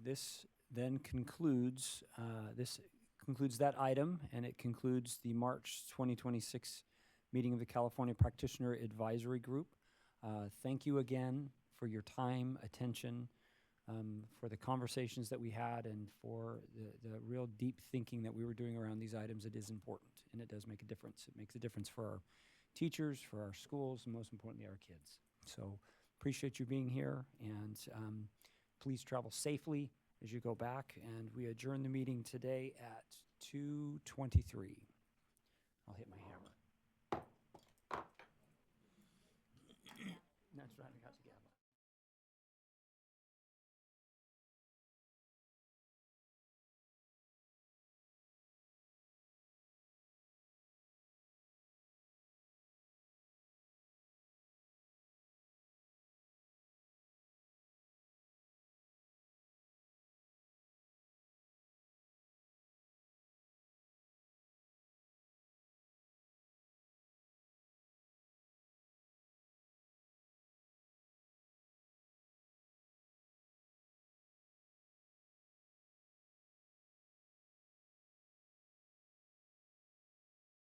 This then concludes that item, and it concludes the March 2026 meeting of the California Practitioner Advisory Group. Thank you again for your time, attention, for the conversations that we had, and for the real deep thinking that we were doing around these items. It is important, and it does make a difference. It makes a difference for our teachers, for our schools, and most importantly, our kids. So appreciate you being here, and please travel safely as you go back. And we adjourn the meeting today at 2:23. I'll hit my hammer.